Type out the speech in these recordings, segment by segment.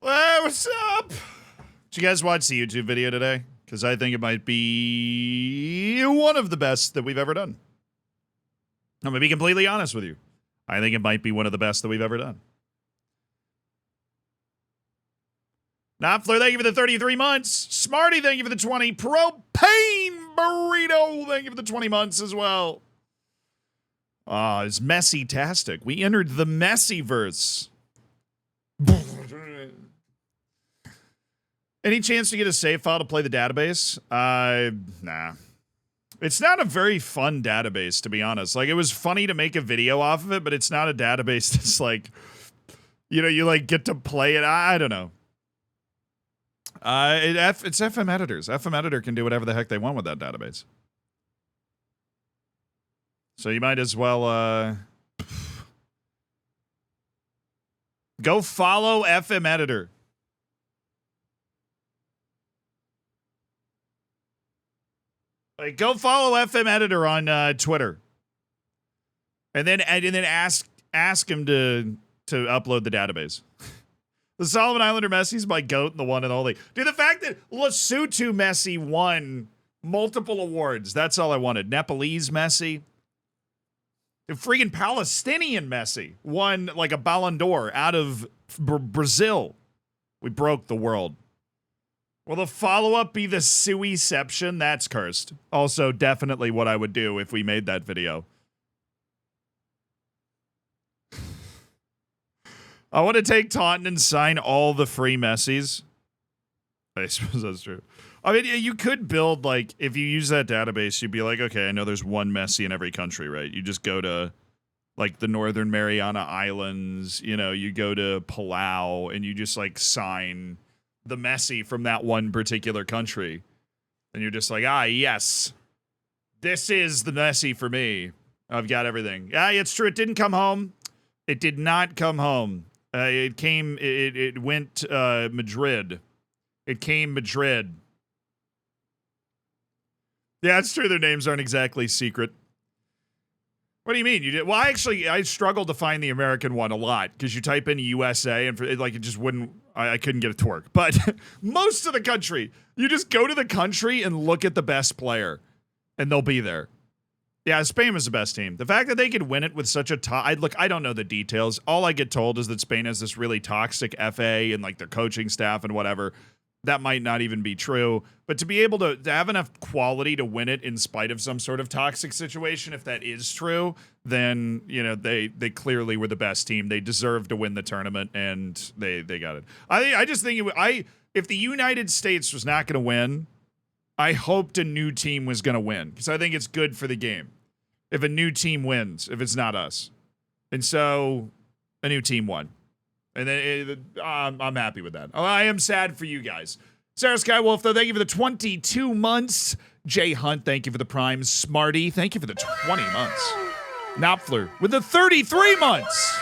Hey, what's up? Did you guys watch the YouTube video today? Because I think it might be one of the best that we've ever done. I'm going to be completely honest with you. I think it might be one of the best that we've ever done. Knopfler, thank you for the 33 months. Smarty, thank you for the 20. Propane Burrito, thank you for the 20 months as well. It's messy-tastic. We entered the Messi-verse. Any chance to get a save file to play the database? Nah. It's not a very fun database, to be honest. Like, it was funny to make a video off of it, but it's not a database that's like, you know, you like get to play it. I don't know. It's FM editors. FM editor can do whatever the heck they want with that database. So you might as well go follow FM editor. Like, go follow FM editor on Twitter, and then ask him to upload the database. The Solomon Islander Messi's my goat and the one and only. Dude, the fact that Lesotho Messi won multiple awards, that's all I wanted. Nepalese Messi. The freaking Palestinian Messi won like a Ballon d'Or out of Brazil. We broke the world. Will the follow-up be the Suiception? That's cursed. Also, definitely what I would do if we made that video. I want to take Taunton and sign all the free Messis. I suppose that's true. I mean, you could build, like, if you use that database, you'd be like, okay, I know there's one Messi in every country, right? You just go to, like, the Northern Mariana Islands, you know, you go to Palau, and you just, like, sign the Messi from that one particular country. And you're just like, yes, this is the Messi for me. I've got everything. Yeah, it's true. It didn't come home. It did not come home. It went Madrid. It came Madrid. Yeah, it's true. Their names aren't exactly secret. What do you mean? You did? Well, I struggled to find the American one a lot because you type in USA and it just wouldn't. I couldn't get it to work. But most of the country, you just go to the country and look at the best player, and they'll be there. Yeah, Spain was the best team. The fact that they could win it with such a I don't know the details. All I get told is that Spain has this really toxic FA and like their coaching staff and whatever. That might not even be true. But to be able to have enough quality to win it in spite of some sort of toxic situation, if that is true, then, you know, they clearly were the best team. They deserved to win the tournament, and they got it. I just think if the United States was not going to win, I hoped a new team was going to win because I think it's good for the game if a new team wins, if it's not us. And so a new team won. And then I'm happy with that. I am sad for you guys. Sarah Skywolf, though, thank you for the 22 months. Jay Hunt, thank you for the Prime. Smarty, thank you for the 20 months. Knopfler with the 33 months.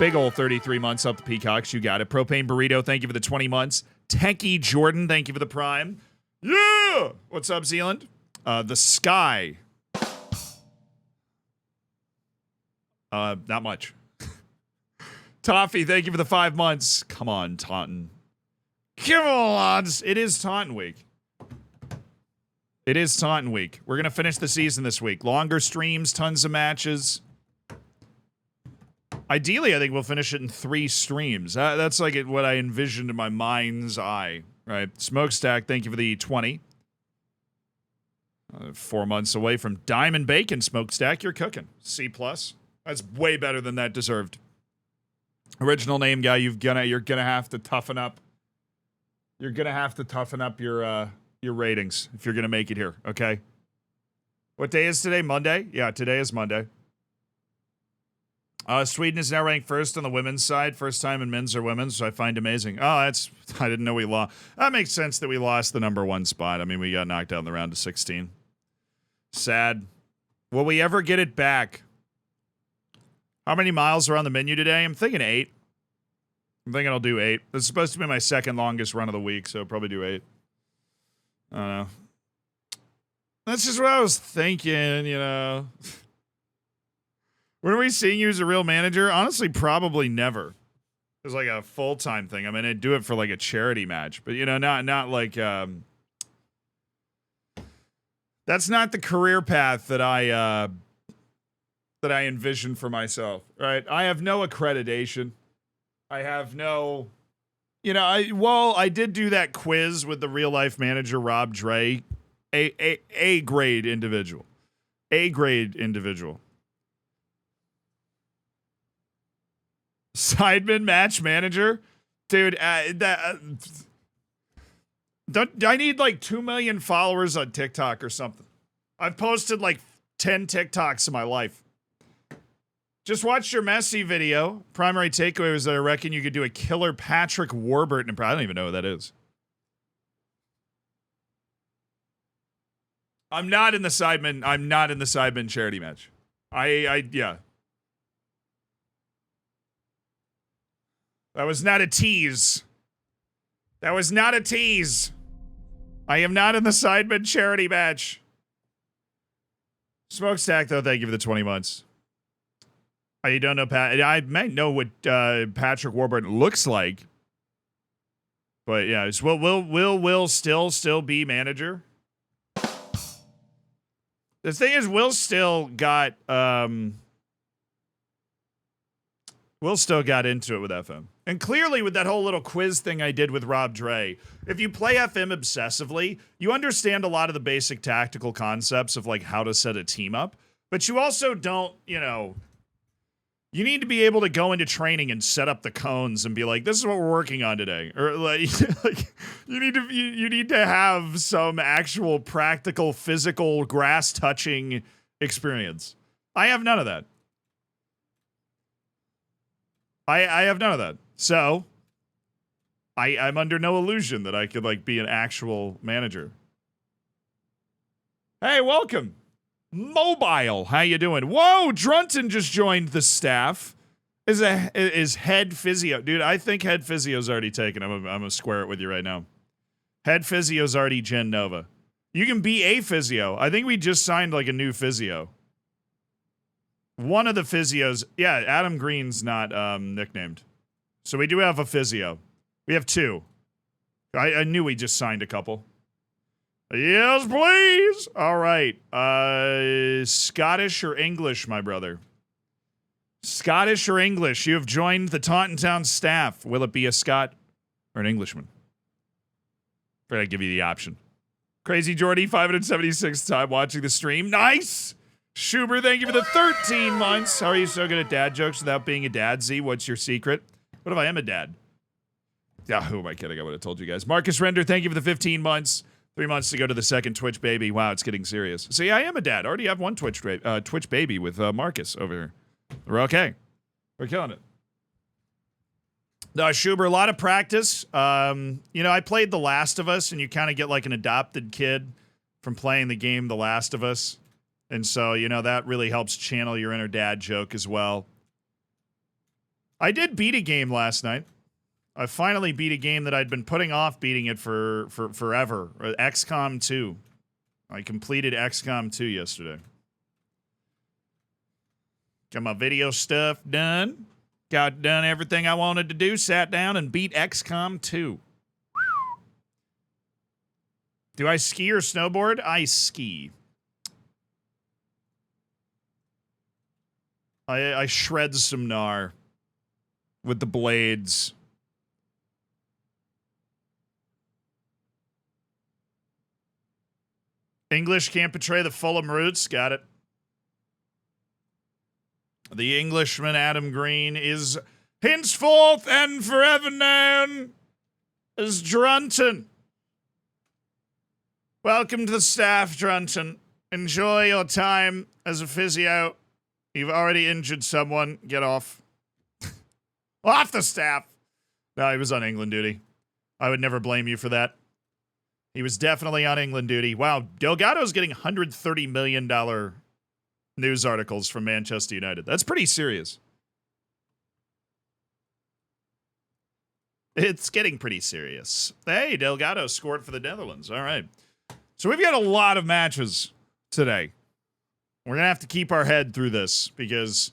Big ol' 33 months up the Peacocks. You got it. Propane Burrito, thank you for the 20 months. Techie Jordan, thank you for the Prime. Yeah! What's up, Zealand? The Sky. Not much. Toffee, thank you for the 5 months. Come on, Taunton. Come on. It is Taunton week. It is Taunton week. We're going to finish the season this week. Longer streams, tons of matches. Ideally, I think we'll finish it in 3 streams. That's like what I envisioned in my mind's eye. Right. Smokestack, thank you for the 20. 4 months away from Diamond Bacon, Smokestack. You're cooking. C+. That's way better than that deserved. Original name guy, you're gonna have to toughen up. You're gonna have to toughen up your ratings if you're gonna make it here. Okay. What day is today? Monday? Yeah, today is Monday. Sweden is now ranked first on the women's side. First time in men's or women's, so I find amazing. I didn't know we lost. That makes sense that we lost the number 1 spot. I mean, we got knocked out in the round of 16. Sad. Will we ever get it back? How many miles are on the menu today? I'm thinking 8. I'm thinking I'll do 8. This is supposed to be my second longest run of the week, so I'll probably do 8. I don't know. That's just what I was thinking, you know. When are we seeing you as a real manager? Honestly, probably never. It's like a full-time thing. I mean, I'd do it for like a charity match, but you know, not like that's not the career path that I envision for myself, right? I have no accreditation. I have no, you know, I did do that quiz with the real life manager Rob Dre, a grade individual, A grade individual. Sideman match manager, dude. Don't I need like 2 million followers on TikTok or something? I've posted like 10 TikToks in my life. Just watched your Messi video. Primary takeaway was that I reckon you could do a killer Patrick Warburton. I don't even know who that is. I'm not in the Sidemen charity match. Yeah. That was not a tease. That was not a tease. I am not in the Sidemen charity match. Smokestack, though, thank you for the 20 months. I don't know, I might know what Patrick Warburton looks like. But yeah, will still be manager? The thing is, Will still got into it with FM. And clearly with that whole little quiz thing I did with Rob Dre, if you play FM obsessively, you understand a lot of the basic tactical concepts of like how to set a team up, but you also don't, you know, you need to be able to go into training and set up the cones and be like, this is what we're working on today. Or like, you need to have some actual practical, physical, grass touching experience. I have none of that. I have none of that. So I'm under no illusion that I could like be an actual manager. Hey, welcome. Mobile, how you doing? Whoa, Drunton just joined the staff. Is head physio. Dude, I think head physio's already taken. I'm gonna square it with you right now. Head physio's already Gen Nova. You can be a physio. I think we just signed like a new physio. One of the physios, yeah, Adam Green's not nicknamed. So we do have a physio. We have two. I knew we just signed a couple. Yes, please. All right. Scottish or English, my brother? Scottish or English? You have joined the Taunton Town staff. Will it be a Scot or an Englishman? I'd give you the option. Crazy Jordy, 576 time watching the stream. Nice. Schuber, thank you for the 13 months. How are you so good at dad jokes without being a dad, Z? What's your secret? What if I am a dad? Yeah, who am I kidding? I would have told you guys. Marcus Render, thank you for the 15 months. 3 months to go to the second Twitch baby. Wow, it's getting serious. See, I am a dad. I already have one Twitch baby with Marcus over here. We're okay. We're killing it. No, Schuber, a lot of practice. You know, I played The Last of Us, and you kind of get like an adopted kid from playing the game The Last of Us. And so, you know, that really helps channel your inner dad joke as well. I did beat a game last night. I finally beat a game that I'd been putting off beating it for forever. XCOM 2. I completed XCOM 2 yesterday. Got my video stuff done. Got done everything I wanted to do. Sat down and beat XCOM 2. Do I ski or snowboard? I ski. I shred some gnar with the blades. English can't betray the Fulham roots. Got it. The Englishman, Adam Green, is henceforth and forever known as Drunton. Welcome to the staff, Drunton. Enjoy your time as a physio. You've already injured someone. Get off. Off the staff. No, he was on England duty. I would never blame you for that. He was definitely on England duty. Wow, Delgado's getting $130 million news articles from Manchester United. That's pretty serious. It's getting pretty serious. Hey, Delgado scored for the Netherlands. All right. So we've got a lot of matches today. We're going to have to keep our head through this because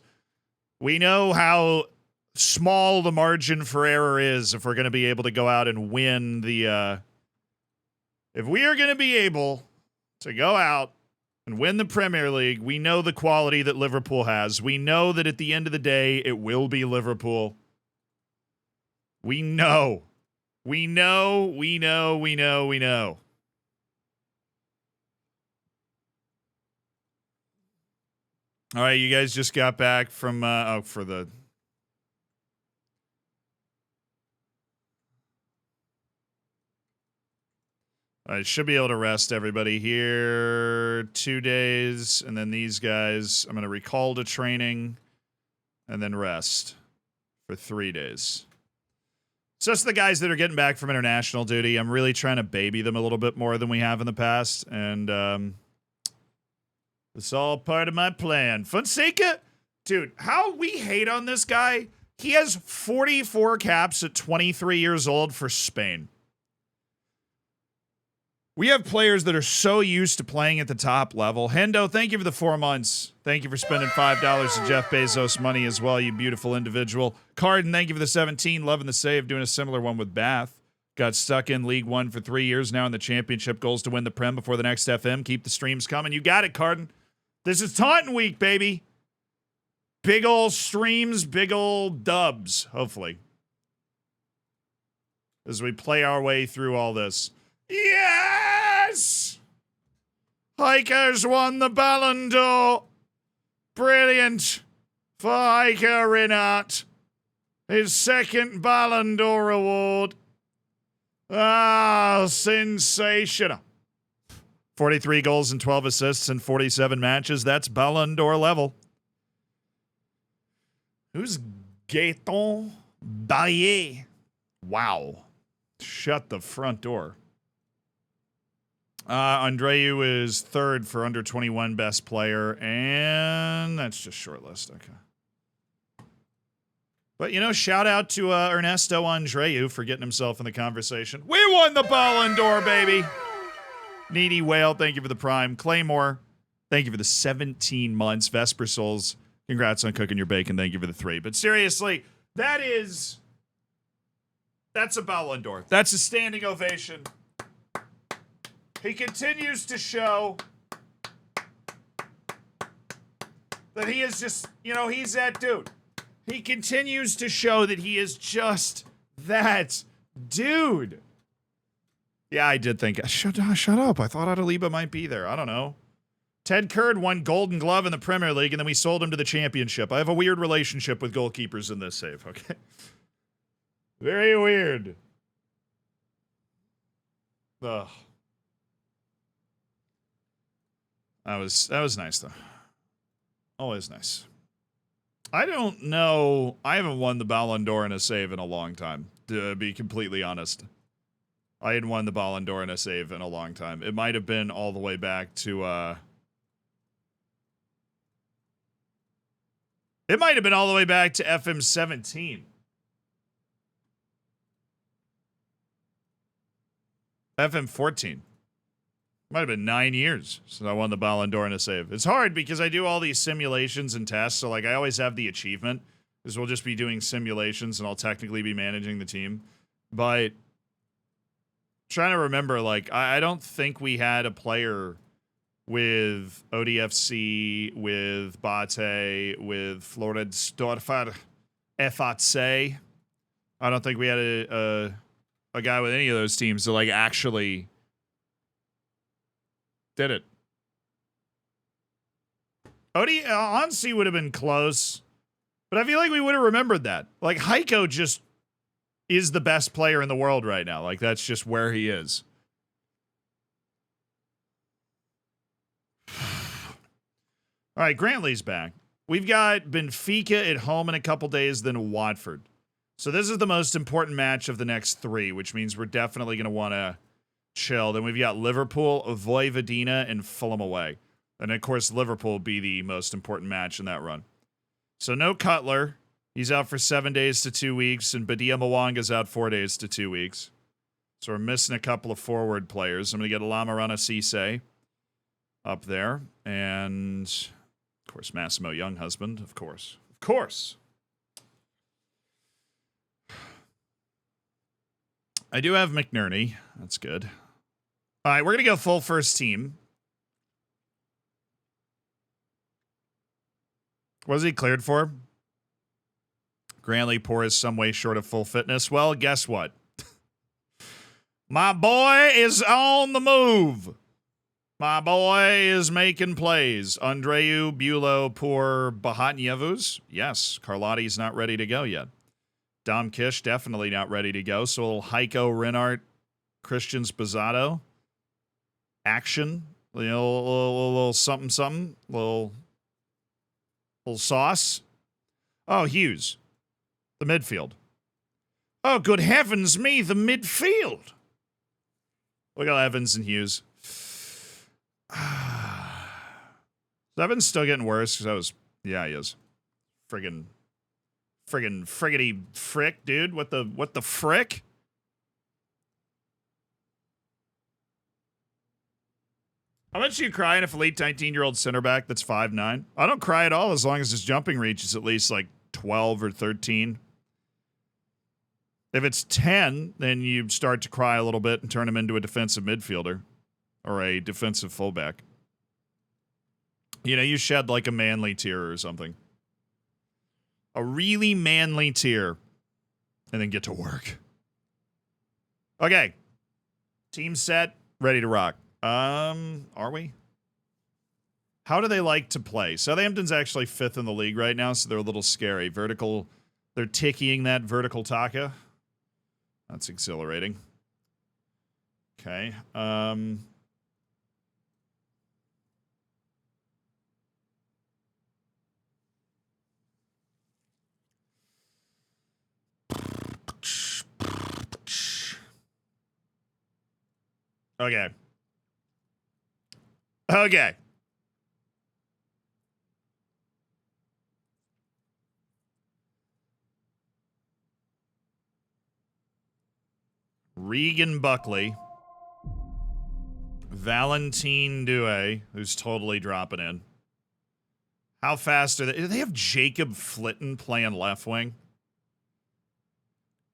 we know how small the margin for error is if we're going to be able to go out and win the if we are going to be able to go out and win the Premier League, we know the quality that Liverpool has. We know that at the end of the day, it will be Liverpool. We know. We know. All right, you guys just got back from for the I should be able to rest everybody here 2 days, and then these guys, I'm going to recall to training and then rest for 3 days. It's just the guys that are getting back from international duty. I'm really trying to baby them a little bit more than we have in the past, and it's all part of my plan. Fonseca, dude, how we hate on this guy. He has 44 caps at 23 years old for Spain. We have players that are so used to playing at the top level. Hendo, thank you for the 4 months. Thank you for spending $5 to Jeff Bezos money as well, you beautiful individual. Carden, thank you for the 17. Loving the save. Doing a similar one with Bath. Got stuck in League One for 3 years now in the championship. Goals to win the Prem before the next FM. Keep the streams coming. You got it, Carden. This is Taunton week, baby. Big ol' streams, big ol' dubs, hopefully. As we play our way through all this. Yes! Hiker's won the Ballon d'Or. Brilliant for Hiker Rinat. His second Ballon d'Or award. Ah, sensational. 43 goals and 12 assists in 47 matches. That's Ballon d'Or level. Who's Gaetan Baillet? Wow. Shut the front door. Andreu is third for under 21 best player, and that's just short list. Okay. But, you know, shout out to Ernesto Andreu for getting himself in the conversation. We won the Ballon d'Or, baby. Needy Whale, thank you for the prime. Claymore, thank you for the 17 months. Vesper Souls, congrats on cooking your bacon. Thank you for the 3. But seriously, that's a Ballon d'Or. That's a standing ovation. He continues to show that he is just, you know, he's that dude. He continues to show that he is just that dude. Yeah, I did think. Shut up. I thought Adaliba might be there. I don't know. Ted Curd won Golden Glove in the Premier League, and then we sold him to the Championship. I have a weird relationship with goalkeepers in this save, okay? Very weird. Ugh. That was nice, though. Always nice. I don't know. I haven't won the Ballon d'Or in a save in a long time, to be completely honest. I hadn't won the Ballon d'Or in a save in a long time. It might have been all the way back to, it might have been all the way back to FM 17. FM 14. Might have been 9 years since I won the Ballon d'Or in a save. It's hard because I do all these simulations and tests, so like I always have the achievement, because we'll just be doing simulations and I'll technically be managing the team. But trying to remember, like, I don't think we had a player with ODFC, with Bate, with Floridsdorfer FAC. I don't think we had a guy with any of those teams that like actually did it. Honestly would have been close, but I feel like we would have remembered that. Like, Heiko just is the best player in the world right now. Like, that's just where he is. All right, Grantley's back. We've got Benfica at home in a couple days, then Watford. So this is the most important match of the next 3, which means we're definitely going to want to chill. Then we've got Liverpool, Vojvodina, and Fulham away. And, of course, Liverpool will be the most important match in that run. So no Cutler. He's out for 7 days to 2 weeks, and Badia Mwanga's out 4 days to 2 weeks. So we're missing a couple of forward players. I'm going to get Lamarana Cisse up there. And, of course, Massimo Younghusband, of course. Of course. I do have McNerney. That's good. All right, we're going to go full first team. What was he cleared for? Granley Poor is some way short of full fitness. Well, guess what? My boy is on the move. My boy is making plays. Andreu, Bulow, Poor, Bahatnievus. Yes, Carlotti's not ready to go yet. Dom Kish, definitely not ready to go. So a little Heiko Reinhardt, Christian Spazzato. Action. You know, a little something, something. Little sauce. Oh, Hughes. The midfield. Oh, good heavens me, the midfield. Look at Evans and Hughes. Evans still getting worse because I was, yeah, he is. Friggity frick, dude. What the frick? How much are you crying if a late 19-year-old center back that's 5'9"? I don't cry at all as long as his jumping reach is at least like 12 or 13. If it's 10, then you start to cry a little bit and turn him into a defensive midfielder or a defensive fullback. You know, you shed like a manly tear or something. A really manly tear. And then get to work. Okay. Team set. Ready to rock. Are we? How do they like to play? Southampton's actually 5th in the league right now, so they're a little scary. Vertical. They're tickying that vertical taka. That's exhilarating. Okay. Okay. Okay. Regan Buckley. Valentine Douay, who's totally dropping in. How fast are they? Do they have Jacob Flitton playing left wing?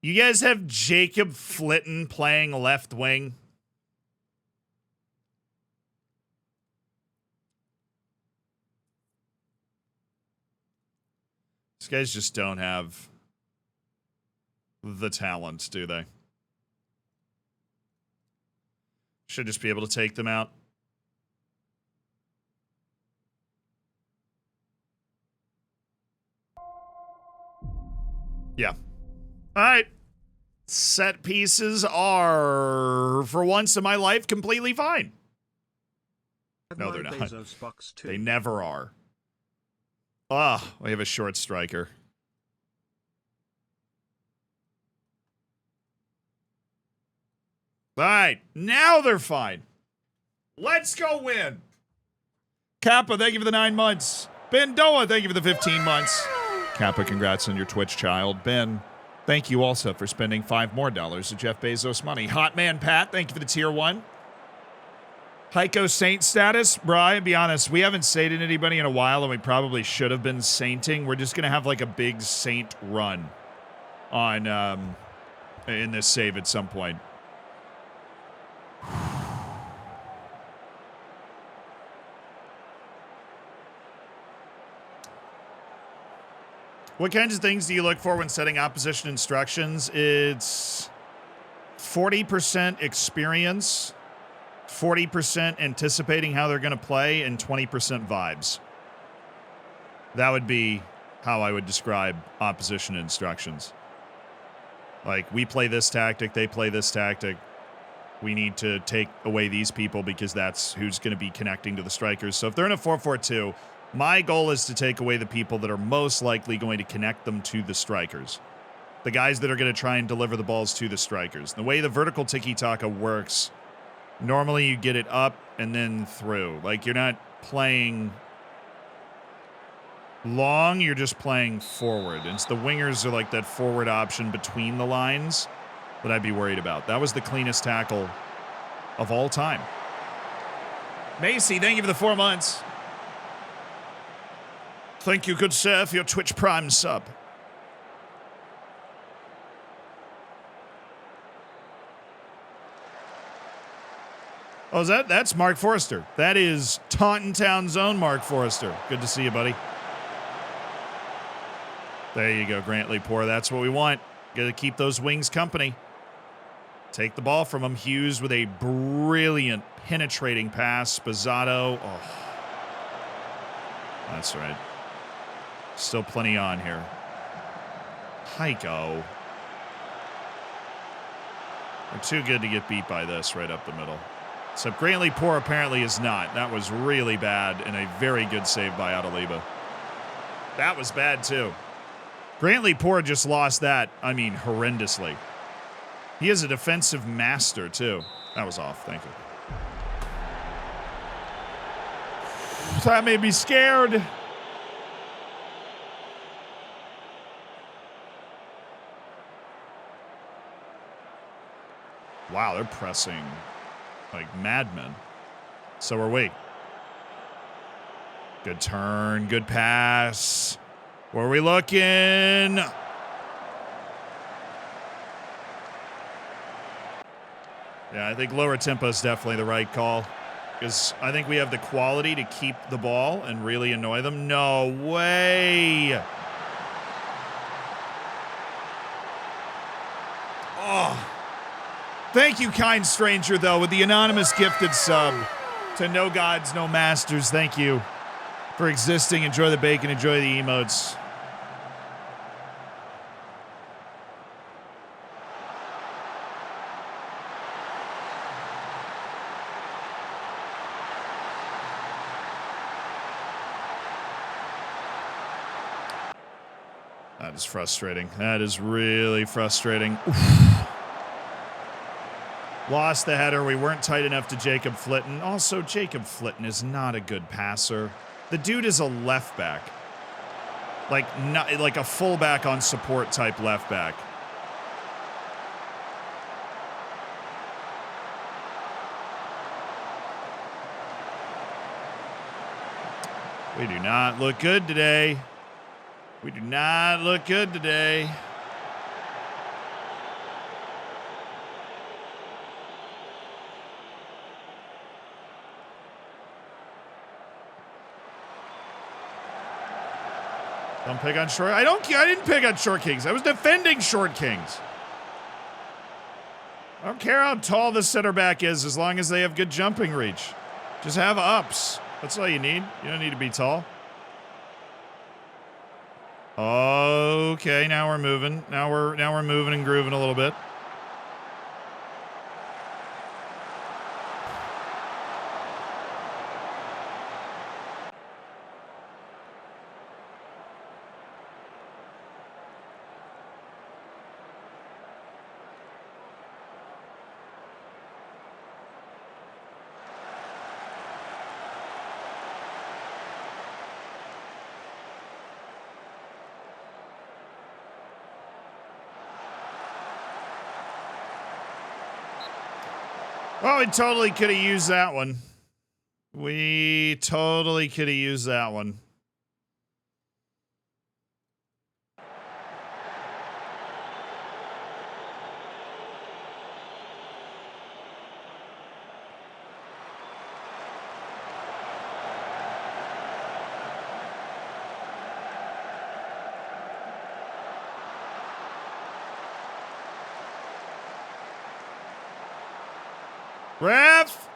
You guys have Jacob Flitton playing left wing? These guys just don't have the talent, do they? Should just be able to take them out. Yeah. All right. Set pieces are, for once in my life, completely fine. No, they're not. They never are. Ah, we have a short striker. All right, now they're fine. Let's go win. Kappa, thank you for the 9 months. Ben Doa, thank you for the 15 months. Kappa, congrats on your Twitch child. Ben, thank you also for spending $5 more of Jeff Bezos money. Hot Man Pat, thank you for the tier 1. Heiko Saint status. Brian, be honest, we haven't sainted anybody in a while, and we probably should have been sainting. We're just going to have like a big saint run on in this save at some point. What kinds of things do you look for when setting opposition instructions? It's 40% experience, 40% anticipating how they're going to play, and 20% vibes. That would be how I would describe opposition instructions. Like, we play this tactic, they play this tactic. We need to take away these people because that's who's going to be connecting to the strikers. So if they're in a 4-4-2, my goal is to take away the people that are most likely going to connect them to the strikers. The guys that are going to try and deliver the balls to the strikers. The way the vertical tiki-taka works, normally you get it up and then through. Like, you're not playing long, you're just playing forward. And the wingers are like that forward option between the lines that I'd be worried about. That was the cleanest tackle of all time. Macy, thank you for the 4 months. Thank you, good sir, for your Twitch Prime sub. Oh, that's Mark Forrester. That is Taunton Town's own Mark Forrester. Good to see you, buddy. There you go, Grantley Poor. That's what we want. Got to keep those wings company. Take the ball from him. Hughes with a brilliant penetrating pass. Spazzato. Oh, that's right. Still plenty on here. Heiko. They're too good to get beat by this right up the middle. Except Grantley Poor apparently is not. That was really bad and a very good save by Adaliba. That was bad too. Grantley Poor just lost that, I mean, horrendously. He is a defensive master too. That was off, thank you. That made me scared. Wow, they're pressing like madmen. So are we. Good turn, good pass. Where are we looking? Yeah, I think lower tempo is definitely the right call. Because I think we have the quality to keep the ball and really annoy them. No way. Oh. Thank you, kind stranger, though, with the anonymous gifted sub to No Gods, No Masters. Thank you for existing. Enjoy the bacon. Enjoy the emotes. That is frustrating. That is really frustrating. Oof. Lost the header. We weren't tight enough to Jacob Flitton. Also, Jacob Flitton is not a good passer. The dude is a left back. Like a fullback on support type left back. We do not look good today. We do not look good today. Don't pick on short. I didn't pick on short kings. I was defending short kings. I don't care how tall the center back is as long as they have good jumping reach. Just have ups. That's all you need. You don't need to be tall. Okay, now we're moving. Now we're moving and grooving a little bit. Well, we totally could have used that one. We totally could have used that one. Ref!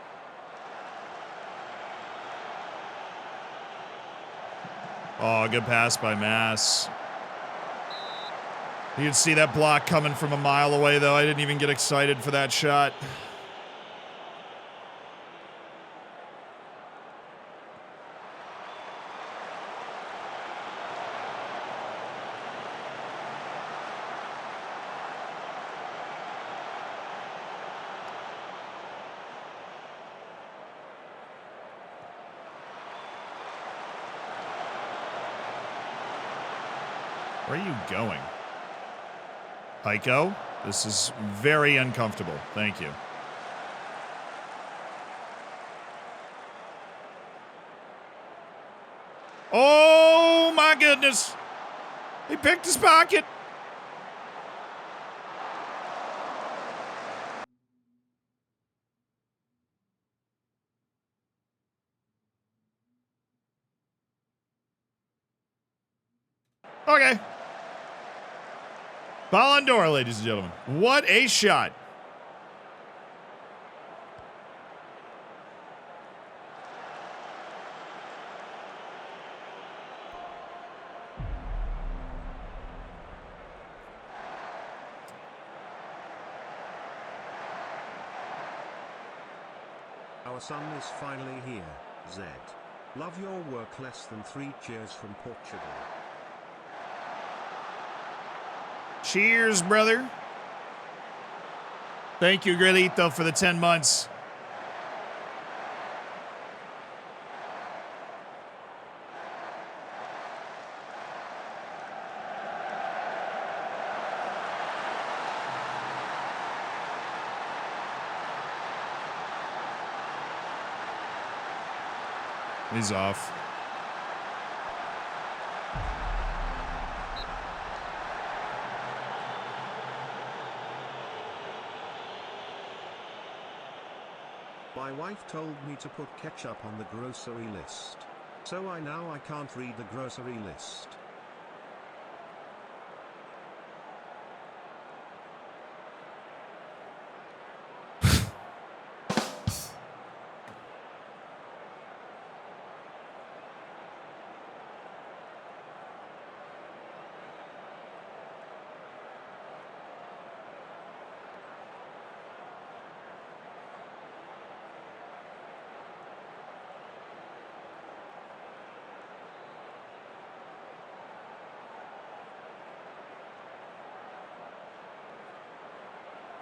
Oh, good pass by Mass. You can see that block coming from a mile away, though. I didn't even get excited for that shot. Where are you going? Heiko, this is very uncomfortable. Thank you. Oh, my goodness. He picked his pocket. Okay. Ballon d'Or, ladies and gentlemen. What a shot. Our son is finally here, Zed. Love your work. Less than 3 cheers from Portugal. Cheers, brother. Thank you, Grilito, for the 10 months. He's off. My wife told me to put ketchup on the grocery list. So I can't read the grocery list.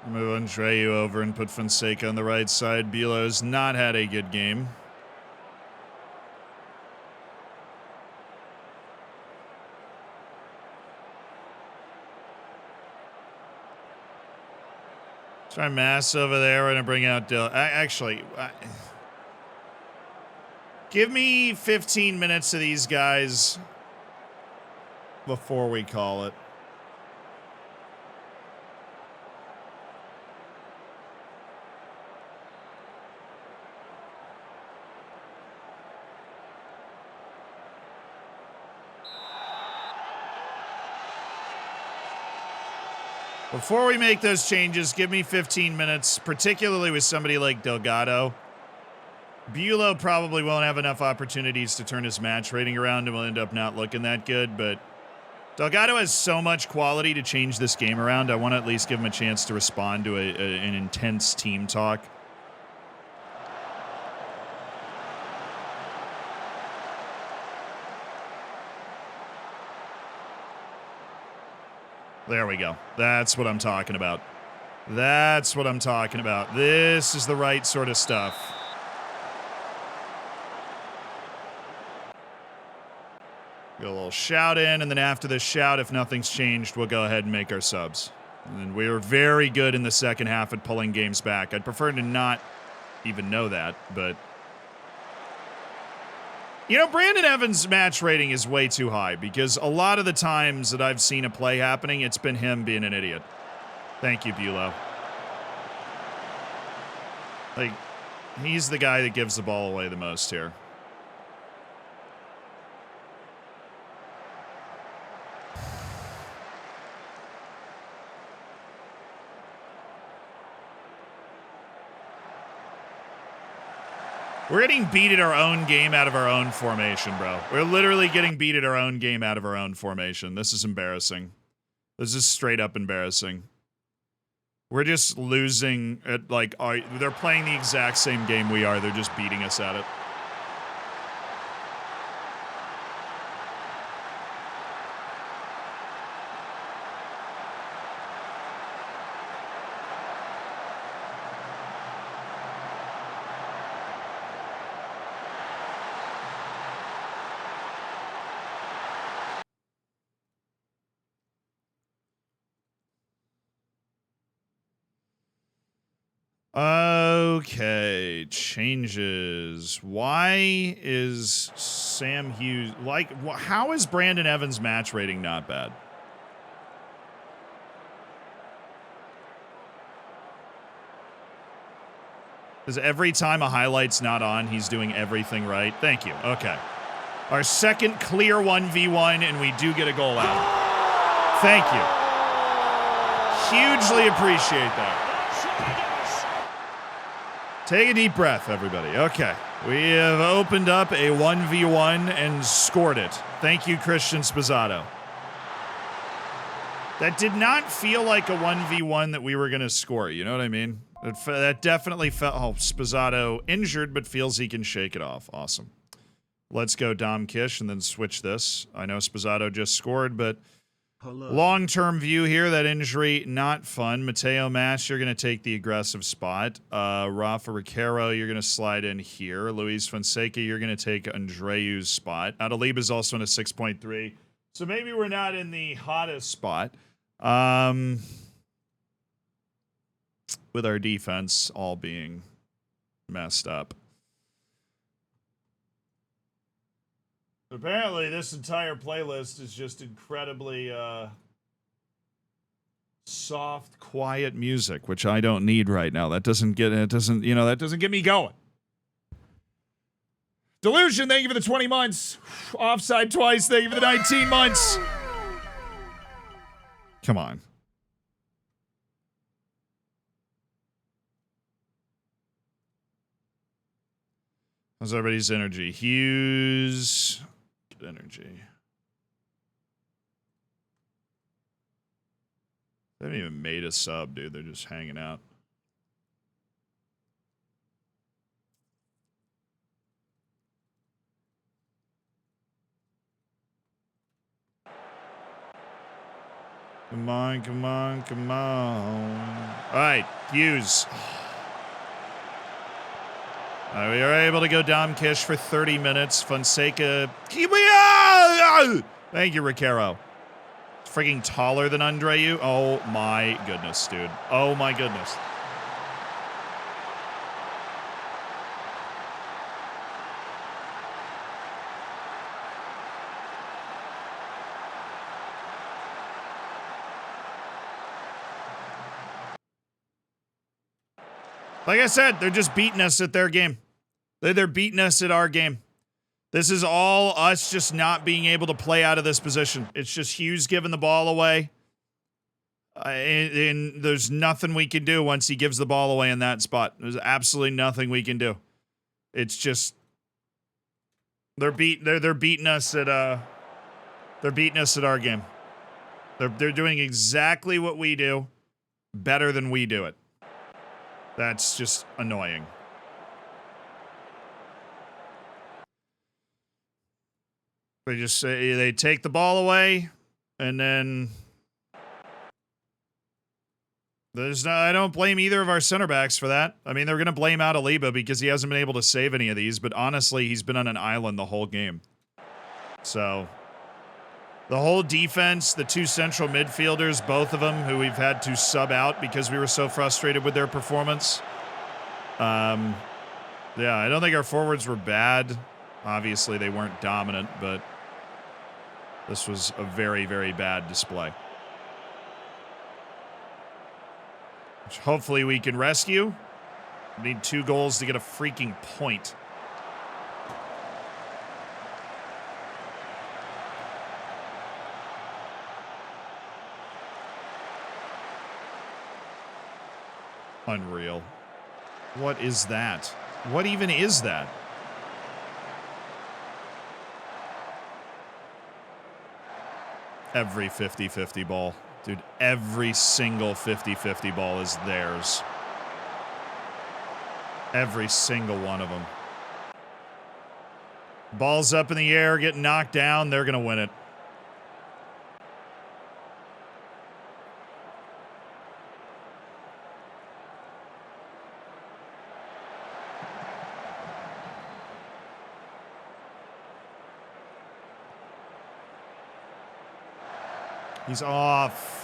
Move Andreu over and put Fonseca on the right side. Bilo's not had a good game. Try Mass over there. We're going to bring out Dill. Give me 15 minutes of these guys before we call it. Before we make those changes, give me 15 minutes, particularly with somebody like Delgado. Bulow probably won't have enough opportunities to turn his match rating around and will end up not looking that good, but Delgado has so much quality to change this game around. I want to at least give him a chance to respond to an intense team talk. There we go. That's what I'm talking about. That's what I'm talking about. This is the right sort of stuff. Get a little shout in, and then after this shout, if nothing's changed, we'll go ahead and make our subs. And we were very good in the second half at pulling games back. I'd prefer to not even know that, but... You know, Brandon Evans' match rating is way too high because a lot of the times that I've seen a play happening, it's been him being an idiot. Thank you, Bulow. Like, he's the guy that gives the ball away the most here. We're getting beat at our own game out of our own formation, bro. We're literally getting beat at our own game out of our own formation. This is embarrassing. This is straight up embarrassing. We're just losing at, like, they're playing the exact same game we are. They're just beating us at it. Okay, changes. Why is Sam Hughes like? How is Brandon Evans' match rating not bad? Because every time a highlight's not on, he's doing everything right. Thank you. Okay. Our second clear 1v1, and we do get a goal out. Thank you. Hugely appreciate that. Take a deep breath, everybody. Okay. We have opened up a 1v1 and scored it. Thank you, Christian Spizzato. That did not feel like a 1v1 that we were going to score. You know what I mean? That definitely felt... Oh, Spizzato injured, but feels he can shake it off. Awesome. Let's go Dom Kish and then switch this. I know Spizzato just scored, but long-term view here, that injury, not fun. Mateo Mas, you're going to take the aggressive spot. Rafa Riquero, you're going to slide in here. Luis Fonseca, you're going to take Andreu's spot. Adaliba's also in a 6.3. So maybe we're not in the hottest spot. With our defense all being messed up. Apparently, this entire playlist is just incredibly soft, quiet music, which I don't need right now. That doesn't get me going. Delusion, thank you for the 20 months. Offside twice, thank you for the 19 months. Come on. How's everybody's energy? Hughes. Good energy. They haven't even made a sub, dude. They're just hanging out. Come on, come on, come on. All right, Hughes. We are able to go Dom Kish for 30 minutes. Fonseca. Thank you, Riquero. Freaking taller than Andreu. Oh my goodness, dude. Oh my goodness. Like I said, they're just beating us at their game. They're beating us at our game. This is all us just not being able to play out of this position. It's just Hughes giving the ball away. And there's nothing we can do once he gives the ball away in that spot. There's absolutely nothing we can do. It's just they're beating us at they're beating us at our game. They're doing exactly what we do, better than we do it. That's just annoying. They just say they take the ball away, and then I don't blame either of our center backs for that. I mean, they're going to blame Adaliba because he hasn't been able to save any of these, but honestly, he's been on an island the whole game. So the whole defense, the two central midfielders, both of them who we've had to sub out because we were so frustrated with their performance. Yeah, I don't think our forwards were bad. Obviously, they weren't dominant, but this was a very, very bad display. Which hopefully we can rescue. We need 2 goals to get a freaking point. Unreal. What is that? What even is that? Every 50-50 ball. Dude, every single 50-50 ball is theirs. Every single one of them. Ball's up in the air, get knocked down, they're going to win it. He's off.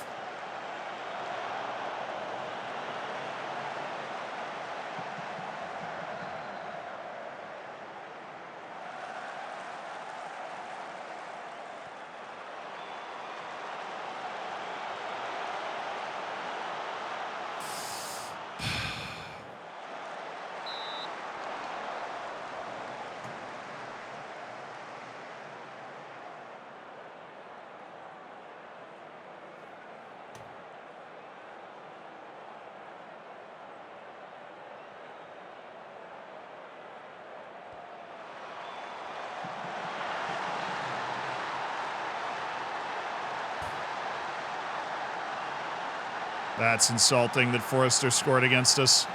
That's insulting that Forrester scored against us.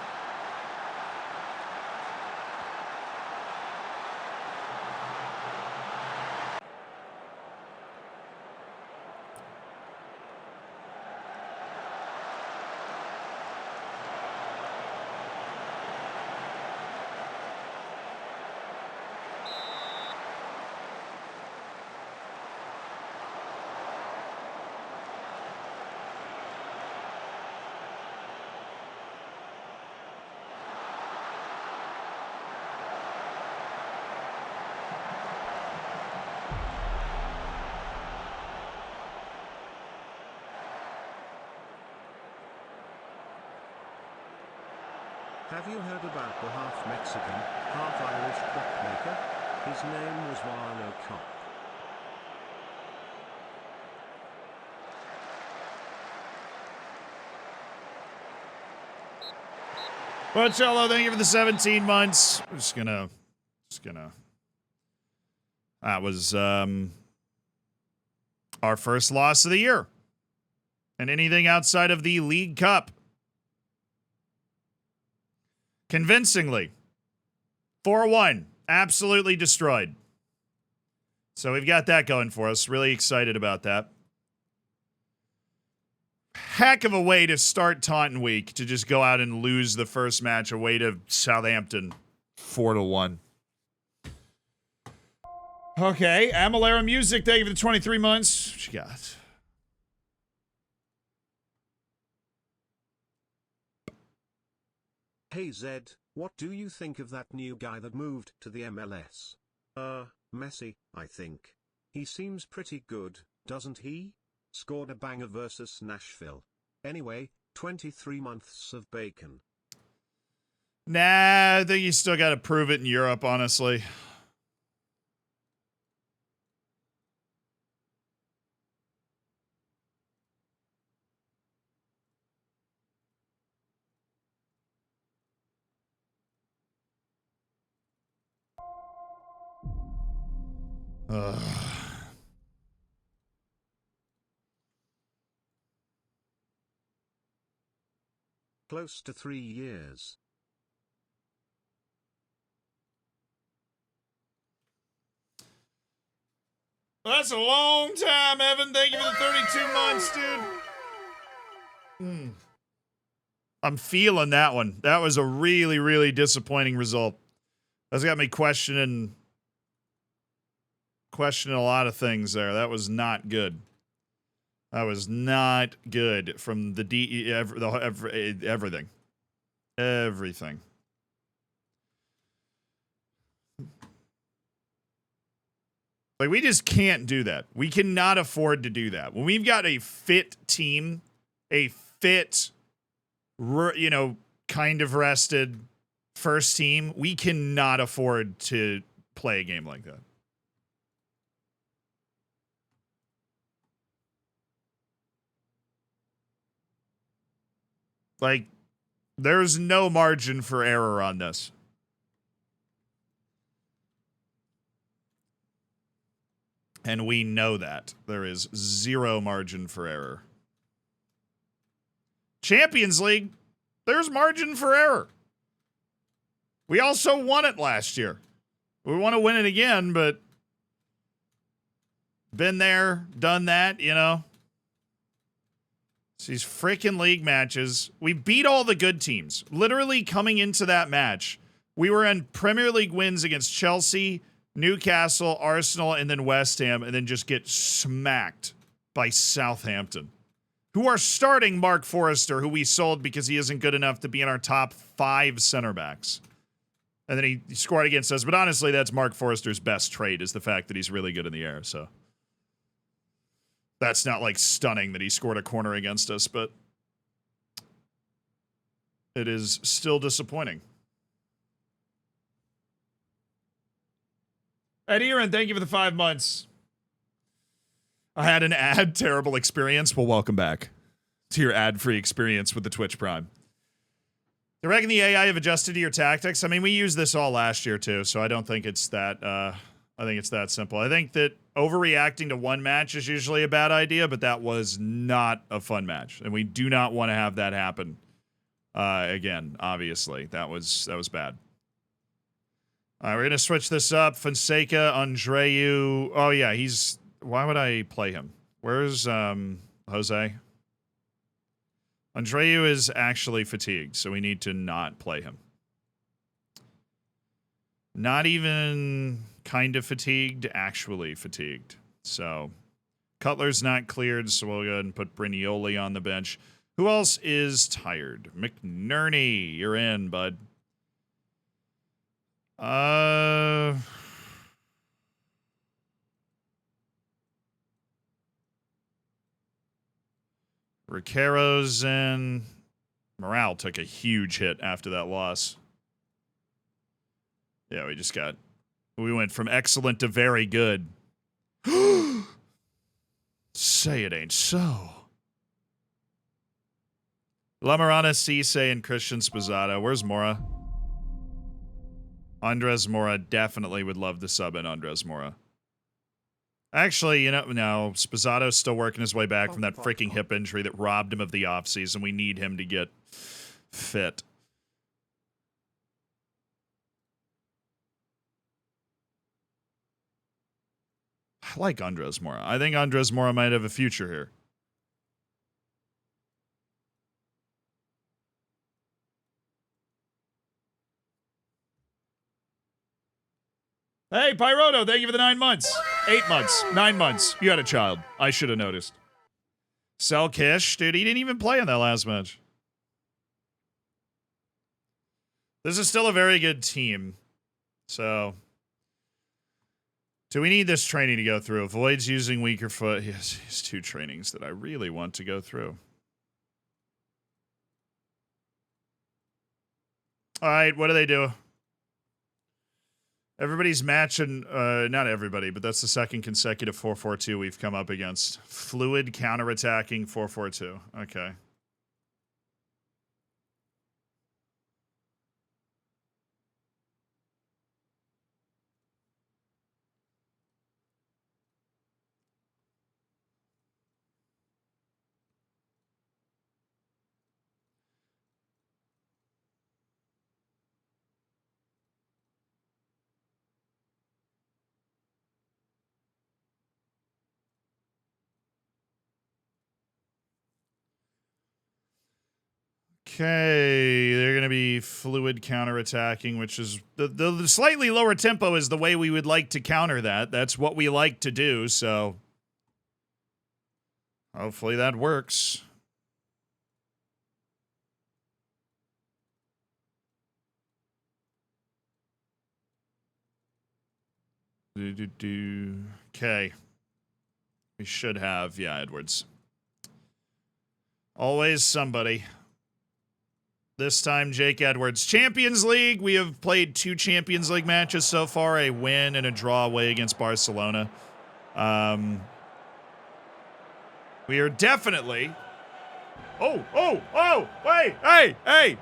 Have you heard about the half Mexican, half Irish clockmaker? His name was Warlow Cop. Bocello, thank you for the 17 months. I'm just gonna. That was our first loss of the year. And anything outside of the League Cup. Convincingly. 4-1. Absolutely destroyed. So we've got that going for us. Really excited about that. Heck of a way to start Taunton week, to just go out and lose the first match away to Southampton 4-1. Okay, Amalera Music, thank you for the 23 months. What you got? Hey Zed, what do you think of that new guy that moved to the MLS? Messi, I think. He seems pretty good, doesn't he? Scored a banger versus Nashville. Anyway, 23 months of bacon. Nah, I think you still got to prove it in Europe, honestly. Ugh. Close to 3 years. That's a long time, Evan. Thank you for the 32 months, dude. I'm feeling that one. That was a really, really disappointing result. That's got me questioning a lot of things there. That was not good. That was not good from the everything. Everything. Like, we just can't do that. We cannot afford to do that. When we've got a fit team, a fit, kind of rested first team, we cannot afford to play a game like that. Like, there's no margin for error on this. And we know that. There is zero margin for error. Champions League, there's margin for error. We also won it last year. We want to win it again, but been there, done that, It's these freaking league matches. We beat all the good teams. Literally coming into that match, we were in Premier League wins against Chelsea, Newcastle, Arsenal, and then West Ham, and then just get smacked by Southampton, who are starting Mark Forrester, who we sold because he isn't good enough to be in our top 5 center backs. And then he scored against us. But honestly, that's Mark Forrester's best trait, is the fact that he's really good in the air. So that's not like stunning that he scored a corner against us, but it is still disappointing. Ed Erin, thank you for the 5 months. I had an terrible experience. Well, welcome back to your ad-free experience with the Twitch Prime. You reckon the AI have adjusted to your tactics? I mean, we used this all last year too, so I don't think it's that I think it's that simple. I think that overreacting to one match is usually a bad idea, but that was not a fun match, and we do not want to have that happen again. Obviously, that was bad. All right, we're gonna switch this up. Fonseca, Andreu. Oh yeah, he's. Why would I play him? Where's Jose? Andreu is actually fatigued, so we need to not play him. Not even kind of fatigued, actually fatigued. So Cutler's not cleared, so we'll go ahead and put Brignoli on the bench. Who else is tired? McNerney, you're in, bud. Riqueiro's in. Morale took a huge hit after that loss. Yeah, we went from excellent to very good. Say it ain't so. Lamarana, Cisse, and Christian Spizzato. Where's Mora? Andres Mora definitely would love to sub in Andres Mora. Actually, no, Spizzato's still working his way back from that freaking hip injury that robbed him of the offseason. We need him to get fit. I like Andres Mora. I think Andres Mora might have a future here. Hey, Pyroto, thank you for the 9 months. 8 months. 9 months. You had a child. I should have noticed. Selkish, dude, he didn't even play in that last match. This is still a very good team. So, do we need this training to go through? Avoids using weaker foot. He has 2 trainings that I really want to go through. All right, what do they do? Everybody's matching, not everybody, but that's the second consecutive 4-4-2 we've come up against. Fluid counterattacking 4-4-2. Okay. Okay, they're going to be fluid counterattacking, which is the slightly lower tempo is the way we would like to counter that. That's what we like to do, so hopefully that works. Okay. We should have, yeah, Edwards. Always somebody. This time, Jake Edwards. Champions League. We have played 2 Champions League matches so far, a win and a draw away against Barcelona. We are definitely... Oh, wait, hey!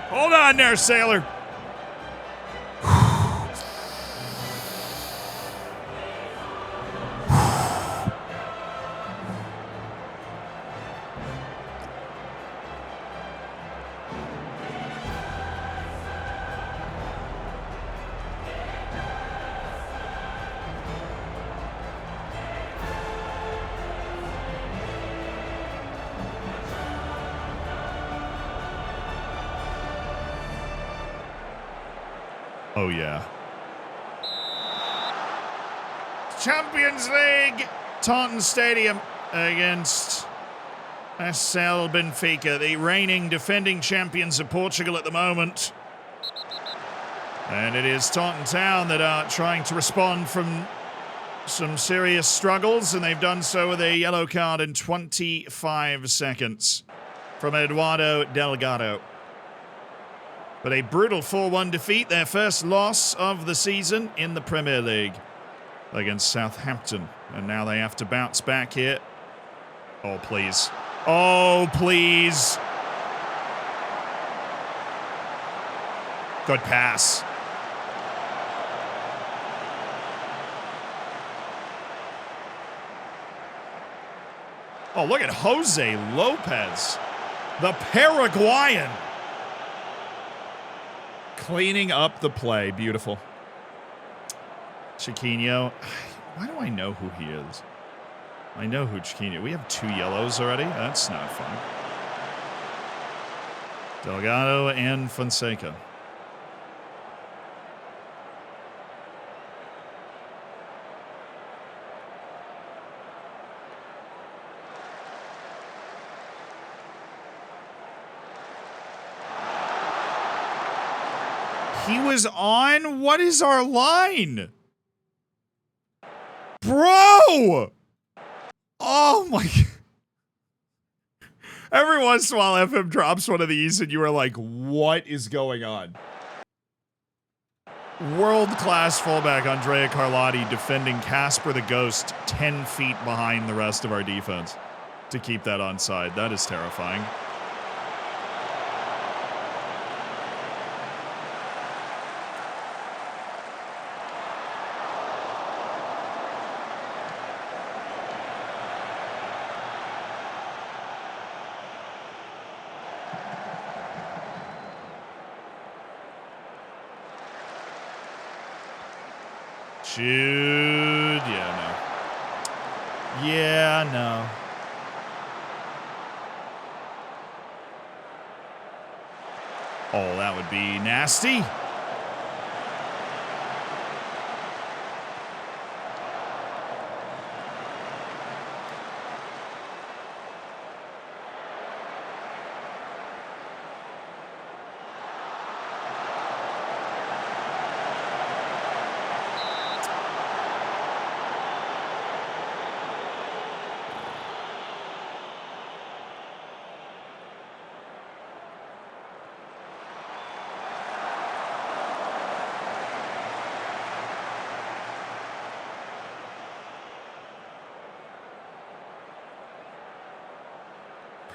Hold on there, sailor. Oh, yeah. Champions League, Taunton Stadium against SL Benfica, the reigning defending champions of Portugal at the moment. And it is Taunton Town that are trying to respond from some serious struggles, and they've done so with a yellow card in 25 seconds from Eduardo Delgado. But a brutal 4-1 defeat, their first loss of the season in the Premier League against Southampton. And now they have to bounce back here. Oh, please. Oh, please. Good pass. Oh, look at Jose Lopez, the Paraguayan. Cleaning up the play. Beautiful. Chiquinho. Why do I know who he is? I know who Chiquinho. We have 2 yellows already? That's not fun. Delgado and Fonseca. He was on? What is our line? Bro! Oh my God. Every once in a while, FM drops one of these and you are like, what is going on? World-class fullback Andrea Carlotti defending Casper the Ghost 10 feet behind the rest of our defense to keep that onside. That is terrifying. Jude, yeah, no. Oh, that would be nasty.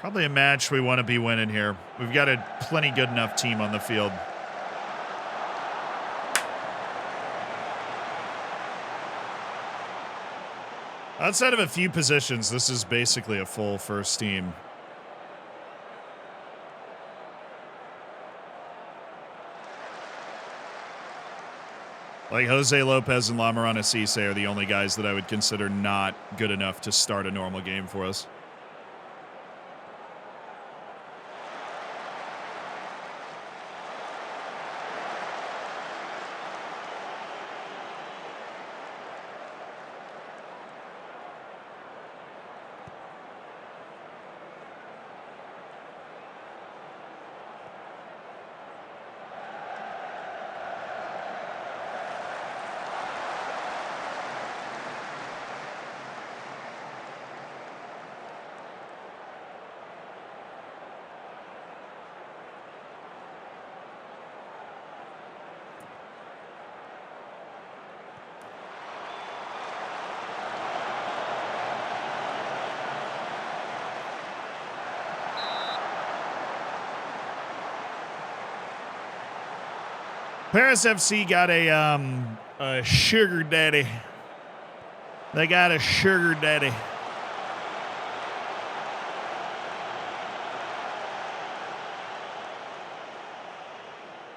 Probably a match we want to be winning here. We've got a plenty good enough team on the field. Outside of a few positions, this is basically a full first team. Like Jose Lopez and Lamarana Cisse are the only guys that I would consider not good enough to start a normal game for us. Paris FC got a sugar daddy. They got a sugar daddy.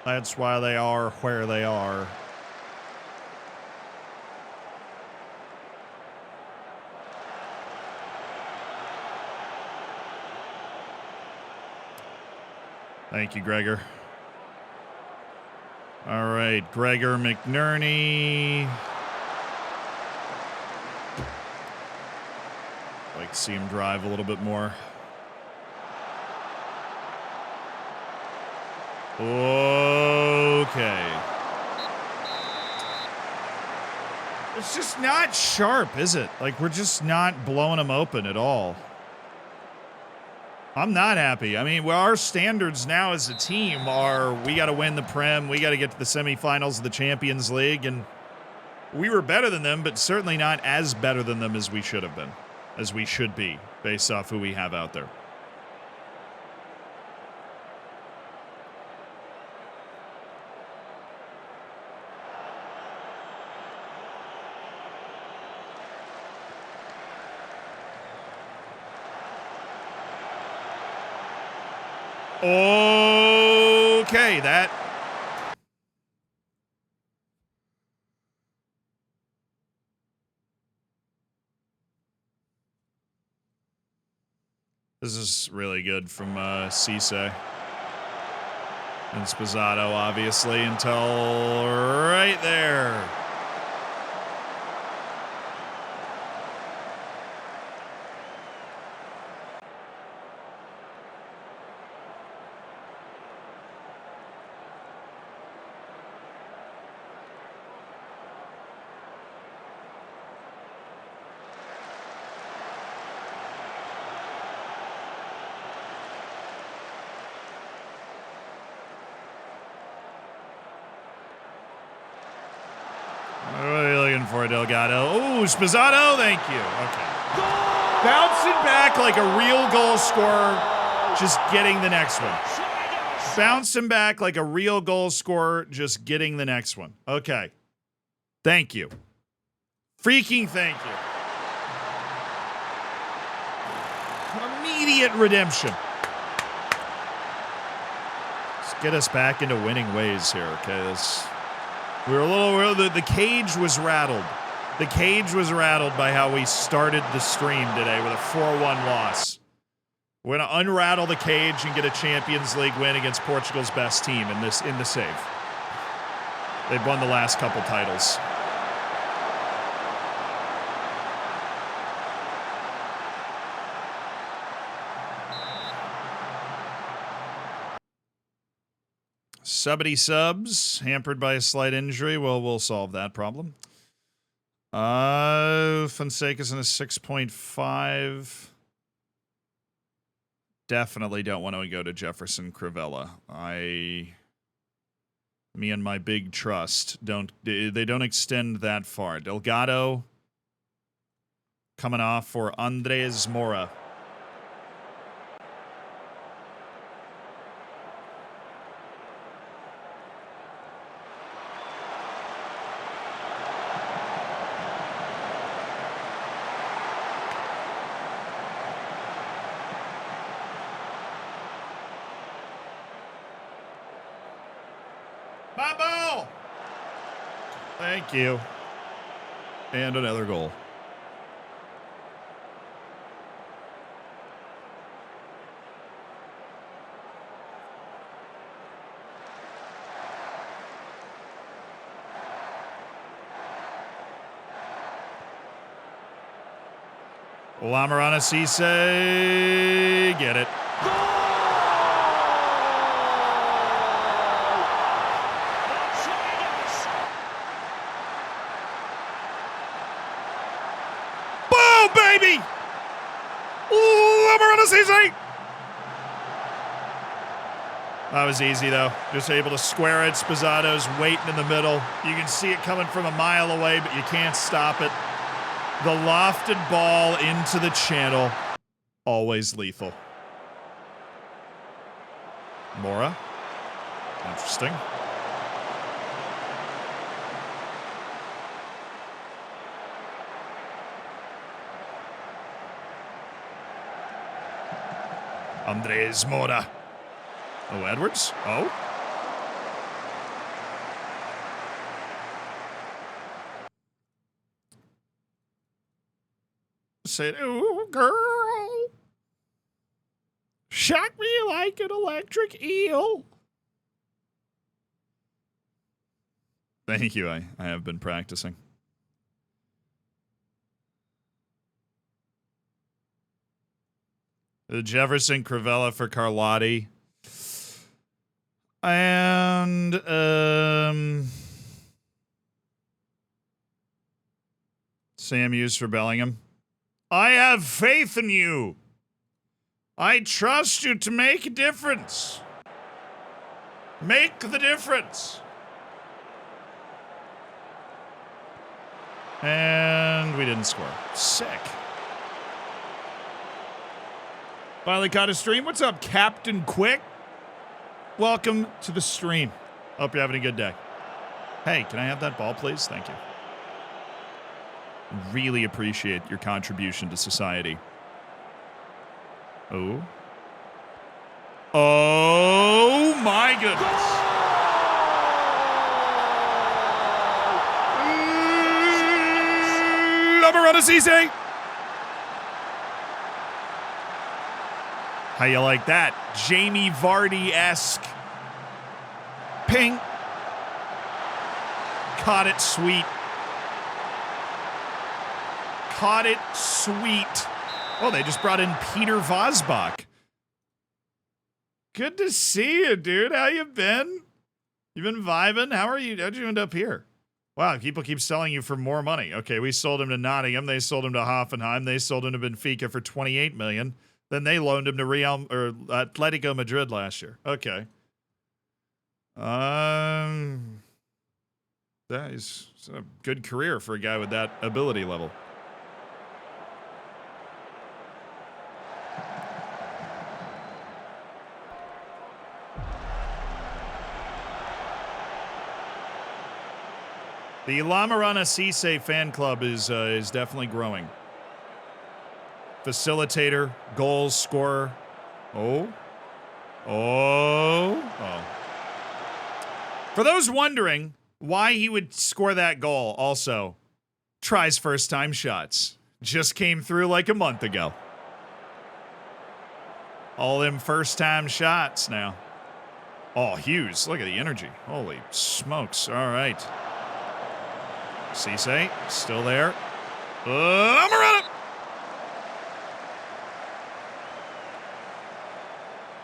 That's why they are where they are. Thank you, Gregor. All right, Gregor McNerney. Like to see him drive a little bit more. Okay. It's just not sharp, is it? Like, we're just not blowing them open at all. I'm not happy. I mean, well, our standards now as a team are we got to win the Prem, we got to get to the semifinals of the Champions League, and we were better than them, but certainly not as better than them as we should have been, as we should be, based off who we have out there. Okay, that... This is really good from Cisse. And Sposato, obviously, until right there. What are you looking for, Delgado? Oh, Sposato, thank you. Okay. Bouncing back like a real goal scorer, just getting the next one. Bouncing back like a real goal scorer, just getting the next one. Okay. Thank you. Freaking thank you. Immediate redemption. Let's get us back into winning ways here, okay? The cage was rattled. The cage was rattled by how we started the stream today with a 4-1 loss. We're going to unrattle the cage and get a Champions League win against Portugal's best team in the save. They've won the last couple titles. Subity subs, hampered by a slight injury. Well, we'll solve that problem. Fonseca's in a 6.5. Definitely don't want to go to Jefferson Crivella. Me and my big trust they don't extend that far. Delgado coming off for Andres Mora. Thank you. And another goal. Lamarana Cisse, get it. Baby! Lamarana Cisse! That was easy, though. Just able to square it. Sposato's waiting in the middle. You can see it coming from a mile away, but you can't stop it. The lofted ball into the channel. Always lethal. Mora. Interesting. Andres Mora. Oh, Edwards? Oh. Said, ooh, girl. Shock me like an electric eel. Thank you. I have been practicing. The Jefferson Crivella for Carlotti. And Sam Hughes for Bellingham. I have faith in you. I trust you to make a difference. Make the difference. And we didn't score. Sick. Finally caught a stream. What's up, Captain Quick? Welcome to the stream. Hope you're having a good day. Hey, can I have that ball, please? Thank you. Really appreciate your contribution to society. Oh. Oh, my goodness. Lamarana Cisse. How you like that? Jamie Vardy-esque. Ping. Caught it sweet. Caught it sweet. Oh, they just brought in Peter Vosbach. Good to see you, dude. How you been? You been vibing? How'd you end up here? Wow, people keep selling you for more money. Okay, we sold him to Nottingham. They sold him to Hoffenheim. They sold him to Benfica for $28 million. Then they loaned him to Atletico Madrid last year. Okay. That is a good career for a guy with that ability level. The Lamarana Cisse fan club is definitely growing. Facilitator, goals, scorer. Oh. For those wondering why he would score that goal, also, tries first-time shots. Just came through like a month ago. All them first-time shots now. Oh, Hughes, look at the energy. Holy smokes. All right. Cisse, still there. Lamarana!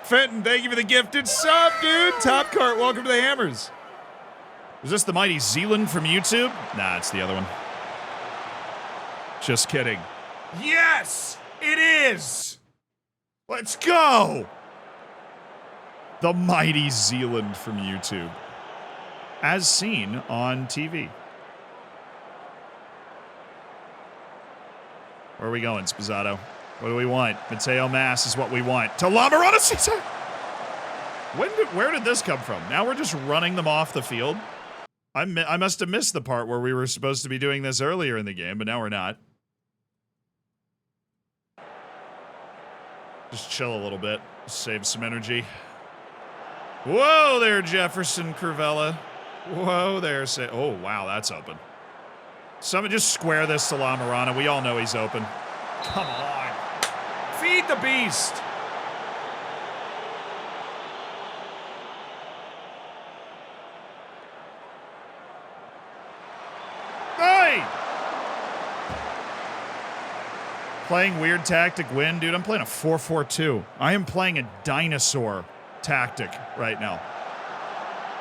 Fenton, thank you for the gifted sub, dude. Top Cart, welcome to the Hammers. Is this the mighty Zealand from YouTube? Nah, it's the other one. Just kidding. Yes, it is. Let's go. The mighty Zealand from YouTube. As seen on TV. Where are we going, Spizzato? What do we want? Mateo Mass is what we want. To Lamarana Cisse! Where did this come from? Now we're just running them off the field? I must have missed the part where we were supposed to be doing this earlier in the game, but now we're not. Just chill a little bit. Save some energy. Whoa there, Jefferson Curvella. Whoa there. Oh, wow, that's open. Someone just square this to Lamarana. We all know he's open. Come on. Feed the beast. Hey! Playing weird tactic win? Dude, I'm playing a 4-4-2. I am playing a dinosaur tactic right now.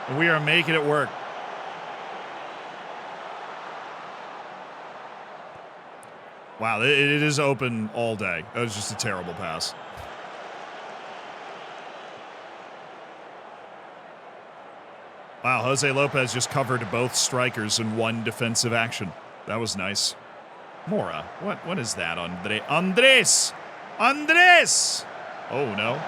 And we are making it work. Wow, it is open all day. That was just a terrible pass. Wow, Jose Lopez just covered both strikers in one defensive action. That was nice. Mora, what is that, Andres? Andres! Oh, no.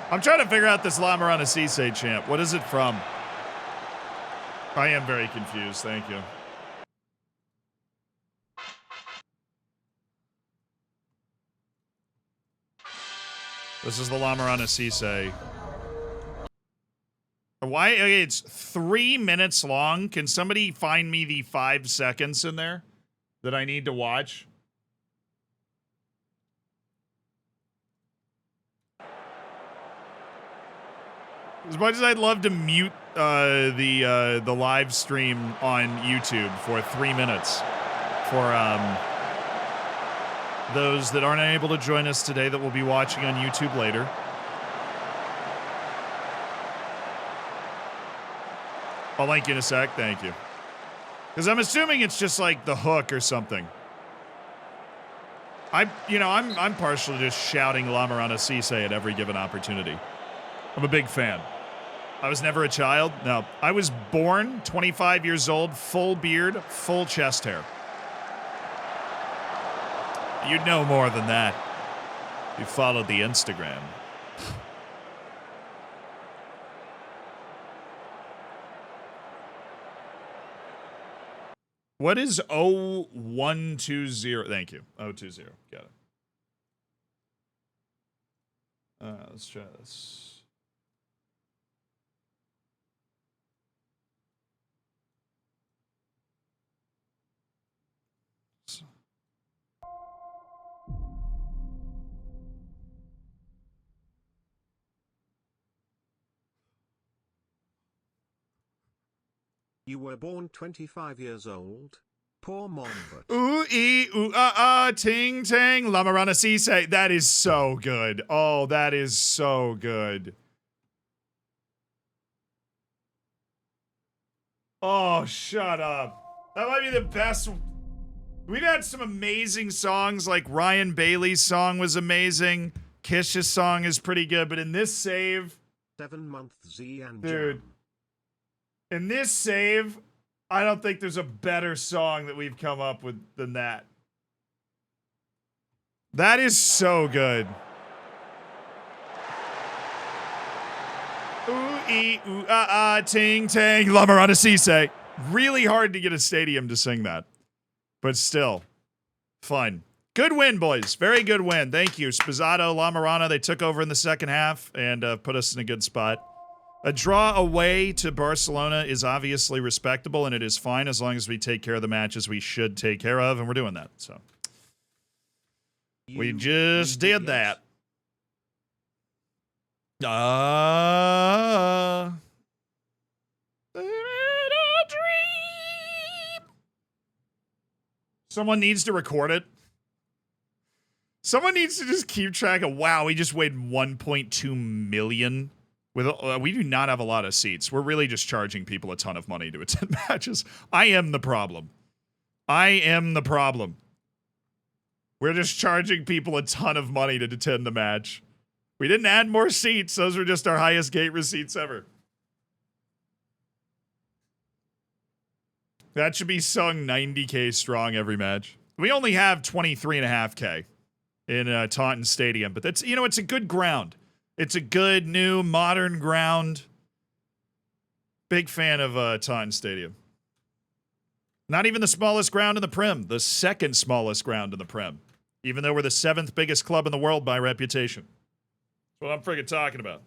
I'm trying to figure out this Lamarana Cisse chant. What is it from? I am very confused. Thank you. This is the Lamarana Cisse. Why? Okay, it's 3 minutes long. Can somebody find me the 5 seconds in there that I need to watch? As much as I'd love to mute the live stream on YouTube for 3 minutes for those that aren't able to join us today that will be watching on YouTube later. I'll link you in a sec. Thank you. Because I'm assuming it's just like the hook or something. I'm partial to just shouting Lamarana Cisse at every given opportunity. I'm a big fan. I was never a child. No, I was born 25 years old, full beard, full chest hair. You'd know more than that. You followed the Instagram. What is 0120? Thank you. 020. Got it. Let's try this. You were born 25 years old? Poor mom, but... Ooh, ee, ooh, ting, tang, lamarana sise. That is so good. Oh, that is so good. Oh, shut up. That might be the best. We've had some amazing songs, like Ryan Bailey's song was amazing. Kish's song is pretty good, but in this save... 7-month Z and Dude. Jam. In this save, I don't think there's a better song that we've come up with than that. That is so good. Ooh, ee, ooh, ting, tang, lamarana sise. Really hard to get a stadium to sing that. But still, fun. Good win, boys. Very good win. Thank you. Spizzato, Lamarana, they took over in the second half and put us in a good spot. A draw away to Barcelona is obviously respectable, and it is fine as long as we take care of the matches we should take care of, and we're doing that. So we just did that. Someone needs to record it. Someone needs to just keep track of, wow, we just weighed 1.2 million. We do not have a lot of seats. We're really just charging people a ton of money to attend matches. I am the problem. I am the problem. We're just charging people a ton of money to attend the match. We didn't add more seats. Those were just our highest gate receipts ever. That should be sung 90K strong every match. We only have 23.5K in Taunton Stadium, but that's, it's a good ground. It's a good, new, modern ground. Big fan of Taunton Stadium. Not even the smallest ground in the Prem. The second smallest ground in the Prem. Even though we're the 7th biggest club in the world by reputation. That's what I'm friggin' talking about.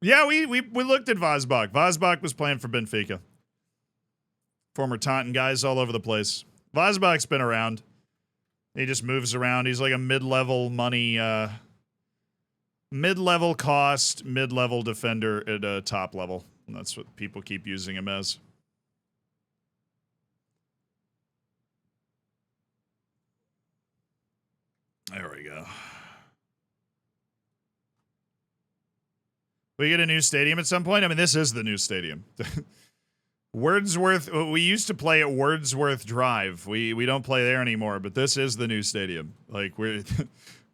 Yeah, we looked at Vosbach. Vosbach was playing for Benfica. Former Taunton guys all over the place. Vosbach's been around. He just moves around. He's like a mid-level money, mid-level cost, mid-level defender at a top level. And that's what people keep using him as. There we go. We get a new stadium at some point? I mean, this is the new stadium. Wordsworth, we used to play at Wordsworth Drive. We don't play there anymore, but this is the new stadium. Like, we're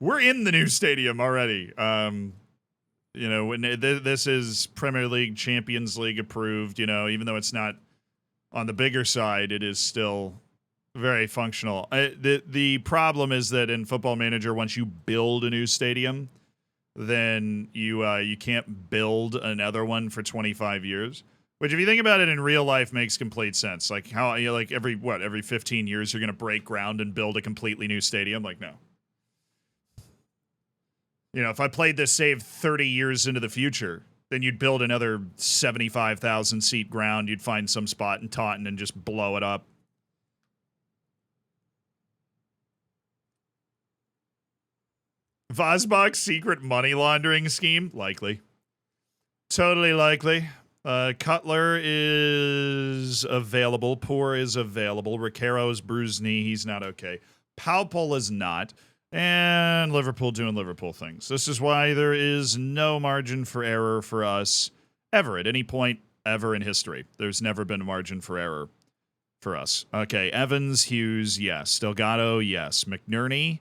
we're in the new stadium already. This is Premier League, Champions League approved, even though it's not on the bigger side, it is still very functional. The problem is that in Football Manager, once you build a new stadium, then you can't build another one for 25 years. Which, if you think about it in real life, makes complete sense. Like how every 15 years you're going to break ground and build a completely new stadium? Like, no. If I played this save 30 years into the future, then you'd build another 75,000 seat ground. You'd find some spot in Taunton and just blow it up. Vosbach's secret money laundering scheme? Likely. Totally likely. Cutler is available. Poor is available. Ricaro's bruised knee. He's not okay. Paupel is not. And Liverpool doing Liverpool things. This is why there is no margin for error for us ever at any point ever in history. There's never been a margin for error for us. Okay, Evans, Hughes, yes. Delgado, yes. McNerney,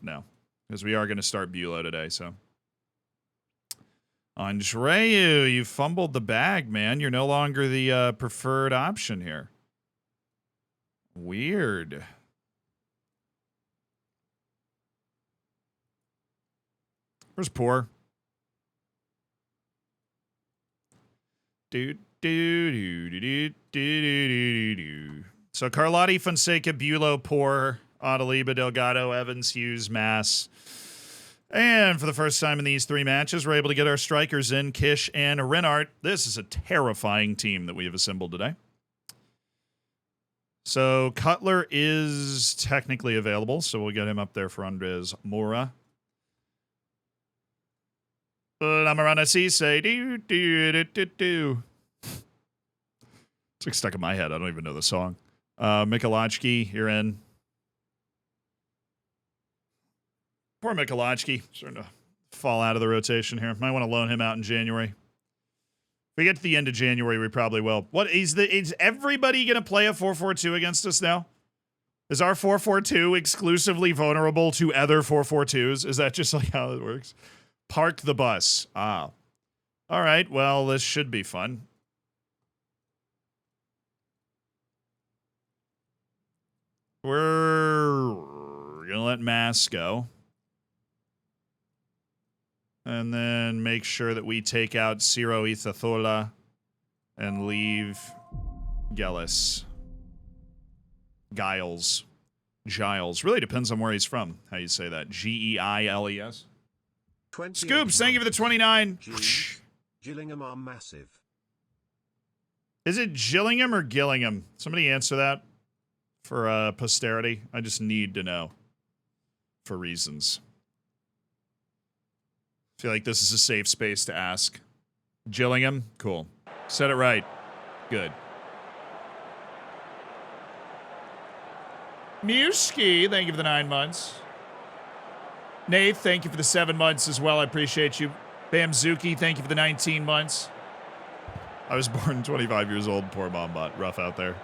no, because we are going to start Bulow today, so. Andreu, you fumbled the bag, man. You're no longer the preferred option here. Weird. Where's Poor? So Carlotti, Fonseca, Bulow, Poor, Adaliba, Delgado, Evans, Hughes, Mass. And for the first time in these 3 matches, we're able to get our strikers in, Kish and Reinhardt. This is a terrifying team that we have assembled today. So Cutler is technically available, so we'll get him up there for Andres Moura. Lamarana Cisse. It's like stuck in my head. I don't even know the song. Mikulacki, you're in. Poor Mikulacki. Starting to fall out of the rotation here. Might want to loan him out in January. If we get to the end of January, we probably will. Is everybody going to play a 4-4-2 against us now? Is our 4-4-2 exclusively vulnerable to other 4-4-2s? Is that just like how it works? Park the bus. Ah. All right. Well, this should be fun. We're going to let Mass go. And then make sure that we take out Ciro Ithathola and leave Giles. Really depends on where he's from. How you say that? Giles. Scoops, thank you for the 29. Gillingham are massive. Is it Gillingham or Gillingham? Somebody answer that for posterity. I just need to know for reasons. I feel like this is a safe space to ask. Gillingham? Cool. Said it right. Good. Muski, thank you for the 9 months. Nate, thank you for the 7 months as well. I appreciate you. Bamzuki, thank you for the 19 months. I was born 25 years old. Poor Bombot. Rough out there.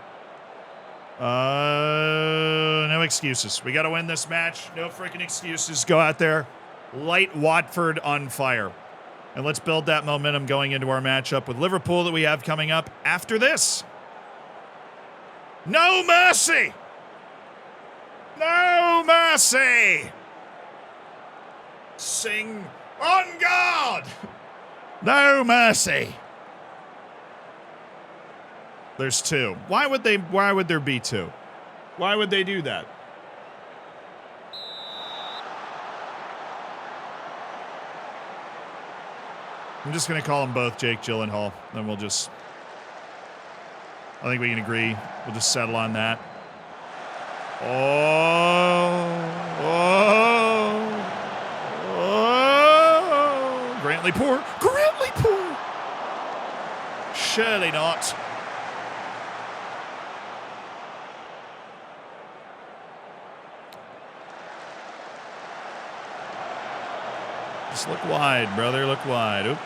No excuses. We got to win this match. No freaking excuses. Go out there. Light Watford on fire. And let's build that momentum going into our matchup with Liverpool that we have coming up after this. No mercy! No mercy! Sing on guard! No mercy! There's 2. Why would there be 2? Why would they do that? I'm just going to call them both Jake Gyllenhaal. Then we'll just... I think we can agree. We'll just settle on that. Grantley Poor. Grantley Poor. Surely not. Just look wide, brother. Look wide. Oop.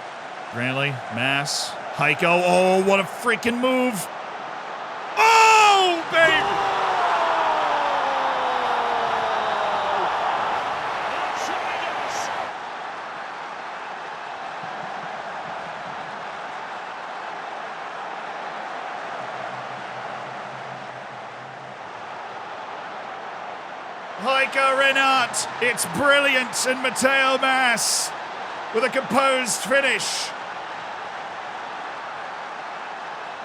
Grantley, Mass, Heiko. Oh, what a freaking move. Oh, baby. Heiko Renat. It's brilliant. And Mateo Mass with a composed finish.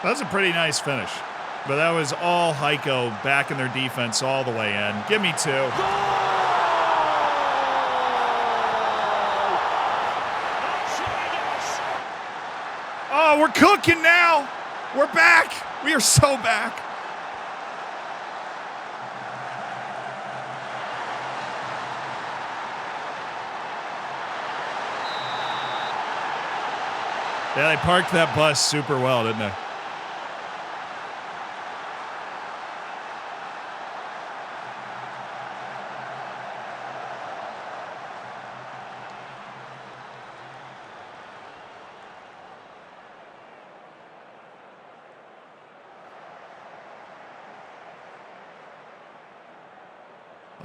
That's a pretty nice finish. But that was all Heiko back in their defense all the way in. Give me 2. Oh, we're cooking now. We're back. We are so back. Yeah, they parked that bus super well, didn't they?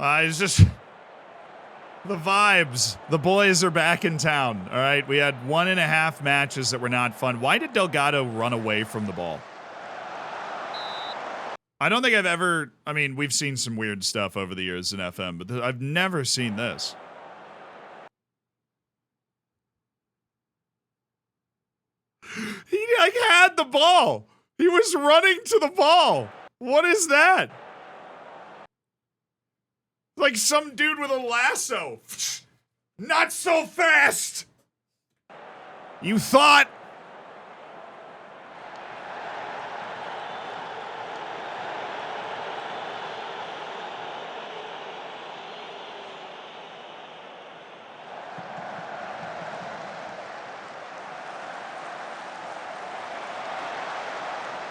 It's just the vibes. The boys are back in town. All right. We had 1.5 matches that were not fun. Why did Delgado run away from the ball? I don't think I've ever. I mean, we've seen some weird stuff over the years in FM, but I've never seen this. He like had the ball. He was running to the ball. What is that? Like some dude with a lasso. Not so fast. You thought.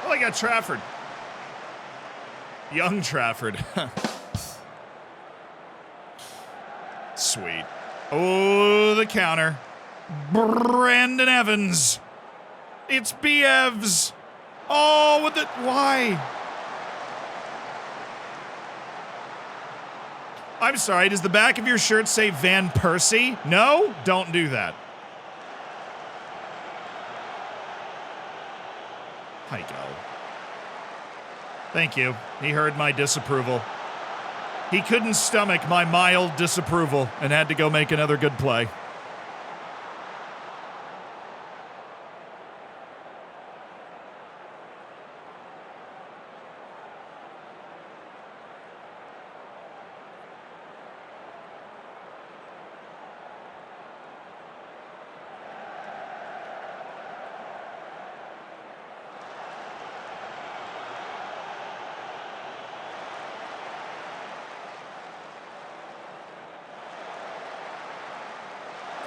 Oh, I got Trafford. Young Trafford. Sweet. Oh, the counter. Brandon Evans. It's B-Evs. Oh, with the... Why? I'm sorry, does the back of your shirt say Van Persie? No? Don't do that. Heiko. Thank you. He heard my disapproval. He couldn't stomach my mild disapproval and had to go make another good play.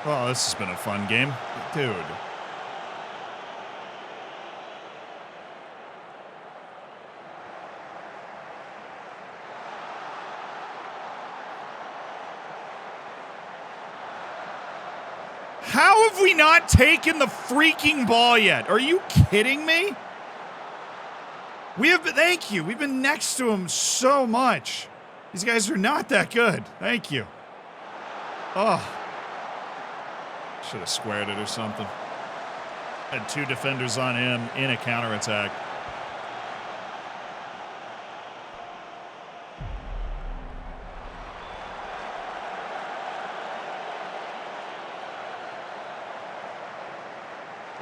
Well, this has been a fun game. Dude. How have we not taken the freaking ball yet? Are you kidding me? We have been, thank you. We've been next to him so much. These guys are not that good. Thank you. Oh. Should have squared it or something. Had 2 defenders on him in a counterattack.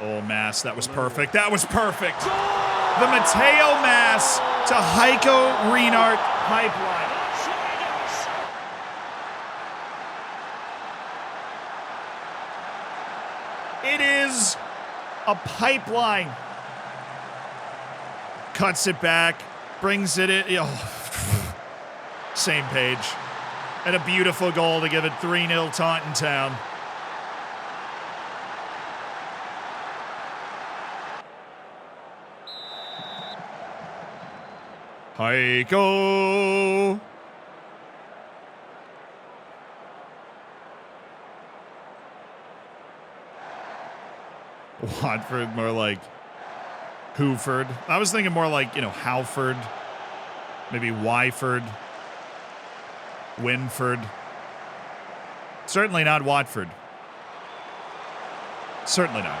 Oh, Mass, that was perfect. That was perfect. The Mateo Mass to Heiko Reinhardt pipeline. It is a pipeline. Cuts it back, brings it in. Oh, same page. And a beautiful goal to give it 3-0 Taunton Town. Heiko. Watford, more like Hooford. I was thinking more like, Halford, maybe Wyford, Winford. Certainly not Watford. Certainly not.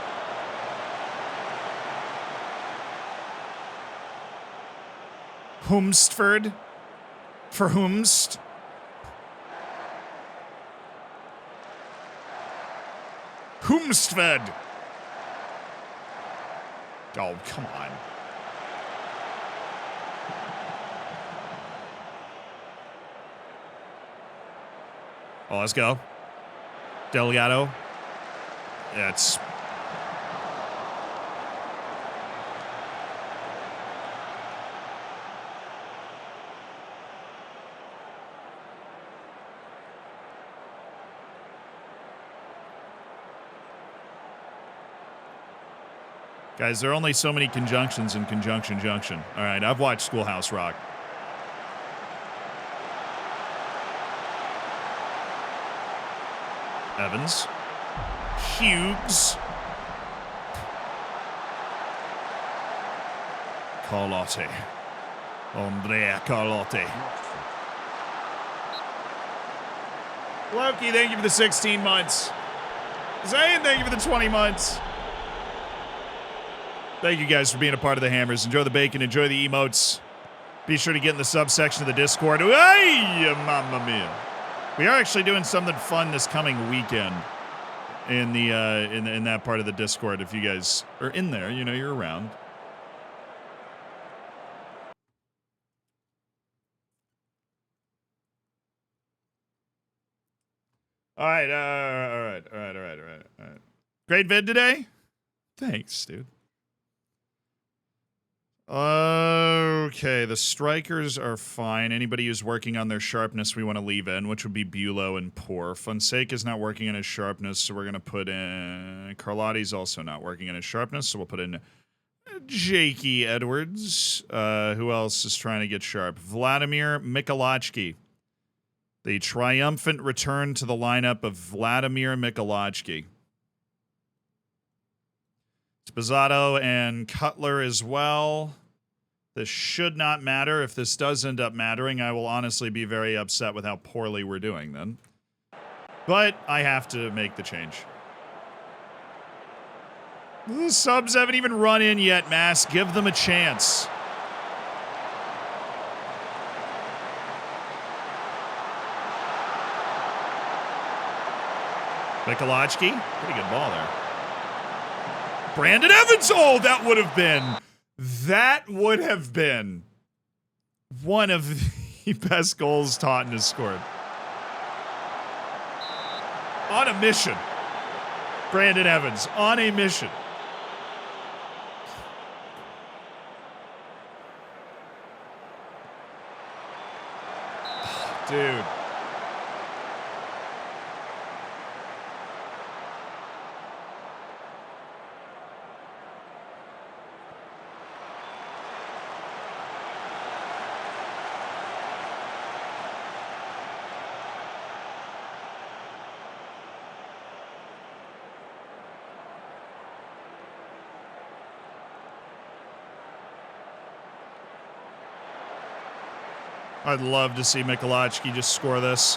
Humstford for Humst. Humstved. Oh, come on. Oh, let's go. Delgado. Yeah, it's... Guys, there are only so many conjunctions in Conjunction Junction. All right, I've watched Schoolhouse Rock. Evans. Hughes. Carlotti. Andrea Carlotti. Loki, thank you for the 16 months. Zane, thank you for the 20 months. Thank you guys for being a part of the Hammers. Enjoy the bacon. Enjoy the emotes. Be sure to get in the subsection of the Discord. Hey, mamma mia. We are actually doing something fun this coming weekend in the in that part of the Discord. If you guys are in there, you know you're around. All right. Great vid today? Thanks, dude. Okay, the strikers are fine. Anybody who's working on their sharpness we want to leave in, which would be Bulow and Poor. Fonseca's not working on his sharpness, so we're going to put in... Carlotti's also not working on his sharpness, so we'll put in Jakey Edwards. Who else is trying to get sharp? Vladimir Mikolajki. The triumphant return to the lineup of Vladimir Mikolajki. Spazzato and Cutler as well. This should not matter. If this does end up mattering, I will honestly be very upset with how poorly we're doing then. But I have to make the change. The subs haven't even run in yet, Mass. Give them a chance. Mikolajki, pretty good ball there. Brandon Evans, oh, that would have been one of the best goals Taunton has scored. On a mission. Brandon Evans, on a mission. Dude. I'd love to see Mikolajki just score this.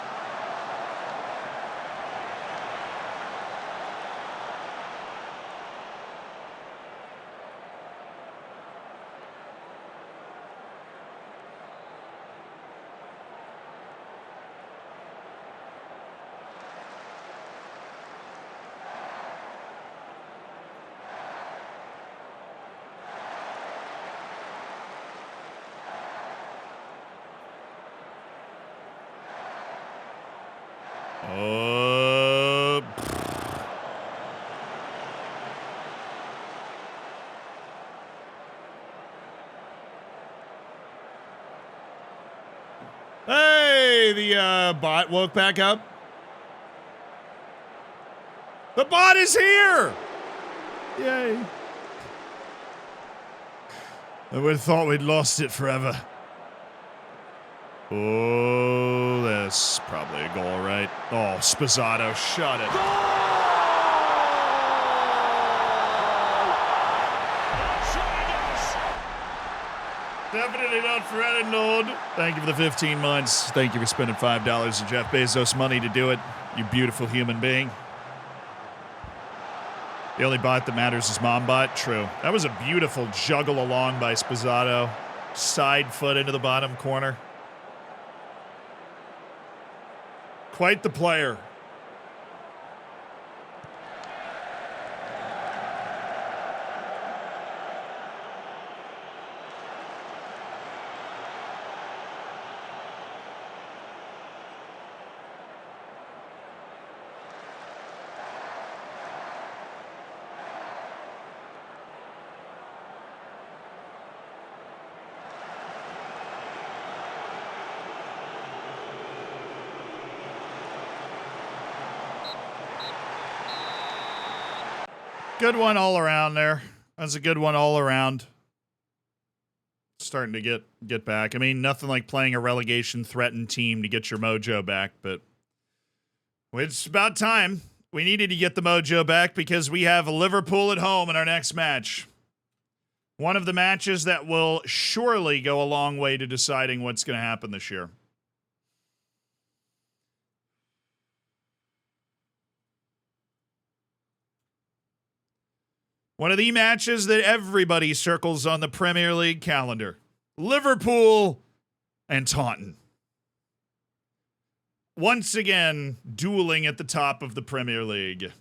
Hey, the bot woke back up. The bot is here! Yay. I would have thought we'd lost it forever. Oh, that's probably a goal, right? Oh, Spazzato shot it. Definitely not for Edinord. Thank you for the 15 months. Thank you for spending $5 of Jeff Bezos money to do it, you beautiful human being. The only bot that matters is Mombot. True. That was a beautiful juggle along by Spazzato. Side foot into the bottom corner. Quite the player. Good one all around there. That's a good one all around. Starting to get back. I mean, nothing like playing a relegation-threatened team to get your mojo back, but it's about time. We needed to get the mojo back because we have Liverpool at home in our next match. One of the matches that will surely go a long way to deciding what's going to happen this year. One of the matches that everybody circles on the Premier League calendar. Liverpool and Taunton. Once again, dueling at the top of the Premier League.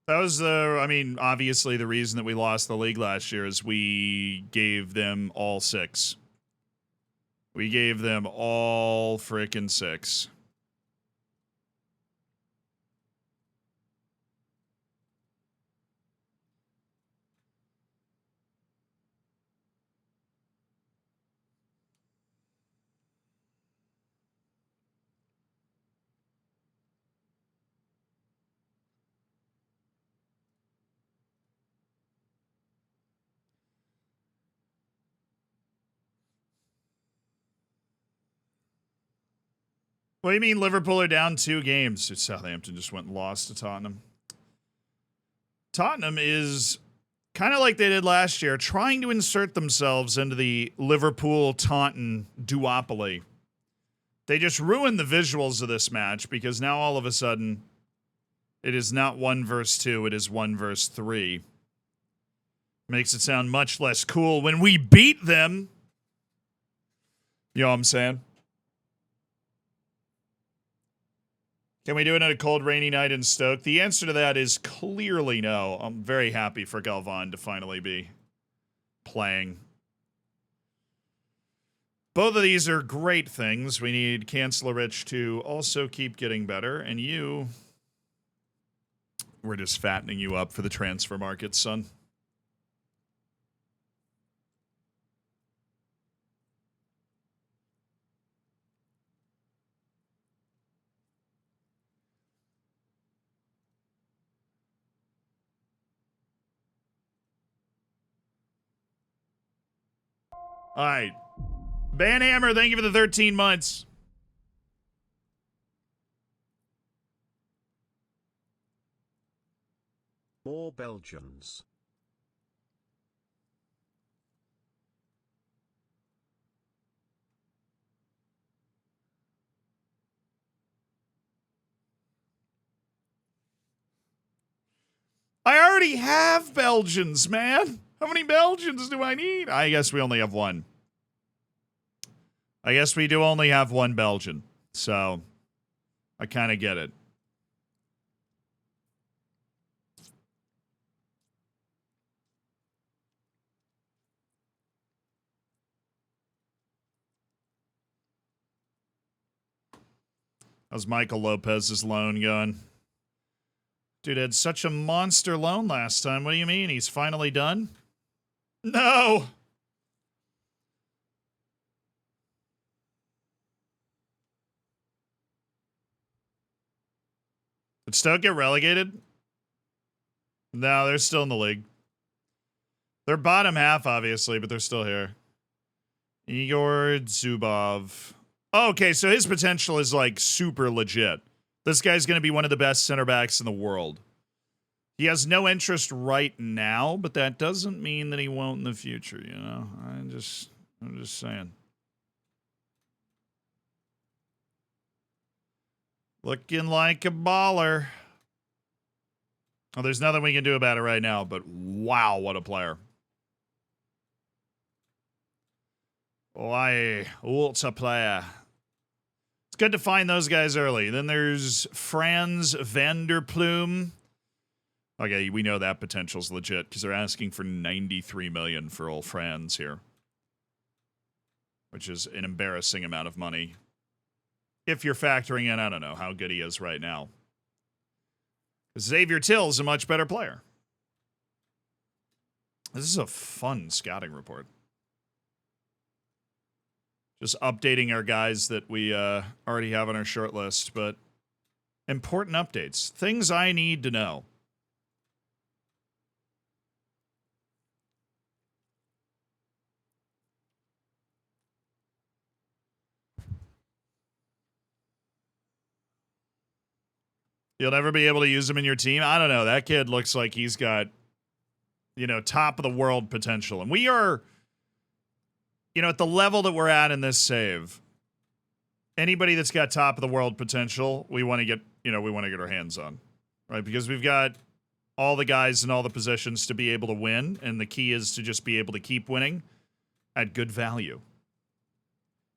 That was obviously the reason that we lost the league last year is we gave them all 6. We gave them all frickin' 6. What do you mean Liverpool are down 2 games? Southampton just went and lost to Tottenham. Tottenham is kind of like they did last year, trying to insert themselves into the Liverpool-Taunton duopoly. They just ruined the visuals of this match because now all of a sudden it is not 1 versus 2, it is 1 versus 3. Makes it sound much less cool when we beat them. You know what I'm saying? Can we do it on a cold, rainy night in Stoke? The answer to that is clearly no. I'm very happy for Galvan to finally be playing. Both of these are great things. We need Kancelarich to also keep getting better. And you, we're just fattening you up for the transfer market, son. All right. Banhammer, thank you for the 13 months. More Belgians. I already have Belgians, man. How many Belgians do I need? I guess we only have 1. I guess we do only have 1 Belgian. So, I kind of get it. How's Michael Lopez's loan going? Dude had such a monster loan last time. What do you mean? He's finally done? No! Did Stoke get relegated? No, they're still in the league. They're bottom half, obviously, but they're still here. Igor Zubov. Oh, okay, so his potential is, like, super legit. This guy's going to be one of the best center backs in the world. He has no interest right now, but that doesn't mean that he won't in the future, you know? I'm just saying. Looking like a baller. Oh, there's nothing we can do about it right now, but wow, what a player. Why, what a player. It's good to find those guys early. Then there's Franz van der Plume. Okay, we know that potential's legit because they're asking for $93 million for old Franz here, which is an embarrassing amount of money. If you're factoring in, I don't know how good he is right now. Xavier Till's a much better player. This is a fun scouting report. Just updating our guys that we already have on our short list, but important updates. Things I need to know. You'll never be able to use him in your team? I don't know. That kid looks like he's got, you know, top of the world potential. And we are, you know, at the level that we're at in this save, anybody that's got top of the world potential, we want to get, we want to get our hands on, right? Because we've got all the guys in all the positions to be able to win, and the key is to just be able to keep winning at good value.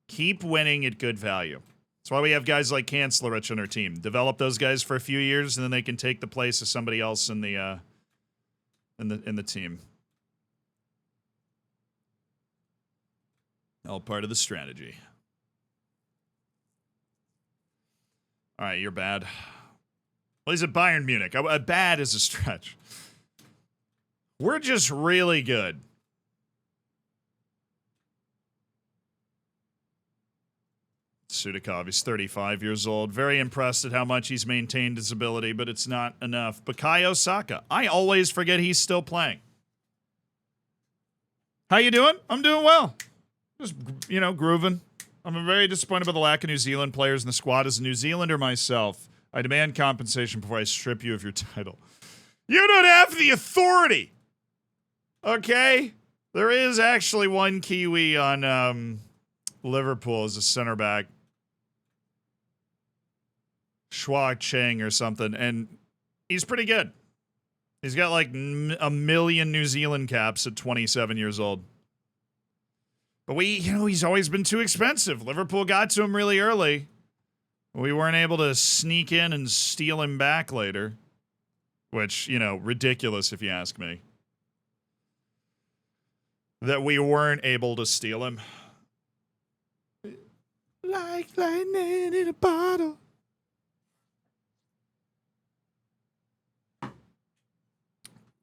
Keep winning at good value. That's why we have guys like Kancelarich on our team. Develop those guys for a few years, and then they can take the place of somebody else in the team. All part of the strategy. All right, you're bad. Well, he's at Bayern Munich. Bad is a stretch. We're just really good. Sudakov, he's 35 years old. Very impressed at how much he's maintained his ability, but it's not enough. Bukayo Saka. I always forget he's still playing. How you doing? I'm doing well. Just, grooving. I'm very disappointed by the lack of New Zealand players in the squad. As a New Zealander myself, I demand compensation before I strip you of your title. You don't have the authority. Okay? There is actually one Kiwi on Liverpool as a center back. Shua Cheng or something, and he's pretty good. He's got like a million New Zealand caps at 27 years old. But he's always been too expensive. Liverpool got to him really early. We weren't able to sneak in and steal him back later. Which, ridiculous if you ask me. That we weren't able to steal him. Like lightning in a bottle.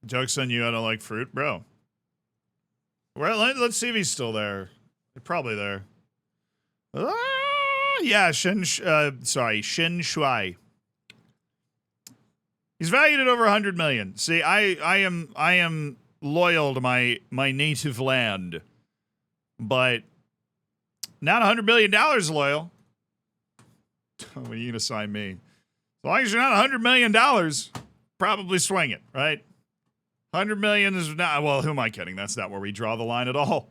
Joke's on you, I don't like fruit. Bro. Well, let's see if he's still there. Probably there. Yeah, Shin Shuai. He's valued at over 100 million. See, I am loyal to my native land. But not $100 million loyal. When are you going to sign me? As long as you're not $100 million, probably swing it, right? 100 million is not, well, who am I kidding? That's not where we draw the line at all.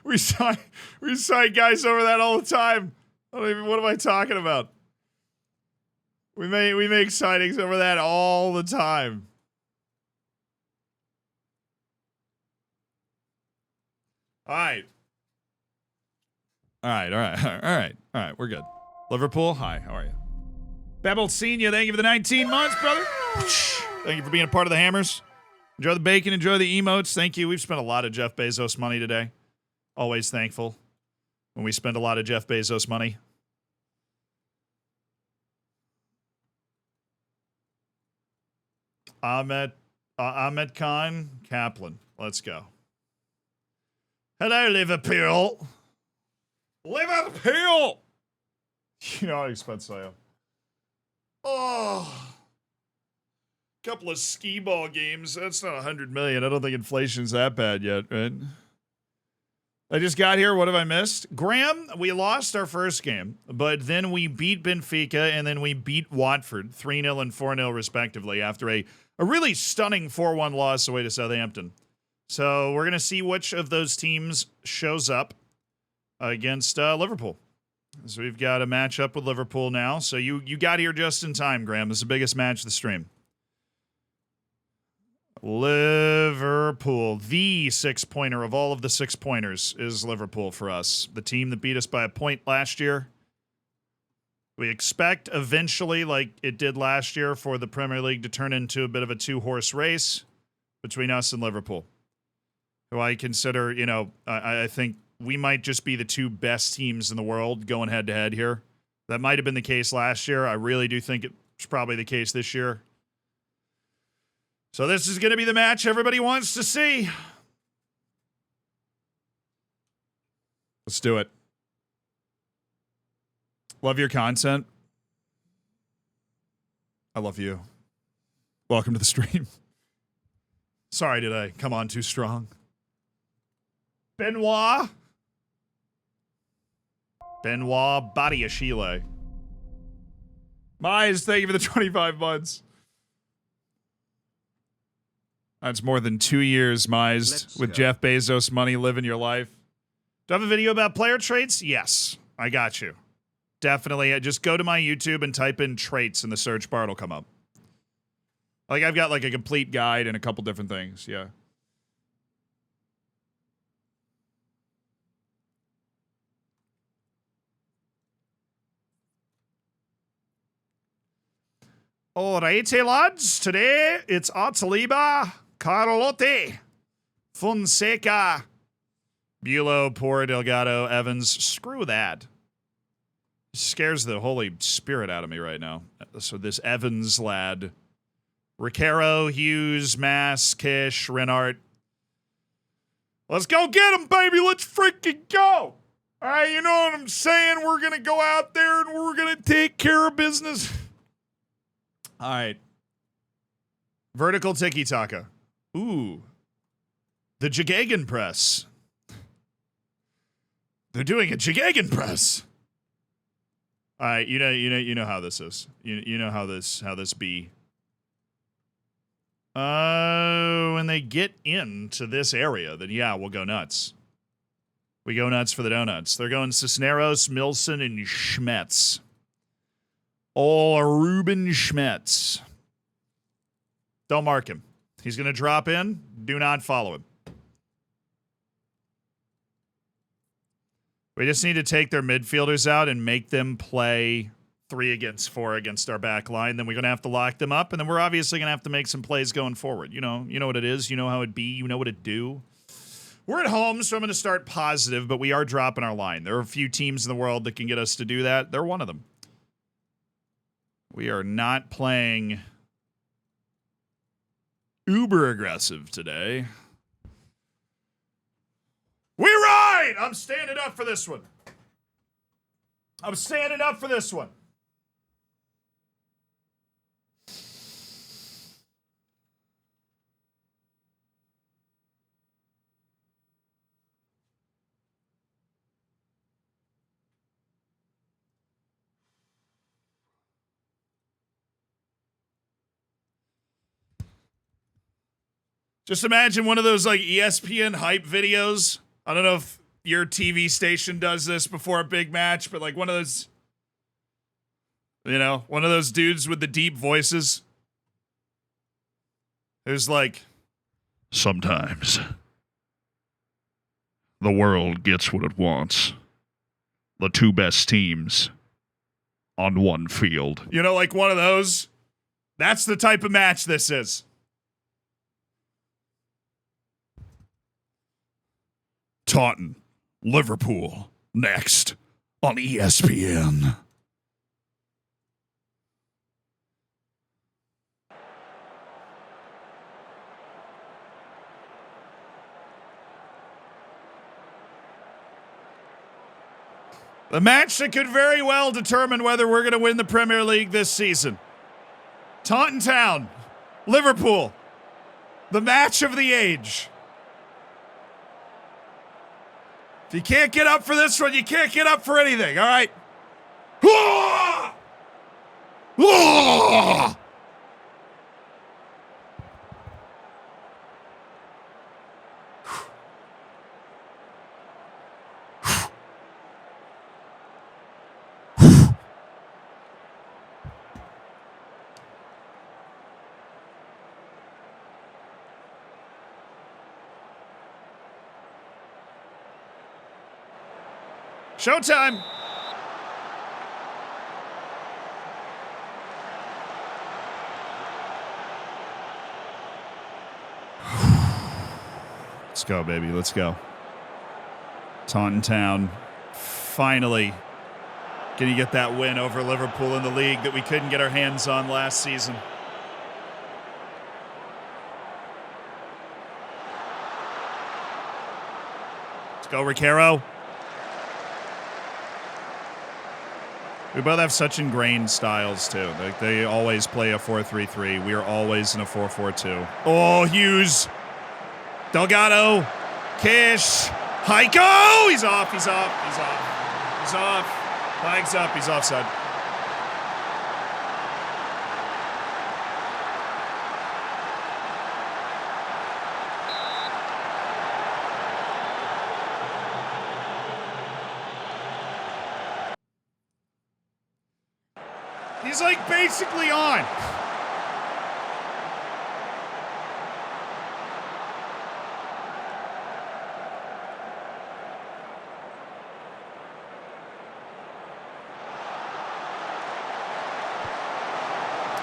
we sign guys over that all the time. What am I talking about? We make signings over that all the time. All right. We're good. Liverpool, hi, how are you? Babel Senior, thank you for the 19 months, brother. Thank you for being a part of the Hammers. Enjoy the bacon, enjoy the emotes. Thank you. We've spent a lot of Jeff Bezos money today. Always thankful when we spend a lot of Jeff Bezos money. Ahmed Khan Kaplan. Let's go. Hello, Liverpool. Liverpool! You know how expensive I am. Oh. Couple of skee ball games. That's not 100 million. I don't think inflation's that bad yet, right? I just got here. What have I missed? Graham, we lost our first game, but then we beat Benfica and then we beat Watford 3-0 and 4-0 respectively after a really stunning 4-1 loss away to Southampton. So we're going to see which of those teams shows up against Liverpool. So we've got a matchup with Liverpool now. So you got here just in time, Graham. This is the biggest match of the stream. Liverpool, the 6-pointer of all of the 6-pointers is Liverpool for us. The team that beat us by a point last year. We expect eventually, like it did last year, for the Premier League to turn into a bit of a two-horse race between us and Liverpool, who I consider, I think we might just be the two best teams in the world going head-to-head here. That might have been the case last year. I really do think it's probably the case this year. So this is going to be the match everybody wants to see. Let's do it. Love your content. I love you. Welcome to the stream. Sorry, did I come on too strong? Benoit Badiashile. Mize, thank you for the 25 months. That's more than 2 years, Mize, with Jeff Bezos money living your life. Do I have a video about player traits? Yes. I got you. Definitely. Just go to my YouTube and type in traits in the search bar. It'll come up. Like, I've got, like, a complete guide and a couple different things. Yeah. Alrighty, lads. Today, it's Artaliba, Carlotti, Fonseca, Bulow, Poor, Delgado, Evans. Screw that. Scares the Holy Spirit out of me right now. So this Evans lad. Ricaro, Hughes, Mass, Kish, Renart. Let's go get him, baby. Let's freaking go. All right, you know what I'm saying? We're going to go out there and we're going to take care of business. All right. Vertical tiki-taka. Ooh. The Jigagan press. They're doing a Jigagan press. All right, you know how this is. You know how this be. When they get into this area, then yeah, we'll go nuts. We go nuts for the donuts. They're going Cisneros, Milson, and Schmetz. Ruben Schmetz. Don't mark him. He's going to drop in. Do not follow him. We just need to take their midfielders out and make them play 3 against 4 against our back line. Then we're going to have to lock them up, and then we're obviously going to have to make some plays going forward. You know what it is. You know how it be. You know what it do. We're at home, so I'm going to start positive, but we are dropping our line. There are a few teams in the world that can get us to do that. They're one of them. We are not playing uber aggressive today. We ride! I'm standing up for this one. I'm standing up for this one. Just imagine one of those like ESPN hype videos. I don't know if your TV station does this before a big match, but like one of those, one of those dudes with the deep voices. Who's like, sometimes the world gets what it wants. The 2 best teams on one field. Like one of those. That's the type of match this is. Taunton, Liverpool, next on ESPN. The match that could very well determine whether we're going to win the Premier League this season. Taunton Town, Liverpool, the match of the age. If you can't get up for this one, you can't get up for anything, all right? Showtime! Let's go, baby. Let's go. Taunton Town finally gonna get that win over Liverpool in the league that we couldn't get our hands on last season. Let's go, Ricaro. We both have such ingrained styles, too. Like, they always play a 4-3-3. We are always in a 4-4-2. Oh, Hughes. Delgado. Kish. Heiko! He's off. He's off. He's off. He's off. Flag's up. He's offside. He's like basically on.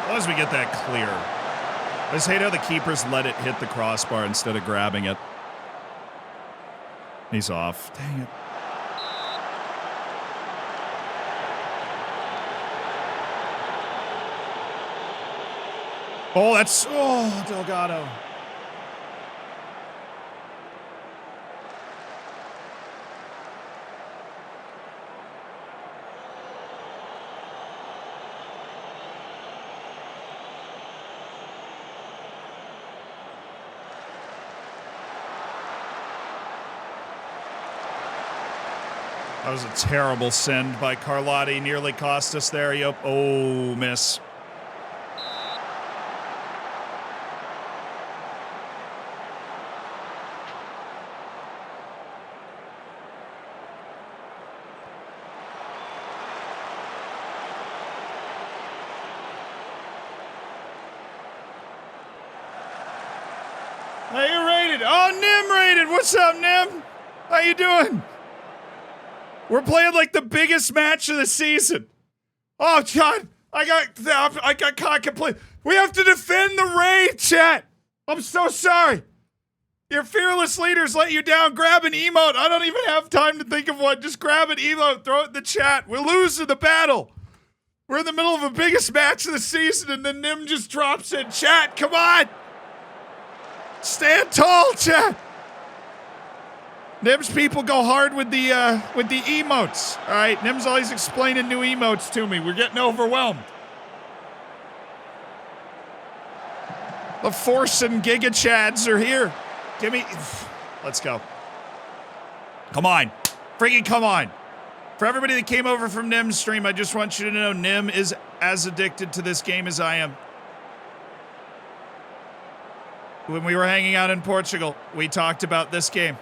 As long as we get that clear. I just hate how the keepers let it hit the crossbar instead of grabbing it. He's off. Dang it. Oh, that's... Oh, Delgado. That was a terrible send by Carlotti. Nearly cost us there. Yep. Oh, miss. How you rated? Oh, Nim rated. What's up, Nim? How you doing? We're playing like the biggest match of the season. Oh, God. I got contemplated. We have to defend the raid, chat. I'm so sorry. Your fearless leaders let you down. Grab an emote. I don't even have time to think of one. Just grab an emote. Throw it in the chat. We're losing the battle. We're in the middle of the biggest match of the season, and then Nim just drops in. Chat, come on. Stand tall, chat. Nim's people go hard with the emotes. All right, Nim's always explaining new emotes to me. We're getting overwhelmed. The Force and Giga Chads are here. Give me... Let's go. Come on. Freaking come on. For everybody that came over from Nim's stream, I just want you to know Nim is as addicted to this game as I am. When we were hanging out in Portugal, we talked about this game.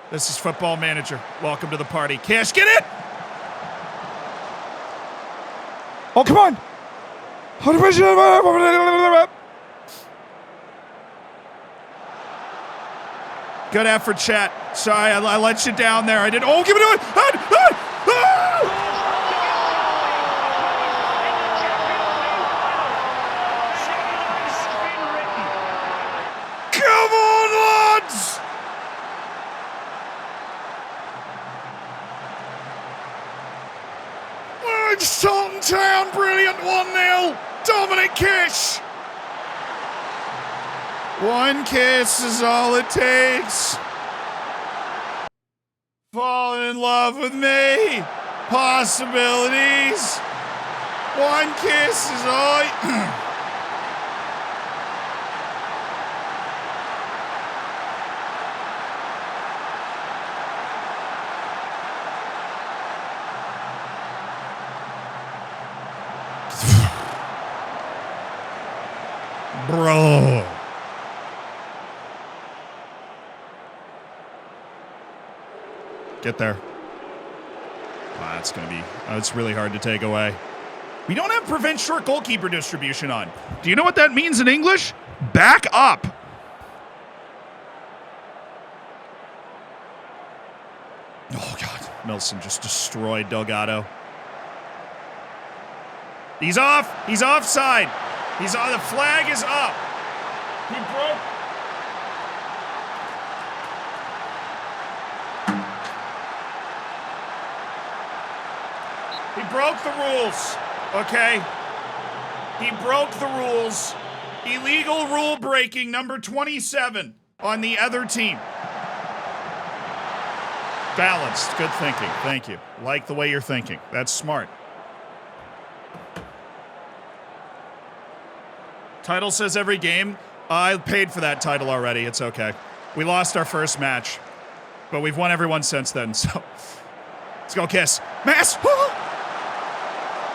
This is Football Manager. Welcome to the party. Cash, get it! Oh, come on! Good effort, chat. Sorry, I let you down there. I did. Oh, give it to it! Come on, lads! It's Taunton Town, brilliant 1-0. Dominic Kish. One kiss is all it takes. Fall in love with me. Possibilities. One kiss is all Bro. Get there. That's going to be... It's really hard to take away. We don't have prevent short goalkeeper distribution on. Do you know what that means in English? Back up. Oh, God. Milson just destroyed Delgado. He's off. He's offside. He's on. The flag is up. He broke. He broke the rules. Okay. He broke the rules. Illegal rule breaking, number 27 on the other team. Balanced. Good thinking. Thank you. Like the way you're thinking. That's smart. Title says every game. I paid for that title already. It's okay. We lost our first match, but we've won every one since then, so. Let's go, Kiss. Mass!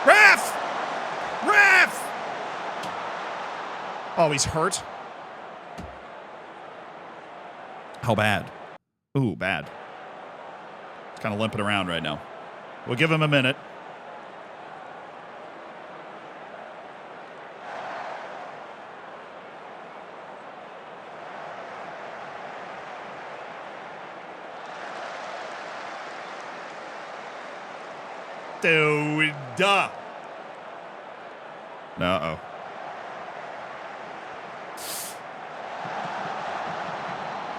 Ref! Ref! Oh, he's hurt? How bad? Ooh, bad. He's kind of limping around right now. We'll give him a minute. Dude. Duh. Uh-oh.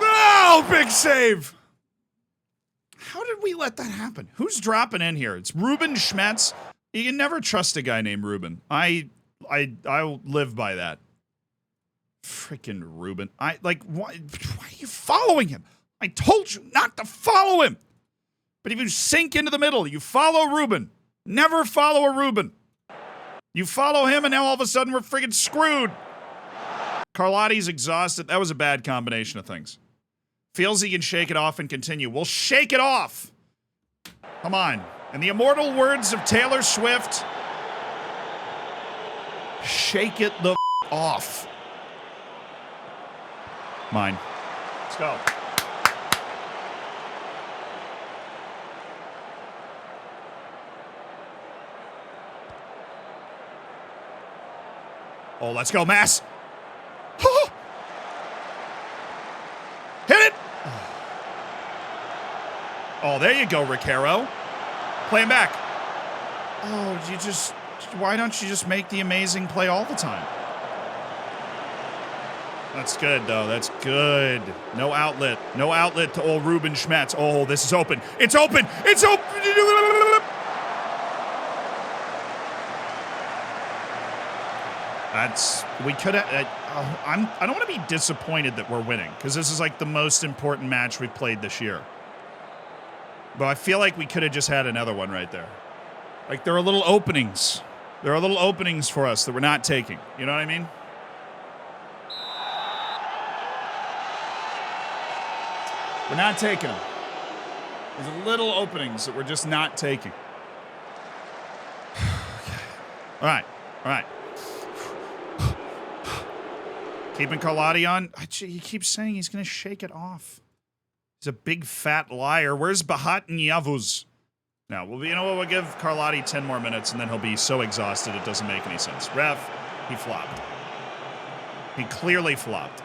Oh, big save. How did we let that happen? Who's dropping in here? It's Ruben Schmetz. You can never trust a guy named Ruben. I'll live by that. Freaking Ruben. Why are you following him? I told you not to follow him. But if you sink into the middle, you follow Ruben. Never follow a Ruben. You follow him, and now all of a sudden we're friggin' screwed. Carlotti's exhausted. That was a bad combination of things. Feels he can shake it off and continue. We'll shake it off. Come on. In the immortal words of Taylor Swift, shake it the off. Mine. Let's go. Oh, let's go, Mass. Hit it. Oh, there you go, Riquero. Play him back. Oh, why don't you just make the amazing play all the time? That's good, though. That's good. No outlet. No outlet to old Ruben Schmetz. Oh, this is open. It's open. It's open. We could have, I don't want to be disappointed that we're winning, because this is like the most important match we've played this year. But I feel like we could have just had another one right there. Like, there are little openings. There are little openings for us that we're not taking. You know what I mean? We're not taking them. There's little openings that we're just not taking. All right. All right. Keeping Carlotti on. He keeps saying he's going to shake it off. He's a big fat liar. Where's Bahat and Yavuz? Now, you know what? We'll give Carlotti 10 more minutes, and then he'll be so exhausted it doesn't make any sense. Ref, he flopped. He clearly flopped.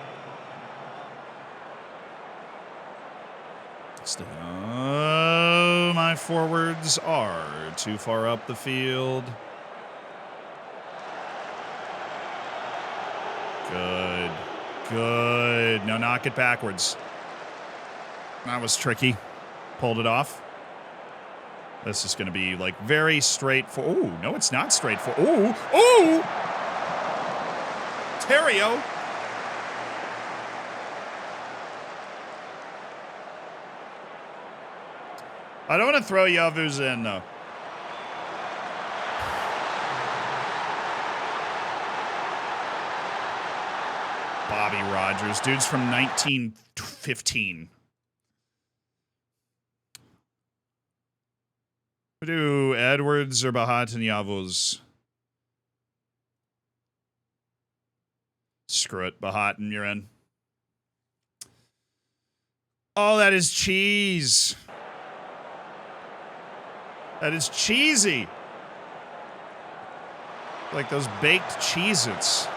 My forwards are too far up the field. Good. Good. Now knock it backwards. That was tricky. Pulled it off. This is going to be, like, very straightforward. Oh, no, it's not straightforward. Oh, oh! Terrio. I don't want to throw Yavuz in, though. Bobby Rogers. Dude's from 1915. Who do Edwards or Bahat and Yavuz? Screw it. Bahat and you're in. Oh, that is cheese. That is cheesy. Like those baked Cheez-Its.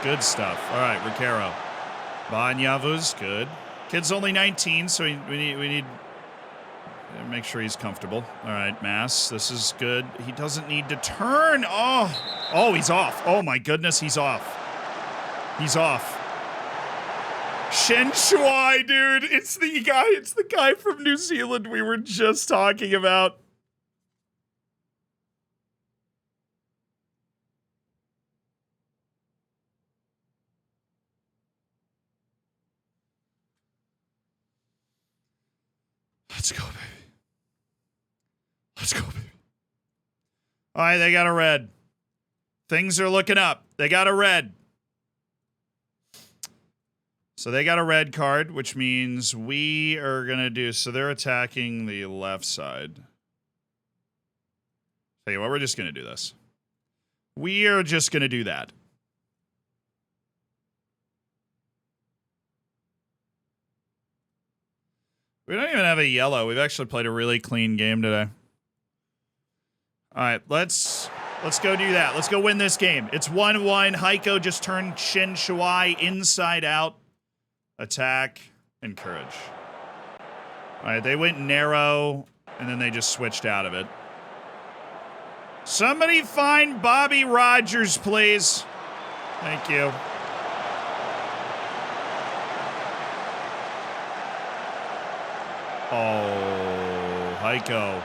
Good stuff. All right, Riquero. Banyavuz, good. Kid's only 19, so we need to make sure he's comfortable. All right, Mass, this is good. He doesn't need to turn. Oh, he's off. Oh my goodness, he's off. He's off. Shen Shuai, dude. It's the guy from New Zealand we were just talking about. Let's go, baby. Let's go, baby. All right, they got a red. Things are looking up. They got a red. So they got a red card, which means we are going to do... So they're attacking the left side. Tell you what, we're just going to do this. We are just going to do that. We don't even have a yellow. We've actually played a really clean game today. All right, let's go do that. Let's go win this game. It's 1-1. Heiko just turned Shin Shuai inside out. Attack and courage. All right, they went narrow, and then they just switched out of it. Somebody find Bobby Rogers, please. Thank you. Oh, Heiko.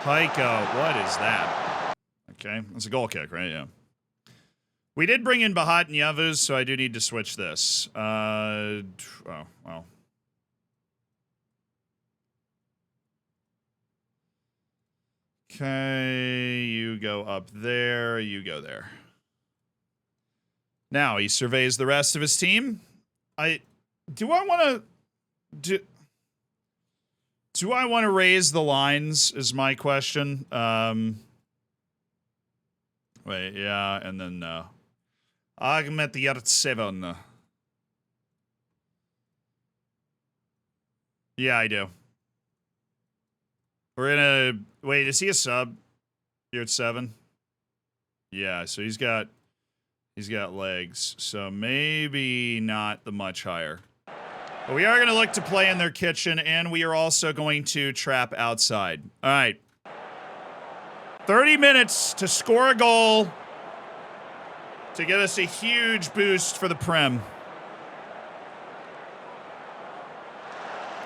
Heiko, what is that? Okay, it's a goal kick, right? Yeah. We did bring in Bahat and Yavuz, so I do need to switch this. Oh, well. Okay, you go up there, you go there. Now he surveys the rest of his team. Do I want to raise the lines is my question. Wait, yeah, and then Ahmet Yart7. Yeah, I do. We're gonna wait. Is he a sub? You're at 7. Yeah, so he's got legs. So maybe not the much higher. But we are gonna look to play in their kitchen, and we are also going to trap outside. All right. 30 minutes to score a goal to get us a huge boost for the Prem.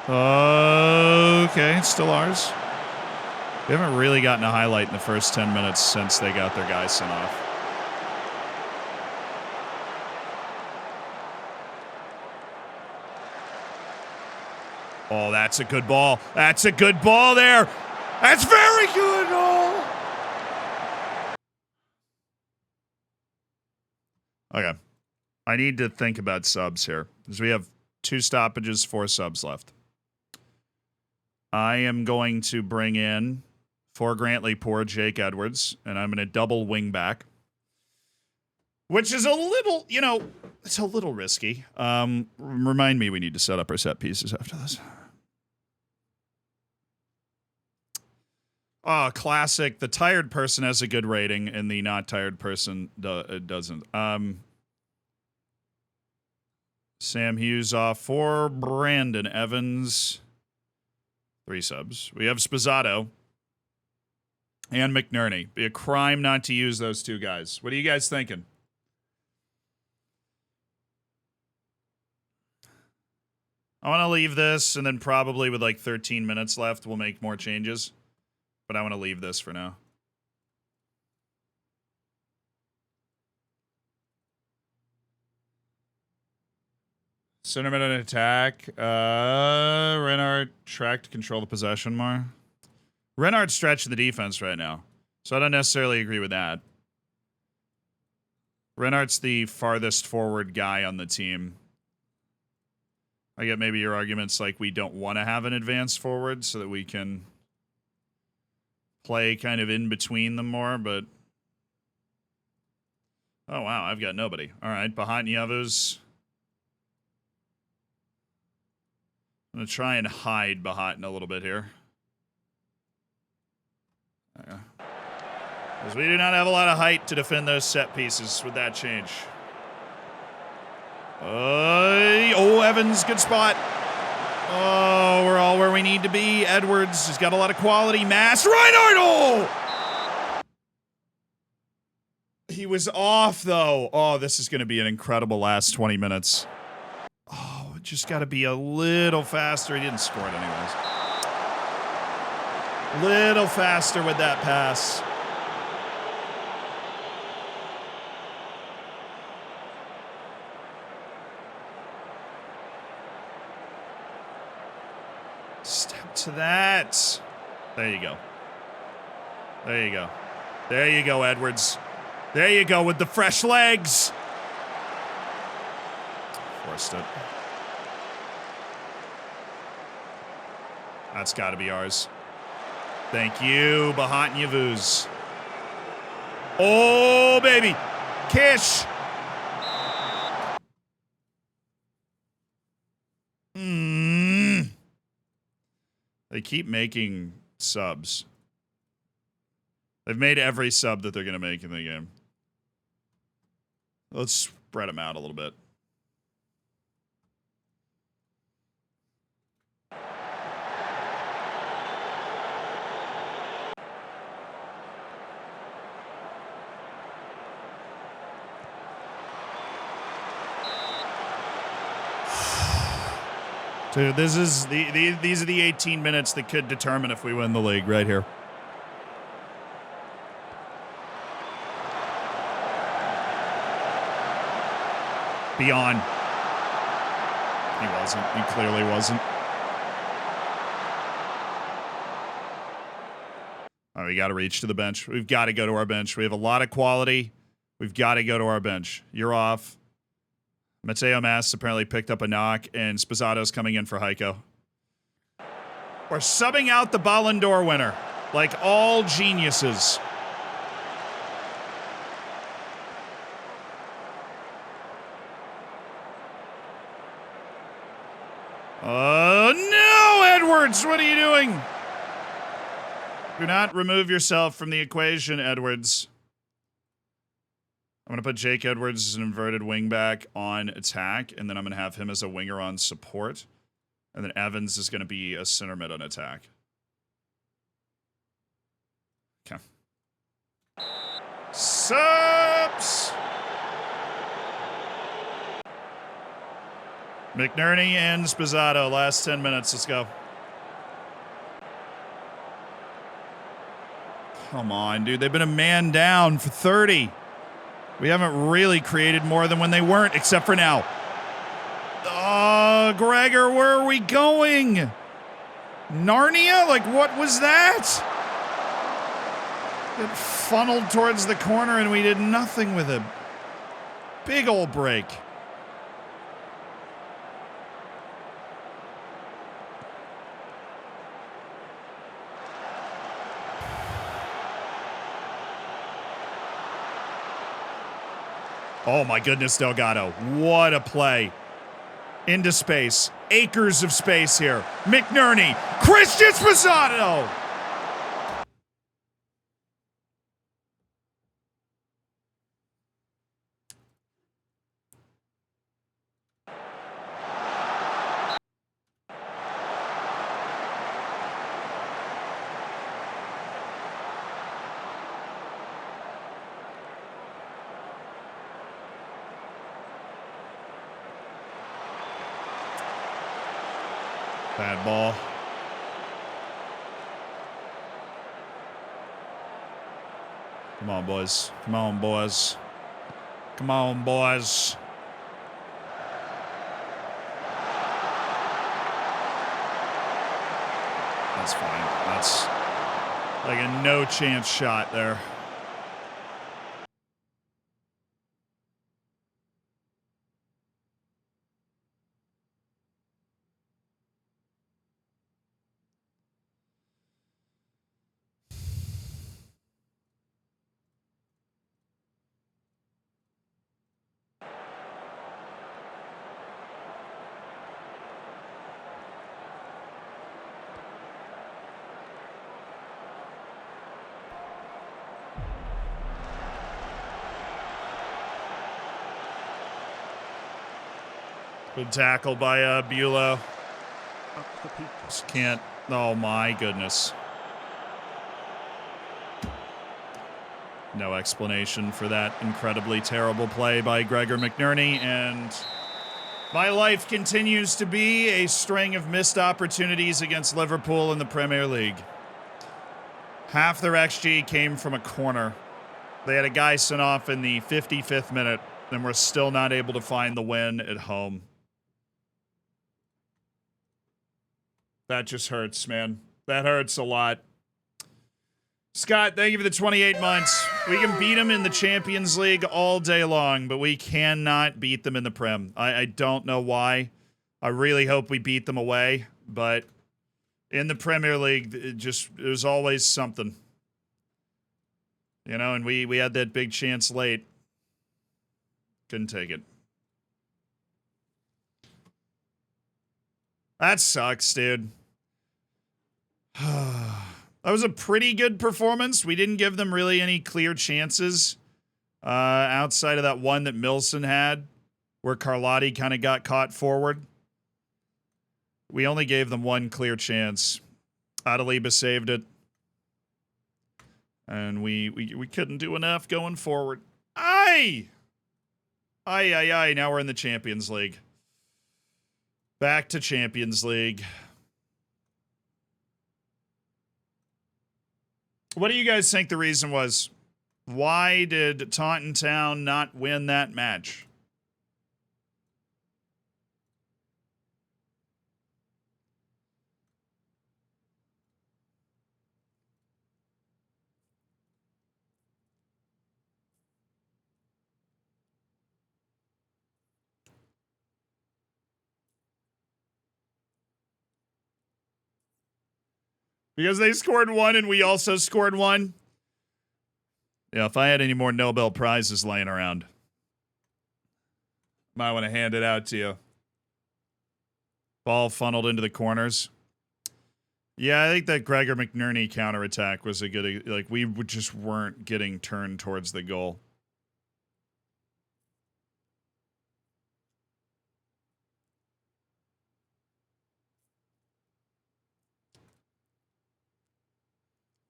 Okay, it's still ours. We haven't really gotten a highlight in the first 10 minutes since they got their guy sent off. Oh, that's a good ball. That's a good ball there. That's very good. Oh. Okay. I need to think about subs here because we have 2 stoppages, 4 subs left. I am going to bring in for Grantley poor Jake Edwards, and I'm going to double wing back, which is a little, it's a little risky. Remind me we need to set up our set pieces after this. Oh, classic. The tired person has a good rating, and the not tired person doesn't. Sam Hughes off for Brandon Evans. 3 subs. We have Spazzato and McNerney. Be a crime not to use those 2 guys. What are you guys thinking? I want to leave this, and then probably with like 13 minutes left, we'll make more changes. But I want to leave this for now. Centerman and attack. Renard track to control the possession more. Renard's stretching the defense right now, so I don't necessarily agree with that. Renard's the farthest forward guy on the team. I get maybe your arguments like we don't want to have an advanced forward so that we can play kind of in between them more, but... Oh, wow, I've got nobody. All right, behind Yavuz. I'm going to try and hide Bahat a little bit here. Because we do not have a lot of height to defend those set pieces with that change. Oh, Evans, good spot. Oh, we're all where we need to be. Edwards has got a lot of quality mass. Reinhardt! Oh! He was off, though. Oh, this is going to be an incredible last 20 minutes. Oh, just got to be a little faster. He didn't score it anyways. Little faster with that pass. Step to that. There you go. There you go. There you go, Edwards. There you go with the fresh legs. Forced it. That's got to be ours. Thank you, Bahat Yavuz. Oh, baby. Kish. They keep making subs. They've made every sub that they're going to make in the game. Let's spread them out a little bit. Dude, this is these are the 18 minutes that could determine if we win the league right here. Beyond. He wasn't. He clearly wasn't. Oh, we got to reach to the bench. We've got to go to our bench. We have a lot of quality. We've got to go to our bench. You're off. Mateo Mas apparently picked up a knock, and Sposado's coming in for Heiko. We're subbing out the Ballon d'Or winner, like all geniuses. No, Edwards, what are you doing? Do not remove yourself from the equation, Edwards. I'm going to put Jake Edwards as an inverted wingback on attack, and then I'm going to have him as a winger on support. And then Evans is going to be a center mid on attack. Okay. Subs! McNerney and Sposato, last 10 minutes. Let's go. Come on, dude. They've been a man down for 30. We haven't really created more than when they weren't, except for now. Gregor, where are we going? Narnia? Like, what was that? It funneled towards the corner and we did nothing with it. Big old break. Oh my goodness, Delgado. What a play. Into space. Acres of space here. McNerney. Christian Sposato! Bad ball. Come on, boys. Come on, boys. Come on, boys. That's fine. That's like a no-chance shot there. Good tackle by Bulow. Just can't. Oh my goodness. No explanation for that incredibly terrible play by Gregor McNerney, and my life continues to be a string of missed opportunities against Liverpool in the Premier League. Half their XG came from a corner. They had a guy sent off in the 55th minute, and we're still not able to find the win at home. That just hurts, man. That hurts a lot. Scott, thank you for the 28 months. We can beat them in the Champions League all day long, but we cannot beat them in the Prem. I don't know why. I really hope we beat them away, but in the Premier League, there's always something. You know, and we had that big chance late. Couldn't take it. That sucks, dude. That was a pretty good performance. We didn't give them really any clear chances outside of that one that Milson had where Carlotti kind of got caught forward. We only gave them one clear chance. Adaliba saved it. And we couldn't do enough going forward. Aye! Aye. Now we're in the Champions League. Back to Champions League. What do you guys think the reason was? Why did Taunton Town not win that match? Because they scored one and we also scored one? Yeah, if I had any more Nobel Prizes laying around, might want to hand it out to you. Ball funneled into the corners. Yeah, I think that Gregor McNerney counterattack was a good, like, we just weren't getting turned towards the goal.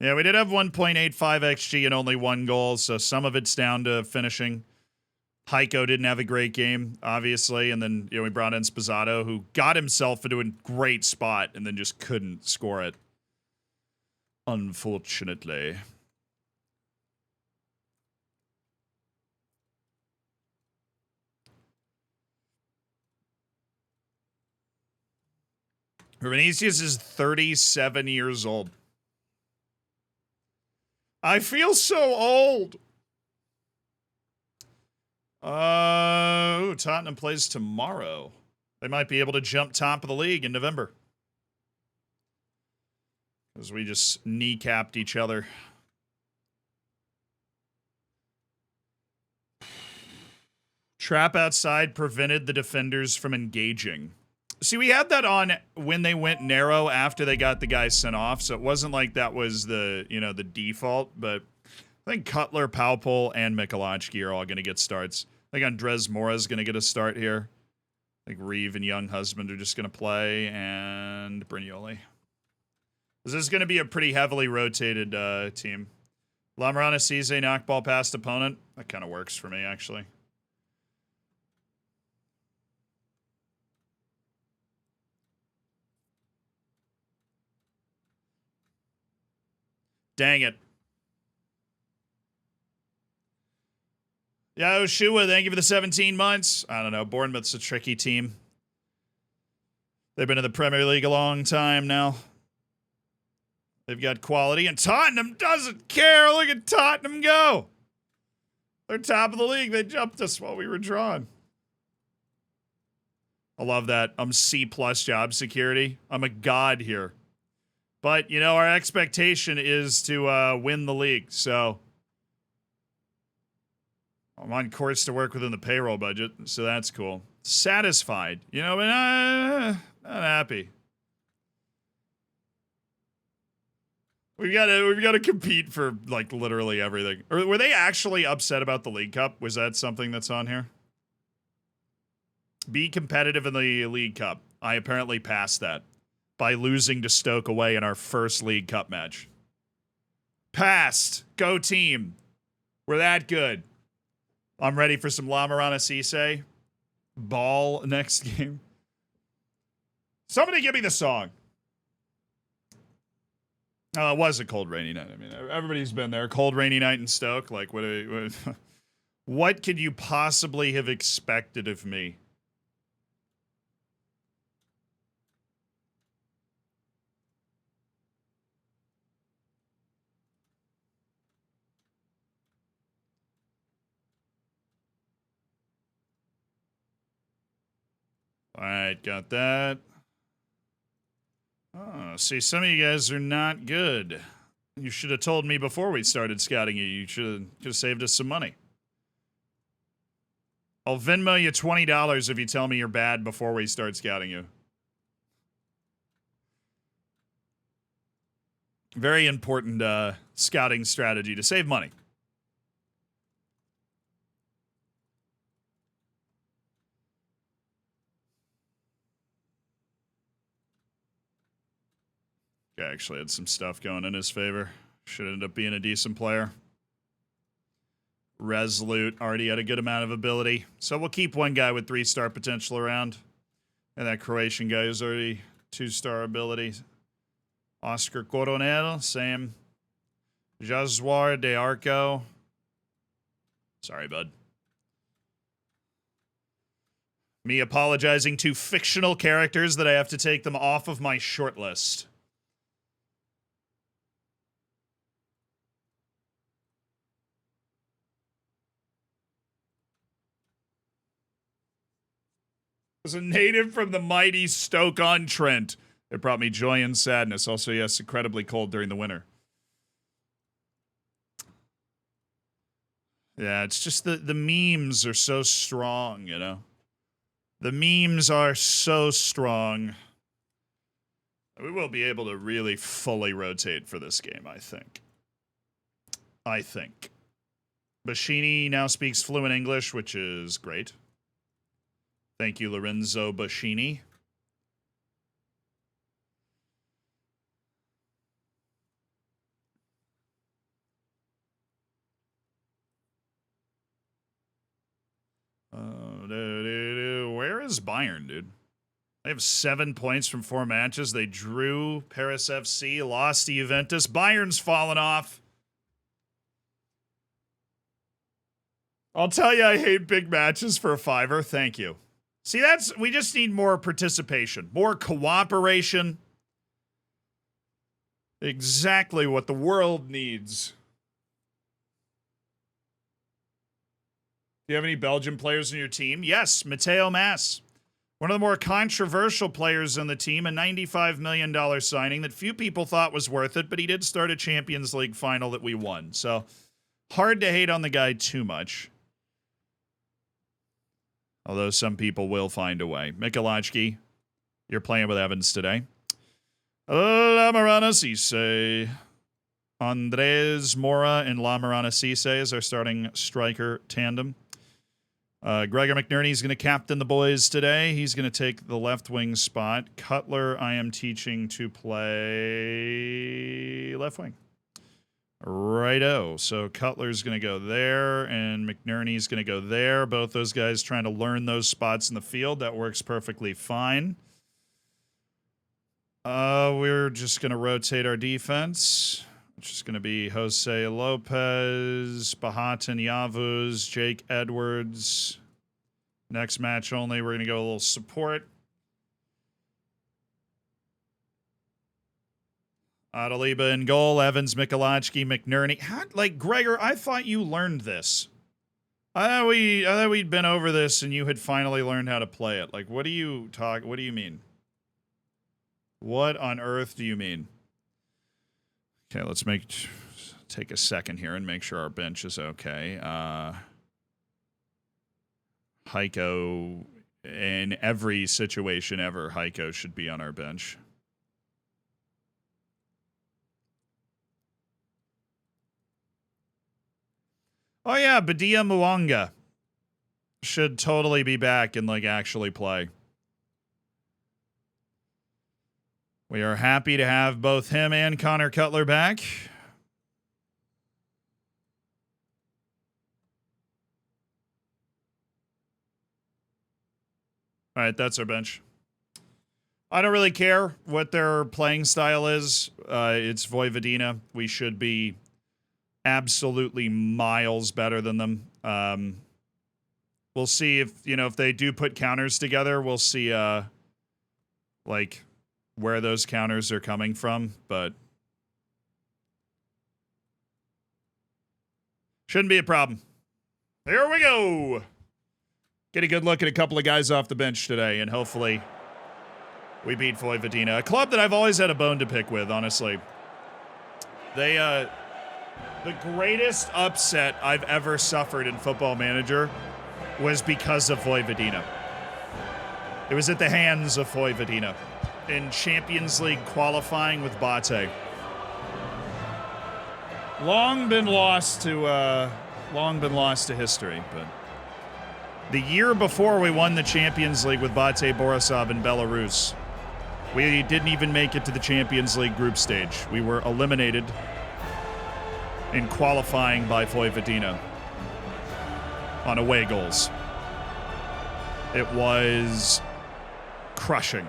Yeah, we did have 1.85 XG and only one goal, so some of it's down to finishing. Heiko didn't have a great game, obviously, and then we brought in Spazzato, who got himself into a great spot and then just couldn't score it. Unfortunately. Vinicius is 37 years old. I feel so old. Tottenham plays tomorrow. They might be able to jump top of the league in November. Because we just kneecapped each other. Trap outside prevented the defenders from engaging. See, we had that on when they went narrow after they got the guy sent off, so it wasn't like that was the, the default, but I think Cutler, Paupel, and Michalowski are all going to get starts. I think Andres Mora is going to get a start here. I think Reeve and Young Husband are just going to play, and Brignoli. This is going to be a pretty heavily rotated team. Lamarana Cisse, knockball past opponent. That kind of works for me, actually. Dang it. Yeah, Oshua, thank you for the 17 months. I don't know. Bournemouth's a tricky team. They've been in the Premier League a long time now. They've got quality, and Tottenham doesn't care. Look at Tottenham go. They're top of the league. They jumped us while we were drawn. I love that. I'm C+ job security. I'm a god here. But, our expectation is to win the league, so I'm on course to work within the payroll budget, so that's cool. Satisfied, but not happy. We've got to compete for like literally everything. Or were they actually upset about the League Cup? Was that something that's on here? Be competitive in the League Cup. I apparently passed that by losing to Stoke away in our first League Cup match. Passed. Go team. We're that good. I'm ready for some Lamarana Cisse. Ball next game. Somebody give me the song. Oh, it was a cold, rainy night. I mean, everybody's been there. Cold, rainy night in Stoke. Like, what could you possibly have expected of me? All right, got that. Oh, see, some of you guys are not good. You should have told me before we started scouting you. You should have saved us some money. I'll Venmo you $20 if you tell me you're bad before we start scouting you. Very important scouting strategy to save money. Actually had some stuff going in his favor. Should end up being a decent player. Resolute, already had a good amount of ability. So we'll keep one guy with 3-star potential around. And that Croatian guy is already 2-star ability. Oscar Coronel, same. Josuar de Arco. Sorry, bud. Me apologizing to fictional characters that I have to take them off of my short list. Was a native from the mighty Stoke-on-Trent. It brought me joy and sadness. Also, yes, incredibly cold during the winter. Yeah, it's just the memes are so strong, you know? The memes are so strong. We will be able to really fully rotate for this game, I think. Bashini now speaks fluent English, which is great. Thank you, Lorenzo Bashini. Where is Bayern, dude? They have 7 points from 4 matches. They drew Paris FC, lost to Juventus. Bayern's fallen off. I'll tell you, I hate big matches for a $5. Thank you. See, we just need more participation, more cooperation. Exactly what the world needs. Do you have any Belgian players in your team? Yes, Matteo Mas. One of the more controversial players in the team, a $95 million signing that few people thought was worth it, but he did start a Champions League final that we won. So, hard to hate on the guy too much. Although some people will find a way. Mikulajki, you're playing with Evans today. Lamarana Cisse. Andres Mora and Lamarana Cisse is our starting striker tandem. Gregor McNerney's going to captain the boys today. He's going to take the left wing spot. Cutler, I am teaching to play left wing. Righto. So Cutler's going to go there, and McNerney's going to go there. Both those guys trying to learn those spots in the field. That works perfectly fine. We're just going to rotate our defense, which is going to be Jose Lopez, Bahatan Yavuz, Jake Edwards. Next match only, we're going to go a little support. Adaliba in goal, Evans, Mikulajki, McNerney. Gregor, I thought you learned this. I thought we'd been over this and you had finally learned how to play it. What do you mean? What on earth do you mean? Okay, let's take a second here and make sure our bench is okay. Heiko, in every situation ever, Heiko should be on our bench. Oh yeah, Badia Muanga should totally be back and actually play. We are happy to have both him and Connor Cutler back. All right, that's our bench. I don't really care what their playing style is. It's Vojvodina. We should be absolutely miles better than them. We'll see if they do put counters together. We'll see where those counters are coming from, but shouldn't be a problem. Here we go. Get a good look at a couple of guys off the bench today, and hopefully we beat Vojvodina, a club that I've always had a bone to pick with, honestly. They, the greatest upset I've ever suffered in Football Manager was because of Vojvodina. It was at the hands of Vojvodina in Champions League qualifying with Bate. Long been lost to history, but the year before we won the Champions League with Bate Borisov in Belarus, we didn't even make it to the Champions League group stage. We were eliminated in qualifying by Vojvodina on away goals. It was crushing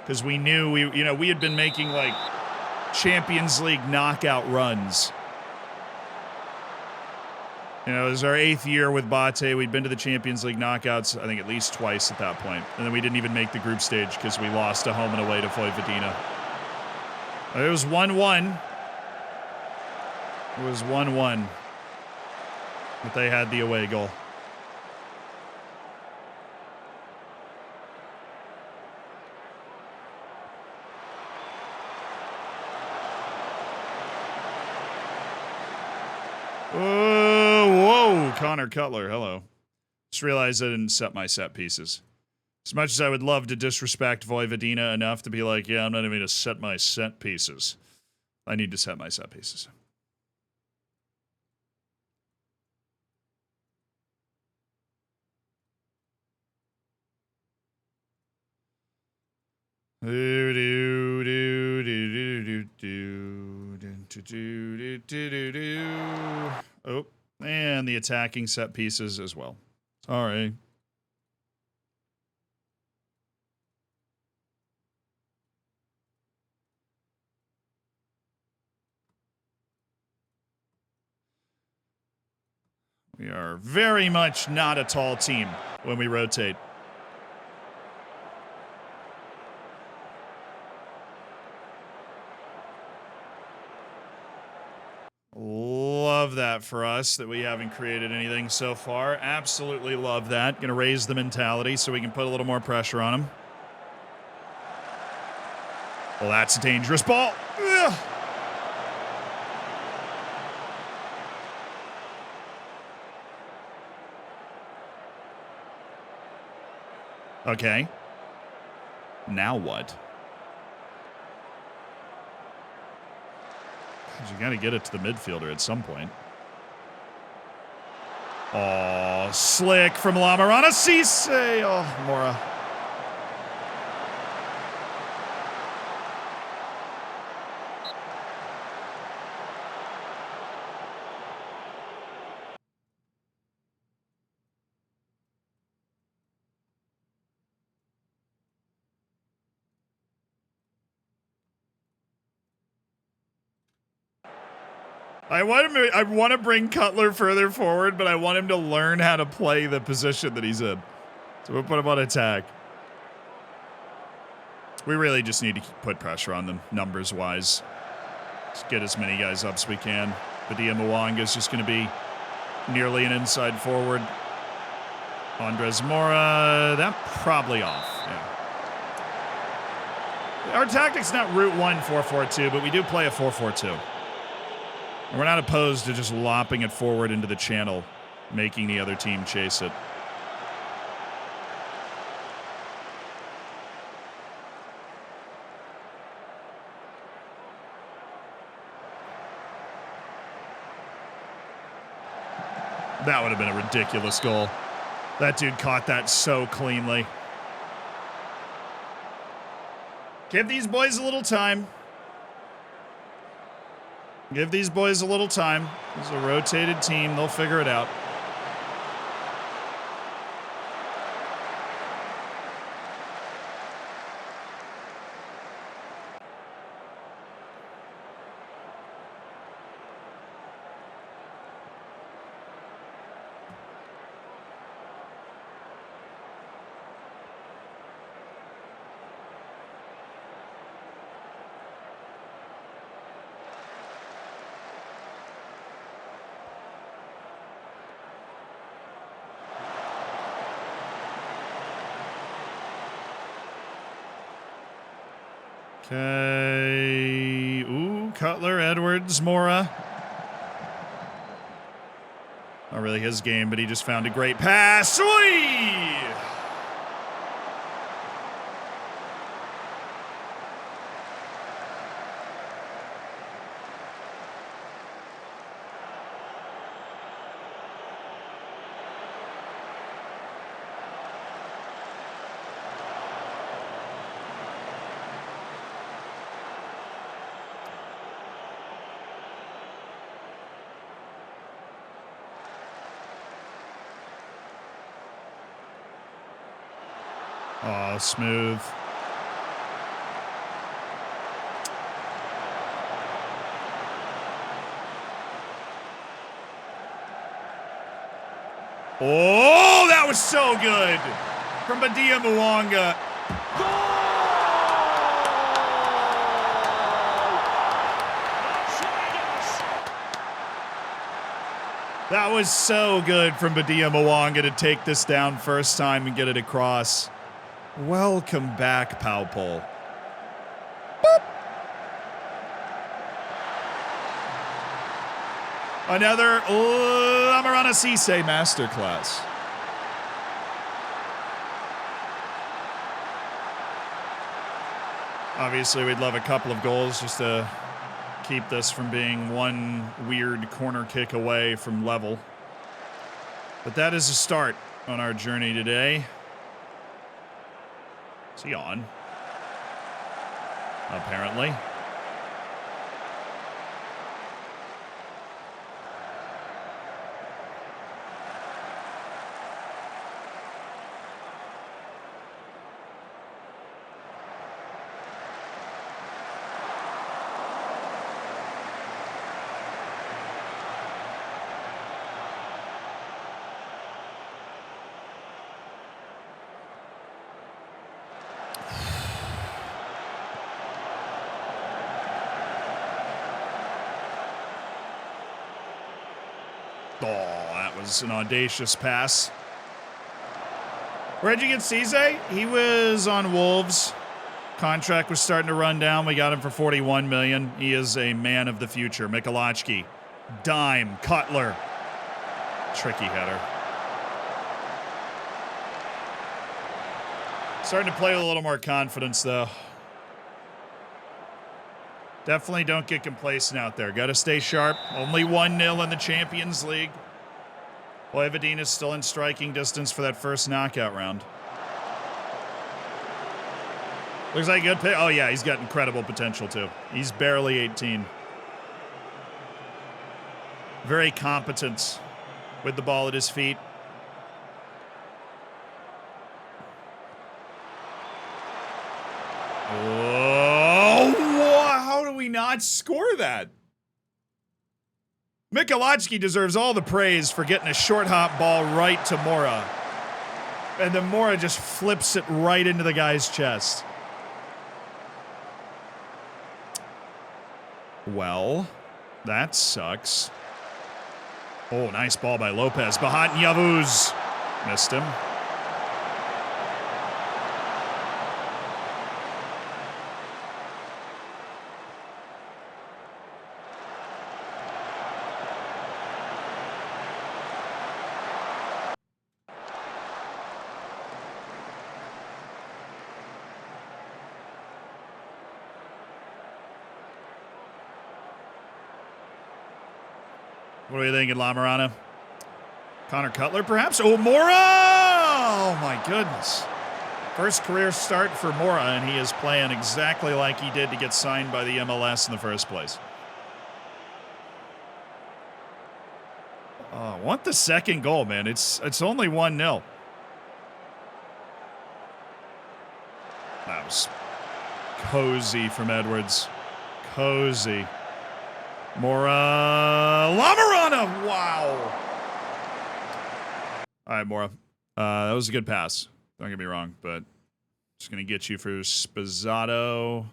because we knew we had been making like Champions League knockout runs. You know, it was our 8th year with Bate. We'd been to the Champions League knockouts, I think, at least twice at that point. And then we didn't even make the group stage because we lost a home and away to Vojvodina. It was 1-1. It was 1-1. But they had the away goal. Whoa, Connor Cutler, hello. Just realized I didn't set my set pieces. As much as I would love to disrespect Vojvodina enough to be like, yeah, I'm not even going to set my set pieces. I need to set my set pieces. Oh, and the attacking set pieces as well. Sorry. We are very much not a tall team when we rotate. Love that for us, that we haven't created anything so far. Absolutely love that. Gonna raise the mentality so we can put a little more pressure on them. Well, that's a dangerous ball. Ugh. Okay. Now what? You got to get it to the midfielder at some point. Oh, slick from Lamarana Cisse. Oh, Mora. I want to bring Cutler further forward, but I want him to learn how to play the position that he's in. So we'll put him on attack. We really just need to put pressure on them, numbers-wise. Just get as many guys up as we can. Badia Mwanga is just going to be nearly an inside forward. Andres Mora, that probably off. Yeah. Our tactic's not route 1 4-4-2, but we do play a 4-4-2. And we're not opposed to just lopping it forward into the channel, making the other team chase it. That would have been a ridiculous goal. That dude caught that so cleanly. Give these boys a little time. Give these boys a little time. It's a rotated team. They'll figure it out. Okay. Ooh, Cutler, Edwards, Mora. Not really his game, but he just found a great pass. Sweet! Oh, smooth. Oh, that was so good from Badia Mwanga. That was so good from Badia Mwanga to take this down first time and get it across. Welcome back, Powpole. Boop. Another Lamarana Cisse masterclass. Obviously, we'd love a couple of goals just to keep this from being one weird corner kick away from level. But that is a start on our journey today. Is he on? Apparently. Oh, that was an audacious pass. Where'd you get Cisse? He was on Wolves. Contract was starting to run down. We got him for $41 million. He is a man of the future. Michalacki. Dime. Cutler. Tricky header. Starting to play with a little more confidence, though. Definitely don't get complacent out there. Got to stay sharp. Only 1-0 in the Champions League. Vojvodina's still in striking distance for that first knockout round. Looks like a good pick. Oh, yeah, he's got incredible potential, too. He's barely 18. Very competent with the ball at his feet. Oh, how do we not score that? Michalacki deserves all the praise for getting a short hop ball right to Mora. And then Mora just flips it right into the guy's chest. Well, that sucks. Oh, nice ball by Lopez. Bahat Yavuz missed him. What are you thinking, Lamarana? Connor Cutler, perhaps? Oh, Mora! Oh, my goodness. First career start for Mora, and he is playing exactly like he did to get signed by the MLS in the first place. Oh, I want the second goal, man. It's only 1-0. That was cozy from Edwards. Cozy. Mora Lamarana! Wow. All right, Mora. That was a good pass. Don't get me wrong, but just going to get you for Spazzato.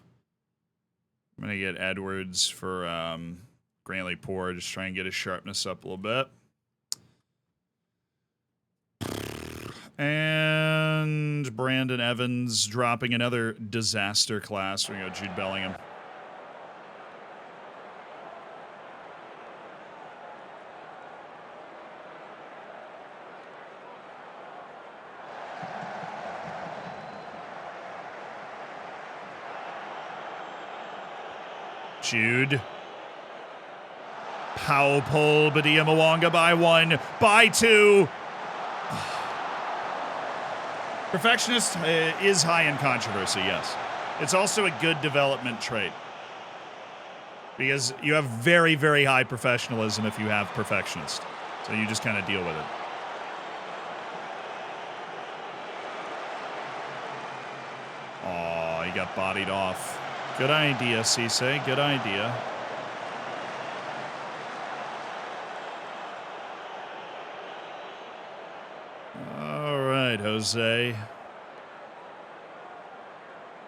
I'm going to get Edwards for Grantley Poor. Just try and get his sharpness up a little bit. And Brandon Evans dropping another disaster class. We're going to go Jude Bellingham. Jude. Powerful Badia Mwanga by 1, by 2. Perfectionist is high in controversy, yes. It's also a good development trait. Because you have very, very high professionalism if you have perfectionist. So you just kind of deal with it. Oh, he got bodied off. Good idea, Cisse. Good idea. All right, Jose.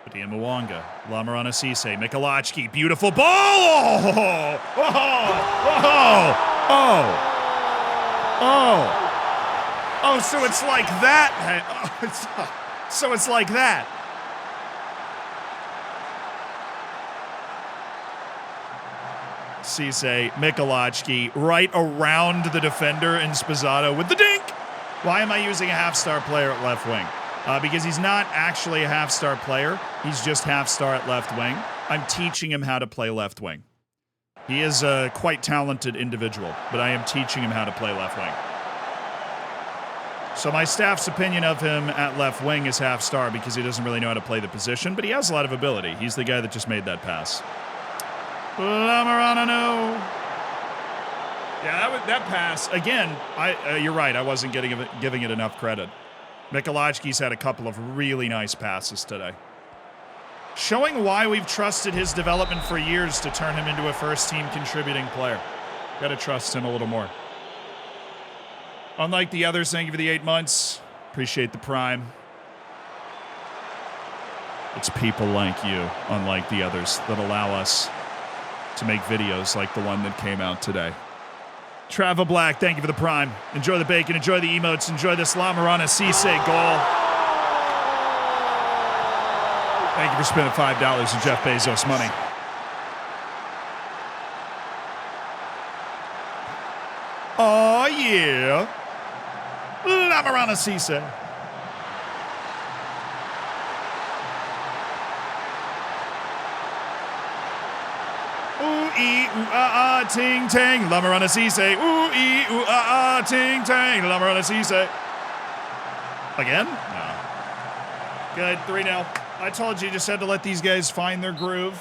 Badia Mwanga. Lamarana Cisse. Michalachki. Beautiful ball! Oh! Oh! Oh! Oh! Oh, so it's like that. So it's like that. Cisse, Michalachki, right around the defender and Spizzato with the dink. Why am I using a half-star player at left wing? Because he's not actually a half-star player. He's just half-star at left wing. I'm teaching him how to play left wing. He is a quite talented individual, but I am teaching him how to play left wing. So my staff's opinion of him at left wing is half-star because he doesn't really know how to play the position, but he has a lot of ability. He's the guy that just made that pass. Lamarana, no. Yeah, that pass, again, you're right, I wasn't giving it enough credit. Michalachki's had a couple of really nice passes today. Showing why we've trusted his development for years to turn him into a first-team contributing player. Gotta trust him a little more. Unlike the others, thank you for the 8 months. Appreciate the prime. It's people like you, unlike the others, that allow us to make videos like the one that came out today. Travel Black, thank you for the prime. Enjoy the bacon, enjoy the emotes, enjoy this Lamarana Cisse goal. Thank you for spending $5 in Jeff Bezos money. Oh yeah. Lamarana Cisse. Ooh-ee, ooh-ah-ah, ting-tang, Lamarana Cisse. Ooh-ee, ooh-ah-ah, ting-tang, Lamarana Cisse. Again? No. Good, 3-0. I told you, just had to let these guys find their groove.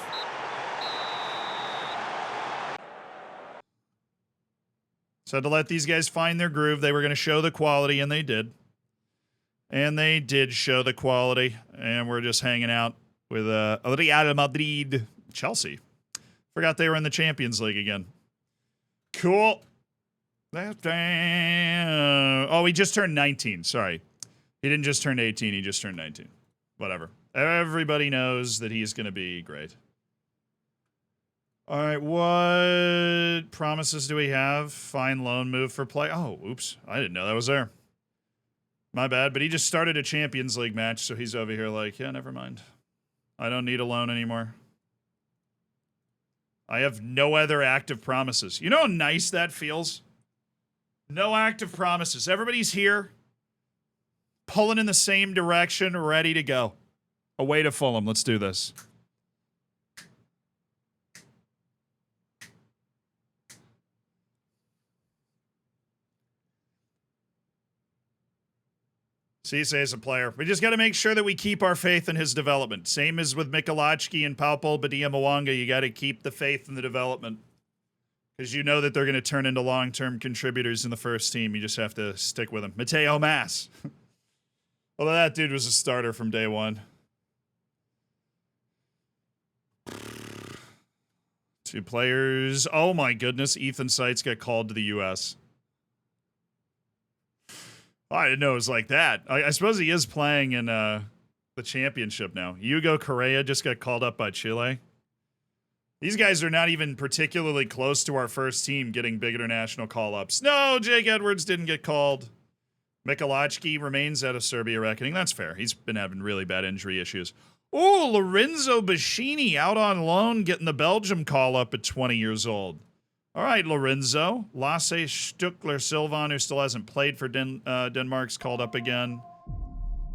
So I had to let these guys find their groove. They were going to show the quality, and they did. And they did show the quality. And we're just hanging out with Real Madrid. Chelsea. Forgot they were in the Champions League again. Cool. Oh, he just turned 19. Sorry. He didn't just turn 18. He just turned 19. Whatever. Everybody knows that he's going to be great. All right, what promises do we have? Fine loan move for play. Oh, oops. I didn't know that was there. My bad, but he just started a Champions League match, so he's over here like, yeah, never mind. I don't need a loan anymore. I have no other active promises. You know how nice that feels? No active promises. Everybody's here, pulling in the same direction, ready to go. Away to Fulham. Let's do this. Cisse is a player. We just got to make sure that we keep our faith in his development. Same as with Michalachki and Paupol, Badia Mwanga. You got to keep the faith in the development. Because you know that they're going to turn into long-term contributors in the first team. You just have to stick with them. Mateo Mas. Although that dude was a starter from day one. 2 players. Oh my goodness. Ethan Seitz got called to the U.S. Oh, I didn't know it was like that. I suppose he is playing in the championship now. Hugo Correa just got called up by Chile. These guys are not even particularly close to our first team getting big international call-ups. No, Jake Edwards didn't get called. Michalachki remains out of Serbia reckoning. That's fair. He's been having really bad injury issues. Oh, Lorenzo Bacchini out on loan getting the Belgium call-up at 20 years old. All right, Lorenzo. Lasse Stuckler Silvan, who still hasn't played for Denmark's called up again.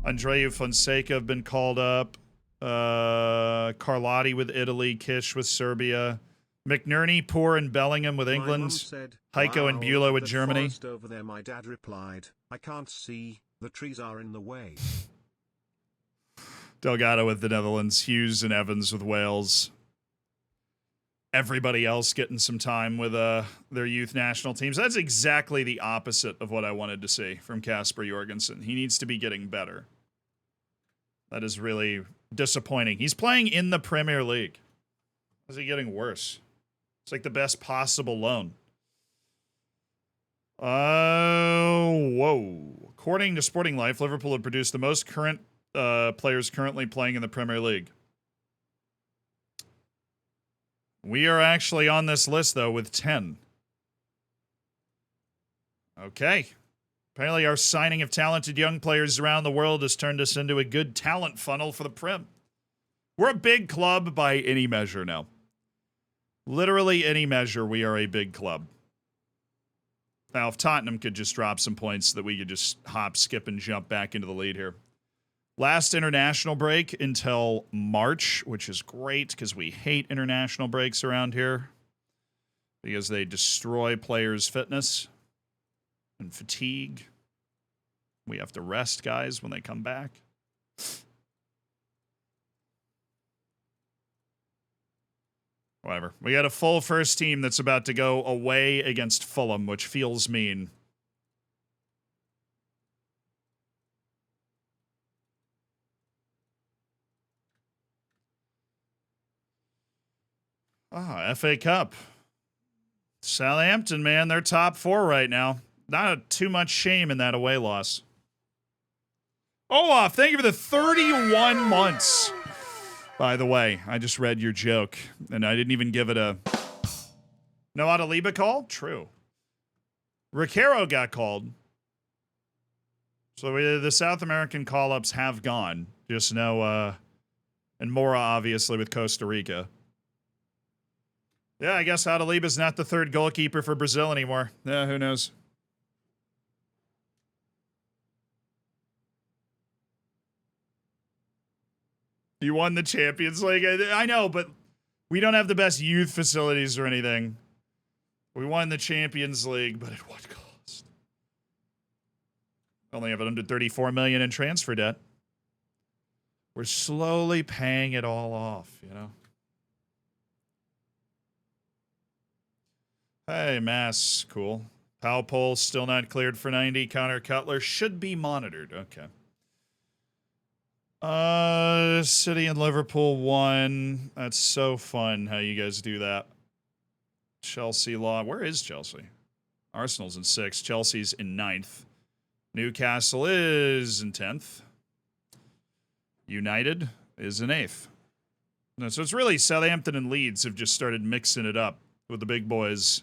Andreu Fonseca have been called up. Carlotti with Italy. Kish with Serbia. McNerney, Poor, and Bellingham with My mum England. said, Heiko and "Wow, Bulow with that Germany. forest over there." My dad replied, "I can't see, the trees are in the way." Delgado with the Netherlands. Hughes and Evans with Wales. Everybody else getting some time with their youth national teams. That's exactly the opposite of what I wanted to see from Kasper Jorgensen. He needs to be getting better. That is really disappointing. He's playing in the Premier League. How's he getting worse? It's like the best possible loan. Whoa. According to Sporting Life, Liverpool had produced the most current players currently playing in the Premier League. We are actually on this list, though, with 10. Okay. Apparently our signing of talented young players around the world has turned us into a good talent funnel for the Prem. We're a big club by any measure now. Literally any measure, we are a big club. Now, if Tottenham could just drop some points so that we could just hop, skip, and jump back into the lead here. Last international break until March, which is great because we hate international breaks around here because they destroy players' fitness and fatigue. We have to rest guys when they come back. Whatever. We got a full first team that's about to go away against Fulham, which feels mean. FA Cup. Southampton, man, they're top 4 right now. Not too much shame in that away loss. Olaf, thank you for the 31 months. By the way, I just read your joke, and I didn't even give it a... No Adaliba call? True. Ricaro got called. So the South American call-ups have gone. Just no, and Mora, obviously, with Costa Rica. Yeah, I guess Adaliba's not the third goalkeeper for Brazil anymore. Yeah, who knows? You won the Champions League. I know, but we don't have the best youth facilities or anything. We won the Champions League, but at what cost? Only have $134 million in transfer debt. We're slowly paying it all off, you know? Hey, Mass, cool. Powell still not cleared for 90. Connor Cutler should be monitored. Okay. City and Liverpool won. That's so fun how you guys do that. Chelsea law. Where is Chelsea? Arsenal's in 6th. Chelsea's in 9th. Newcastle is in 10th. United is in 8th. No, so it's really Southampton and Leeds have just started mixing it up with the big boys.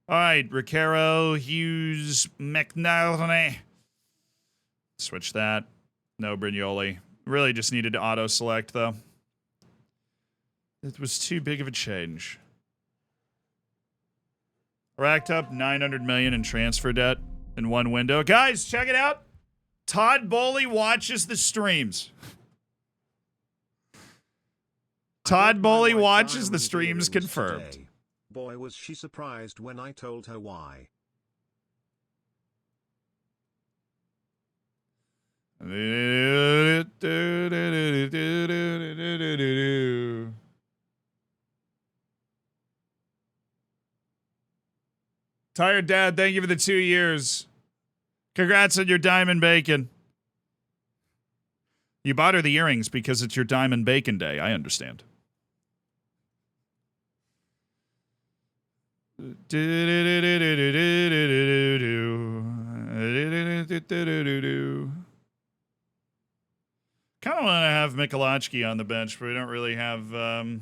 All right, Ricaro, Hughes, McNally. Switch that. No Brignoli. Really just needed to auto-select, though. It was too big of a change. Racked up $900 million in transfer debt in one window. Guys, check it out. Todd Bowley watches the streams. Todd Bowley watches the streams confirmed. Today. Boy, was she surprised when I told her why. Tired Dad, thank you for the 2 years. Congrats on your diamond bacon. You bought her the earrings because it's your diamond bacon day. I understand. Kind of want to have Michalacki on the bench, but we don't really have a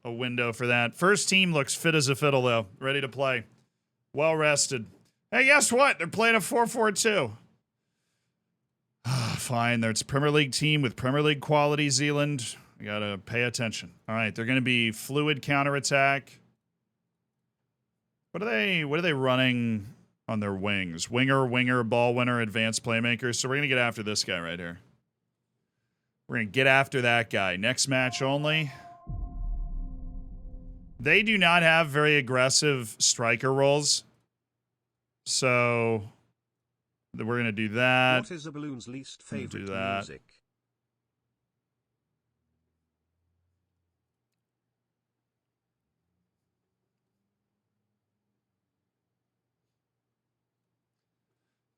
window for that. First team looks fit as a fiddle, though. Ready to play. Well rested. Hey, guess what? They're playing a 4-4-2. Fine. It's a Premier League team with Premier League quality, Zealand. We got to pay attention. All right. They're going to be fluid counterattack. What are they running on their wings? Winger, ball winner, advanced playmakers. So we're going to get after this guy right here. We're going to get after that guy. Next match only. They do not have very aggressive striker roles. So we're going to do that. What is a balloon's least favorite music?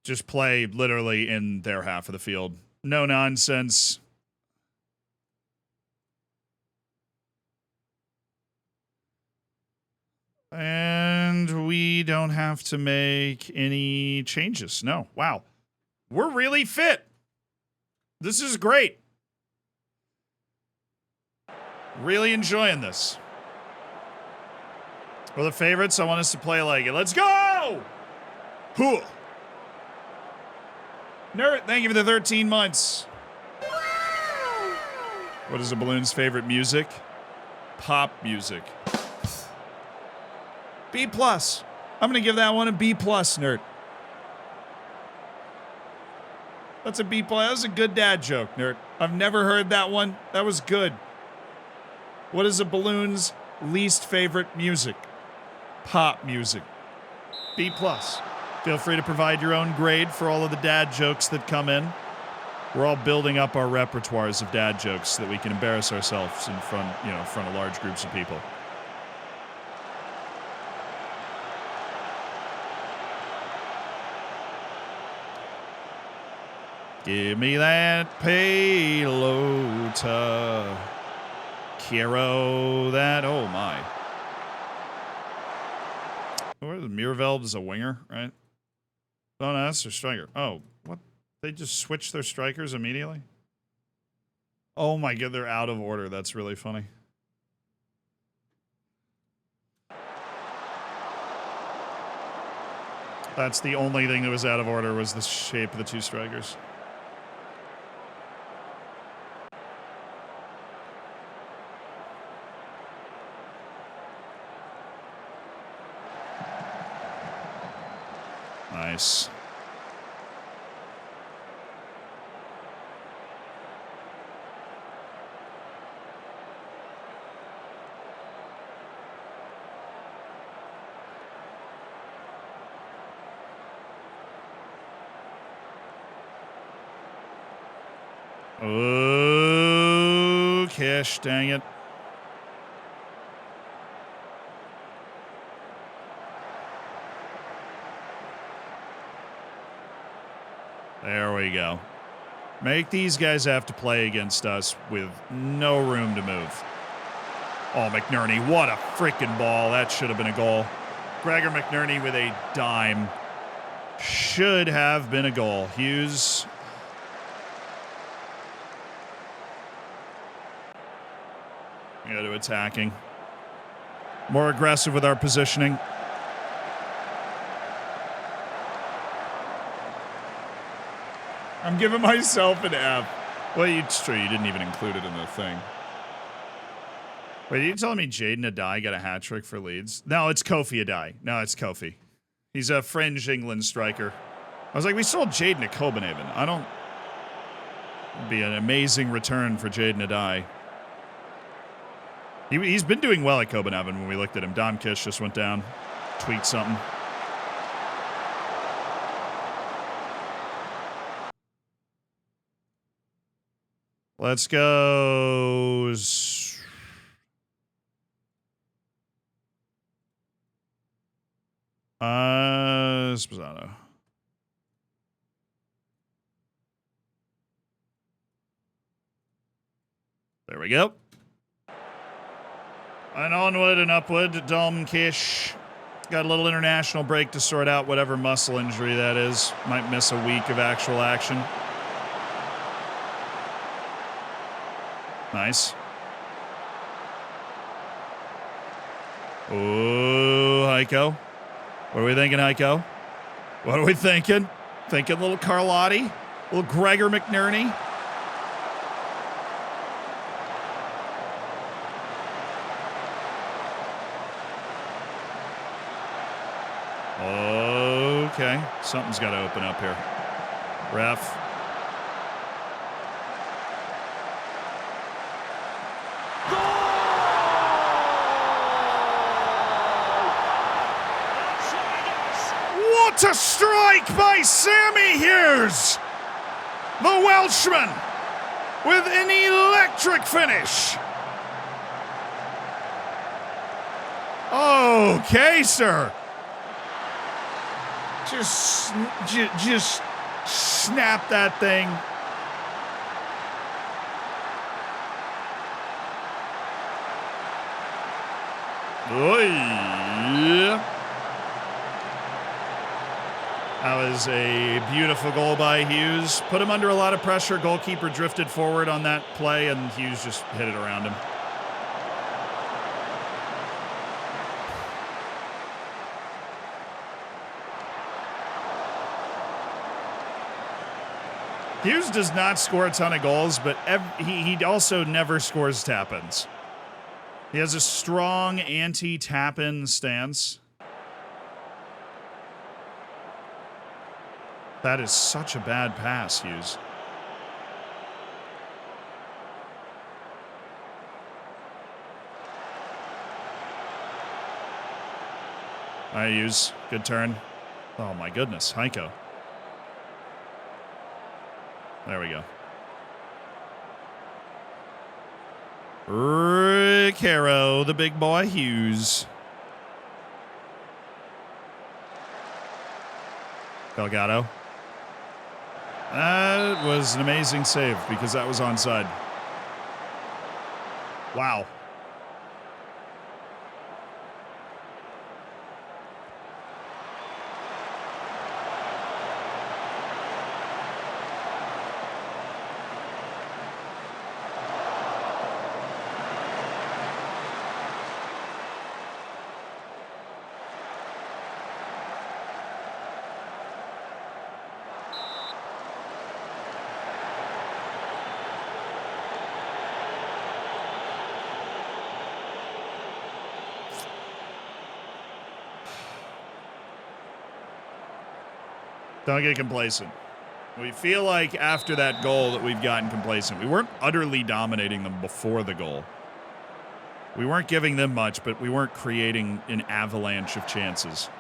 Just play literally in their half of the field. No nonsense. And we don't have to make any changes. No. Wow. We're really fit. This is great. Really enjoying this. We're the favorites. I want us to play like it. Let's go! Hoo! Nerd, thank you for the 13 months. What is a balloon's favorite music? Pop music. B+. I'm going to give that one a B+, nerd. That's a B+. That was a good dad joke, nerd. I've never heard that one. That was good. What is a balloon's least favorite music? Pop music. B+. Feel free to provide your own grade for all of the dad jokes that come in. We're all building up our repertoires of dad jokes so that we can embarrass ourselves in front of large groups of people. Give me that pelota. Quiero that. Oh, my. Where the Mirveld is a winger, right? Oh, no, that's their striker. Oh, what? They just switched their strikers immediately? Oh, my God, they're out of order. That's really funny. That's the only thing that was out of order was the shape of the two strikers. Nice. Oh, Kish, dang it. There we go. Make these guys have to play against us with no room to move. Oh, McNerney, what a freaking ball. That should have been a goal. Gregor McNerney with a dime. Should have been a goal. Hughes. We go to attacking. More aggressive with our positioning. I'm giving myself an F. Well, it's true. You didn't even include it in the thing. Wait, are you telling me Jaden Adai got a hat trick for Leeds? No, it's Kofi Adai. No, it's Kofi. He's a fringe England striker. I was like, we sold Jaden to Copenhagen. It'd be an amazing return for Jaden Adai. He's been doing well at Copenhagen when we looked at him. Don Kish just went down, tweaked something. Let's go. Sposano. There we go. And onward and upward, Dom Kish. Got a little international break to sort out whatever muscle injury that is. Might miss a week of actual action. Nice. Ooh, Heiko. What are we thinking, Heiko? What are we thinking? Thinking little Carlotti? Little Gregor McNerney? Okay. Something's got to open up here. Ref. What a strike by Sammy Hughes! The Welshman with an electric finish. Okay, sir. Just snap that thing. Oy, yeah. That was a beautiful goal by Hughes. Put him under a lot of pressure. Goalkeeper drifted forward on that play, and Hughes just hit it around him. Hughes does not score a ton of goals, but he also never scores tap-ins. He has a strong anti-tap-in stance. That is such a bad pass, Hughes. All right, Hughes. Good turn. Oh, my goodness. Heiko. There we go. Ricardo, the big boy, Hughes. Delgado. That was an amazing save because that was onside. Wow. Don't get complacent. We feel like after that goal that we've gotten complacent. We weren't utterly dominating them before the goal. We weren't giving them much, but we weren't creating an avalanche of chances.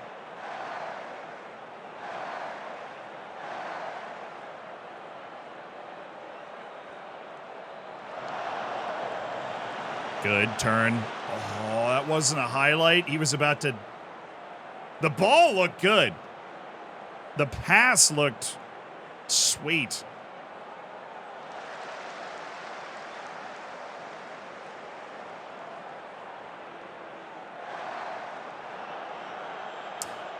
Good turn. Oh, that wasn't a highlight. He was about to... The ball looked good. The pass looked sweet.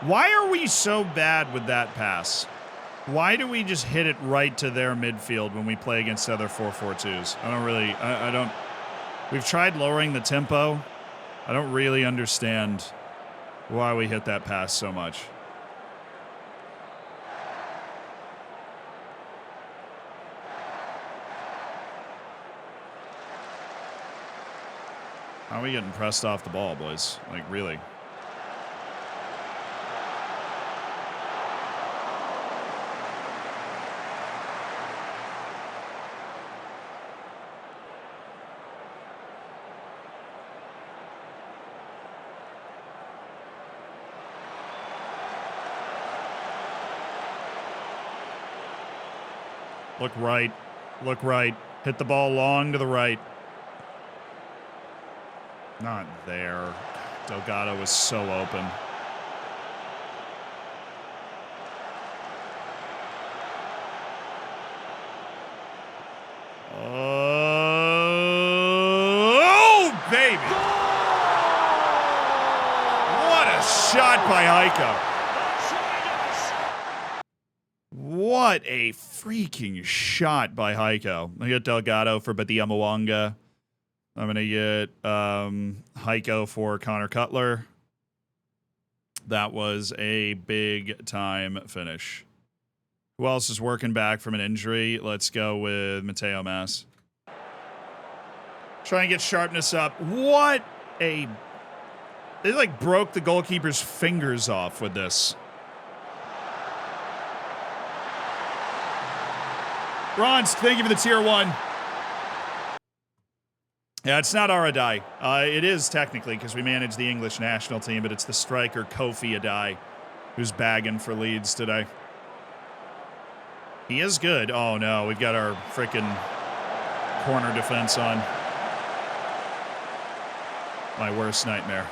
Why are we so bad with that pass? Why do we just hit it right to their midfield when we play against other 4-4-2s? I don't... We've tried lowering the tempo. I don't really understand why we hit that pass so much. How are we getting pressed off the ball, boys? Like, really? Look right. Look right. Hit the ball long to the right. Not there. Delgado was so open. Oh, baby. What a shot by Heiko. What a freaking shot by Heiko. I got Delgado for Badia Mwanga. I'm going to get Heiko for Connor Cutler. That was a big-time finish. Who else is working back from an injury? Let's go with Mateo Mas. Try and get sharpness up. What a They like broke the goalkeeper's fingers off with this. Bronze, thank you for the tier 1. Yeah, it's not Aradai. It is technically because we manage the English national team, but it's the striker Kofi Adai who's bagging for Leeds today. He is good. Oh no, we've got our frickin' corner defense on. My worst nightmare.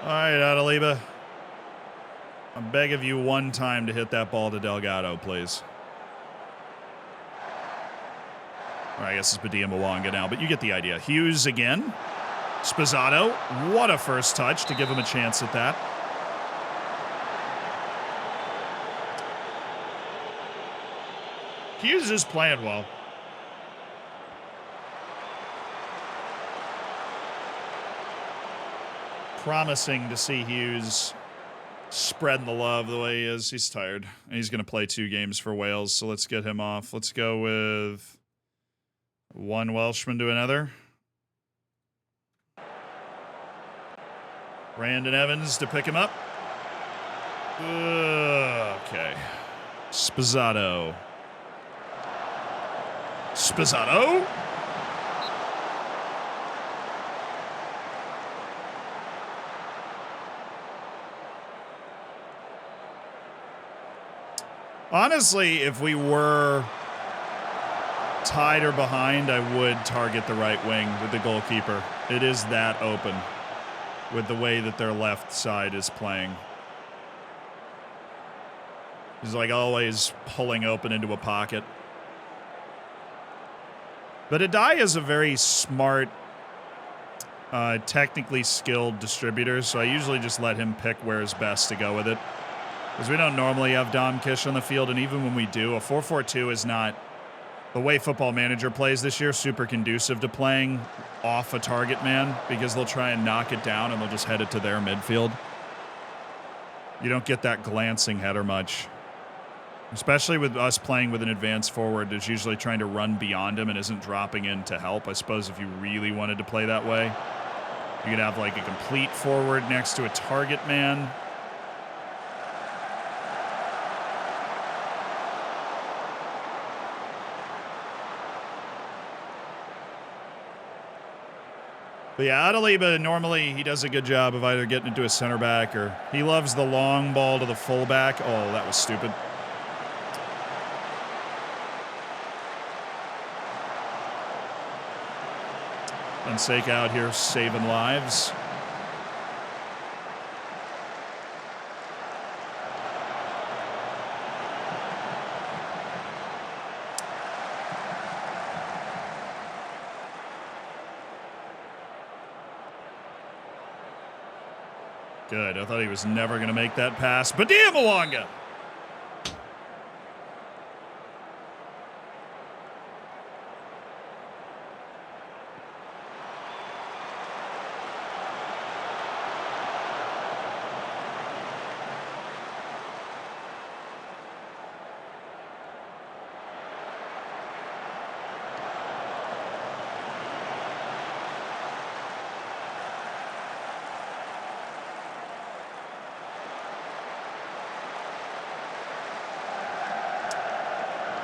All right, Adaliba. I beg of you one time to hit that ball to Delgado, please. Or I guess it's Badia Mwanga now, but you get the idea. Hughes again. Spizzato. What a first touch to give him a chance at that. Hughes is playing well. Promising to see Hughes spreading the love the way he is. He's tired. He's going to play 2 games for Wales, so let's get him off. Let's go with one Welshman to another. Brandon Evans to pick him up. Okay. Spizzato. Spizzato? Honestly, if we were tied or behind, I would target the right wing with the goalkeeper. It is that open with the way that their left side is playing. He's like always pulling open into a pocket. But Adai is a very smart, technically skilled distributor, so I usually just let him pick where is best to go with it. Because we don't normally have Dom Kish on the field, and even when we do, a 4-4-2 is not, the way Football Manager plays this year, super conducive to playing off a target man, because they'll try and knock it down and they'll just head it to their midfield. You don't get that glancing header much. Especially with us playing with an advanced forward that's usually trying to run beyond him and isn't dropping in to help. I suppose if you really wanted to play that way, you could have like a complete forward next to a target man. But yeah, Adaliba, normally he does a good job of either getting into a center back or he loves the long ball to the fullback. Oh, that was stupid. Unsake out here saving lives. Good. I thought he was never going to make that pass. Badia Mwanga!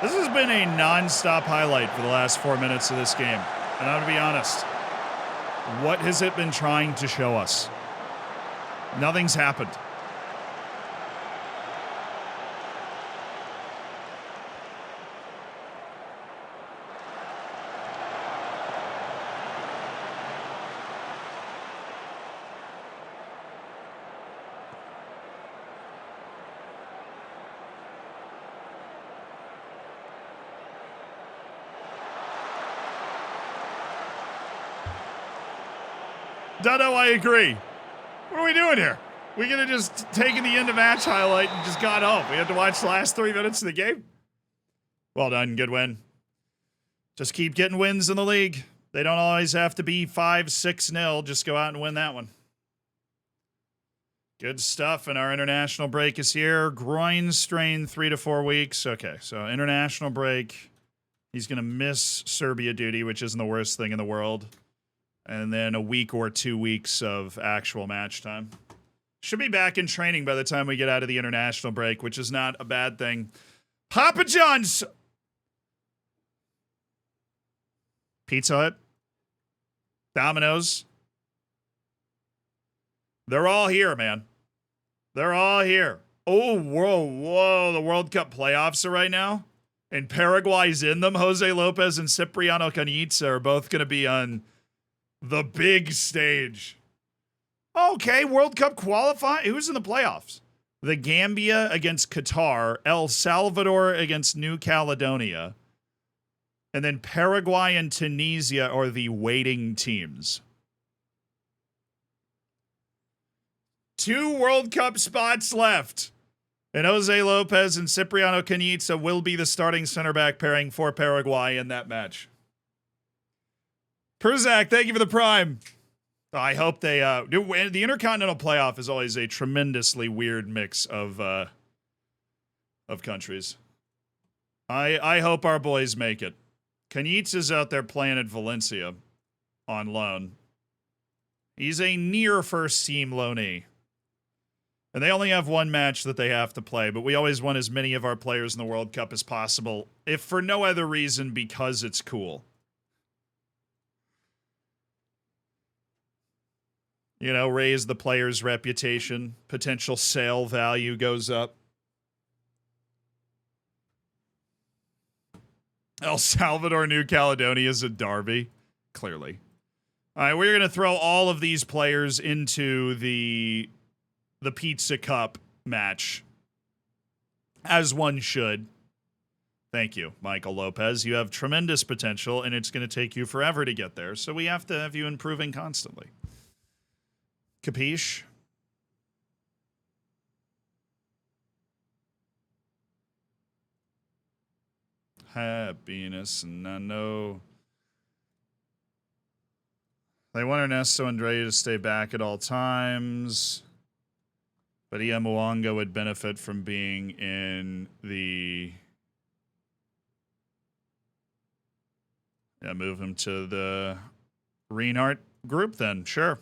This has been a non-stop highlight for the last 4 minutes of this game. And I'm going to be honest, what has it been trying to show us? Nothing's happened. Dado, I agree. What are we doing here? We could have just taken the end of match highlight and just got home. We had to watch the last 3 minutes of the game. Well done. Good win. Just keep getting wins in the league. They don't always have to be 5-6-0. Just go out and win that one. Good stuff. And our international break is here. Groin strain 3 to 4 weeks. Okay, so international break. He's going to miss Serbia duty, which isn't the worst thing in the world. And then a week or 2 weeks of actual match time. Should be back in training by the time we get out of the international break, which is not a bad thing. Papa John's! Pizza Hut. Domino's. They're all here, man. They're all here. Oh, whoa. The World Cup playoffs are right now. And Paraguay's in them. Jose Lopez and Cipriano Canizza are both going to be on the big stage. Okay, World Cup qualifying. Who's in the playoffs? The Gambia against Qatar, El Salvador against New Caledonia, and then Paraguay and Tunisia are the waiting teams. 2 World Cup spots left. And Jose Lopez and Cipriano Canizza will be the starting center back pairing for Paraguay in that match. Perzak, thank you for the prime. I hope they the Intercontinental Playoff is always a tremendously weird mix of countries. I hope our boys make it. Canizza's out there playing at Valencia on loan. He's a near first team loanee. And they only have one match that they have to play, but we always want as many of our players in the World Cup as possible, if for no other reason because it's cool. You know, raise the player's reputation. Potential sale value goes up. El Salvador, New Caledonia is a derby. Clearly. All right, we're going to throw all of these players into the Pizza Cup match. As one should. Thank you, Michael Lopez. You have tremendous potential, and it's going to take you forever to get there. So we have to have you improving constantly. Capiche? Happiness, and I know. They want Ernesto Andrea to stay back at all times. But Ia Mwanga would benefit from being in the... Yeah, move him to the Reinhardt group then, sure.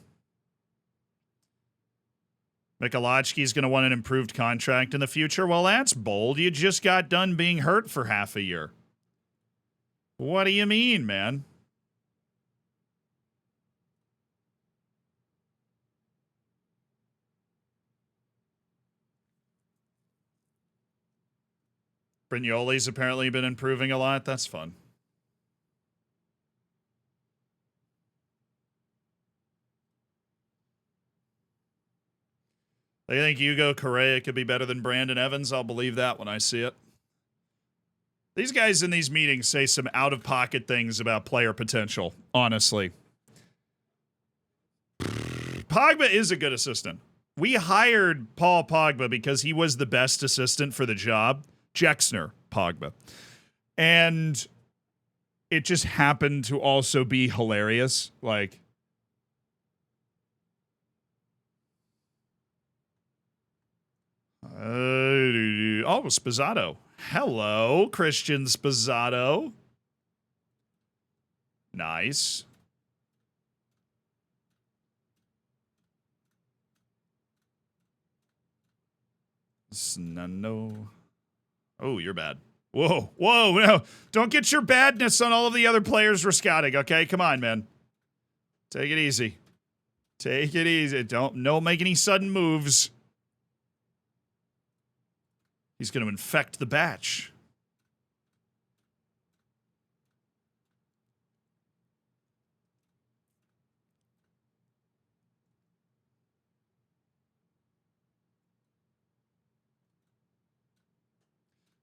Michalowski's going to want an improved contract in the future. Well, that's bold. You just got done being hurt for half a year. What do you mean, man? Brignoli's apparently been improving a lot. That's fun. They think Hugo Correa could be better than Brandon Evans. I'll believe that when I see it. These guys in these meetings say some out-of-pocket things about player potential, honestly. Pogba is a good assistant. We hired Paul Pogba because he was the best assistant for the job. Jexner Pogba. And it just happened to also be hilarious. Like, oh, Spizzato. Hello, Christian Spizzato. Nice. No. Oh, you're bad. Whoa, no. Don't get your badness on all of the other players we're scouting, okay? Come on, man. Take it easy. Take it easy. Don't make any sudden moves. He's going to infect the batch.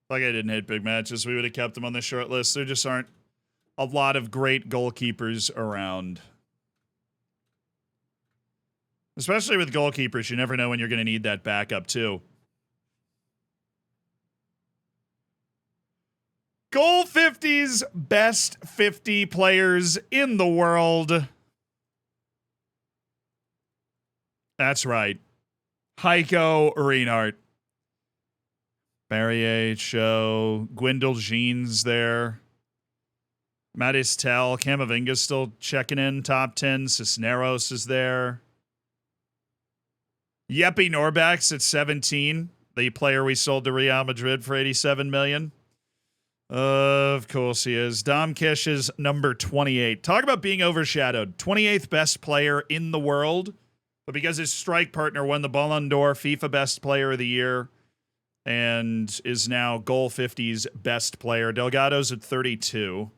Like I didn't hit big matches, we would have kept him on the short list. There just aren't a lot of great goalkeepers around. Especially with goalkeepers, you never know when you're going to need that backup too. Goal 50's best 50 players in the world. That's right. Heiko Reinhardt. Barrier, Cho, Gwendol Jean's there. Matistel, Camavinga's still checking in, top 10. Cisneros is there. Jeppe Norback's at 17, the player we sold to Real Madrid for 87 million. Of course he is. Dom Kish is number 28. Talk about being overshadowed. 28th best player in the world, but because his strike partner won the Ballon d'Or FIFA Best Player of the Year and is now Goal 50's best player. Delgado's at 32.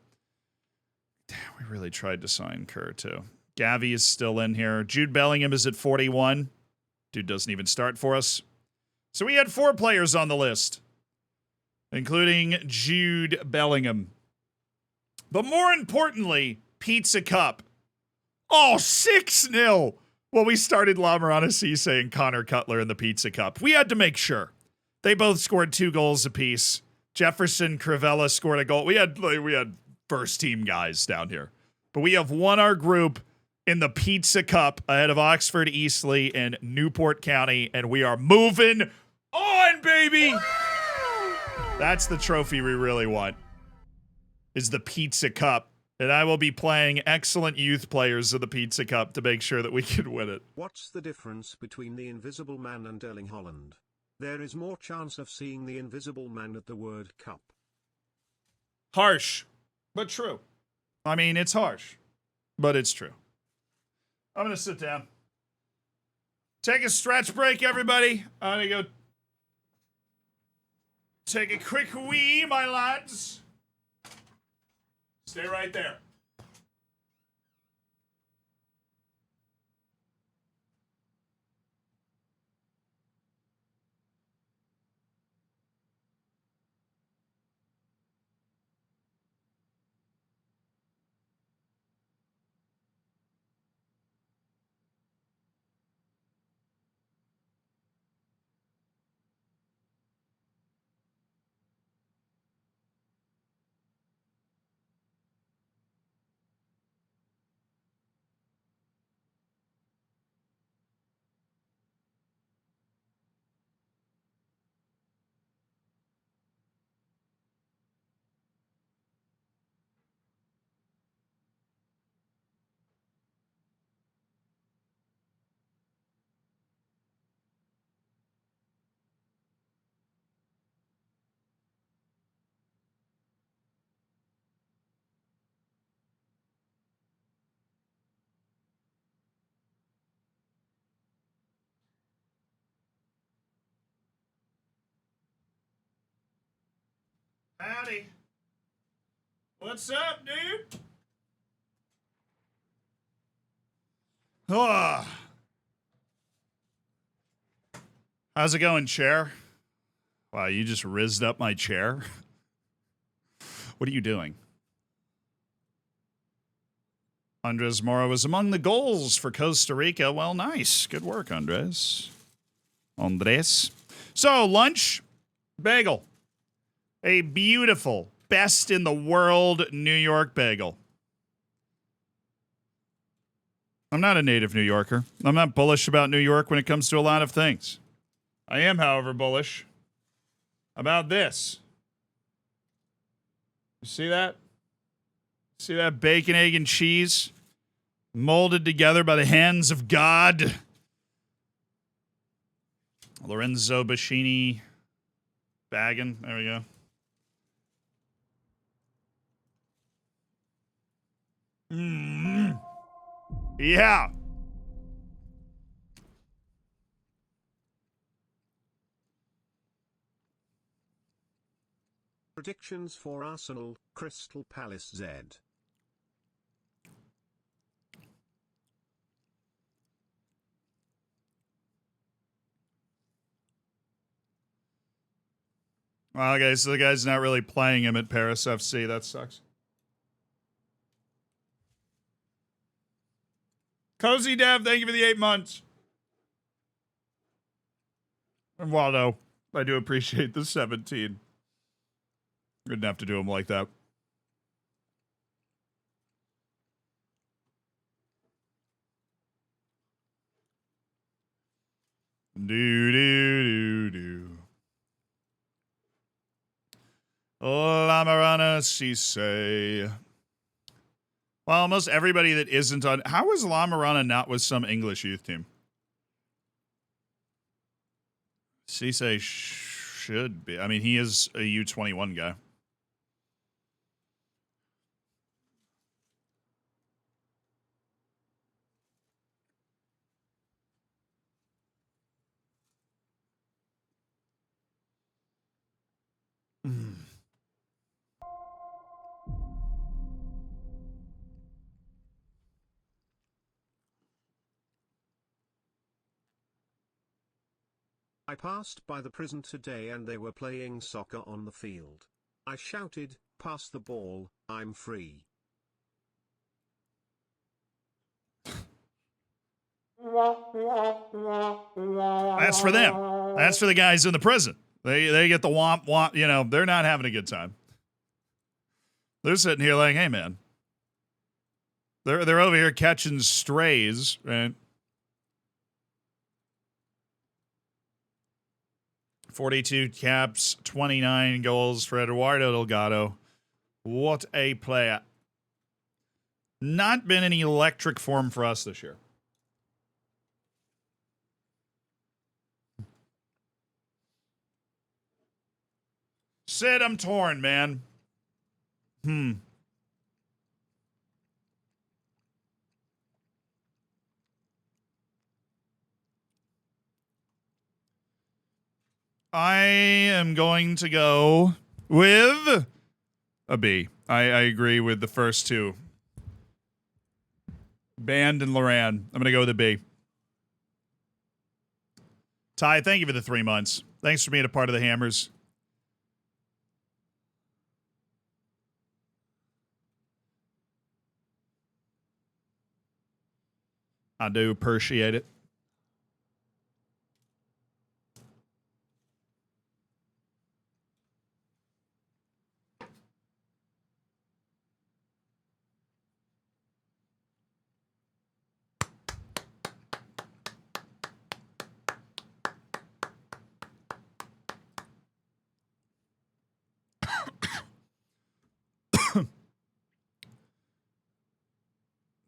Damn, we really tried to sign Kerr, too. Gavi is still in here. Jude Bellingham is at 41. Dude doesn't even start for us. So we had 4 players on the list, including Jude Bellingham. But more importantly, Pizza Cup. Oh, 6-0. Well, we started Lamarana Cisse and Connor Cutler in the Pizza Cup. We had to make sure. They both scored 2 goals apiece. Jefferson Crivella scored a goal. We had first team guys down here. But we have won our group in the Pizza Cup ahead of Oxford, Eastleigh, and Newport County, and we are moving on, baby! That's the trophy we really want, is the Pizza Cup. And I will be playing excellent youth players of the Pizza Cup to make sure that we can win it. What's the difference between the Invisible Man and Erling Haaland? There is more chance of seeing the Invisible Man at the World Cup. Harsh, but true. I mean, it's harsh, but it's true. I'm going to sit down. Take a stretch break, everybody. I'm going to go take a quick wee, my lads. Stay right there. Howdy. What's up, dude? Oh. How's it going, chair? Wow, you just rizzed up my chair? What are you doing? Andres Mora was among the goals for Costa Rica. Well, nice. Good work, Andres. So, lunch, bagel. A beautiful, best in the world New York bagel. I'm not a native New Yorker. I'm not bullish about New York when it comes to a lot of things. I am, however, bullish about this. You see that? See that bacon, egg, and cheese molded together by the hands of God? Lorenzo Bascini bagging. There we go. Yeah. Predictions for Arsenal, Crystal Palace Z. Well, okay, so the guy's not really playing him at Paris FC. That sucks. Cozy Dev, thank you for the 8 months. And Waldo, I do appreciate the 17. Didn't have to do him like that. Do. Lamarana Cisse. Well, almost everybody that isn't on. How is Lamarana not with some English youth team? Cisse should be. I mean, he is a U21 guy. I passed by the prison today and they were playing soccer on the field. I shouted, "Pass the ball, I'm free." That's for them. That's for the guys in the prison. They get the womp womp. You know, they're not having a good time. They're sitting here like, hey man, they're over here catching strays, right? 42 caps, 29 goals for Eduardo Delgado. What a player. Not been any electric form for us this year. Sid, I'm torn, man. I am going to go with a B. I agree with the first two. Band and Loran. I'm going to go with a B. Ty, thank you for the 3 months. Thanks for being a part of the Hammers. I do appreciate it.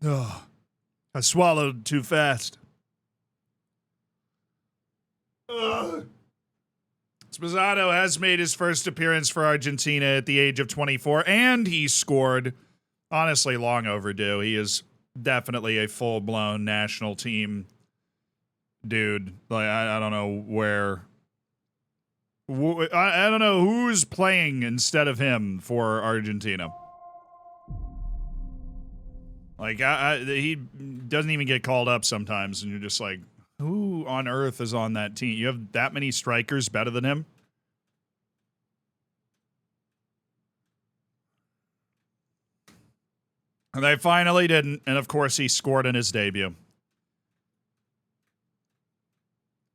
Oh, I swallowed too fast. Sposato has made his first appearance for Argentina at the age of 24, and he scored. Honestly, long overdue. He is definitely a full-blown national team dude. Like, I don't know where. I don't know who's playing instead of him for Argentina. Like, he doesn't even get called up sometimes, and you're just like, who on earth is on that team? You have that many strikers better than him? And they finally didn't, and of course he scored in his debut.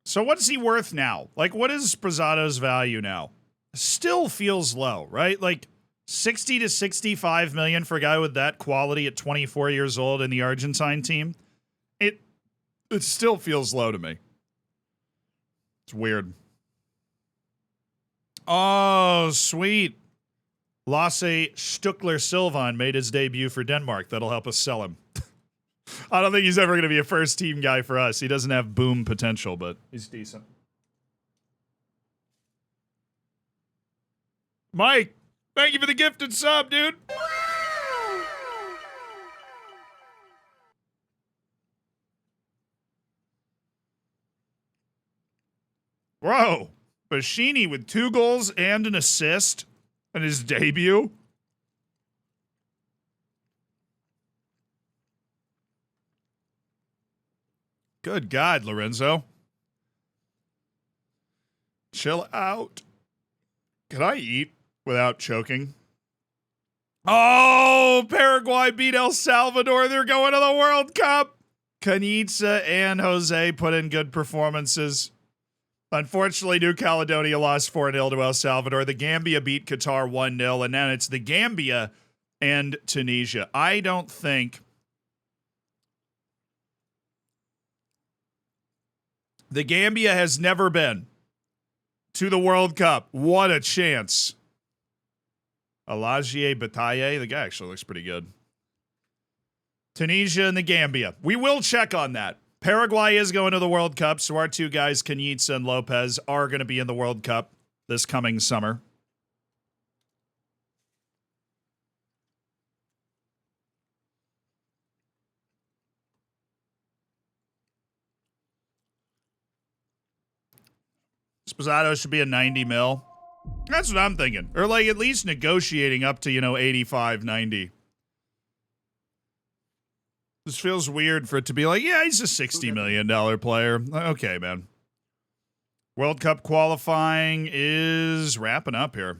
So what is he worth now? Like, what is Sprosato's value now? Still feels low, right? Like, 60 to 65 million for a guy with that quality at 24 years old in the Argentine team. It still feels low to me. It's weird. Oh, sweet. Lasse Stuckler-Silvan made his debut for Denmark. That'll help us sell him. I don't think he's ever going to be a first team guy for us. He doesn't have boom potential, but he's decent. Mike, thank you for the gifted sub, dude. Bro, Bashini with 2 goals and an assist in his debut. Good God, Lorenzo. Chill out. Can I eat without choking? Oh, Paraguay beat El Salvador. They're going to the World Cup. Canizza and Jose put in good performances. Unfortunately, New Caledonia lost 4-0 to El Salvador. The Gambia beat Qatar 1-0, and now it's the Gambia and Tunisia. I don't think the Gambia has never been to the World Cup. What a chance. Alagie Bataille, the guy actually looks pretty good. Tunisia and the Gambia. We will check on that. Paraguay is going to the World Cup, so our two guys, Canitza and Lopez, are going to be in the World Cup this coming summer. Sposato should be a 90 mil. That's what I'm thinking. Or like at least negotiating up to, 85, 90. This feels weird for it to be like, yeah, he's a $60 million player. Okay, man. World Cup qualifying is wrapping up here.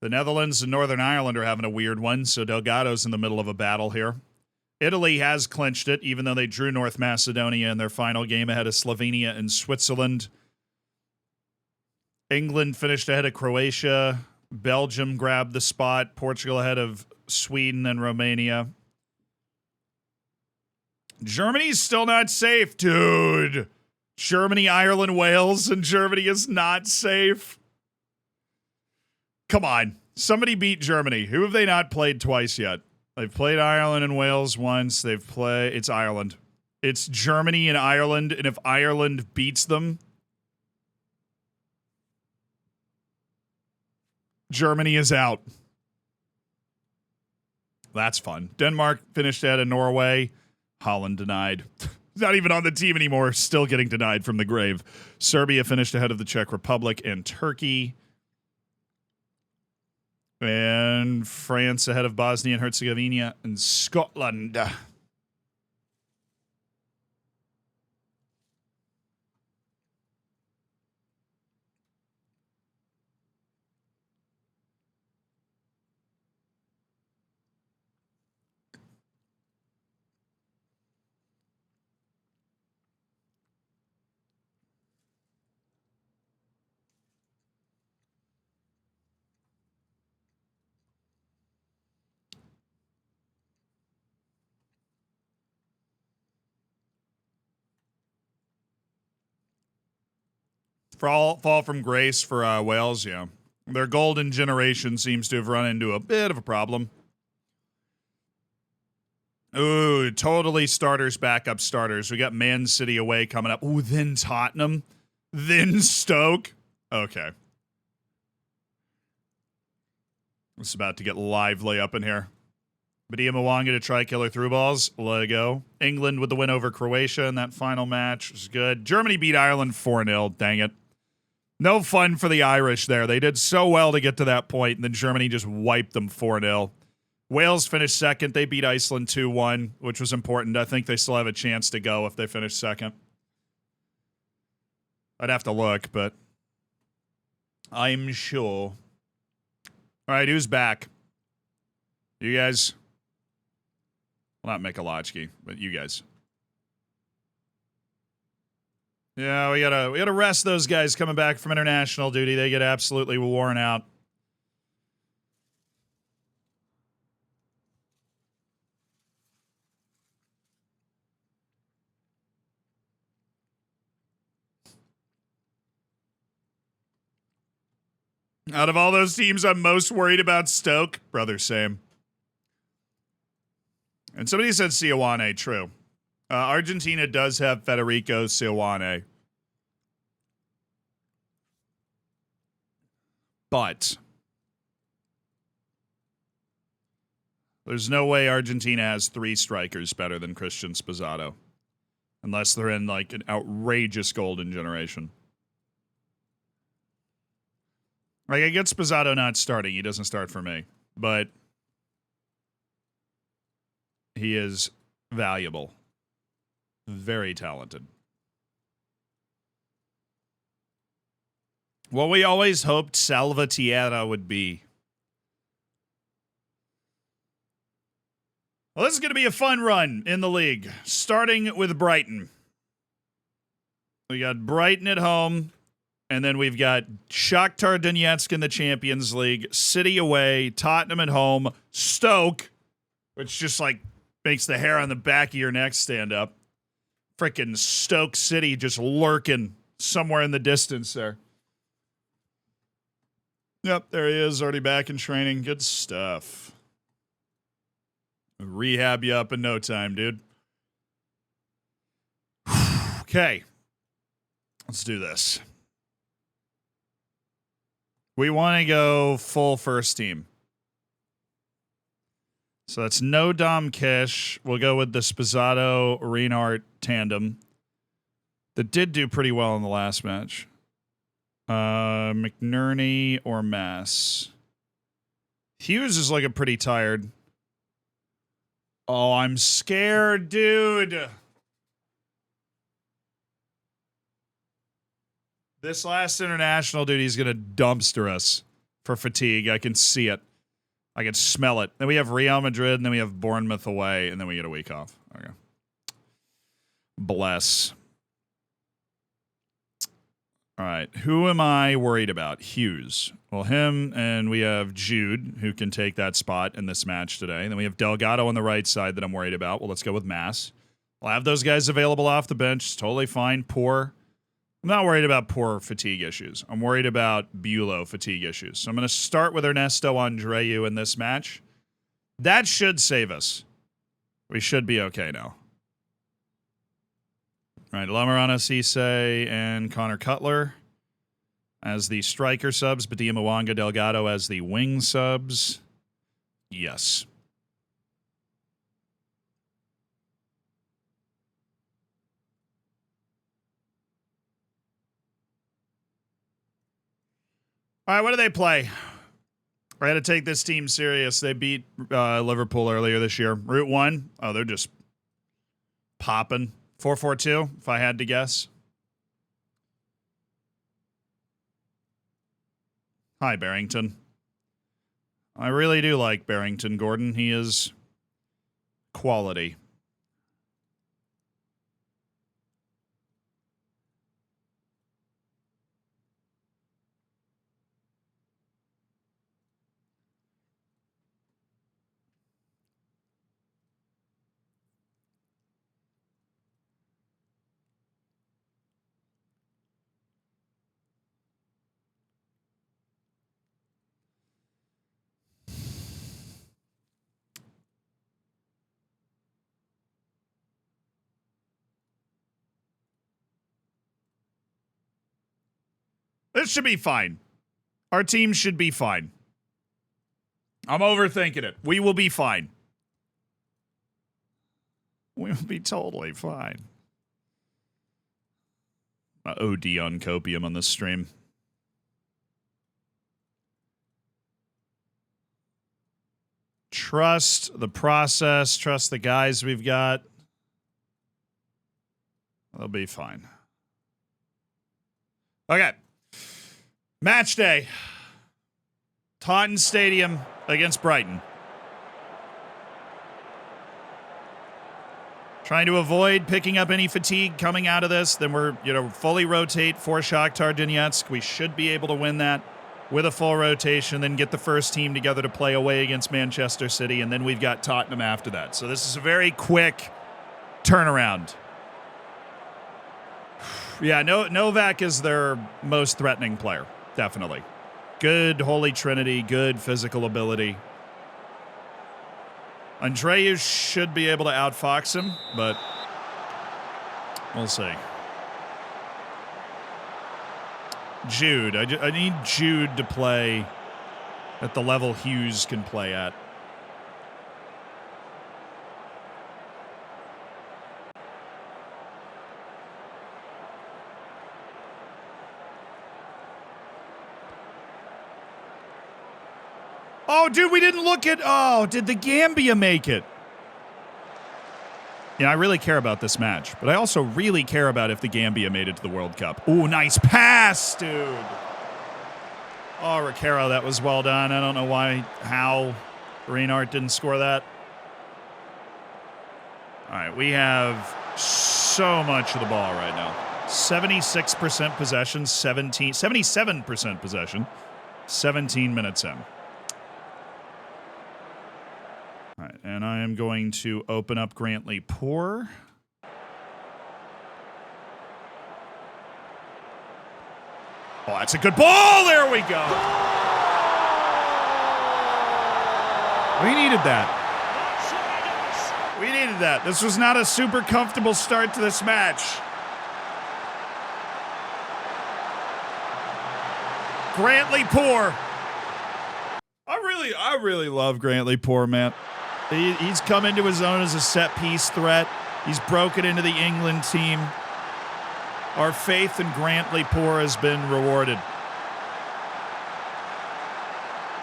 The Netherlands and Northern Ireland are having a weird one, so Delgado's in the middle of a battle here. Italy has clinched it, even though they drew North Macedonia in their final game ahead of Slovenia and Switzerland. England finished ahead of Croatia. Belgium grabbed the spot. Portugal ahead of Sweden and Romania. Germany's still not safe, dude. Germany, Ireland, Wales, and Germany is not safe. Come on. Somebody beat Germany. Who have they not played twice yet? They've played Ireland and Wales once. It's Ireland. It's Germany and Ireland, and if Ireland beats them, Germany is out. That's fun. Denmark finished ahead of Norway. Holland denied. Not even on the team anymore. Still getting denied from the grave. Serbia finished ahead of the Czech Republic and Turkey. And France ahead of Bosnia and Herzegovina and Scotland. Fall from grace for Wales, yeah. Their golden generation seems to have run into a bit of a problem. Ooh, totally starters, backup starters. We got Man City away coming up. Ooh, then Tottenham. Then Stoke. Okay. It's about to get lively up in here. Badia Mwanga to try killer through balls. Let it go. England with the win over Croatia in that final match. Was good. Germany beat Ireland 4-0. Dang it. No fun for the Irish there. They did so well to get to that point, and then Germany just wiped them 4-0. Wales finished second. They beat Iceland 2-1, which was important. I think they still have a chance to go if they finish second. I'd have to look, but I'm sure. All right, who's back? You guys? Well, not Mikulachki, but you guys. Yeah, we gotta rest those guys coming back from international duty. They get absolutely worn out. Out of all those teams, I'm most worried about Stoke. Brother, same. And somebody said Sioane, true. Argentina does have Federico Sioane. But there's no way Argentina has three strikers better than Christian Sposato. Unless they're in like an outrageous golden generation. Like, I get Sposato not starting. He doesn't start for me. But he is valuable. Very talented. What we always hoped Salvatierra would be. Well, this is going to be a fun run in the league. Starting with Brighton. We got Brighton at home. And then we've got Shakhtar Donetsk in the Champions League, City away, Tottenham at home, Stoke, which just like makes the hair on the back of your neck stand up. Freaking Stoke City just lurking somewhere in the distance there. Yep, there he is, already back in training. Good stuff. Rehab you up in no time, dude. Okay. Let's do this. We want to go full first team. So that's no Dom Kish. We'll go with the Spizzato Reinhardt tandem that did do pretty well in the last match. McNerney or Mass. Hughes is looking pretty tired. Oh, I'm scared, dude. This last international, dude, he's going to dumpster us for fatigue. I can see it. I can smell it. Then we have Real Madrid, and then we have Bournemouth away, and then we get a week off. Okay. Bless. All right. Who am I worried about? Hughes. Well, him, and we have Jude, who can take that spot in this match today. And then we have Delgado on the right side that I'm worried about. Well, let's go with Mass. I'll have those guys available off the bench. It's totally fine. Poor. I'm not worried about poor fatigue issues. I'm worried about Bulow fatigue issues. So I'm going to start with Ernesto Andreu in this match. That should save us. We should be okay now. All right, Lamarana Cisse and Connor Cutler as the striker subs. Badia Mwanga Delgado as the wing subs. Yes. All right, what do they play? I had to take this team serious. They beat Liverpool earlier this year. Route 1. Oh, they're just popping. 4-4-2, if I had to guess. Hi, Barrington. I really do like Barrington, Gordon. He is quality. This should be fine. Our team should be fine. I'm overthinking it. We will be fine. We will be totally fine. OD on copium on this stream. Trust the process. Trust the guys we've got. They'll be fine. Okay. Match day. Taunton Stadium against Brighton. Trying to avoid picking up any fatigue coming out of this. Then we're, fully rotate for Shakhtar Donetsk. We should be able to win that with a full rotation, then get the first team together to play away against Manchester City, and then we've got Tottenham after that. So this is a very quick turnaround. Yeah, Novak is their most threatening player. Definitely. Good Holy Trinity, good physical ability. Andreu should be able to outfox him, but we'll see. Jude. I need Jude to play at the level Hughes can play at. Oh, dude, we didn't look at... Oh, did the Gambia make it? Yeah, I really care about this match, but I also really care about if the Gambia made it to the World Cup. Ooh, nice pass, dude. Oh, Recaro, that was well done. I don't know how Reinhardt didn't score that. All right, we have so much of the ball right now. 76% possession, 77% possession, 17 minutes in. All right, and I am going to open up Grantley Poor. Oh, that's a good ball. There we go. We needed that. hated that. This was not a super comfortable start to this match. Grantley Poor. I really love Grantley Poor, man. He's come into his own as a set-piece threat. He's broken into the England team. Our faith in Grantley Poor has been rewarded.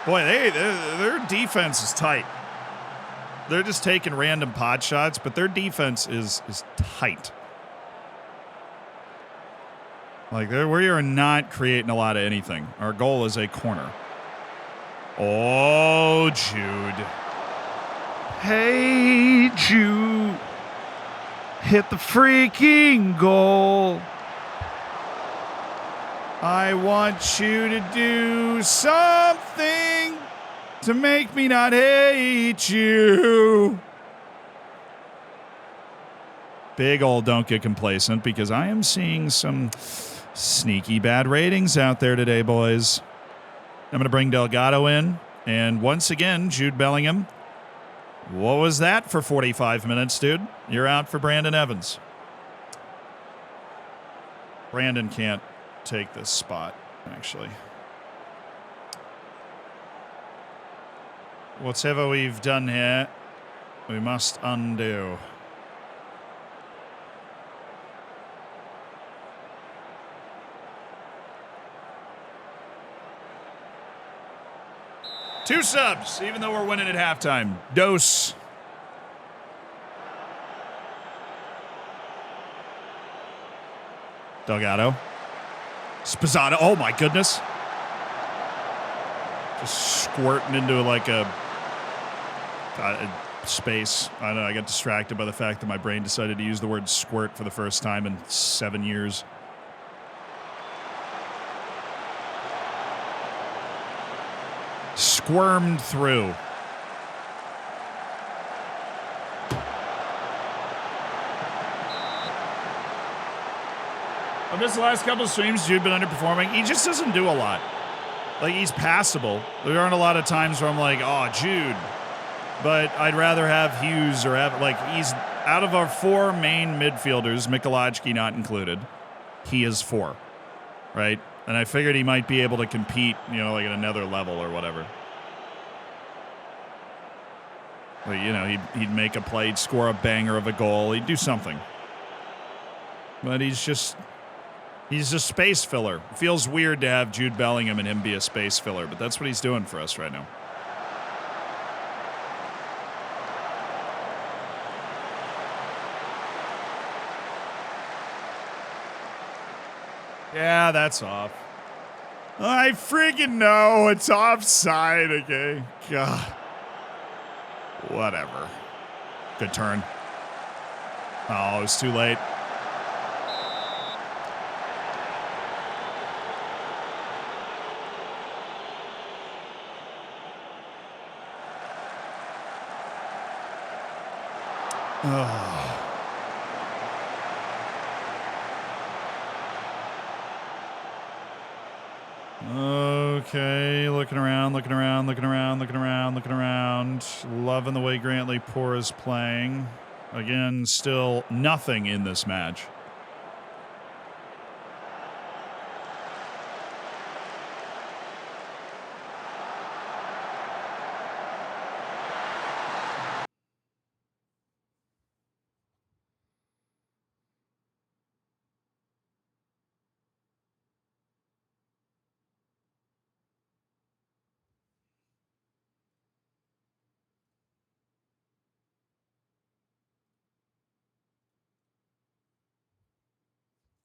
Boy, their defense is tight. They're just taking random pot shots, but their defense is tight. Like, we are not creating a lot of anything. Our goal is a corner. Oh, Jude. Hey, Jude. Hit the freaking goal. I want you to do something to make me not hate you. Big ol' don't get complacent, because I am seeing some sneaky bad ratings out there today, boys. I'm going to bring Delgado in. And once again, Jude Bellingham. What was that for 45 minutes, dude? You're out for Brandon Evans. Brandon can't take this spot, actually. Whatever we've done here, we must undo. Two subs, even though we're winning at halftime. Dose. Delgado. Spazzato. Oh, my goodness. Just squirting into like a space. I don't know. I got distracted by the fact that my brain decided to use the word squirt for the first time in 7 years. Squirmed through. Of this last couple of streams, Jude been underperforming. He just doesn't do a lot. Like, he's passable. There aren't a lot of times where I'm like, oh, Jude. But I'd rather have Hughes or have, like, he's out of our four main midfielders, Michalajki not included, he is 4, right? And I figured he might be able to compete, you know, like at another level or whatever. Like, you know, he'd make a play, he'd score a banger of a goal, he'd do something. But he's a space filler. It feels weird to have Jude Bellingham and him be a space filler, but that's what he's doing for us right now. Yeah, that's off. I freaking know it's offside, okay? God. Whatever. Good turn. Oh, it was too late. Oh. Okay, looking around. Loving the way Grantley Poor is playing. Again, still nothing in this match.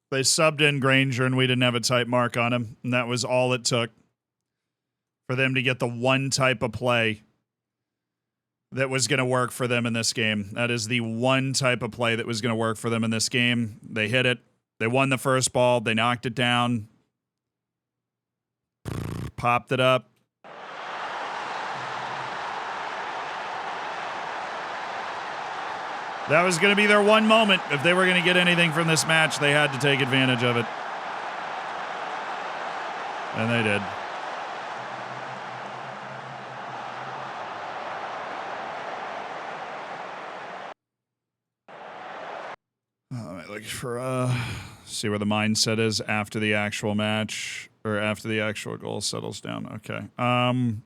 They subbed in Granger, and we didn't have a type mark on him, and that was all it took for them to get the one type of play that was going to work for them in this game. That is the one type of play that was going to work for them in this game. They hit it. They won the first ball. They knocked it down. Popped it up. That was going to be their one moment. If they were going to get anything from this match, they had to take advantage of it. And they did. Like for see where the mindset is after the actual match or after the actual goal settles down. Okay. I'm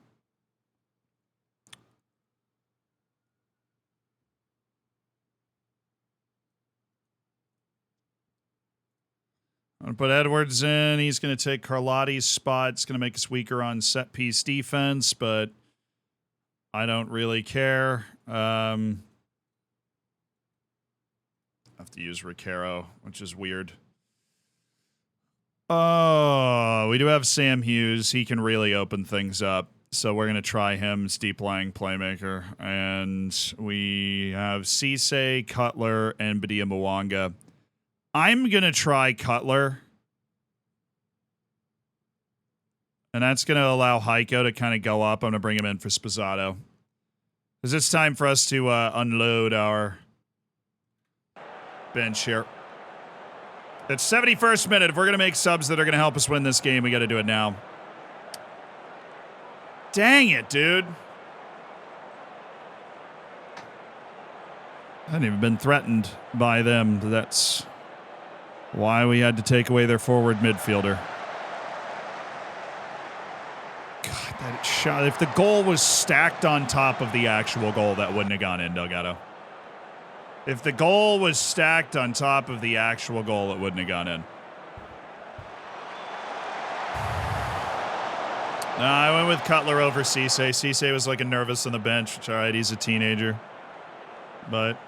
gonna put Edwards in. He's gonna take Carlotti's spot. It's gonna make us weaker on set piece defense, but I don't really care. I have to use Recaro, which is weird. Oh, we do have Sam Hughes. He can really open things up. So we're going to try him as deep lying playmaker. And we have Cisse, Cutler, and Badia Mwanga. I'm going to try Cutler. And that's going to allow Heiko to kind of go up. I'm going to bring him in for Spazzato. Because it's time for us to unload our bench here. It's 71st minute. If we're going to make subs that are going to help us win this game, we got to do it now. Dang it, dude. I hadn't even been threatened by them. That's why we had to take away their forward midfielder. God, that shot. If the goal was stacked on top of the actual goal, that wouldn't have gone in, Delgado. If the goal was stacked on top of the actual goal, it wouldn't have gone in. No, I went with Cutler over Cisse. Cisse was like a nervous on the bench, which, all right, he's a teenager. But,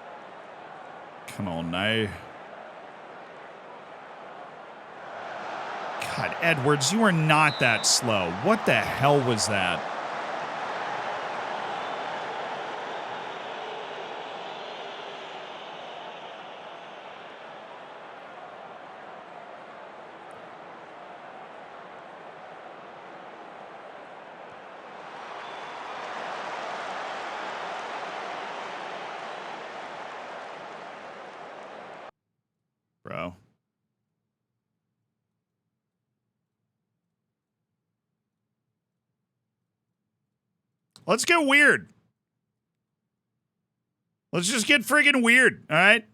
come on now. God, Edwards, you are not that slow. What the hell was that? Bro. Let's get weird. Let's just get friggin' weird, all right?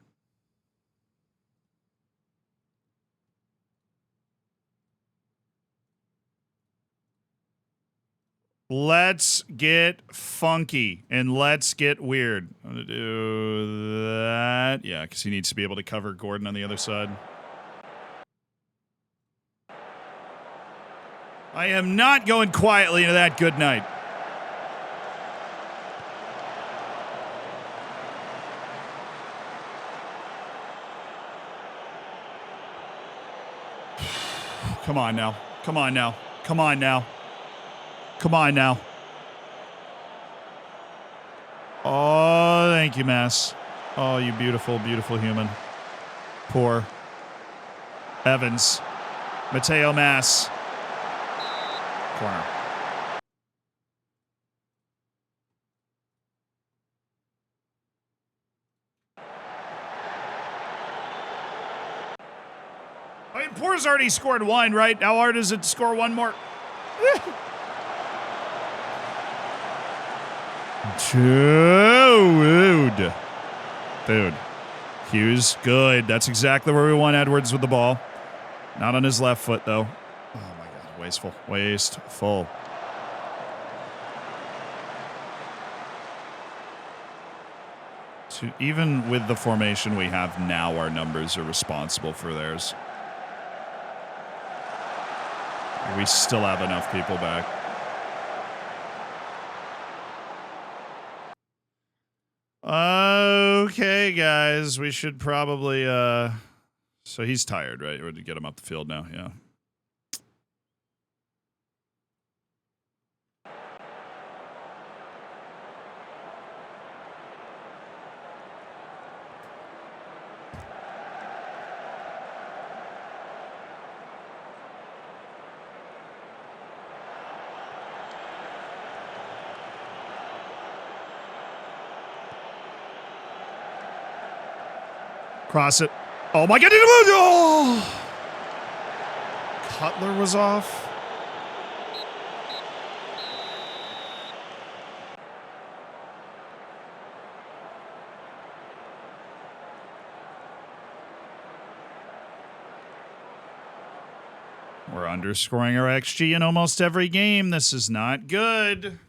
Let's get funky and let's get weird. I'm going to do that. Yeah, because he needs to be able to cover Gordon on the other side. I am not going quietly into that good night. Come on now. Come on now. Come on now. Come on now. Oh, thank you, Mass. Oh, you beautiful, beautiful human. Poor Evans. Mateo Mass. Corner. I mean, Poor's already scored one, right? How hard is it to score one more? Dude. Dude. Hughes, good. That's exactly where we want Edwards with the ball. Not on his left foot, though. Oh, my God. Wasteful. Wasteful. Even with the formation we have now, our numbers are responsible for theirs. We still have enough people back. Okay, guys. We should probably... So he's tired, right? We're to get him up the field now, yeah. Cross it. Oh my God! Oh! Cutler was off. We're underscoring our XG in almost every game. This is not good.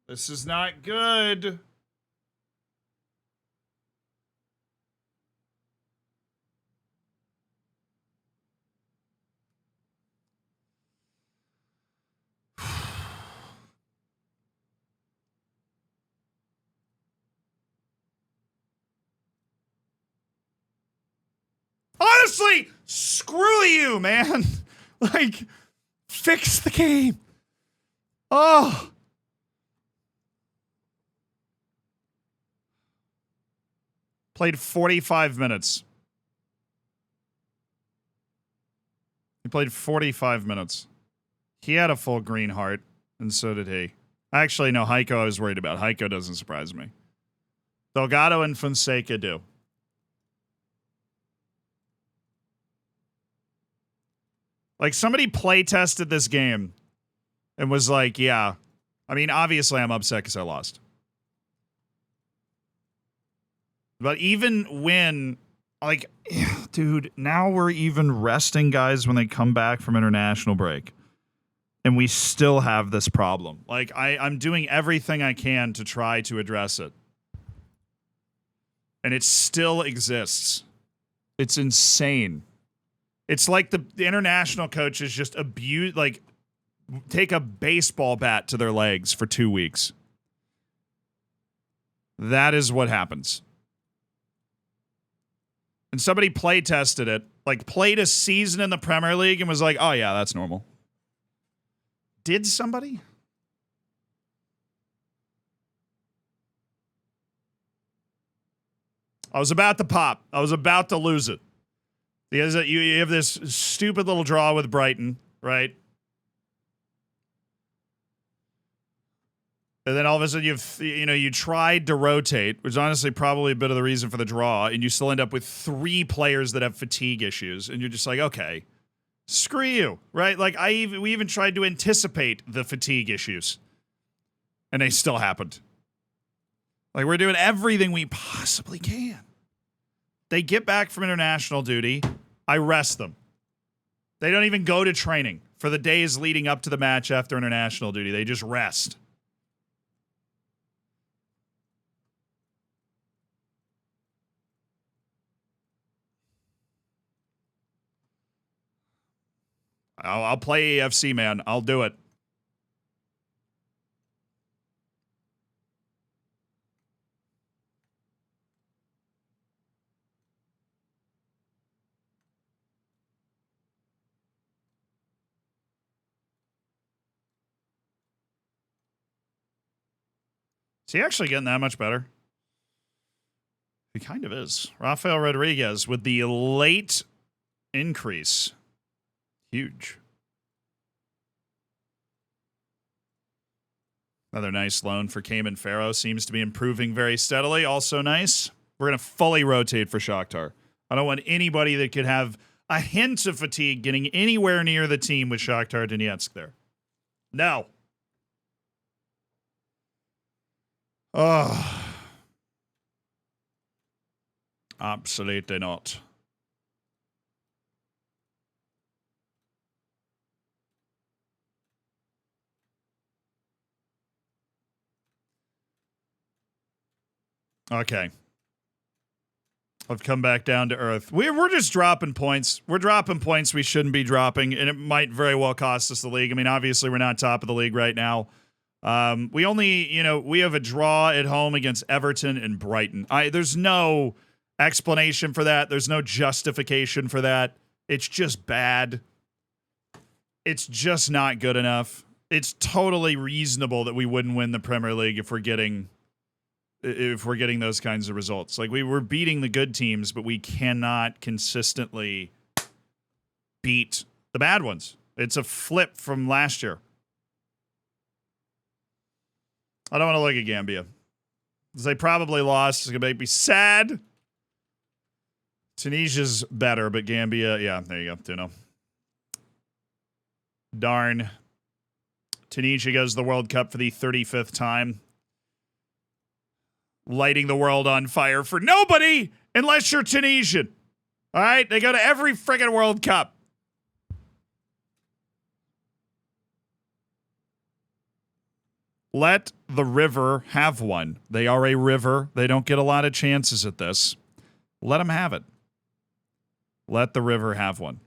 This is not good. Honestly, screw you, man. Like, fix the game. Oh. Played 45 minutes. He played 45 minutes. He had a full green heart, and so did he. Actually, no, Heiko I was worried about. Heiko doesn't surprise me. Delgado and Fonseca do. Like, somebody play tested this game and was like, yeah. I mean, obviously I'm upset because I lost. But even when, like, dude, now we're even resting guys when they come back from international break. And we still have this problem. Like, I'm doing everything I can to try to address it. And it still exists. It's insane. It's like the international coaches just abuse, like, take a baseball bat to their legs for 2 weeks. That is what happens. And somebody play tested it, like played a season in the Premier League and was like, oh yeah, that's normal. Did somebody? I was about to pop. I was about to lose it. Because you have this stupid little draw with Brighton, right? And then all of a sudden you tried to rotate, which is honestly probably a bit of the reason for the draw, and you still end up with 3 players that have fatigue issues, and you're just like, okay, screw you, right? Like we even tried to anticipate the fatigue issues, and they still happened. Like, we're doing everything we possibly can. They get back from international duty. I rest them. They don't even go to training for the days leading up to the match after international duty. They just rest. I'll play AFC, man. I'll do it. Is he actually getting that much better? He kind of is. Rafael Rodriguez with the late increase. Huge. Another nice loan for Cayman Farrow. Seems to be improving very steadily. Also nice. We're going to fully rotate for Shakhtar. I don't want anybody that could have a hint of fatigue getting anywhere near the team with Shakhtar Donetsk there. No. Oh. Absolutely not. Okay. I've come back down to earth. We're just dropping points. We're dropping points we shouldn't be dropping, and it might very well cost us the league. I mean, obviously, we're not top of the league right now. We only, we have a draw at home against Everton and Brighton. There's no explanation for that. There's no justification for that. It's just bad. It's just not good enough. It's totally reasonable that we wouldn't win the Premier League if we're getting those kinds of results. Like, we were beating the good teams, but we cannot consistently beat the bad ones. It's a flip from last year. I don't want to look at Gambia. Because they probably lost. It's going to make me sad. Tunisia's better, but Gambia, yeah, there you go. 2-0. Darn. Tunisia goes to the World Cup for the 35th time. Lighting the world on fire for nobody unless you're Tunisian. All right? They go to every friggin' World Cup. Let the River have one. They are a river. They don't get a lot of chances at this. Let them have it. Let the River have one.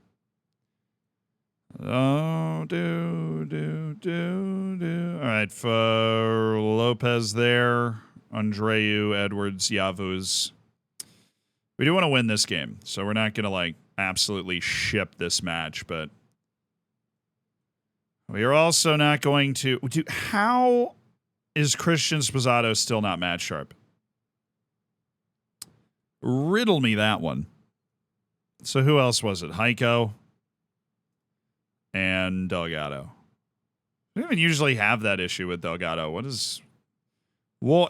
Oh, All right, for Lopez there, Andreu, Edwards, Yavuz. We do want to win this game, so we're not going to, absolutely ship this match, but we are also not going to... How is Christian Sposato still not match sharp? Riddle me that one. So who else was it? Heiko and Delgado. We don't even usually have that issue with Delgado. What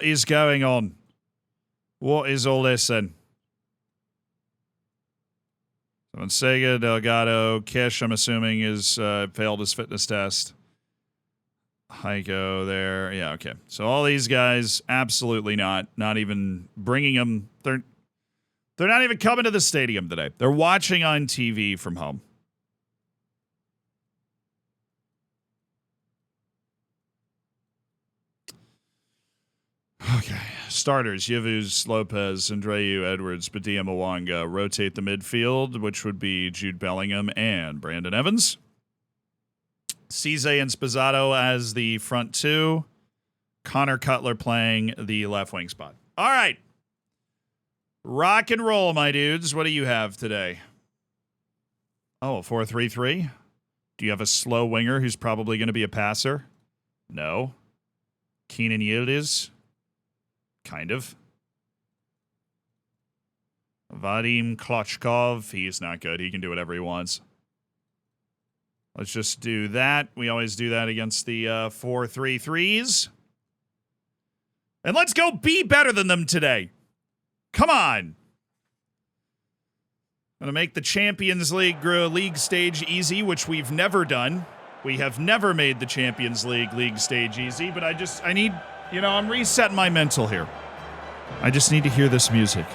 is going on? What is all this then? So Sega, Delgado, Kish, I'm assuming, is failed his fitness test. Heiko there. Yeah, okay. So all these guys, absolutely not even bringing them. They're not even coming to the stadium today. They're watching on TV from home. Okay. Starters, Yavuz, Lopez, Andreu, Edwards, Badia Mwanga. Rotate the midfield, which would be Jude Bellingham and Brandon Evans. Cisse and Sposato as the front two. Connor Cutler playing the left wing spot. All right. Rock and roll, my dudes. What do you have today? Oh, 4-3-3? Do you have a slow winger who's probably going to be a passer? No. Keenan Yildiz? Kind of. Vadim Klochkov? He's not good. He can do whatever he wants. Let's just do that. We always do that against the 4-3-3s. And let's go be better than them today. Come on. Going to make the Champions League stage easy, which we've never done. We have never made the Champions League stage easy, but I need, I'm resetting my mental here. I just need to hear this music.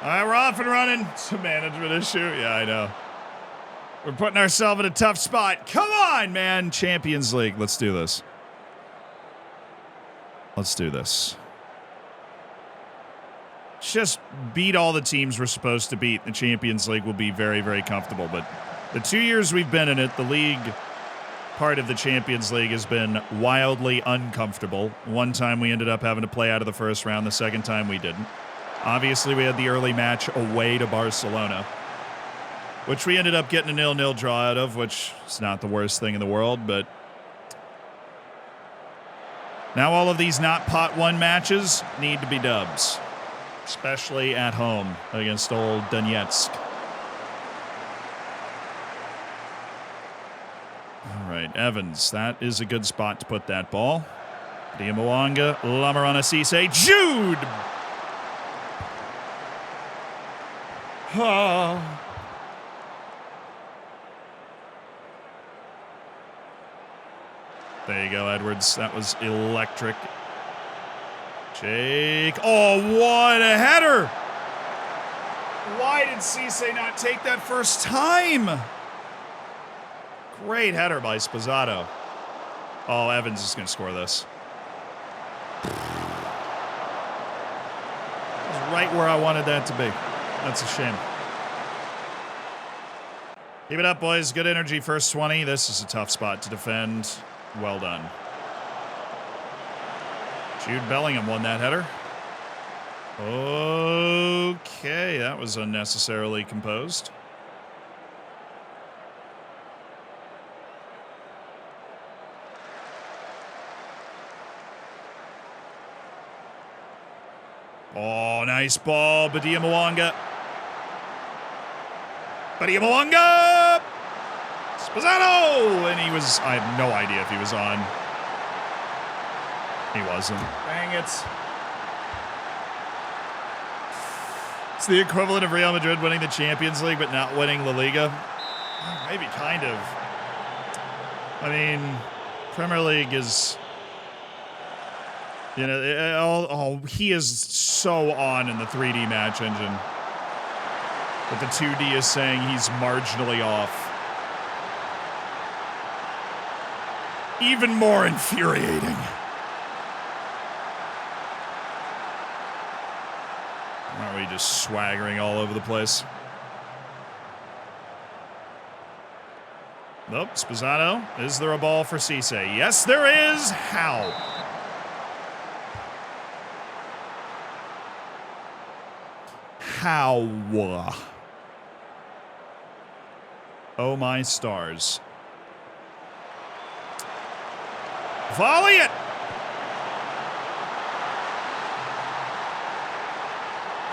All right, we're off and running. It's a management issue. Yeah, I know. We're putting ourselves in a tough spot. Come on, man. Champions League. Let's do this. Let's do this. Just beat all the teams we're supposed to beat. The Champions League will be very, very comfortable. But the 2 years we've been in it, the league part of the Champions League has been wildly uncomfortable. One time we ended up having to play out of the first round. The second time we didn't. Obviously, we had the early match away to Barcelona, which we ended up getting a 0-0 draw out of, which is not the worst thing in the world, but now all of these not pot one matches need to be dubs, especially at home against old Donetsk. All right, Evans, that is a good spot to put that ball. Diamawanga, Lamarana Cisse, Jude! Oh. There you go, Edwards. That was electric. Jake. Oh, what a header! Why did Cisse not take that first time? Great header by Sposato. Oh, Evans is going to score this. It's right where I wanted that to be. That's a shame. Keep it up, boys. Good energy, first 20. This is a tough spot to defend. Well done. Jude Bellingham won that header. Okay, that was unnecessarily composed. Oh, nice ball, Badia Mwanga. Buddy Mwanga! Spezzano! And he was, I have no idea if he was on. He wasn't. Dang it. It's the equivalent of Real Madrid winning the Champions League but not winning La Liga. Maybe kind of. I mean, Premier League is, you know, he is so on in the 3D match engine. But the 2D is saying he's marginally off. Even more infuriating. Are we just swaggering all over the place? Nope, Spezzano. Is there a ball for Cisse? Yes, there is. How? How? Oh, my stars. Volley it!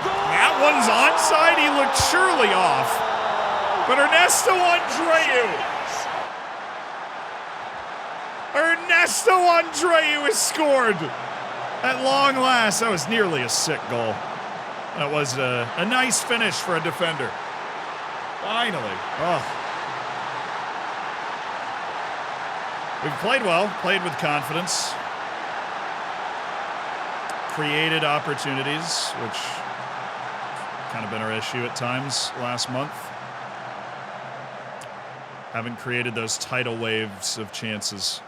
That one's onside. He looked surely off. But Ernesto Andreu has scored. At long last, that was nearly a sick goal. That was a nice finish for a defender. Finally. Oh. We've played well, played with confidence. Created opportunities, which kind of been our issue at times last month. Haven't created those tidal waves of chances.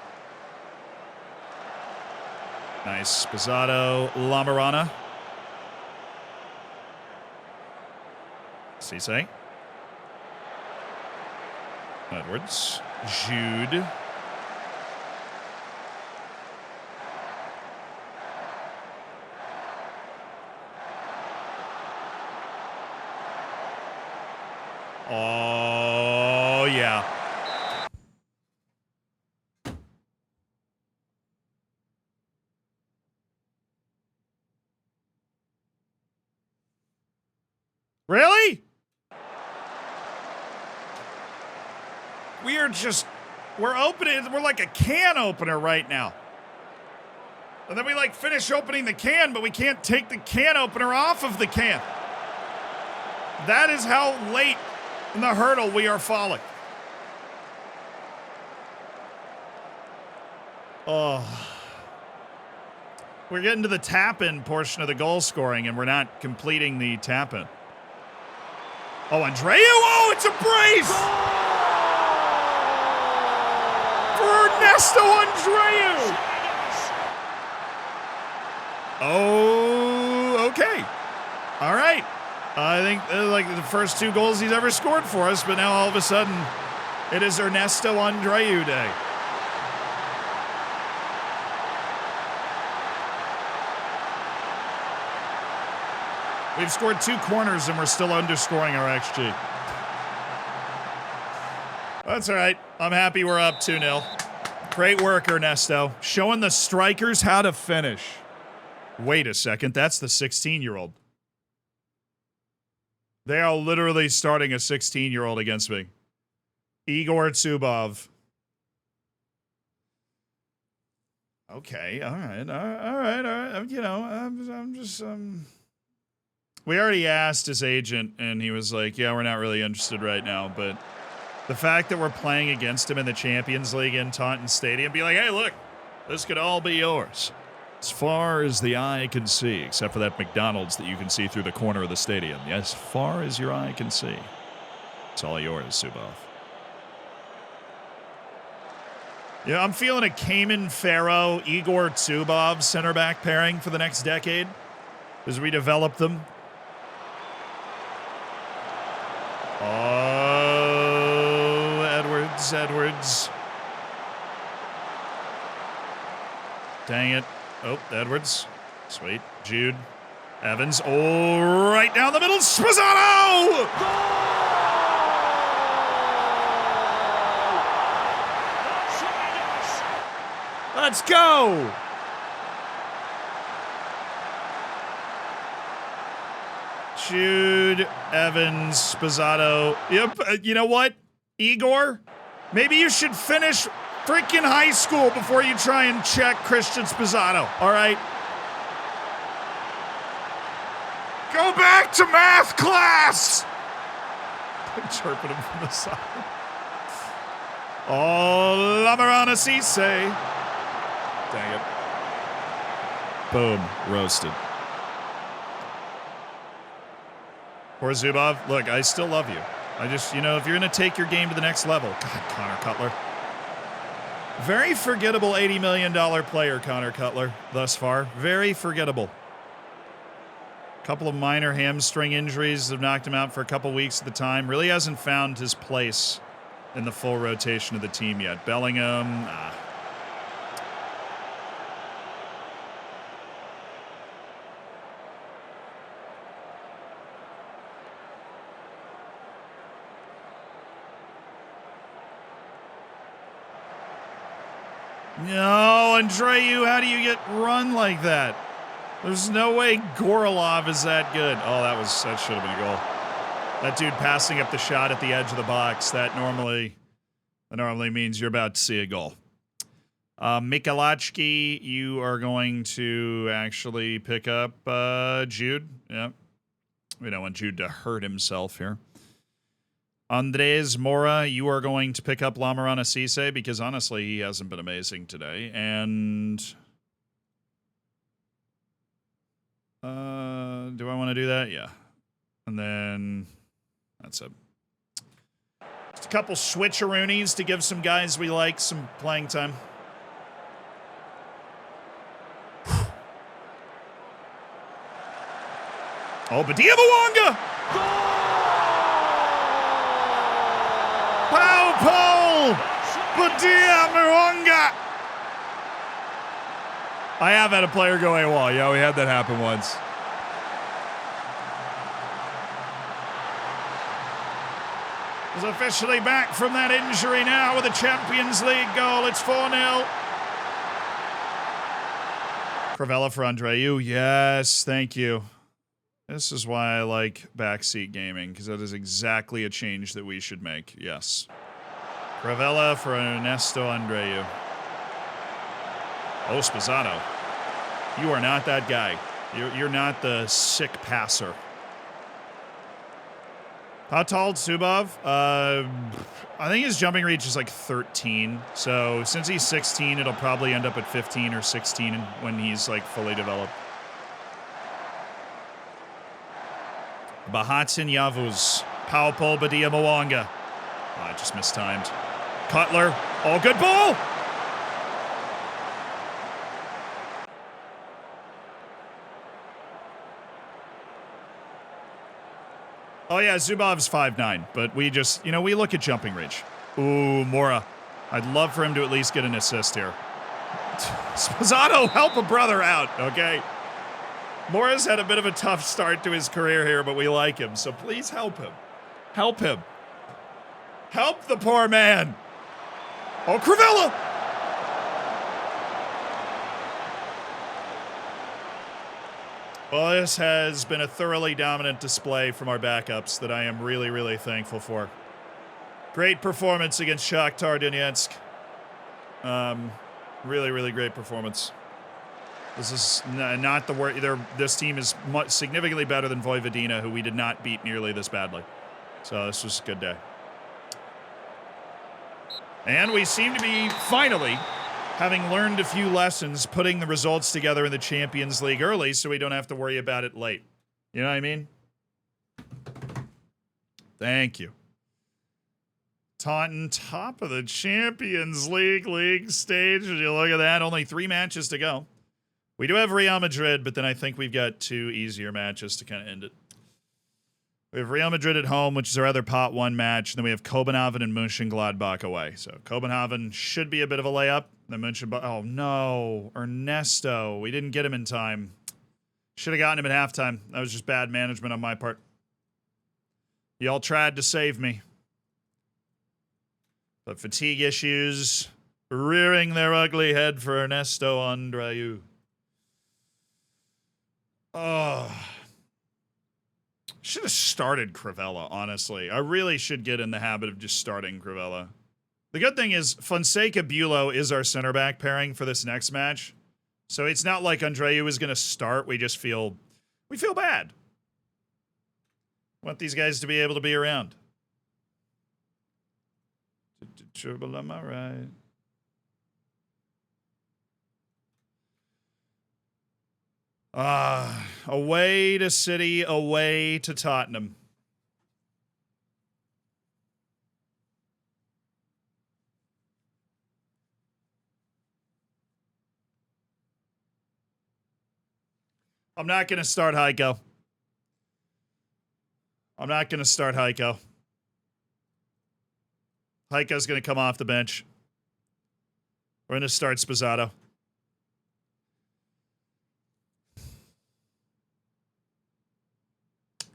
Nice. Spezzano, Lamarana. Cisse. Edwards. Jude. Oh, yeah. Really? We're opening, we're like a can opener right now. And then we like finish opening the can, but we can't take the can opener off of the can. That is how late in the hurdle we are falling. Oh. We're getting to the tap-in portion of the goal scoring, and we're not completing the tap-in. Oh, Andreu! Oh, it's a brace! For Ernesto Andreu! Oh, okay. All right. I think like the first 2 goals he's ever scored for us, but now all of a sudden it is Ernesto Andreu day. We've scored 2 corners and we're still underscoring our XG. That's all right. I'm happy we're up 2-0. Great work, Ernesto. Showing the strikers how to finish. Wait a second. That's the 16-year-old. They are literally starting a 16-year-old against me. Igor Tsubov. Okay, all right. You know, I'm just. We already asked his agent, and he was like, "Yeah, we're not really interested right now." But the fact that we're playing against him in the Champions League in Taunton Stadium, be like, "Hey, look, this could all be yours." As far as the eye can see, except for that McDonald's that you can see through the corner of the stadium. As far as your eye can see. It's all yours, Subov. Yeah, I'm feeling a Cayman Pharaoh, Igor Tsubov center back pairing for the next decade as we develop them. Oh, Edwards. Dang it. Oh, Edwards. Sweet. Jude. Evans. Oh, right down the middle. Spezzano! Let's go! Jude, Evans, Spizzato. Yep, you know what, Igor? Maybe you should finish freaking high school before you try and check Christian Spizzato, all right? Go back to math class! I'm chirping him from the side. Oh, Lamarana Cisse. Dang it. Boom. Roasted. Or Zubov, look, I still love you. I just, if you're going to take your game to the next level. God, Connor Cutler. Very forgettable $80 million player, Connor Cutler, thus far. Very forgettable. A couple of minor hamstring injuries have knocked him out for a couple weeks at the time. Really hasn't found his place in the full rotation of the team yet. Bellingham, No, Andreu, how do you get run like that? There's no way Gorilov is that good. Oh, that should have been a goal. That dude passing up the shot at the edge of the box, that normally means you're about to see a goal. Michalachki, you are going to actually pick up Jude. Yep. We don't want Jude to hurt himself here. Andres Mora, you are going to pick up Lamarana Cisse because honestly, he hasn't been amazing today. And do I want to do that? Yeah. And then that's it. Just a couple switcheroonies to give some guys we like some playing time. Oh, Badia Mwanga! Pow pole! Badia Mwanga! I have had a player go AWOL. Yeah, we had that happen once. Is officially back from that injury now with a Champions League goal. It's 4-0. Crivella for Andreu. Yes, thank you. This is why I like backseat gaming, because that is exactly a change that we should make. Yes. Crivella for Ernesto Andreu. Oh, Spizzato. You are not that guy. You're not the sick passer. How tall is Zubov? I think his jumping reach is like 13. So since he's 16, it'll probably end up at 15 or 16 when he's like fully developed. Bahatsin Yavuz. Paupol Badia Mwanga. Oh, I just mistimed. Cutler. Oh, good ball! Oh, yeah, Zubov's 5'9", but we just, we look at jumping reach. Ooh, Mora. I'd love for him to at least get an assist here. Spizzato, help a brother out, okay? Mora's had a bit of a tough start to his career here, but we like him, so please help him. Help him. Help the poor man. Oh, Crivella! Well, this has been a thoroughly dominant display from our backups that I am really, really thankful for. Great performance against Shakhtar Donetsk. Really, really great performance. This is not the worst. This team is significantly better than Vojvodina, who we did not beat nearly this badly. So this was a good day. And we seem to be, finally, having learned a few lessons, putting the results together in the Champions League early so we don't have to worry about it late. You know what I mean? Thank you. Taunton, top of the Champions League stage. Would you look at that? Only 3 matches to go. We do have Real Madrid, but then I think we've got 2 easier matches to kind of end it. We have Real Madrid at home, which is our other pot 1 match. And then we have Copenhagen and Mönchengladbach away. So Copenhagen should be a bit of a layup. Then oh no, Ernesto. We didn't get him in time. Should have gotten him at halftime. That was just bad management on my part. Y'all tried to save me. But fatigue issues rearing their ugly head for Ernesto Andreu. Oh. Should have started Crivella, honestly. I really should get in the habit of just starting Crivella. The good thing is Fonseca Bulow is our center back pairing for this next match. So it's not like Andreu is going to start. We feel bad. Want these guys to be able to be around. Trouble on my right. Away to City, away to Tottenham. I'm not going to start Heiko. Heiko's going to come off the bench. We're going to start Spazzato.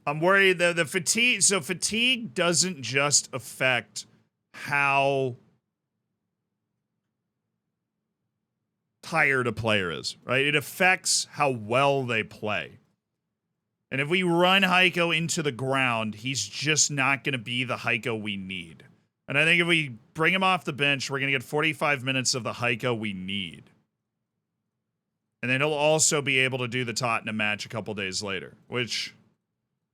I'm worried that the fatigue. So fatigue doesn't just affect how tired a player is, right? It affects how well they play. And if we run Heiko into the ground, he's just not going to be the Heiko we need. And I think if we bring him off the bench, we're going to get 45 minutes of the Heiko we need. And then he'll also be able to do the Tottenham match a couple days later, which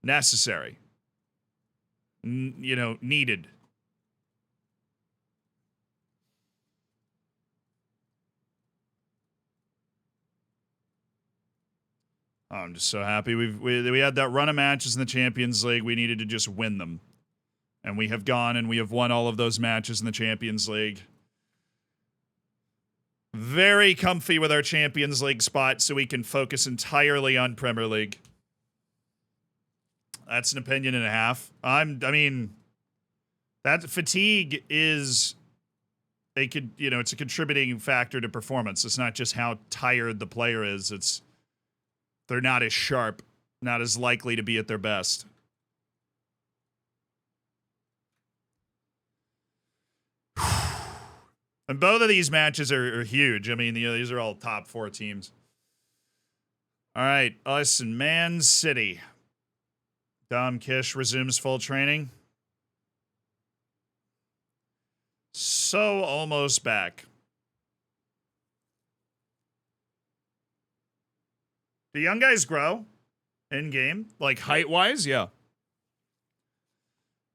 necessary. Needed. I'm just so happy we had that run of matches in the Champions League. We needed to just win them. And we have gone and we have won all of those matches in the Champions League. Very comfy with our Champions League spot so we can focus entirely on Premier League. That's an opinion and a half. That fatigue is it's a contributing factor to performance. It's not just how tired the player is. They're not as sharp, not as likely to be at their best. And both of these matches are huge. I mean, these are all top 4 teams. All right, us and Man City. Dom Kish resumes full training. So almost back. Do young guys grow in game? Like height-wise? Yeah.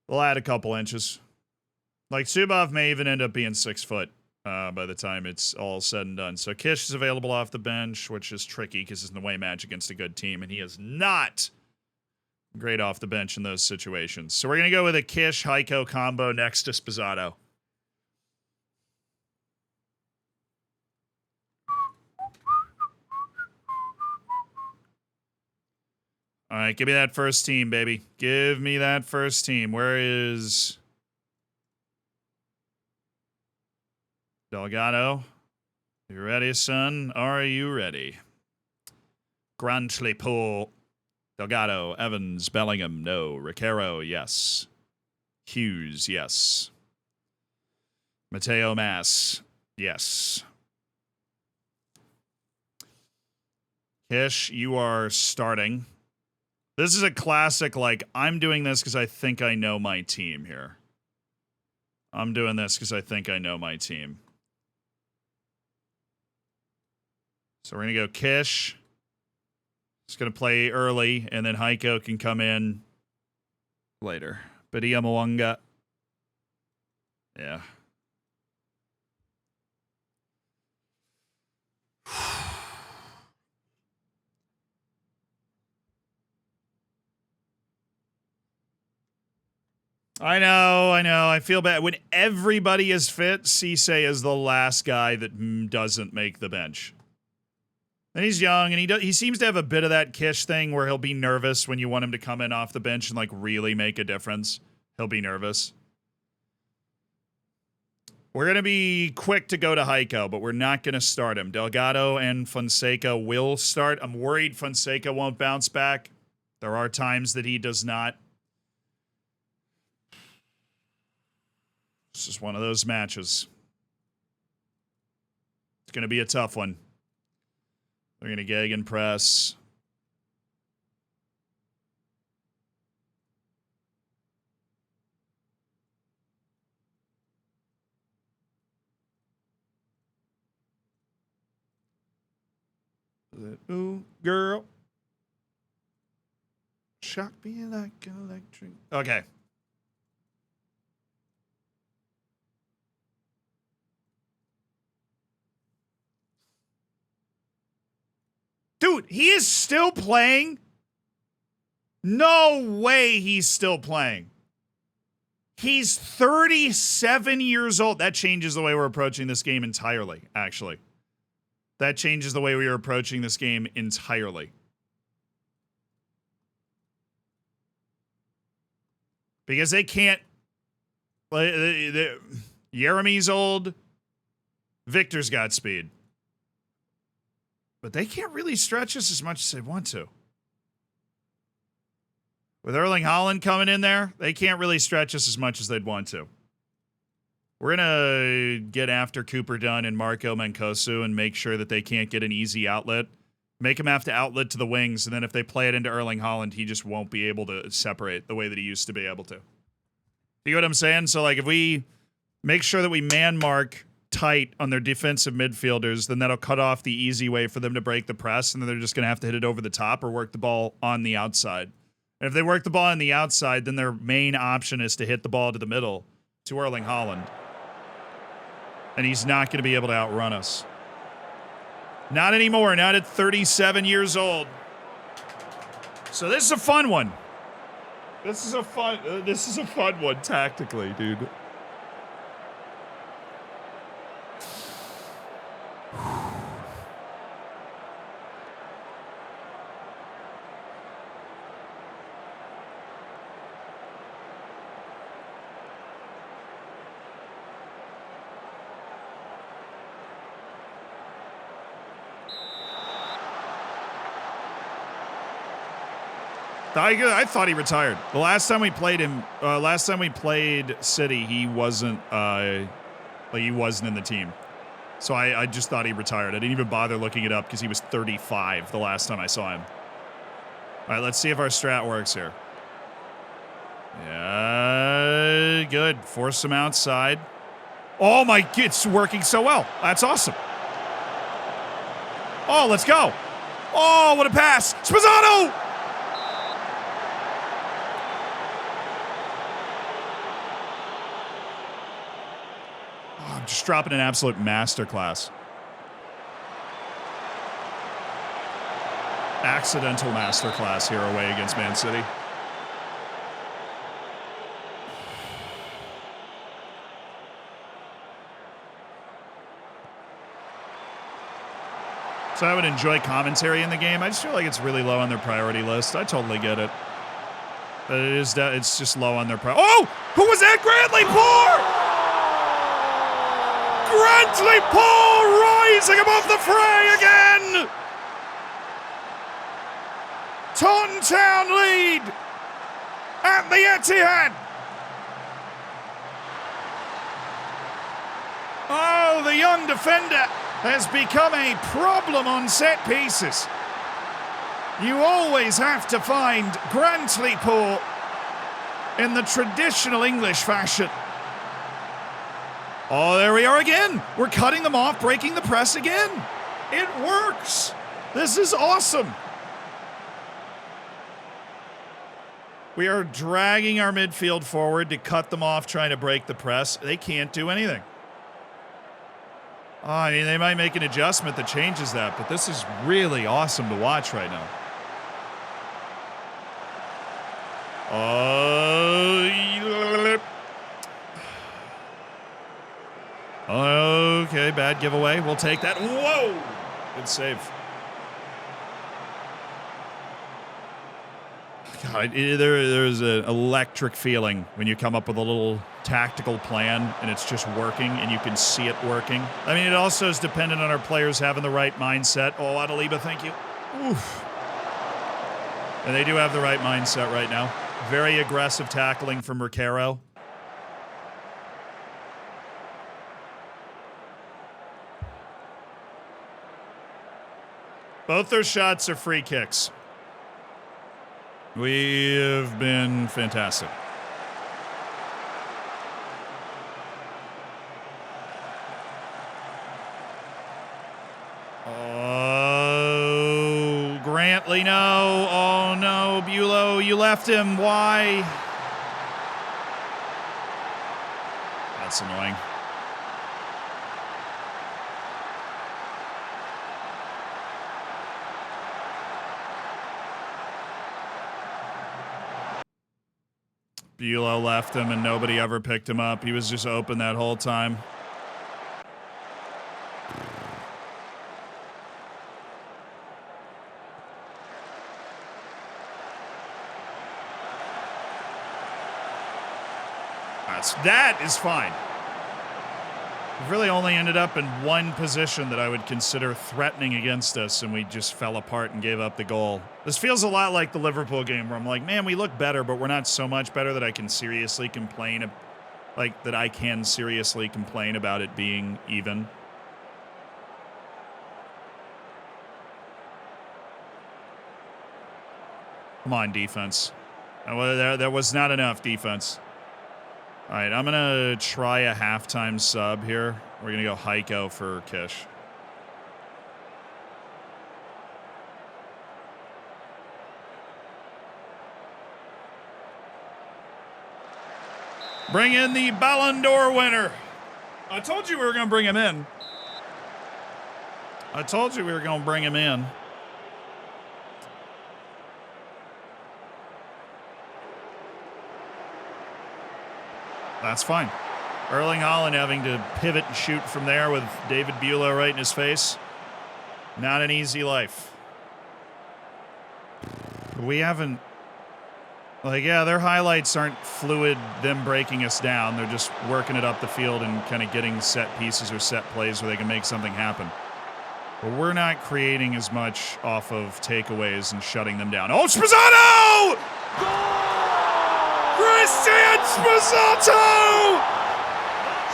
We'll add a couple inches. Like Subov may even end up being 6 foot by the time it's all said and done. So Kish is available off the bench, which is tricky because it's an away match against a good team, and he is not great off the bench in those situations. So we're going to go with a Kish-Heiko combo next to Spazzato. All right, give me that first team, baby. Give me that first team. Where is Delgado? You ready, son? Are you ready? Grantley Poole. Delgado, Evans, Bellingham, no. Riquero, yes. Hughes, yes. Mateo Mas, yes. Kish, you are starting. This is a classic, I'm doing this because I think I know my team here. I'm doing this because I think I know my team. So we're going to go Kish. It's going to play early, and then Heiko can come in later. Badia Mwanga. Yeah. I know. I feel bad. When everybody is fit, Cisse is the last guy that doesn't make the bench. And he's young, and he seems to have a bit of that Kish thing where he'll be nervous when you want him to come in off the bench and really make a difference. He'll be nervous. We're going to be quick to go to Heiko, but we're not going to start him. Delgado and Fonseca will start. I'm worried Fonseca won't bounce back. There are times that he does not. This is one of those matches. It's going to be a tough one. They're going to gegenpress. Ooh, girl. Shock me like electric. Okay. Dude, he is still playing? No way he's still playing. He's 37 years old. That changes the way we're approaching this game entirely, actually. That changes the way we are approaching this game entirely. Because they can't... Jeremy's old. Victor's got speed. But they can't really stretch us as much as they want to. With Erling Haaland coming in there, they can't really stretch us as much as they'd want to. We're going to get after Cooper Dunn and Marco Mancosu and make sure that they can't get an easy outlet. Make him have to outlet to the wings, and then if they play it into Erling Haaland, he just won't be able to separate the way that he used to be able to. You know what I'm saying? So, like, if we make sure that we man-mark tight on their defensive midfielders, then that'll cut off the easy way for them to break the press, and then they're just going to have to hit it over the top or work the ball on the outside. And if they work the ball on the outside, then their main option is to hit the ball to the middle to Erling Haaland. And he's not going to be able to outrun us. Not anymore, not at 37 years old. So this is a fun one. This is a fun one tactically, dude. I thought he retired. The last time we played him, City, he wasn't in the team. So I just thought he retired. I didn't even bother looking it up because he was 35 the last time I saw him. All right, let's see if our strat works here. Yeah, good. Force him outside. Oh my, it's working so well. That's awesome. Oh, let's go. Oh, what a pass. Spazzano! Just dropping an absolute masterclass. Accidental masterclass here away against Man City. So I would enjoy commentary in the game. I just feel like it's really low on their priority list. I totally get it. But it's just low on their priority. Oh! Who was that? Grantley Poor! Grantley Poor rising above the fray again! Taunton Town lead at the Etihad. Oh, the young defender has become a problem on set pieces. You always have to find Grantley Poor in the traditional English fashion. Oh, there we are again. We're cutting them off, breaking the press again. It works. This is awesome. We are dragging our midfield forward to cut them off, trying to break the press. They can't do anything. Oh, I mean, they might make an adjustment that changes that, but this is really awesome to watch right now. Okay, bad giveaway. We'll take that. Whoa! Good save. God, there's an electric feeling when you come up with a little tactical plan and it's just working and you can see it working. I mean, it also is dependent on our players having the right mindset. Oh, Adaliba, thank you. Oof. And they do have the right mindset right now. Very aggressive tackling from Ricaro. Both their shots are free kicks. We have been fantastic. Brantley, no. Oh, no. Bulow, you left him. Why? That's annoying. Bulow left him and nobody ever picked him up. He was just open that whole time. That is fine. We've really only ended up in one position that I would consider threatening against us, and we just fell apart and gave up the goal. This feels a lot like the Liverpool game where I'm like, man, we look better, but we're not so much better that I can seriously complain, about it being even. Come on, defense. That was not enough defense. All right, I'm going to try a halftime sub here. We're going to go Heiko for Kish. Bring in the Ballon d'Or winner. I told you we were going to bring him in. That's fine. Erling Haaland having to pivot and shoot from there with David Bulow right in his face. Not an easy life. We haven't... their highlights aren't fluid, them breaking us down. They're just working it up the field and kind of getting set pieces or set plays where they can make something happen. But we're not creating as much off of takeaways and shutting them down. Oh, Sposato! Christian Sposato!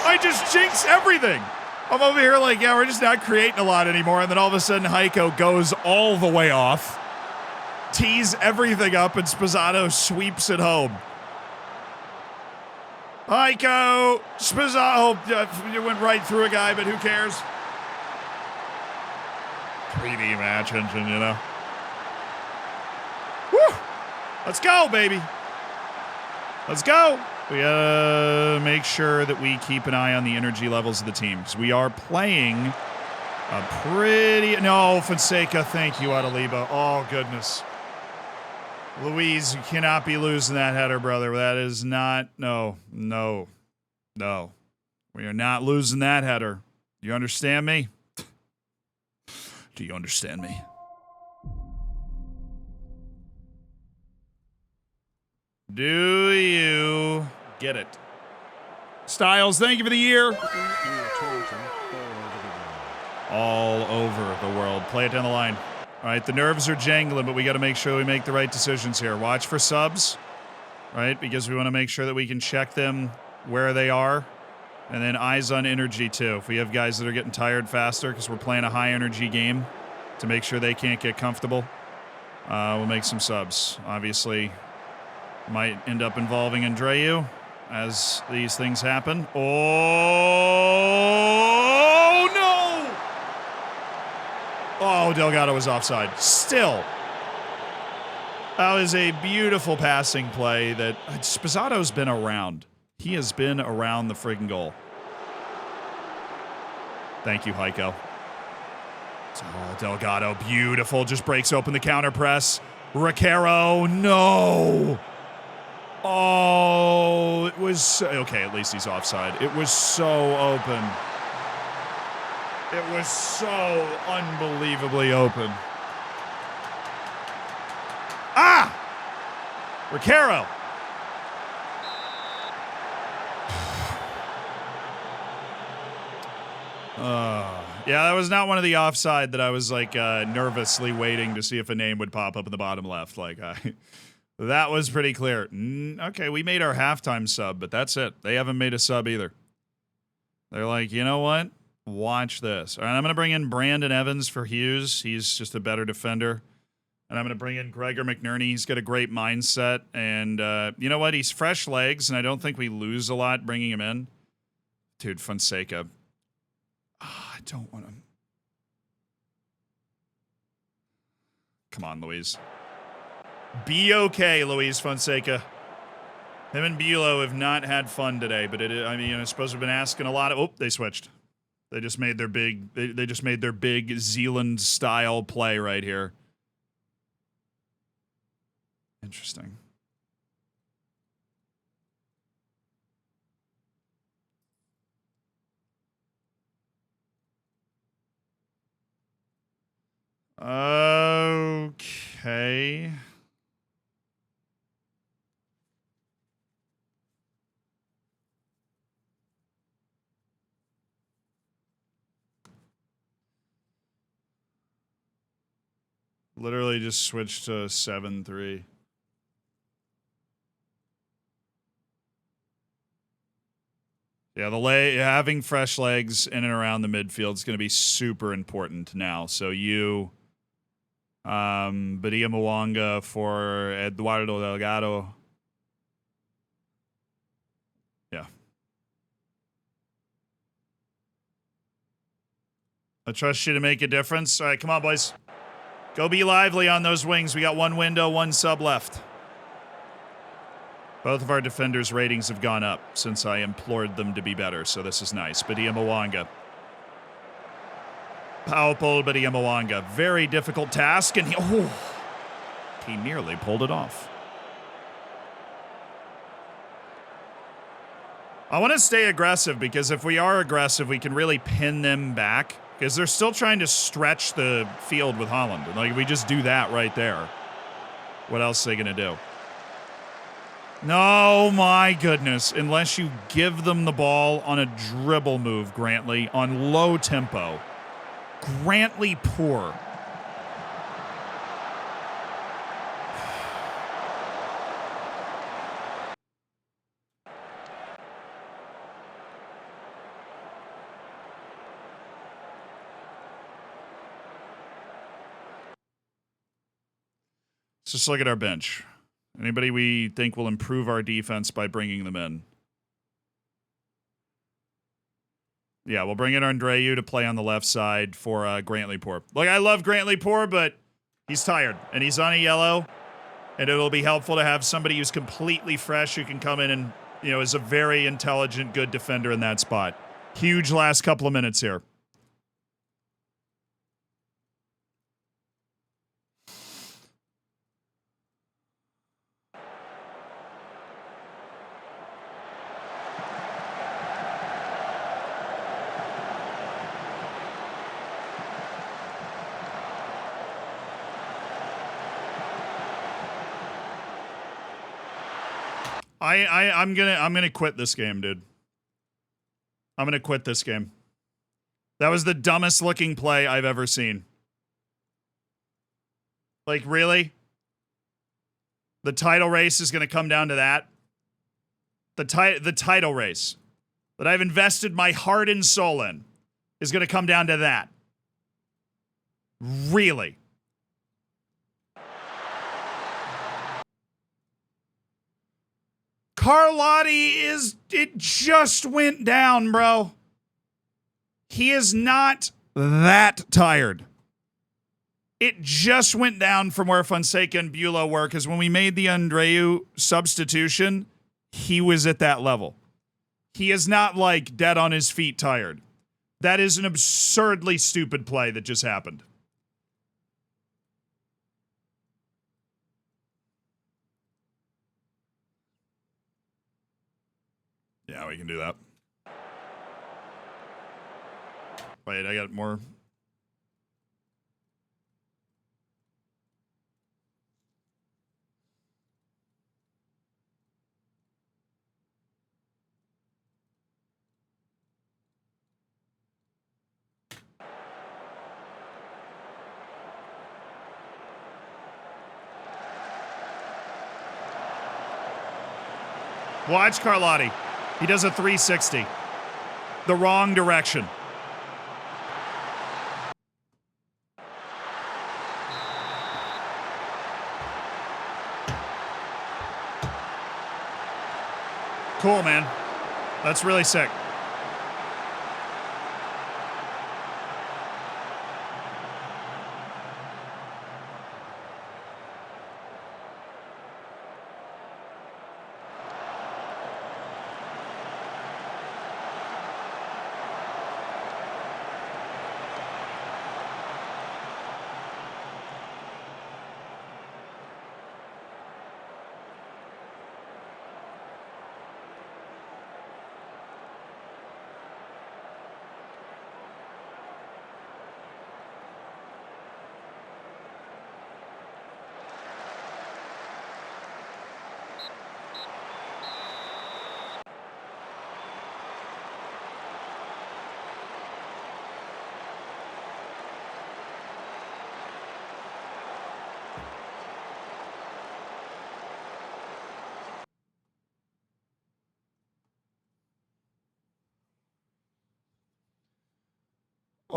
I just jinxed everything. I'm over here like, yeah, we're just not creating a lot anymore. And then all of a sudden, Heiko goes all the way off, tees everything up, and Sposato sweeps it home. Heiko! Sposato! It went right through a guy, but who cares? 3D match engine, you know. Woo! Let's go, baby. Let's go. We gotta make sure that we keep an eye on the energy levels of the team, because we are playing a pretty... No, Fonseca, thank you, Adaliba. Oh, goodness. Luis, you cannot be losing that header, brother. That is not... No. We are not losing that header. You understand me? Do you understand me? Do you get it? Styles, thank you for the year. All over the world. Play it down the line. All right, the nerves are jangling, but we got to make sure we make the right decisions here. Watch for subs, right? Because we want to make sure that we can check them where they are. And then eyes on energy, too. If we have guys that are getting tired faster because we're playing a high-energy game to make sure they can't get comfortable, we'll make some subs. Obviously, might end up involving Andreu as these things happen. Oh, no! Oh, Delgado was offside. Still. That was a beautiful passing play that Spozato's been around. He has been around the friggin' goal. Thank you, Heiko. Oh, Delgado, beautiful. Just breaks open the counter press. Recaro, no! Oh, it was... Okay, at least he's offside. It was so open. It was so unbelievably open. Ah! Recaro. Yeah, that was not one of the offside that I was like nervously waiting to see if a name would pop up in the bottom left. Like, that was pretty clear. Okay, we made our halftime sub, but that's it. They haven't made a sub either. They're like, you know what? Watch this. All right, I'm going to bring in Brandon Evans for Hughes. He's just a better defender. And I'm going to bring in Gregor McNerney. He's got a great mindset. And you know what? He's fresh legs, and I don't think we lose a lot bringing him in. Dude, Fonseca. I don't want to. come on, Luis. Be okay, Luis Fonseca. Him and Bulow have not had fun today, but I suppose we've been asking a lot of. Oh, they switched. They just made their big. They just made their big Zealand style play right here. Interesting. Okay. Literally just switched to 7-3. Yeah, having fresh legs in and around the midfield is going to be super important now. So you, Badia Mwanga for Eduardo Delgado. Yeah. I trust you to make a difference. All right, come on, boys. Go be lively on those wings. We got one window, one sub left. Both of our defenders' ratings have gone up since I implored them to be better, so this is nice. Badia Mwanga. Powerful Badia Mwanga. Very difficult task, and he nearly pulled it off. I want to stay aggressive, because if we are aggressive, we can really pin them back. Because they're still trying to stretch the field with Holland. And like, we just do that right there. What else are they going to do? No, my goodness. Unless you give them the ball on a dribble move, Grantley, on low tempo. Grantley poor. Let's just look at our bench. Anybody we think will improve our defense by bringing them in? Yeah, we'll bring in Andreu to play on the left side for Grantley Poor. Look, I love Grantley Poor, but he's tired, and he's on a yellow, and it'll be helpful to have somebody who's completely fresh who can come in and, is a very intelligent, good defender in that spot. Huge last couple of minutes here. I'm gonna quit this game, dude. I'm gonna quit this game. That was the dumbest looking play I've ever seen. Like, really? The title race is gonna come down to that? The title race that I've invested my heart and soul in is gonna come down to that. Really? Carlotti it just went down, bro. He is not that tired. It just went down from where Fonseca and Bulow were, because when we made the Andreu substitution, he was at that level. He is not like dead on his feet tired. That is an absurdly stupid play that just happened. Yeah, we can do that. Wait, I got more. Watch Carlotti. He does a 360. The wrong direction. Cool, man. That's really sick.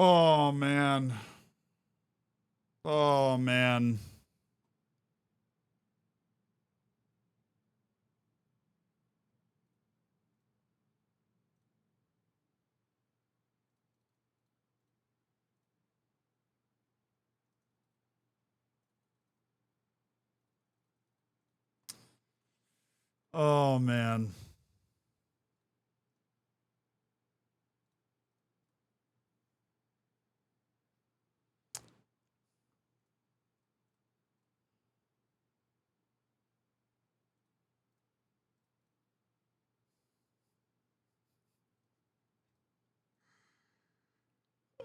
Oh, man. Oh, man. Oh, man.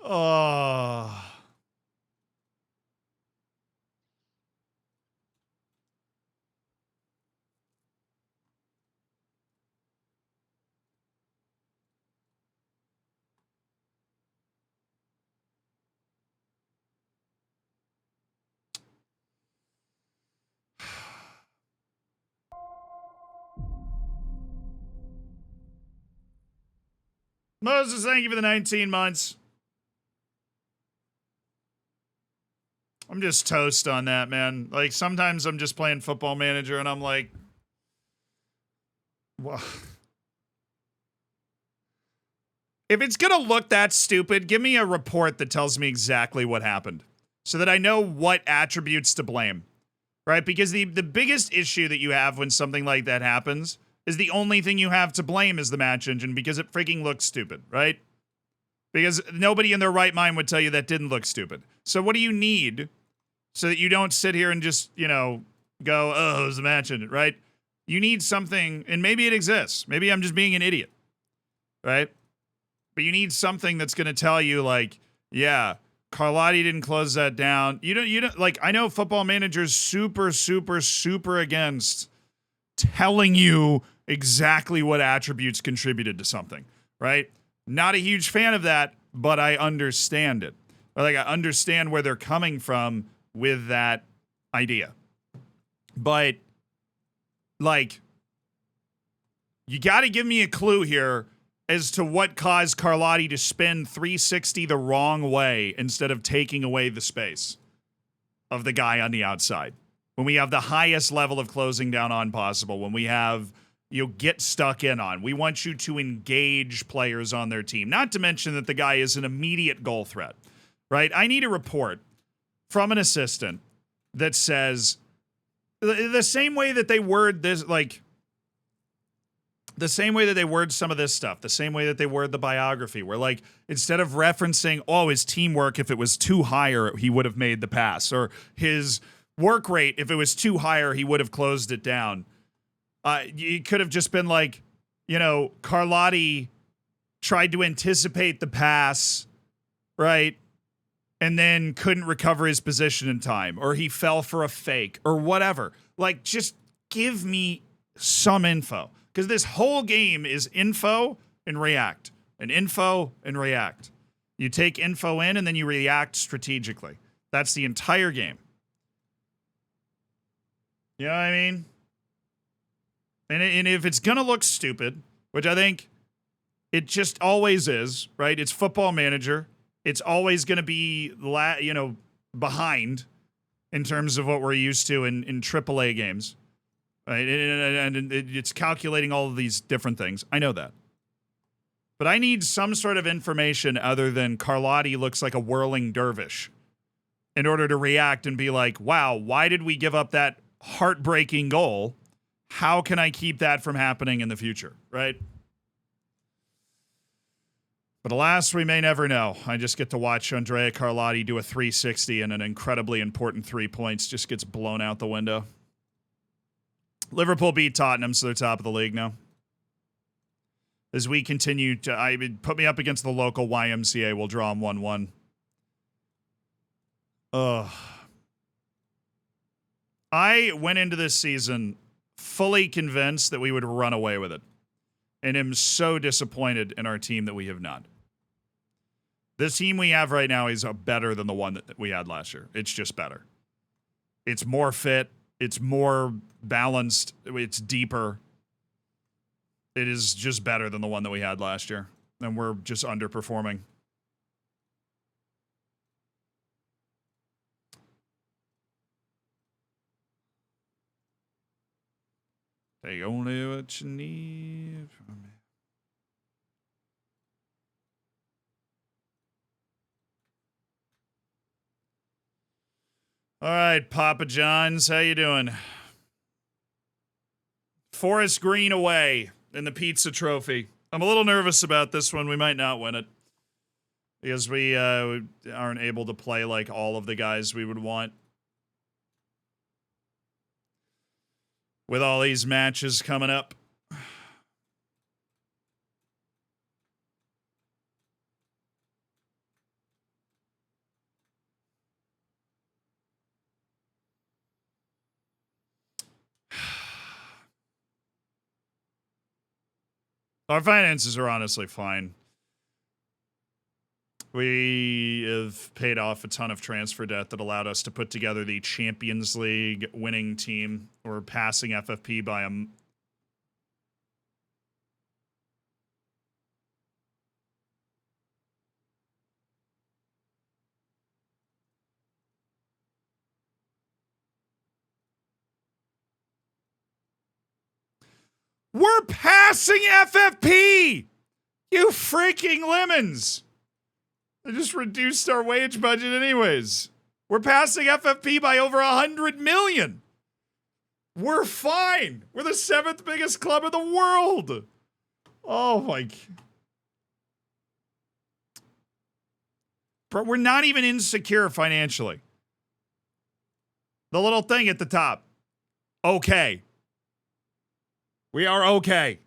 Oh. Moses, thank you for the 19 months. I'm just toast on that, man. Like, sometimes I'm just playing Football Manager and I'm like, well, if it's going to look that stupid, give me a report that tells me exactly what happened so that I know what attributes to blame, right? Because the biggest issue that you have when something like that happens is the only thing you have to blame is the match engine because it freaking looks stupid, right? Because nobody in their right mind would tell you that didn't look stupid. So what do you need so that you don't sit here and just, you know, go, oh, it was the match engine, right? You need something, and maybe it exists. Maybe I'm just being an idiot, right? But you need something that's going to tell you, like, yeah, Carlotti didn't close that down. You don't, like, I know Football Manager's super, super, super against telling you exactly what attributes contributed to something, right? Not a huge fan of that, but I understand it. Like, I understand where they're coming from with that idea. But, like, you got to give me a clue here as to what caused Carlotti to spin 360 the wrong way instead of taking away the space of the guy on the outside. When we have the highest level of closing down on possible, when we have, you know, get stuck in on. We want you to engage players on their team. Not to mention that the guy is an immediate goal threat, right? I need a report from an assistant that says the same way that they word this, like, the same way that they word some of this stuff, the same way that they word the biography, where, like, instead of referencing, oh, his teamwork, if it was too higher, he would have made the pass, or his work rate, if it was too higher, he would have closed it down. You could have just been like, you know, Carlotti tried to anticipate the pass, right? And then couldn't recover his position in time, or he fell for a fake, or whatever. Like, just give me some info. Because this whole game is info and react. And info and react. You take info in and then you react strategically. That's the entire game. You know what I mean? And if it's going to look stupid, which I think it just always is, right? It's Football Manager. It's always going to be, behind in terms of what we're used to in AAA games. Right, and it's calculating all of these different things. I know that. But I need some sort of information other than Carlotti looks like a whirling dervish in order to react and be like, wow, why did we give up that heartbreaking goal? How can I keep that from happening in the future, right? But alas, we may never know. I just get to watch Andrea Carlotti do a 360 and an incredibly important 3 points just gets blown out the window. Liverpool beat Tottenham, so they're top of the league now. As we continue to, put me up against the local YMCA, we'll draw them 1-1. Ugh. I went into this season fully convinced that we would run away with it. And am so disappointed in our team that we have not. The team we have right now is better than the one that we had last year. It's just better. It's more fit. It's more balanced. It's deeper. It is just better than the one that we had last year. And we're just underperforming. Take only what you need from me. All right, Papa John's, how you doing? Forest Green away in the pizza trophy. I'm a little nervous about this one. We might not win it because we aren't able to play like all of the guys we would want. With all these matches coming up. Our finances are honestly fine. We have paid off a ton of transfer debt that allowed us to put together the Champions League winning team. We're passing FFP by a... We're passing FFP! You freaking lemons! They just reduced our wage budget anyways. We're passing FFP by over 100 million. We're fine. We're the 7th biggest club in the world. Oh my... Bro, we're not even insecure financially. The little thing at the top. Okay. We are okay.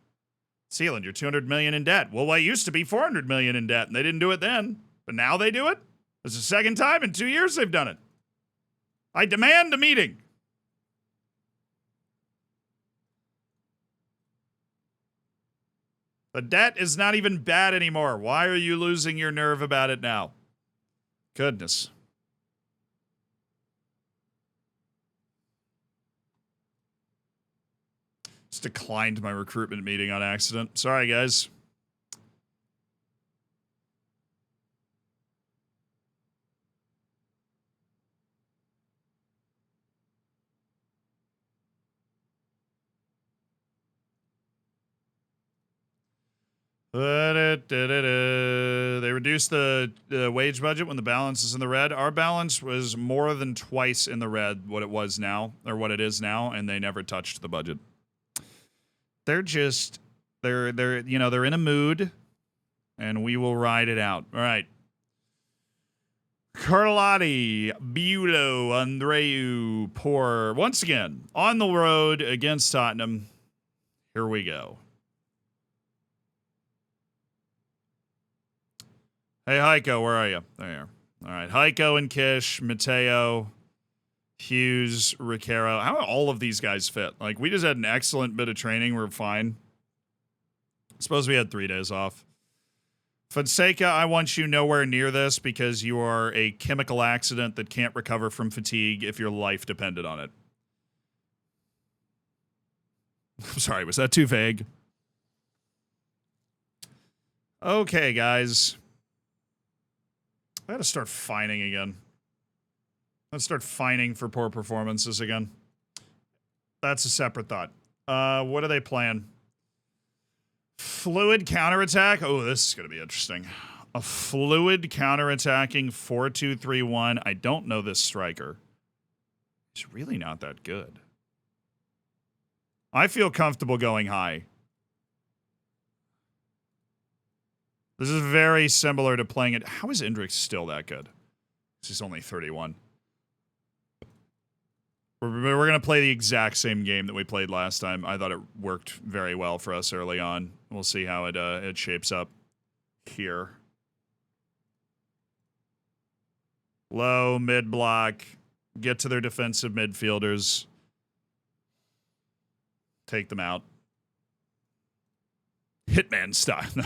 Sealand, you're 200 million in debt. Well, it used to be 400 million in debt, and they didn't do it then. But now they do it? It's the second time in 2 years they've done it. I demand a meeting. The debt is not even bad anymore. Why are you losing your nerve about it now? Goodness. Just declined my recruitment meeting on accident. Sorry, guys. They reduced the wage budget when the balance is in the red. Our balance was more than twice in the red what it was now, or what it is now, and they never touched the budget. They're in a mood, and we will ride it out. All right. Carlotti, Bulo, Andreu, Poor, once again, on the road against Tottenham. Here we go. Hey, Heiko, where are you? There you are. All right, Heiko and Kish, Mateo, Hughes, Riquero. How do all of these guys fit? Like, we just had an excellent bit of training. We're fine. Suppose we had 3 days off. Fonseca, I want you nowhere near this because you are a chemical accident that can't recover from fatigue if your life depended on it. I'm sorry, was that too vague? Okay, guys. I gotta start fining again. Let's start fining for poor performances again. That's a separate thought. What are they playing? Fluid counterattack? Oh, this is gonna be interesting. A fluid counterattacking 4-2-3-1. I don't know this striker. He's really not that good. I feel comfortable going high. This is very similar to playing it. How is Indrix still that good? He's only 31. We're going to play the exact same game that we played last time. I thought it worked very well for us early on. We'll see how it shapes up here. Low, mid-block. Get to their defensive midfielders. Take them out. Hitman style. No.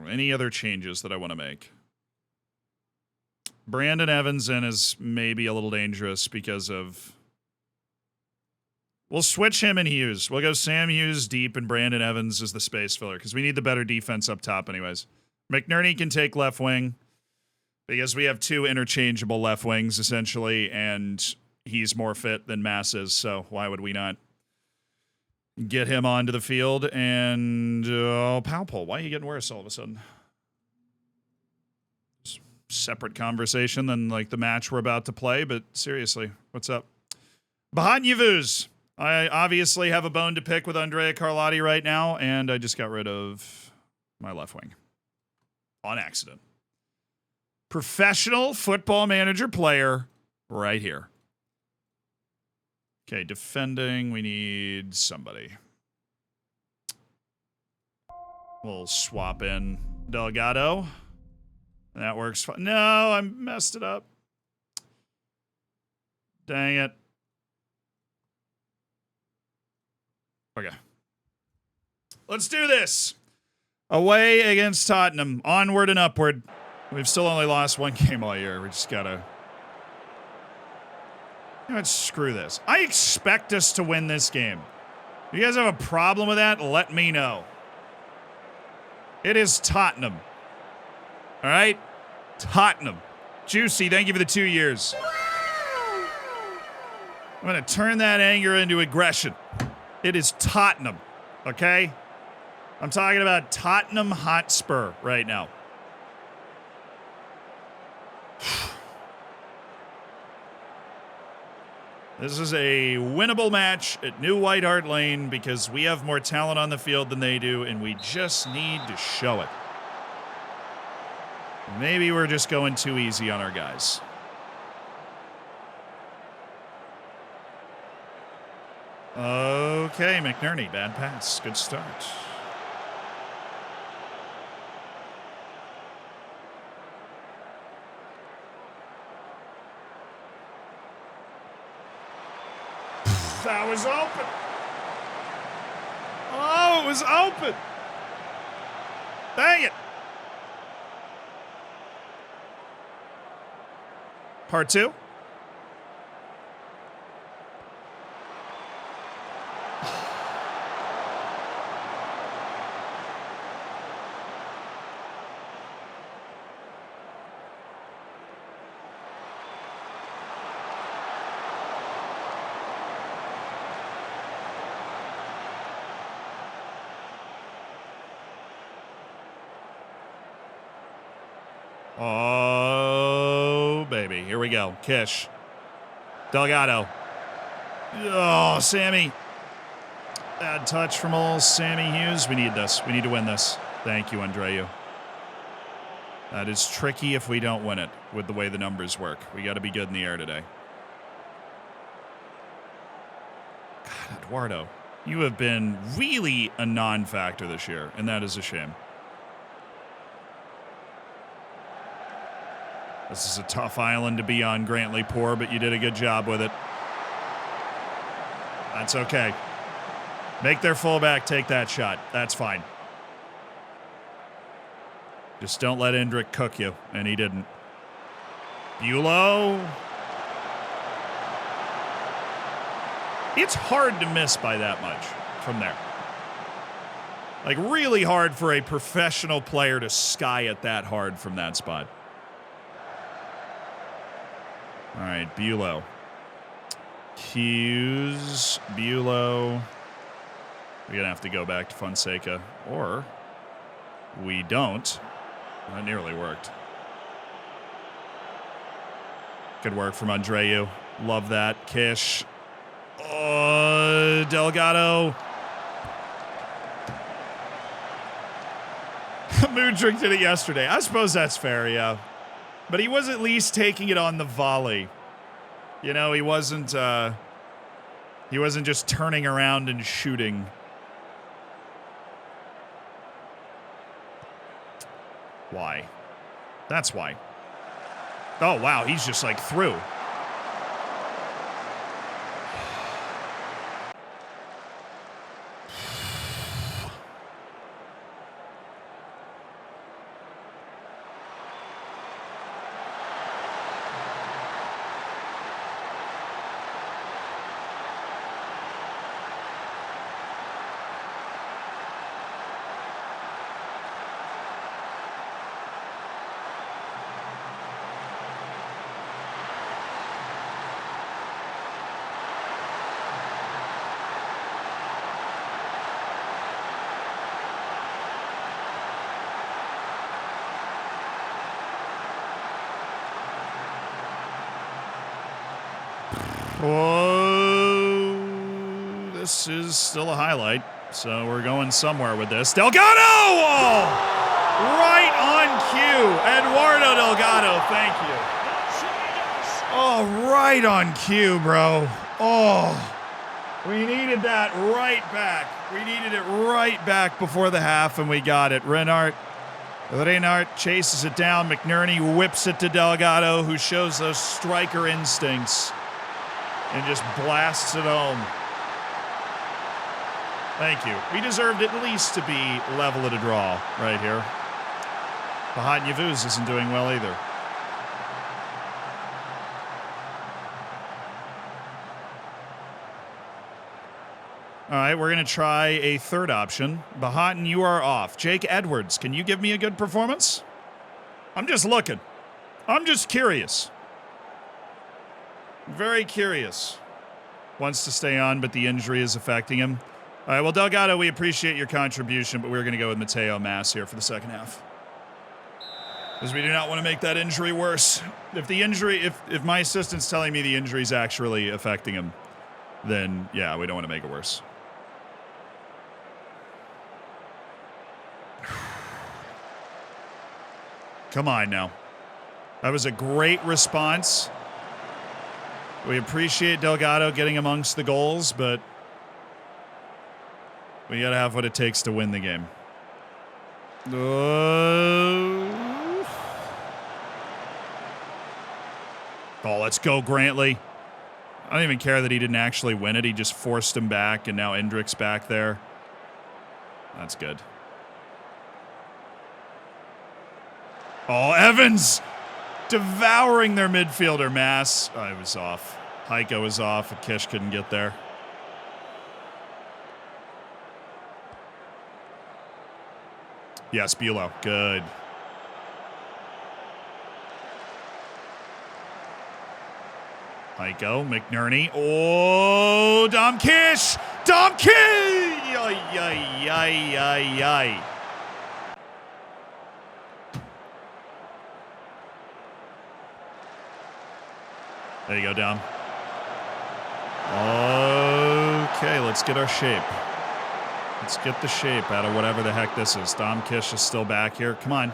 Any other changes that I want to make? Brandon Evans in is maybe a little dangerous because of... We'll switch him and Hughes. We'll go Sam Hughes deep and Brandon Evans as the space filler because we need the better defense up top anyways. McNerney can take left wing because we have 2 interchangeable left wings essentially, and he's more fit than Mass is, so why would we not get him onto the field? And Powell, why are you getting worse all of a sudden? Separate conversation than like the match we're about to play, but seriously, what's up? Behind you, Vuz. I obviously have a bone to pick with Andrea Carlotti right now, and I just got rid of my left wing on accident. Professional football manager player right here. Okay, defending, we need somebody. We'll swap in Delgado. That works fine. No, I messed it up. Dang it. Okay. Let's do this. Away against Tottenham. Onward and upward. We've still only lost one game all year. We just gotta... You know what? Screw this. I expect us to win this game. If you guys have a problem with that, let me know. It is Tottenham. All right? Tottenham. Juicy, thank you for the 2 years. I'm going to turn that anger into aggression. It is Tottenham, okay? I'm talking about Tottenham Hotspur right now. This is a winnable match at New White Hart Lane because we have more talent on the field than they do, and we just need to show it. Maybe we're just going too easy on our guys. Okay, McNerney, bad pass. Good start. That was open. Oh, it was open. Dang it. Part two. Oh, baby. Here we go. Kish. Delgado. Oh, Sammy. Bad touch from old Sammy Hughes. We need this. We need to win this. Thank you, Andreu. That is tricky if we don't win it with the way the numbers work. We got to be good in the air today. God, Eduardo, you have been really a non-factor this year, and that is a shame. This is a tough island to be on, Grantley Poor, but you did a good job with it. That's okay. Make their fullback take that shot. That's fine. Just don't let Endrick cook you, and he didn't. Bulow. It's hard to miss by that much from there. Like, really hard for a professional player to sky it that hard from that spot. All right, Bulow. Hughes, Bulow. We're going to have to go back to Fonseca. Or we don't. That nearly worked. Good work from Andreu. Love that. Kish. Oh, Delgado. Mudryk did it yesterday. I suppose that's fair, yeah. But he was at least taking it on the volley. You know, he wasn't just turning around and shooting. Why? That's why. Oh, wow, he's just like through. Oh, this is still a highlight, so we're going somewhere with this. Delgado! Oh, right on cue. Eduardo Delgado, thank you. Oh, right on cue, bro. Oh, we needed that right back. We needed it right back before the half, and we got it. Reinhardt chases it down. McNerney whips it to Delgado, who shows those striker instincts and just blasts it home. Thank you. We deserved at least to be level at a draw right here. Bahat Yavuz isn't doing well either. All right, we're going to try a third option. Bahattin, you are off. Jake Edwards, can you give me a good performance? I'm just looking. I'm just curious. Very curious. Wants to stay on, but the injury is affecting him. All right, well, Delgado, we appreciate your contribution, but we're going to go with Mateo Mas here for the second half. Because we do not want to make that injury worse. If my assistant's telling me the injury's actually affecting him, then, yeah, we don't want to make it worse. Come on now. That was a great response. We appreciate Delgado getting amongst the goals, but we got to have what it takes to win the game. Oh, let's go, Grantley. I don't even care that he didn't actually win it. He just forced him back, and now Endrick's back there. That's good. Oh, Evans devouring their midfielder, Mass. Oh, I was off. Heiko was off, and Kish couldn't get there. Yes, Bulow. Good. Heiko, McNerney. Oh, Dom Kish! Dom Kish! Ay, ay, ay, ay, ay. There you go, Dom. Okay, let's get our shape. Let's get the shape out of whatever the heck this is. Dom Kish is still back here. Come on.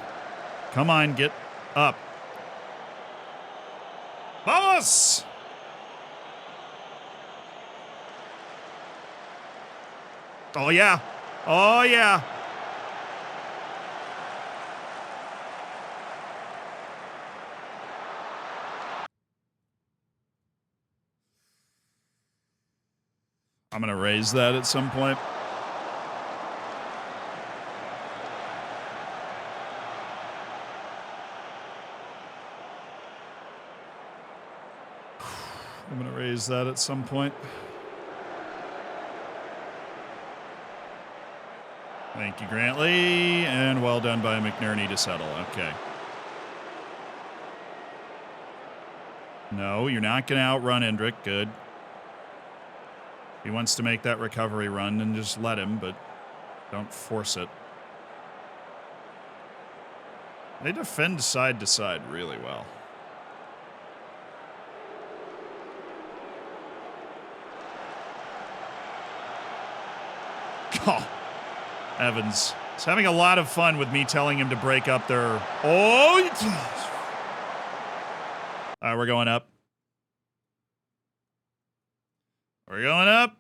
Come on, get up. Vamos! Oh, yeah. Oh, yeah. I'm going to raise that at some point. I'm going to raise that at some point. Thank you, Grantley. And well done by McNerney to settle. Okay. No, you're not going to outrun Endrick. Good. If he wants to make that recovery run, then just let him, but don't force it. They defend side to side really well. Oh, Evans is having a lot of fun with me telling him to break up their... Oh! All right, we're going up. We're going up.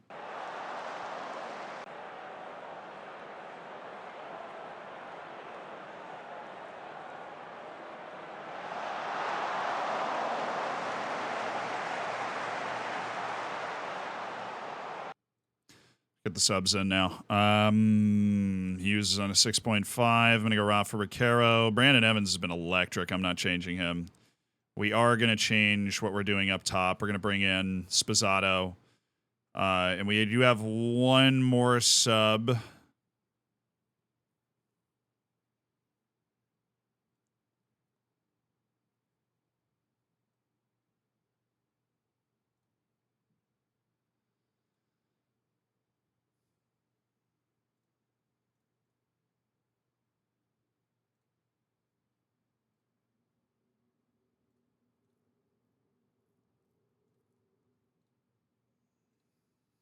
Get the subs in now. Hughes is on a 6.5. I'm going to go Rafa Ricaro. Brandon Evans has been electric. I'm not changing him. We are going to change what we're doing up top. We're going to bring in Spazzato. And we do have one more sub.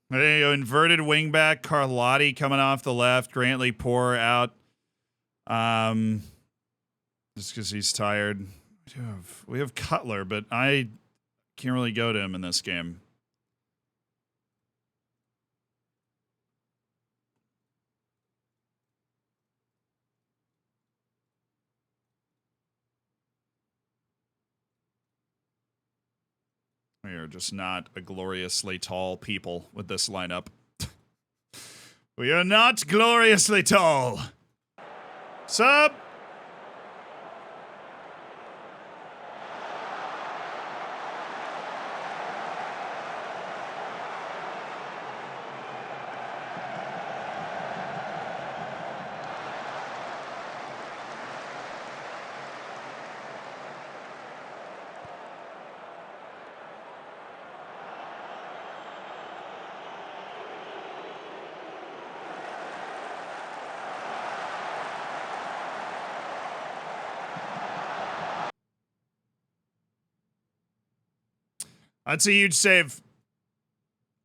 There you go. Inverted wingback. Carlotti coming off the left. Grantley poor out. Just because he's tired. We have Cutler, but I can't really go to him in this game. We are just not a gloriously tall people with this lineup. We are not gloriously tall. Sub. That's a huge save.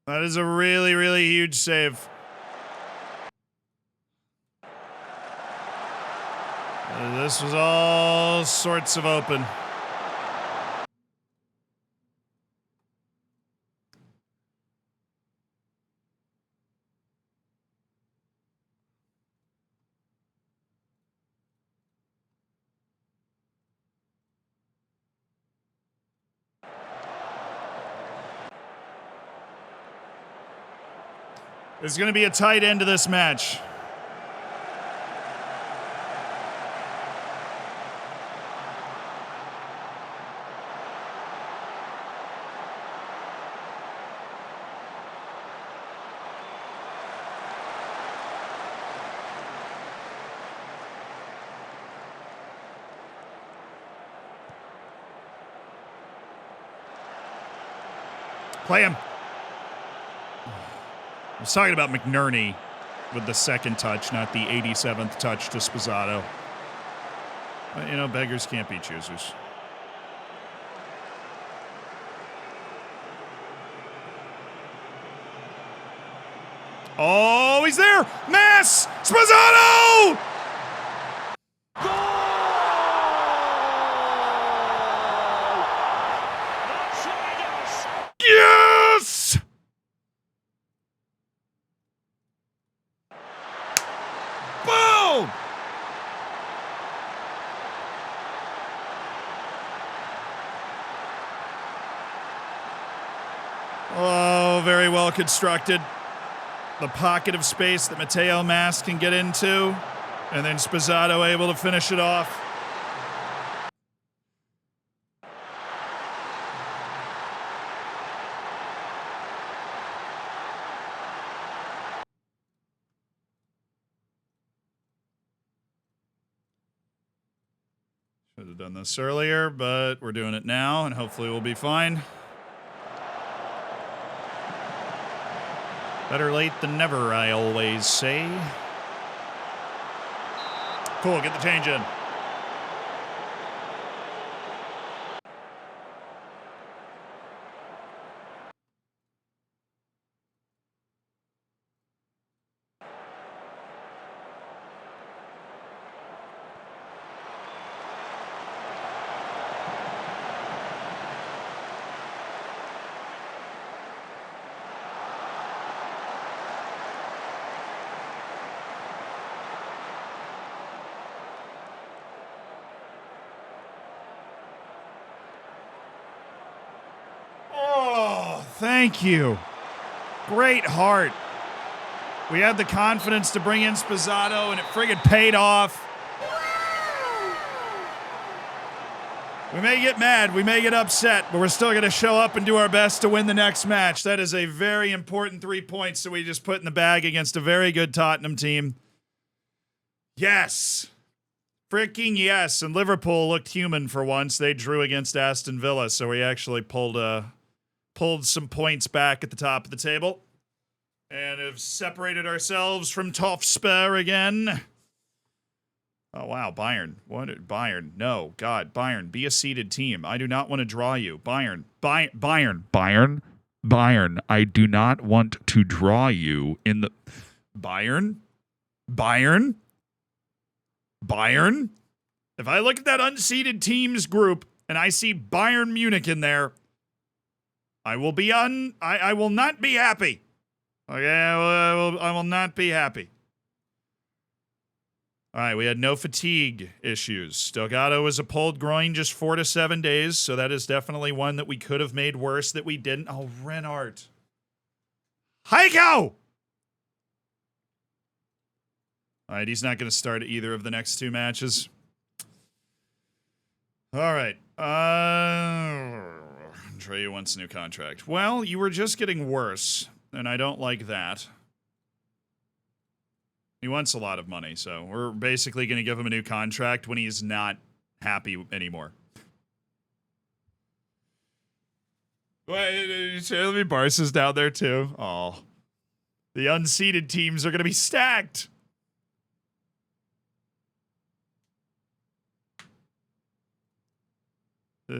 That is a really, really huge save. This was all sorts of open. There's going to be a tight end to this match. Play him. I was talking about McNerney with the second touch, not the 87th touch to Sposato. But, you know, beggars can't be choosers. Oh, he's there! Mass! Sposato! Yes! Boom! Oh, very well constructed. The pocket of space that Mateo Mas can get into, and then Sposato able to finish it off. Should have done this earlier, but we're doing it now, and hopefully we'll be fine. Better late than never, I always say. Cool, get the change in. Thank you. Great heart. We had the confidence to bring in Sposato, and it friggin' paid off. We may get mad, we may get upset, but we're still going to show up and do our best to win the next match. That is a very important 3 points that we just put in the bag against a very good Tottenham team. Yes. Freaking yes. And Liverpool looked human for once. They drew against Aston Villa, so we actually pulled some points back at the top of the table and have separated ourselves from Topspur again. Oh, wow. Bayern. What? Bayern. No. God. Bayern. Be a seeded team. I do not want to draw you. Bayern. Bayern. Bayern, I do not want to draw you in the... Bayern? Bayern? Bayern? If I look at that unseeded teams group and I see Bayern Munich in there, I will be I will not be happy. Okay, I will not be happy. All right, we had no fatigue issues. Delgado was a pulled groin just 4 to 7 days, so that is definitely one that we could have made worse that we didn't. Oh, Reinhardt. Heiko! All right, he's not going to start either of the next 2 matches. All right. Trey wants a new contract. Well, you were just getting worse, and I don't like that. He wants a lot of money, so we're basically going to give him a new contract when he's not happy anymore. Wait, Barca's down there too. Oh, the unseeded teams are going to be stacked. All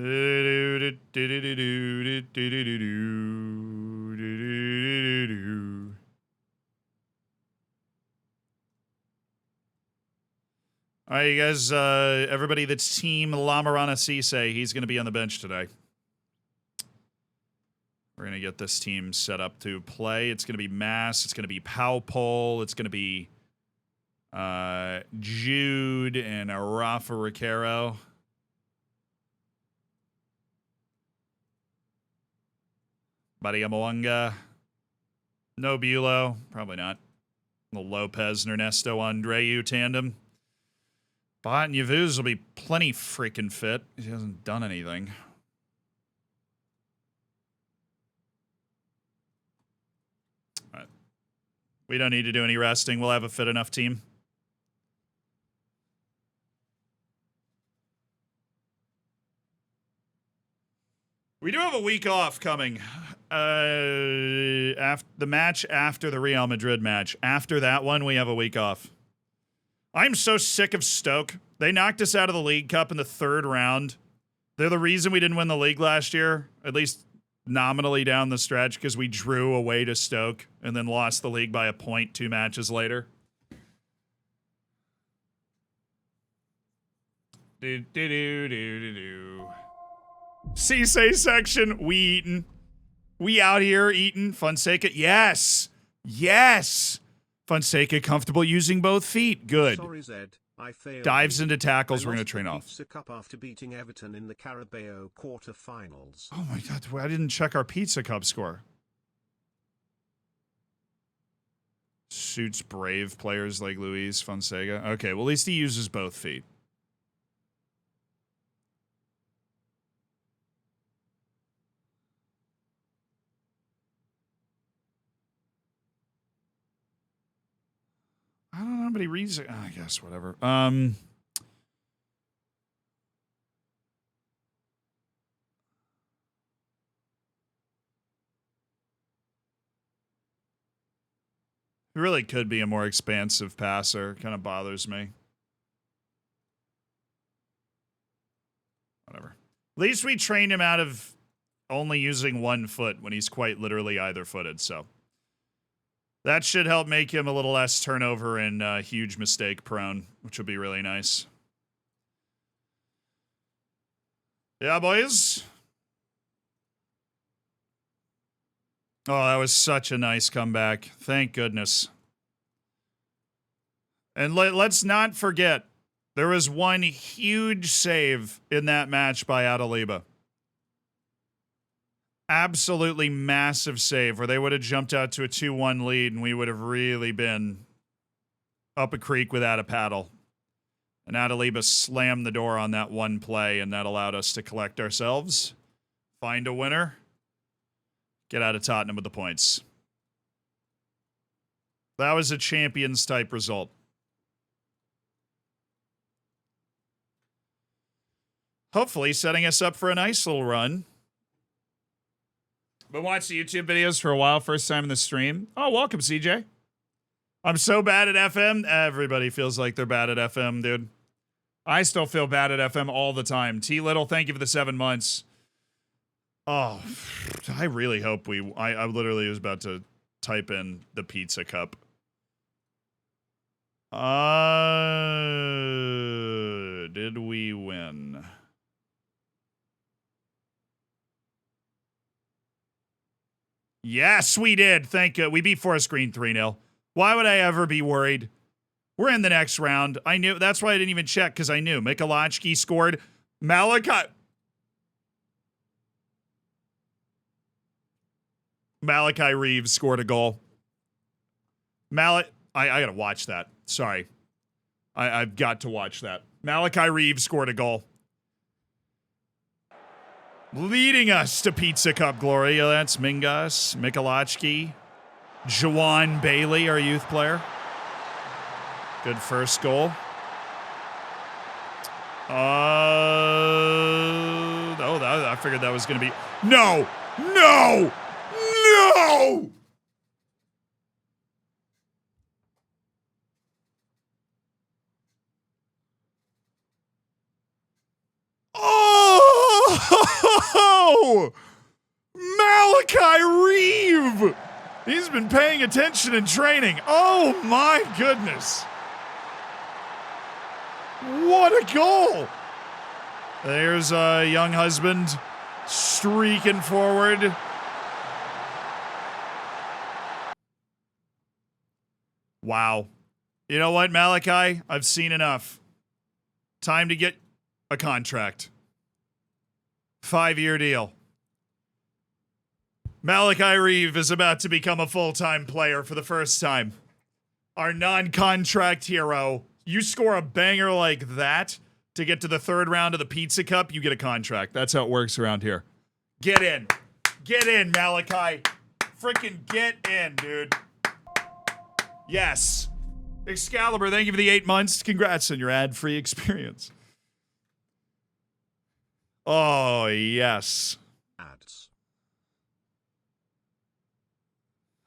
right, you guys, everybody that's Team Lamarana Cisse, he's going to be on the bench today. We're going to get this team set up to play. It's going to be Mass. It's going to be Powpole. It's going to be Jude and Rafa Riquero. Maria Moanga. No Bulo. Probably not. The Lopez and Ernesto Andreu tandem. Bot and Yavuz will be plenty freaking fit. He hasn't done anything. All right. We don't need to do any resting. We'll have a fit enough team. We do have a week off coming. After the match after the Real Madrid match. After that one, we have a week off. I'm so sick of Stoke. They knocked us out of the League Cup in the 3rd round. They're the reason we didn't win the league last year, at least nominally down the stretch, because we drew away to Stoke and then lost the league by a point 2 matches later. Cisse section, we eatin'. We out here eating. Fonseca, yes. Yes. Fonseca comfortable using both feet. Good. Sorry, Zed, I failed. Dives into tackles. We're going to train off. Pizza Cup after beating Everton in the Carabao quarterfinals. Oh my God. I didn't check our Pizza Cup score. Suits brave players like Luis Fonseca. Okay, well, at least he uses both feet. I don't know, but he reads it. I guess, whatever. He really could be a more expansive passer. Kind of bothers me. Whatever. At least we trained him out of only using one foot when he's quite literally either-footed, so that should help make him a little less turnover and huge mistake prone, which would be really nice. Yeah, boys. Oh, that was such a nice comeback. Thank goodness. And let's not forget, there was one huge save in that match by Adaliba. Absolutely massive save where they would have jumped out to a 2-1 lead and we would have really been up a creek without a paddle. And Adaliba slammed the door on that one play, and that allowed us to collect ourselves, find a winner, get out of Tottenham with the points. That was a Champions type result. Hopefully setting us up for a nice little run. Been watching YouTube videos for a while, first time in the stream. Oh, welcome, CJ. I'm so bad at FM. Everybody feels like they're bad at FM, dude. I still feel bad at FM all the time. T Little, thank you for the 7 months. Oh, I really hope I literally was about to type in the pizza cup. Did we win? Yes, we did. Thank you. We beat Forest Green 3-0. Why would I ever be worried? We're in the next round. I knew. That's why I didn't even check, because I knew. Mikulacki scored. Malachi Reeves scored a goal. I gotta watch that. Sorry. I've got to watch that. Malachi Reeves scored a goal. Leading us to Pizza Cup glory. That's Mingus, Mikulacki, Jawan Bailey, our youth player. Good first goal. I figured that was going to be... No! No! No! Oh! Malachi Reeve! He's been paying attention in training. Oh my goodness. What a goal! There's a young husband streaking forward. Wow. You know what, Malachi? I've seen enough. Time to get a contract. 5-year deal. Malachi Reeve is about to become a full-time player for the first time. Our non-contract hero. You score a banger like that to get to the third round of the Pizza Cup, you get a contract. That's how it works around here. Get in. Get in, Malachi. Freaking get in, dude. Yes. Excalibur, thank you for the 8 months. Congrats on your ad-free experience. Oh, yes. Ads.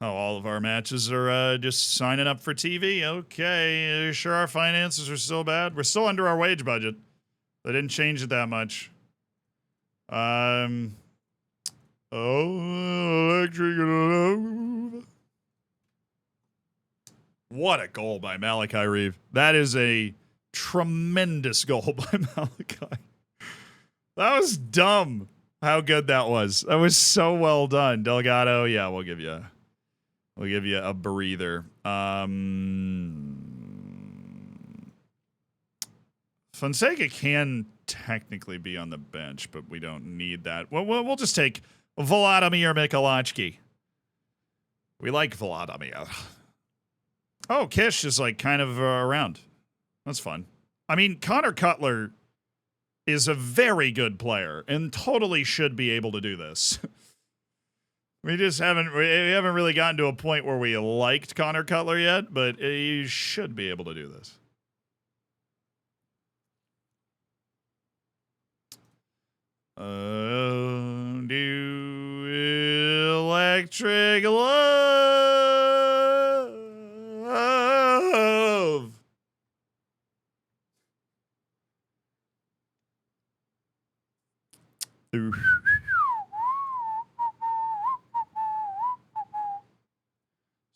Oh, all of our matches are just signing up for TV. Okay, sure our finances are still bad. We're still under our wage budget. They didn't change it that much. Electric love. What a goal by Malachi Reeve. That is a tremendous goal by Malachi. That was dumb how good that was. That was so well done. Delgado, yeah, we'll give you a breather. Fonseca can technically be on the bench, but we don't need that. We'll just take Vladimir Mikulacki. We like Vladimir. Oh, Kish is like kind of around. That's fun. I mean, Connor Cutler is a very good player and totally should be able to do this. We haven't really gotten to a point where we liked Connor Cutler yet, but he should be able to do this. Do electric love.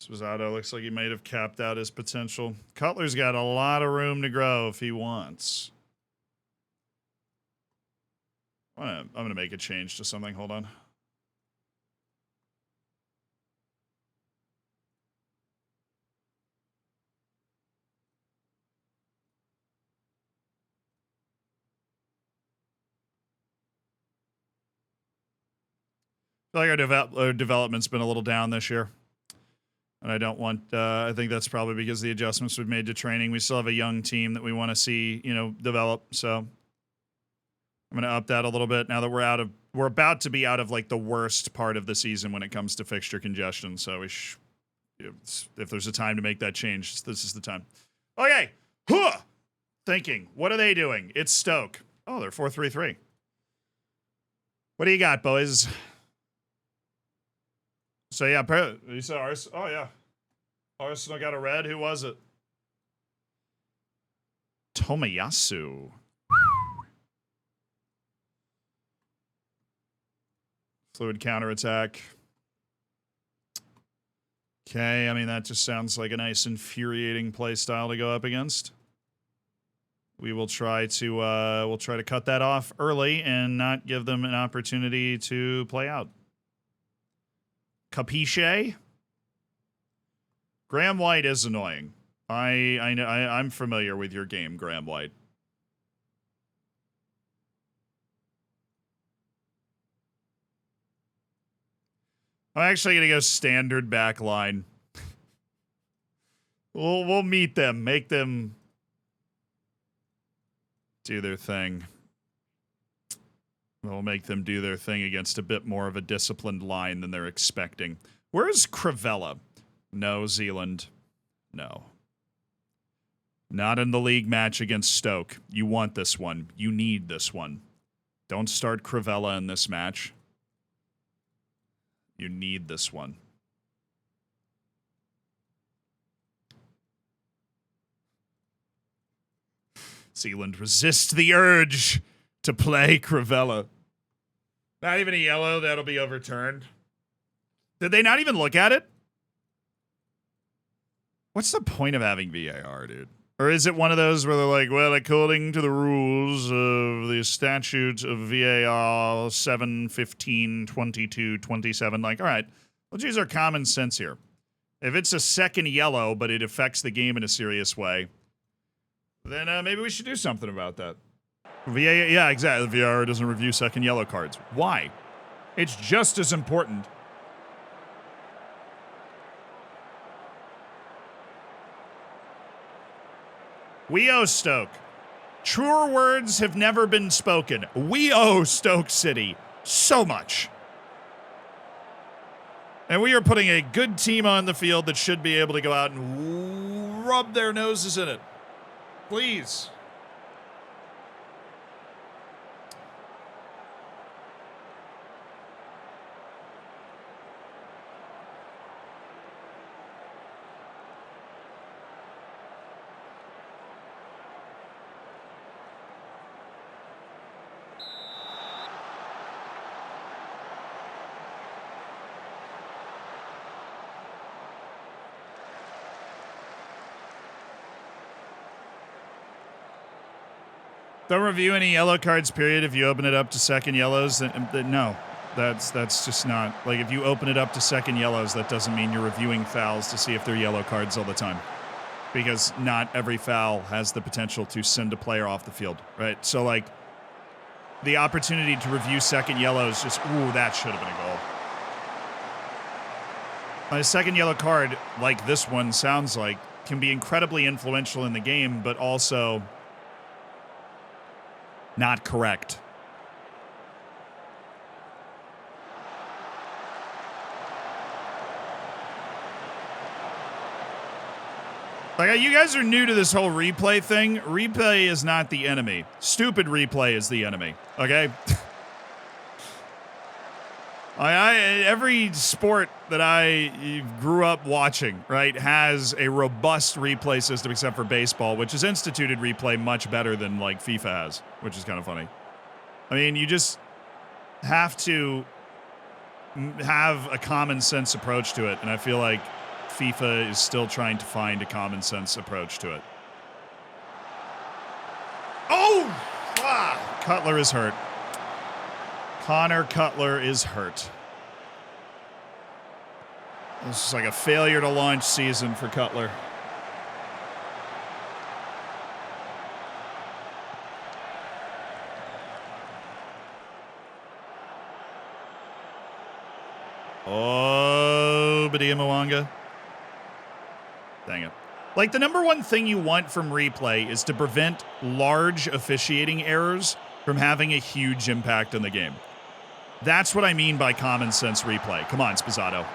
Suazato looks like he might have capped out his potential. Cutler's got a lot of room to grow if he wants. I'm going to make a change to something. Hold on. I feel like our development's been a little down this year. And I don't want, I think that's probably because of the adjustments we've made to training. We still have a young team that we want to see, develop. So I'm going to up that a little bit now that we're about to be out of like the worst part of the season when it comes to fixture congestion. So if there's a time to make that change, this is the time. Okay. Thinking, what are they doing? It's Stoke. Oh, they're 4-3-3. What do you got, boys? So, yeah, you said Arsenal. Oh, yeah. Arsenal got a red. Who was it? Tomiyasu. Fluid counterattack. Okay, I mean, that just sounds like a nice infuriating play style to go up against. We will try to cut that off early and not give them an opportunity to play out. Capiche? Graham White is annoying. I'm familiar with your game, Graham White. I'm actually going to go standard back line. We'll meet them, make them do their thing. We'll make them do their thing against a bit more of a disciplined line than they're expecting. Where's Crivella? No, Zealand. No. Not in the league match against Stoke. You want this one. You need this one. Don't start Crivella in this match. You need this one. Zealand resist the urge to play Crivella. Not even a yellow. That'll be overturned. Did they not even look at it? What's the point of having VAR, dude? Or is it one of those where they're like, well, according to the rules of the statute of VAR 7, 15, 22, 27, like, all right, let's use our common sense here. If it's a second yellow, but it affects the game in a serious way, then maybe we should do something about that. Yeah, exactly. The VAR doesn't review second yellow cards. Why? It's just as important. We owe Stoke. Truer words have never been spoken. We owe Stoke City so much. And we are putting a good team on the field that should be able to go out and rub their noses in it. Please. Don't review any yellow cards, period, if you open it up to second yellows. No, that's just not. Like, if you open it up to second yellows, that doesn't mean you're reviewing fouls to see if they're yellow cards all the time. Because not every foul has the potential to send a player off the field, right? So, like, the opportunity to review second yellows just, ooh, that should have been a goal. A second yellow card, like this one sounds like, can be incredibly influential in the game, but also not correct. Like, you guys are new to this whole replay thing. Replay is not the enemy. Stupid replay is the enemy. Okay? Every sport that I grew up watching, right, has a robust replay system except for baseball, which has instituted replay much better than, like, FIFA has, which is kind of funny. I mean, you just have to have a common sense approach to it, and I feel like FIFA is still trying to find a common sense approach to it. Oh! Ah! Cutler is hurt. Connor Cutler is hurt. This is like a failure to launch season for Cutler. Oh, Badia Mwanga. Dang it. Like, the number one thing you want from replay is to prevent large officiating errors from having a huge impact on the game. That's what I mean by common sense replay. Come on, Spizzato.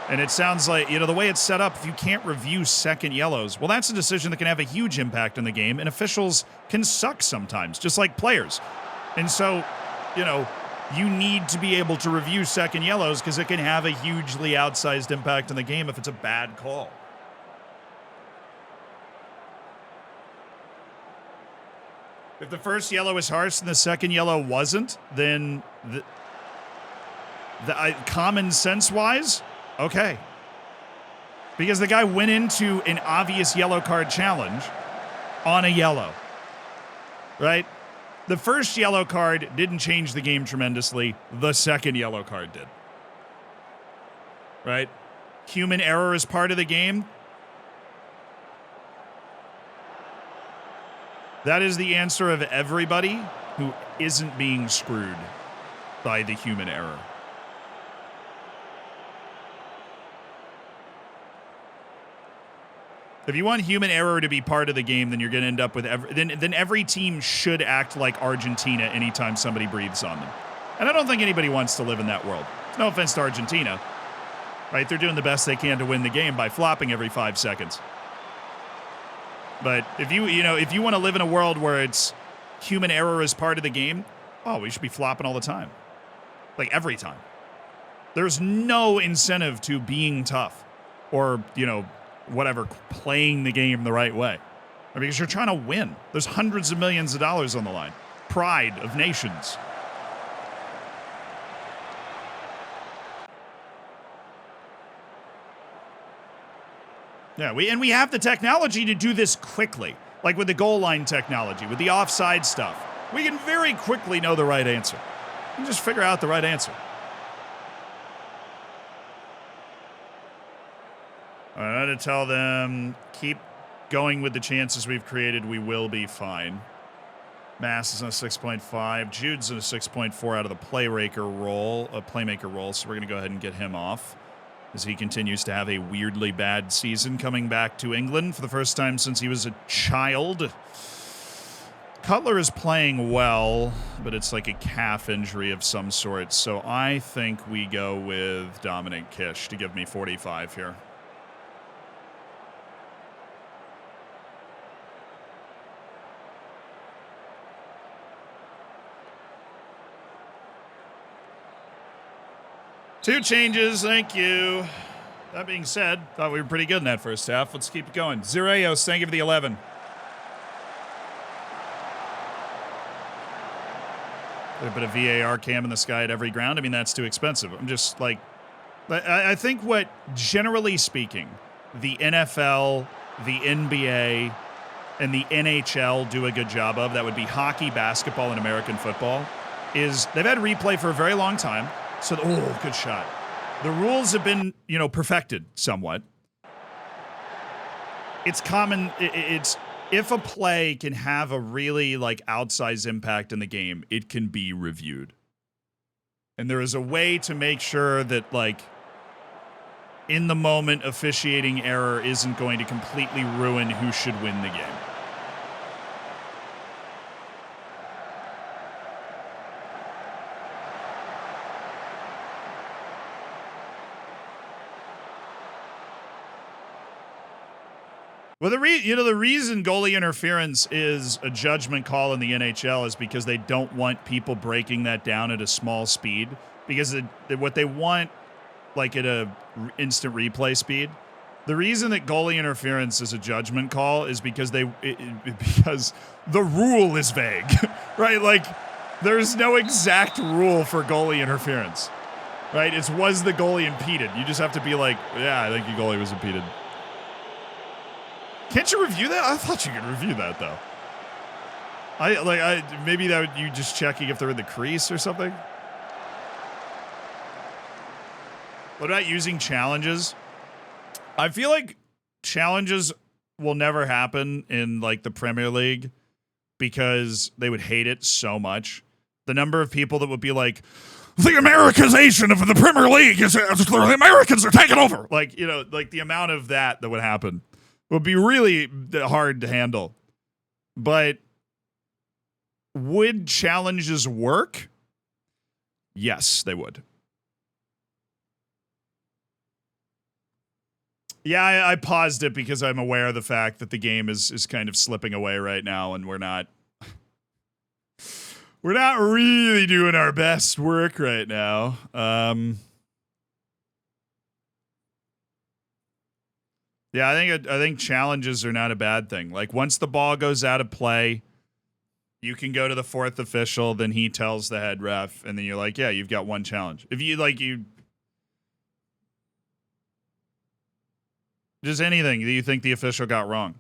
And it sounds like, the way it's set up, if you can't review second yellows, well, that's a decision that can have a huge impact on the game, and officials can suck sometimes, just like players. And so, you need to be able to review second yellows because it can have a hugely outsized impact on the game if it's a bad call. If the first yellow is harsh and the second yellow wasn't, then Common sense wise, okay. Because the guy went into an obvious yellow card challenge on a yellow, right? The first yellow card didn't change the game tremendously. The second yellow card did, right? Human error is part of the game. That is the answer of everybody who isn't being screwed by the human error. If you want human error to be part of the game, then you're going to end up with then every team should act like Argentina anytime somebody breathes on them. And I don't think anybody wants to live in that world. No offense to Argentina, right? They're doing the best they can to win the game by flopping every 5 seconds. But if you want to live in a world where it's human error is part of the game, we should be flopping all the time, like every time. There's no incentive to being tough, or whatever, playing the game the right way. Because you're trying to win. There's hundreds of millions of dollars on the line. Pride of nations. Yeah, we have the technology to do this quickly. Like with the goal line technology, with the offside stuff. We can very quickly know the right answer. We can just figure out the right answer. I had to tell them, keep going with the chances we've created. We will be fine. Mass is on a 6.5. Jude's in a 6.4 out of the playmaker role. So we're going to go ahead and get him off as he continues to have a weirdly bad season coming back to England for the first time since he was a child. Cutler is playing well, but it's like a calf injury of some sort. So I think we go with Dominic Kish to give me 45 here. Two changes, thank you. That being said, thought we were pretty good in that first half. Let's keep it going. Zerayos, thank you for the 11. A bit of VAR cam in the sky at every ground. I mean, that's too expensive. I'm just like, I think what, generally speaking, the NFL, the NBA, and the NHL do a good job of, that would be hockey, basketball, and American football, is they've had replay for a very long time. So, good shot. The rules have been, perfected somewhat. It's common. It's if a play can have a really outsized impact in the game, it can be reviewed. And there is a way to make sure that in the moment, officiating error isn't going to completely ruin who should win the game. Well, the reason goalie interference is a judgment call in the NHL is because they don't want people breaking that down at a small speed. Because what they want, at a instant replay speed, the reason that goalie interference is a judgment call is because because the rule is vague, right? There's no exact rule for goalie interference, right? It's was the goalie impeded? You just have to be yeah, I think your goalie was impeded. Can't you review that? I thought you could review that though. Maybe that you just checking if they're in the crease or something. What about using challenges? I feel like challenges will never happen in the Premier League because they would hate it so much. The number of people that would be like, the Americanization of the Premier League is the Americans are taking over. The amount of that would happen would be really hard to handle. But would challenges work? Yes, they would. Yeah, I paused it because I'm aware of the fact that the game is kind of slipping away right now, and we're not really doing our best work right now. Yeah, I think challenges are not a bad thing. Once the ball goes out of play, You can go to the fourth official, then he tells the head ref, and then you're like, yeah, you've got one challenge. If you just anything that you think the official got wrong.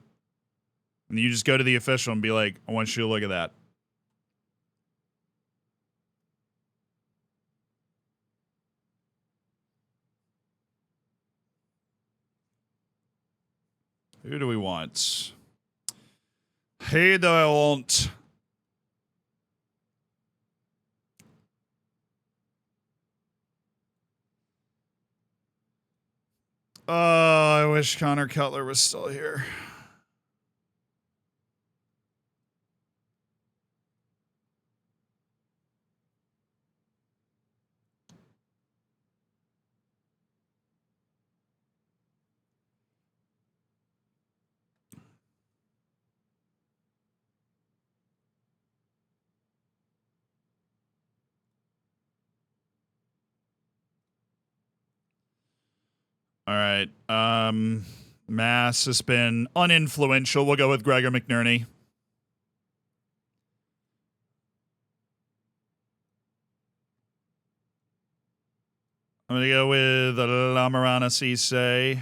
And you just go to the official and be like, I want you to look at that. Who do we want? Who do I want? Oh, I wish Connor Cutler was still here. All right. Mass has been uninfluential. We'll go with Gregor McNerney. I'm going to go with Lamarana Cisse.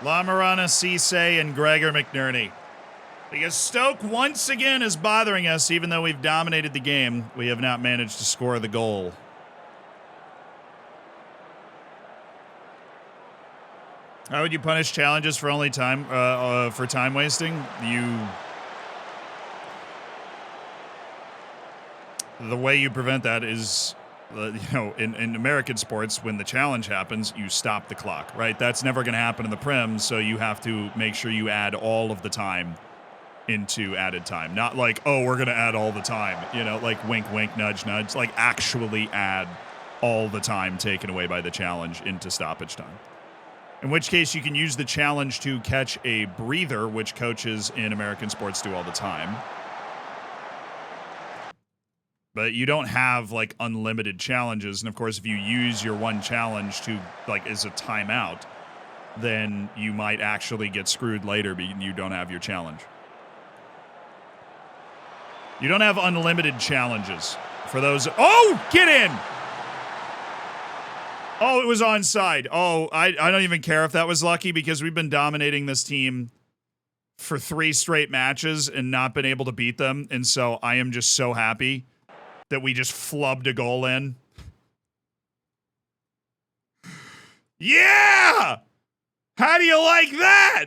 Lamarana Cisse and Gregor McNerney. Because Stoke once again is bothering us, even though we've dominated the game. We have not managed to score the goal. How would you punish challenges for only time for time wasting? The way you prevent that is, in American sports, when the challenge happens, you stop the clock, right? That's never going to happen in the Prem, so you have to make sure you add all of the time into added time. Not like, oh, we're going to add all the time, like wink, wink, nudge, nudge. Like actually add all the time taken away by the challenge into stoppage time. In which case you can use the challenge to catch a breather, which coaches in American sports do all the time. But you don't have like unlimited challenges. And of course, if you use your one challenge to like as a timeout, then you might actually get screwed later because you don't have your challenge. You don't have unlimited challenges for those. Oh, get in. Oh, it was onside. Oh, I don't even care if that was lucky because we've been dominating this team for 3 straight matches and not been able to beat them. And so I am just so happy that we just flubbed a goal in. Yeah! How do you like that?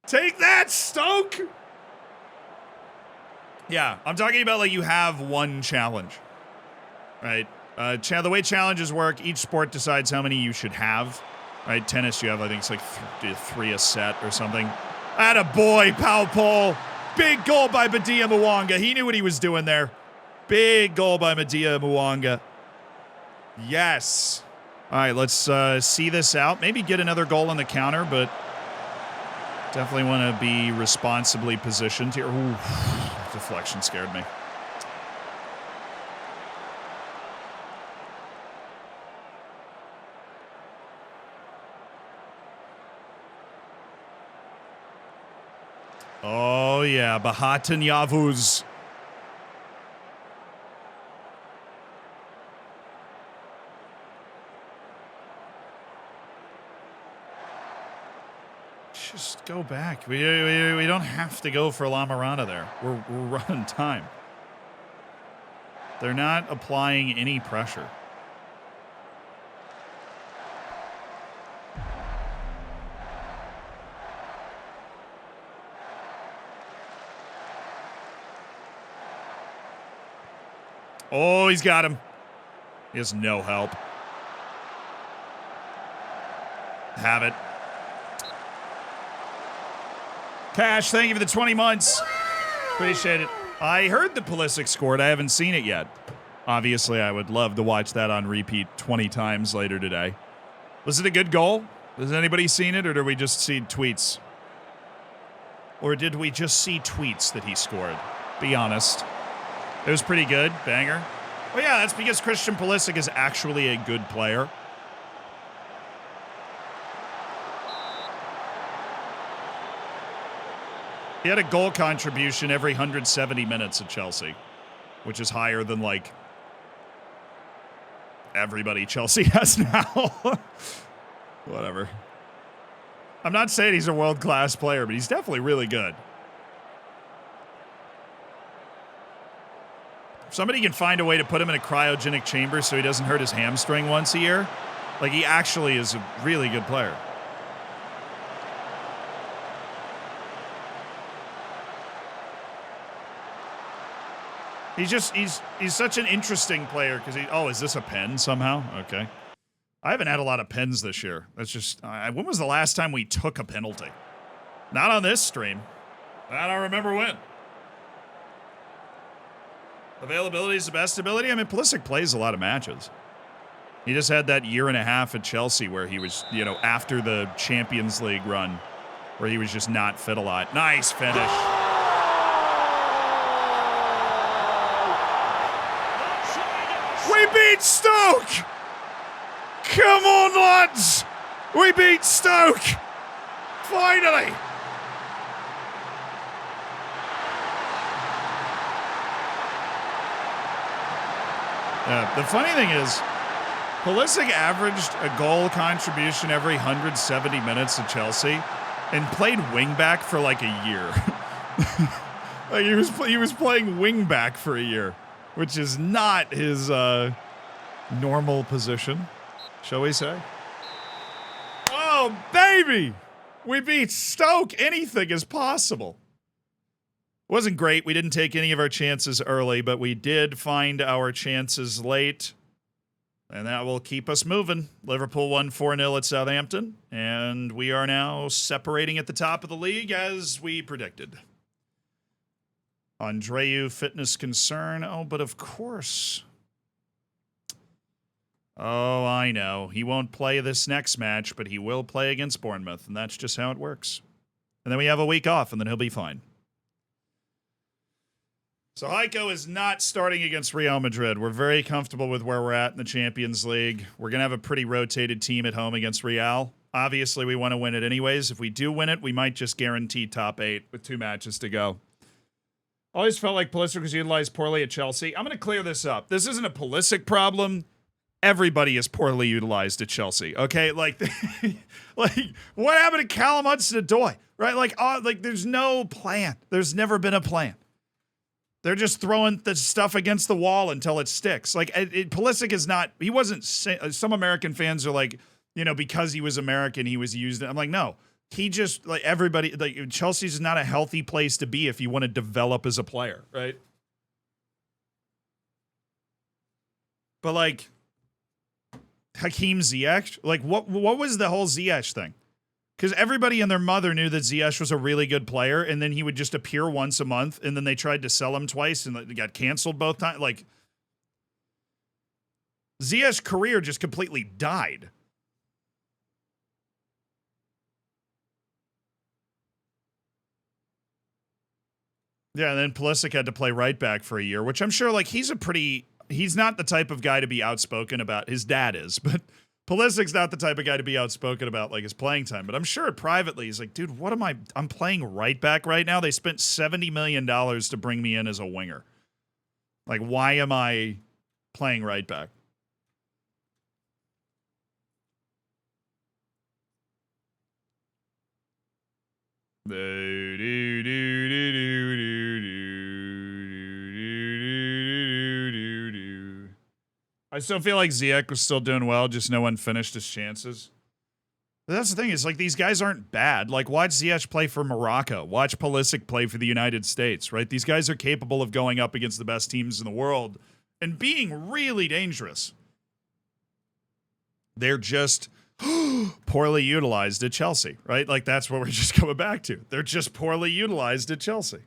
Take that, Stoke! Yeah, I'm talking about like you have one challenge, right? The way challenges work, each sport decides how many you should have, right? Tennis, you have, I think it's like 3 a set or something. Attaboy, Pau Paul. Big goal by Badia Mwanga. He knew what he was doing there. Big goal by Badia Mwanga. Yes. All right, let's see this out. Maybe get another goal on the counter, but definitely want to be responsibly positioned here. Ooh, deflection scared me. Oh, yeah, Bahatan Yavuz. Just go back. We don't have to go for Lamarana there. We're running time. They're not applying any pressure. Oh, he's got him. He has no help. Have it. Cash, thank you for the 20 months. Appreciate it. I heard that Pulisic scored. I haven't seen it yet. Obviously, I would love to watch that on repeat 20 times later today. Was it a good goal? Has anybody seen it, or did we just see tweets? Or did we just see tweets that he scored? Be honest. It was pretty good. Banger. Oh, yeah, that's because Christian Pulisic is actually a good player. He had a goal contribution every 170 minutes at Chelsea, which is higher than, like, everybody Chelsea has now. Whatever. I'm not saying he's a world-class player, but he's definitely really good. If somebody can find a way to put him in a cryogenic chamber so he doesn't hurt his hamstring once a year, like, he actually is a really good player. He's such an interesting player because is this a pen somehow? Okay. I haven't had a lot of pens this year. That's just, when was the last time we took a penalty? Not on this stream. I don't remember when. Availability is the best ability. I mean, Pulisic plays a lot of matches. He just had that year and a half at Chelsea where he was, after the Champions League run, where he was just not fit a lot. Nice finish. We beat Stoke! Come on, lads! We beat Stoke! Finally! The funny thing is, Pulisic averaged a goal contribution every 170 minutes at Chelsea and played wingback for like a year. Like he was playing wingback for a year, which is not his normal position, shall we say? Oh, baby! We beat Stoke. Anything is possible. Wasn't great. We didn't take any of our chances early, but we did find our chances late. And that will keep us moving. Liverpool won 4-0 at Southampton. And we are now separating at the top of the league as we predicted. Andreu, fitness concern. Oh, but of course. Oh, I know. He won't play this next match, but he will play against Bournemouth. And that's just how it works. And then we have a week off, and then he'll be fine. So Heiko is not starting against Real Madrid. We're very comfortable with where we're at in the Champions League. We're going to have a pretty rotated team at home against Real. Obviously, we want to win it anyways. If we do win it, we might just guarantee top 8 with 2 matches to go. Always felt like Pulisic was utilized poorly at Chelsea. I'm going to clear this up. This isn't a Pulisic problem. Everybody is poorly utilized at Chelsea, okay? Like, like what happened to Callum Hudson-Odoi, right? Like, there's no plan. There's never been a plan. They're just throwing the stuff against the wall until it sticks. Like, Pulisic is not, he wasn't, some American fans are like, because he was American, he was used. I'm like, no, he just, like, everybody, like, Chelsea's not a healthy place to be if you want to develop as a player, right? But, like, Hakeem Ziyech, like, what was the whole Ziyech thing? Because everybody and their mother knew that Ziyech was a really good player, and then he would just appear once a month, and then they tried to sell him twice, and they got canceled both times. Like, Ziyech's career just completely died. Yeah, and then Pulisic had to play right back for a year, which I'm sure, like, he's not the type of guy to be outspoken about. His dad is, but Pulisic's not the type of guy to be outspoken about, like, his playing time. But I'm sure privately he's like, dude, I'm playing right back right now. They spent $70 million to bring me in as a winger. Like, why am I playing right back? I still feel like Ziyech was still doing well, just no one finished his chances. But that's the thing, is like, these guys aren't bad. Like, watch Ziyech play for Morocco. Watch Pulisic play for the United States, right? These guys are capable of going up against the best teams in the world and being really dangerous. They're just poorly utilized at Chelsea, right? Like, that's what we're just coming back to. They're just poorly utilized at Chelsea.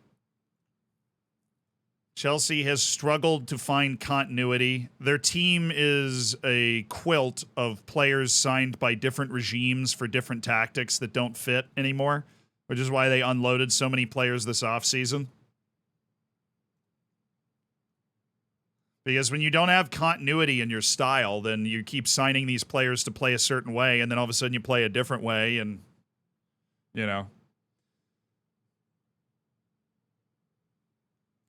Chelsea has struggled to find continuity. Their team is a quilt of players signed by different regimes for different tactics that don't fit anymore. which is why they unloaded so many players this offseason. Because when you don't have continuity in your style, then you keep signing these players to play a certain way, and then all of a sudden you play a different way, and, you know.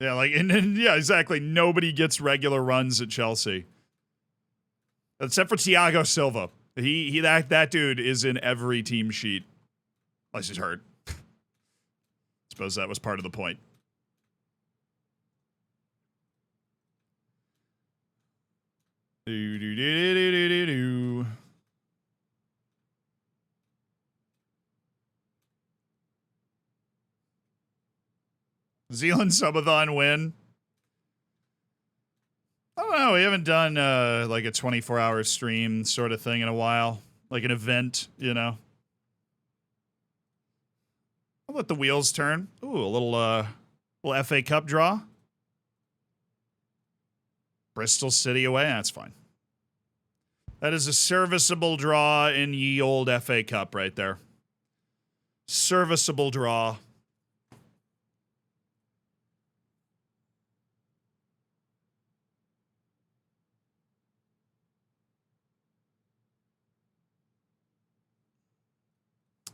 Yeah, like, and yeah, exactly. Nobody gets regular runs at Chelsea. Except for Thiago Silva. That dude is in every team sheet. Unless he's hurt. Suppose that was part of the point. Do. Zealand subathon win. I don't know. We haven't done like a 24-hour stream sort of thing in a while. Like an event, you know. I'll let the wheels turn. Ooh, a little FA Cup draw. Bristol City away. That's fine. That is a serviceable draw in ye old FA Cup right there. Serviceable draw.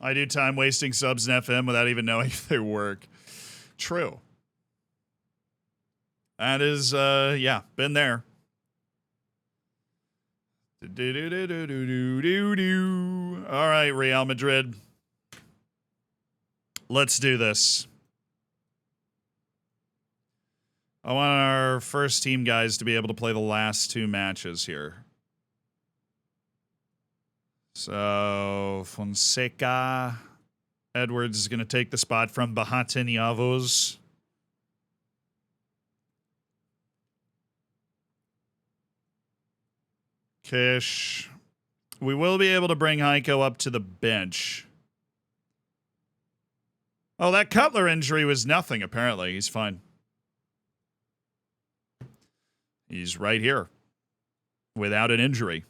I do time wasting subs in FM without even knowing if they work. True. That is, yeah, been there. All right, Real Madrid. Let's do this. I want our first team guys to be able to play the last two matches here. So, Fonseca. Edwards is going to take the spot from Bahatiniavos. Kish. We will be able to bring Heiko up to the bench. Oh, that Cutler injury was nothing, apparently. He's fine. He's right here. Without an injury.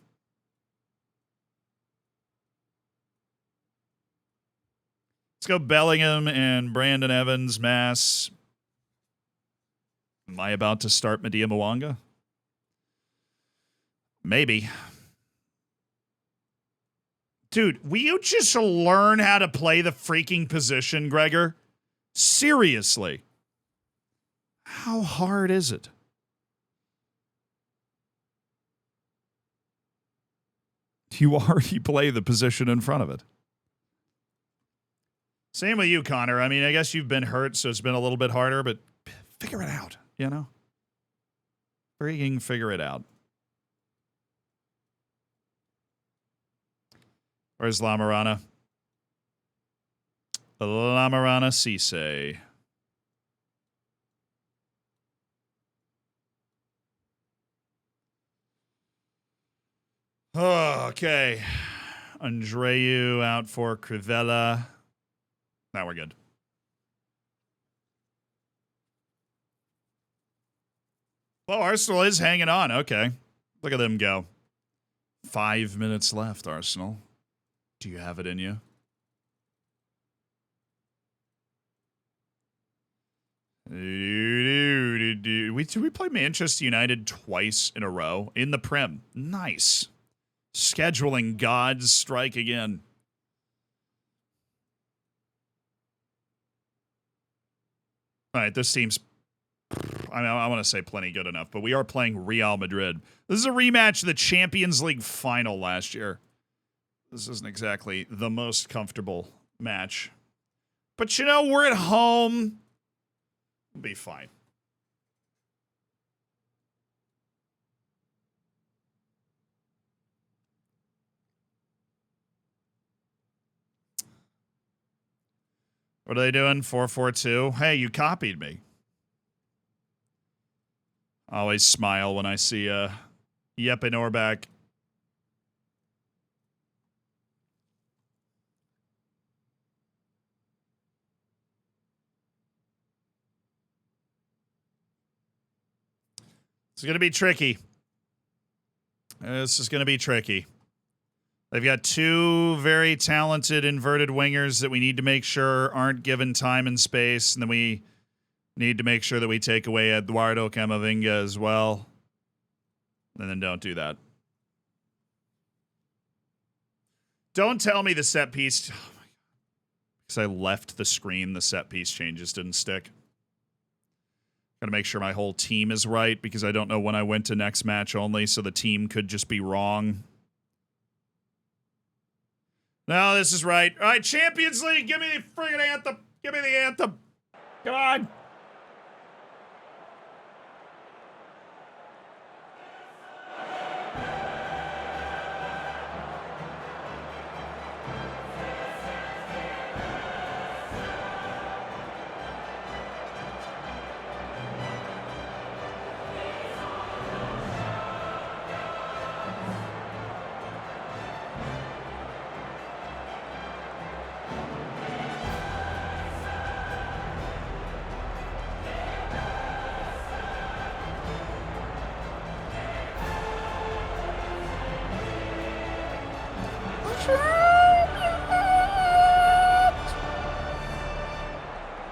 Let's go Bellingham and Brandon Evans, Mass. Am I about to start Medea Mwanga? Maybe. Dude, will you just learn how to play the freaking position, Gregor? Seriously. How hard is it? You already play the position in front of it. Same with you, Connor. I mean, I guess you've been hurt, so it's been a little bit harder, but figure it out, you know? Freaking figure it out. Where's Lamarana? Lamarana Cisse. Oh, okay. Andreu out for Crivella. Now we're good. Well, Arsenal is hanging on. Okay. Look at them go. 5 minutes left, Arsenal. Do you have it in you? We play Manchester United twice in a row in the Prem. Nice. Scheduling gods strike again. All right, this team's, I mean, I want to say plenty good enough, but we are playing Real Madrid. This is a rematch of the Champions League final last year. This isn't exactly the most comfortable match. But, you know, we're at home. We'll be fine. What are they doing? 4-4-2. Hey, you copied me. I always smile when I see Jeppe Norback. It's going to be tricky. This is going to be tricky. They've got two very talented inverted wingers that we need to make sure aren't given time and space, and then we need to make sure that we take away Eduardo Camavinga as well. And then don't do that. Don't tell me the set piece. Oh my God. Because I left the screen, the set piece changes didn't stick. Got to make sure my whole team is right because I don't know when I went to next match only, so the team could just be wrong. No, this is right. All right, Champions League, give me the friggin' anthem. Give me the anthem. Come on.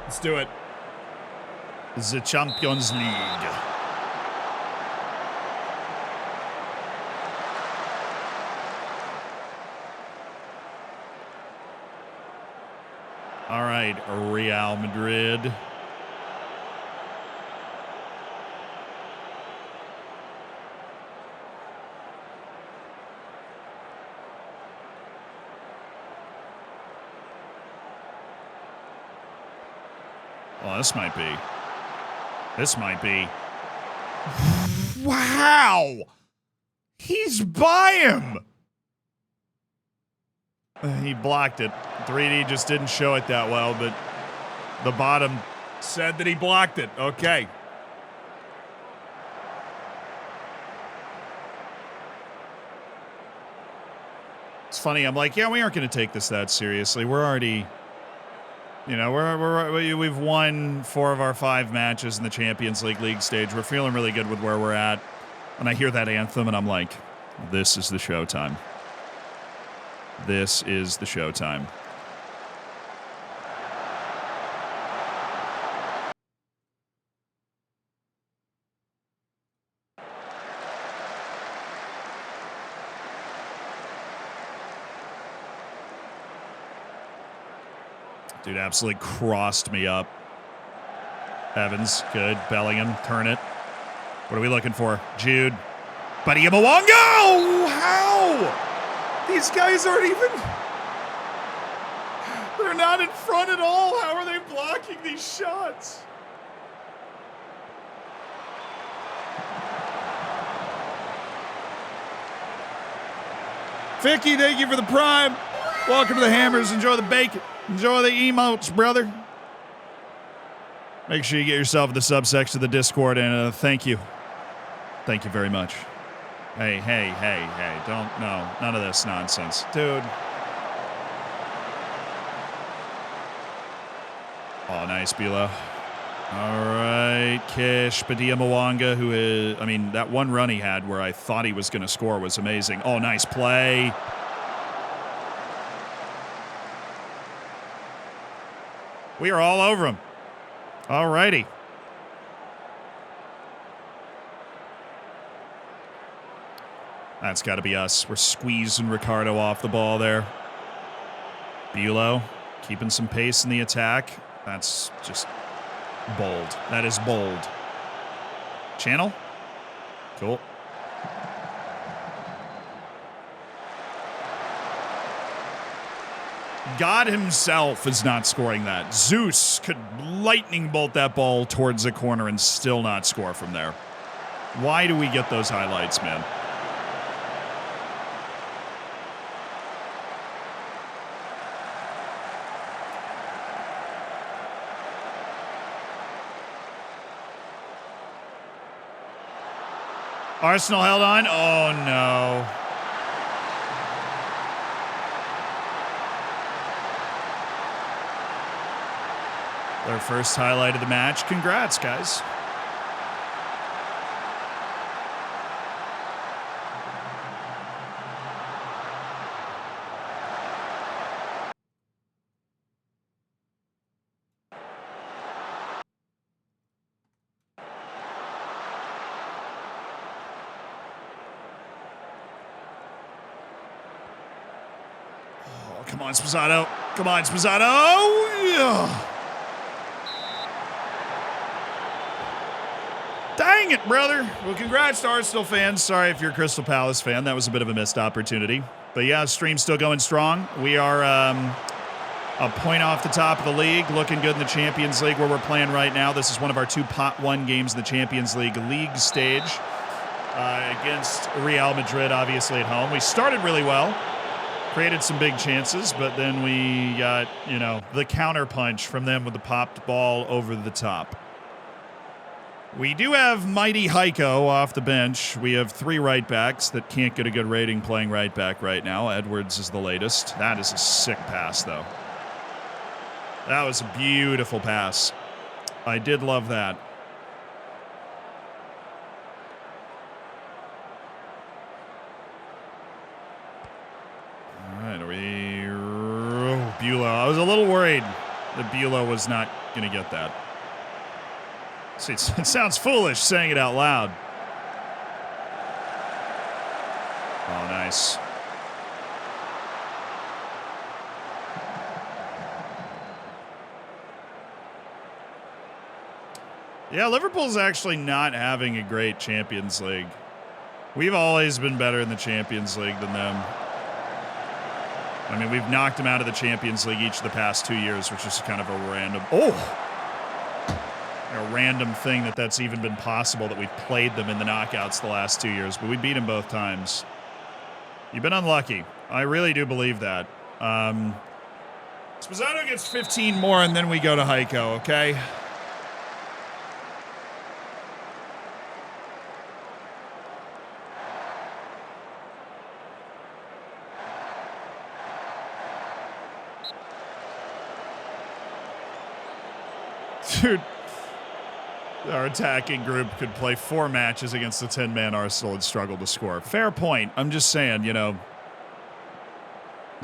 Let's do it. The Champions League. All right, Real Madrid. Well, this might be. This might be. Wow! He's by him! He blocked it. 3D just didn't show it that well, but the bottom said that he blocked it. Okay. It's funny. I'm like, yeah, we aren't going to take this that seriously. We're already... You know, we've won 4 of our 5 matches in the Champions League stage. We're feeling really good with where we're at. And I hear that anthem, and I'm like, this is the showtime. This is the showtime. Dude absolutely crossed me up. Evans, good. Bellingham, turn it. What are we looking for? Jude. Buddy Mwanga! Oh, how? These guys aren't even... They're not in front at all. How are they blocking these shots? Vicky, thank you for the prime. Welcome to the Hammers. Enjoy the bacon. Enjoy the emotes, brother. Make sure you get yourself in the subsection of the Discord, and thank you. Thank you very much. Hey, don't, no, none of this nonsense. Dude. Oh, nice, Bilo. All right, Kish, Badia Mwanga, who is, I mean, that one run he had where I thought he was going to score was amazing. Oh, nice play. We are all over him. All righty. That's got to be us. We're squeezing Ricardo off the ball there. Bulow keeping some pace in the attack. That's just bold. That is bold. Channel. Cool. God himself is not scoring that. Zeus could lightning bolt that ball towards the corner and still not score from there. Why do we get those highlights, man? Arsenal held on. Oh, no. Their first highlight of the match. Congrats, guys. Come on, Sposato. Come on, Sposato. Yeah. Dang it, brother. Well, congrats to Arsenal fans. Sorry if you're a Crystal Palace fan. That was a bit of a missed opportunity. But yeah, stream's still going strong. We are a point off the top of the league, looking good in the Champions League where we're playing right now. This is one of our 2 pot 1 games in the Champions League stage against Real Madrid, obviously at home. We started really well, created some big chances, but then we got, the counter punch from them with the popped ball over the top. We do have Mighty Heiko off the bench. We have 3 right backs that can't get a good rating playing right back right now. Edwards is the latest. That is a sick pass, though. That was a beautiful pass. I did love that. All right, Bulow. I was a little worried that Bulow was not going to get that. See, it sounds foolish saying it out loud. Oh, nice. Yeah, Liverpool's actually not having a great Champions League. We've always been better in the Champions League than them. I mean, we've knocked them out of the Champions League each of the past 2 years, which is kind of a random thing that's even been possible that we've played them in the knockouts the last 2 years, but we beat them both times. You've been unlucky. I really do believe that. Sposato gets 15 more, and then we go to Heiko, okay? Dude, our attacking group could play 4 matches against the 10-man Arsenal and struggle to score. Fair point. I'm just saying, they're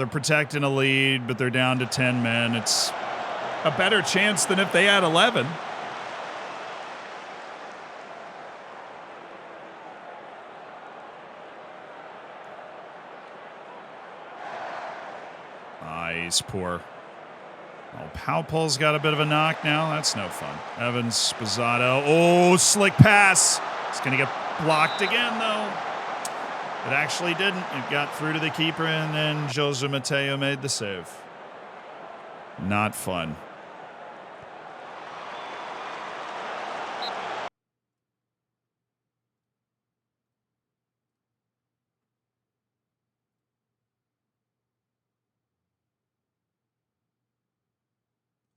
protecting a lead, but they're down to 10 men. It's a better chance than if they had 11. Nice, poor. Oh, Powell's got a bit of a knock now. That's no fun. Evans, Sposato. Oh, slick pass. It's going to get blocked again, though. It actually didn't. It got through to the keeper, and then Jose Mateo made the save. Not fun.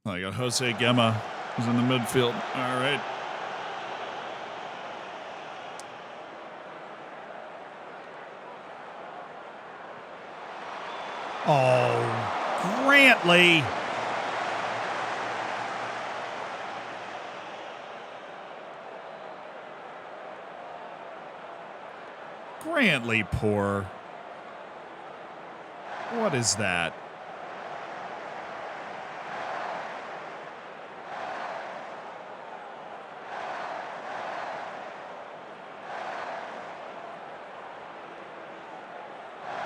I got Jose Gemma, who's in the midfield. All right. Oh, Grantley. Grantley, poor. What is that?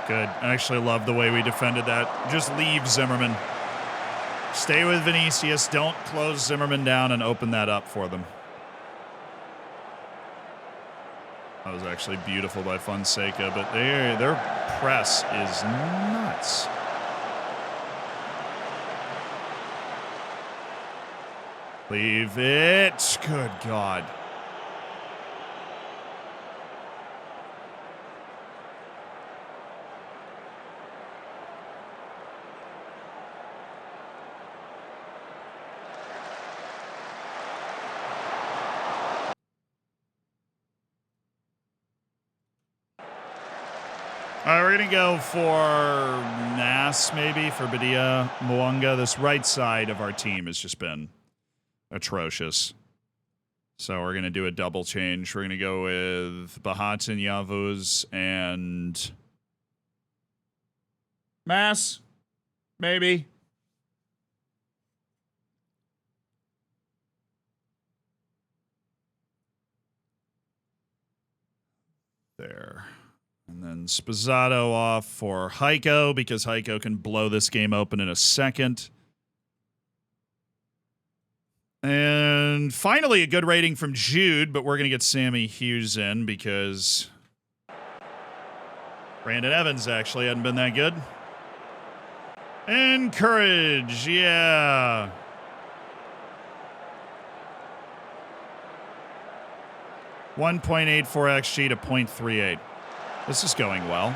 Good. I actually love the way we defended that. Just leave Zimmerman. Stay with Vinicius. Don't close Zimmerman down and open that up for them. That was actually beautiful by Fonseca, but their press is nuts. Leave it. Good God. All right, we're going to go for Nas, maybe, for Badia Mwanga. This right side of our team has just been atrocious. So we're going to do a double change. We're going to go with Bahatan Yavuz and Mass, maybe. There. And then Sposato off for Heiko because Heiko can blow this game open in a second. And finally, a good rating from Jude, but we're going to get Sammy Hughes in because Brandon Evans actually hadn't been that good. And Courage, yeah. .84 XG to .38. This is going well.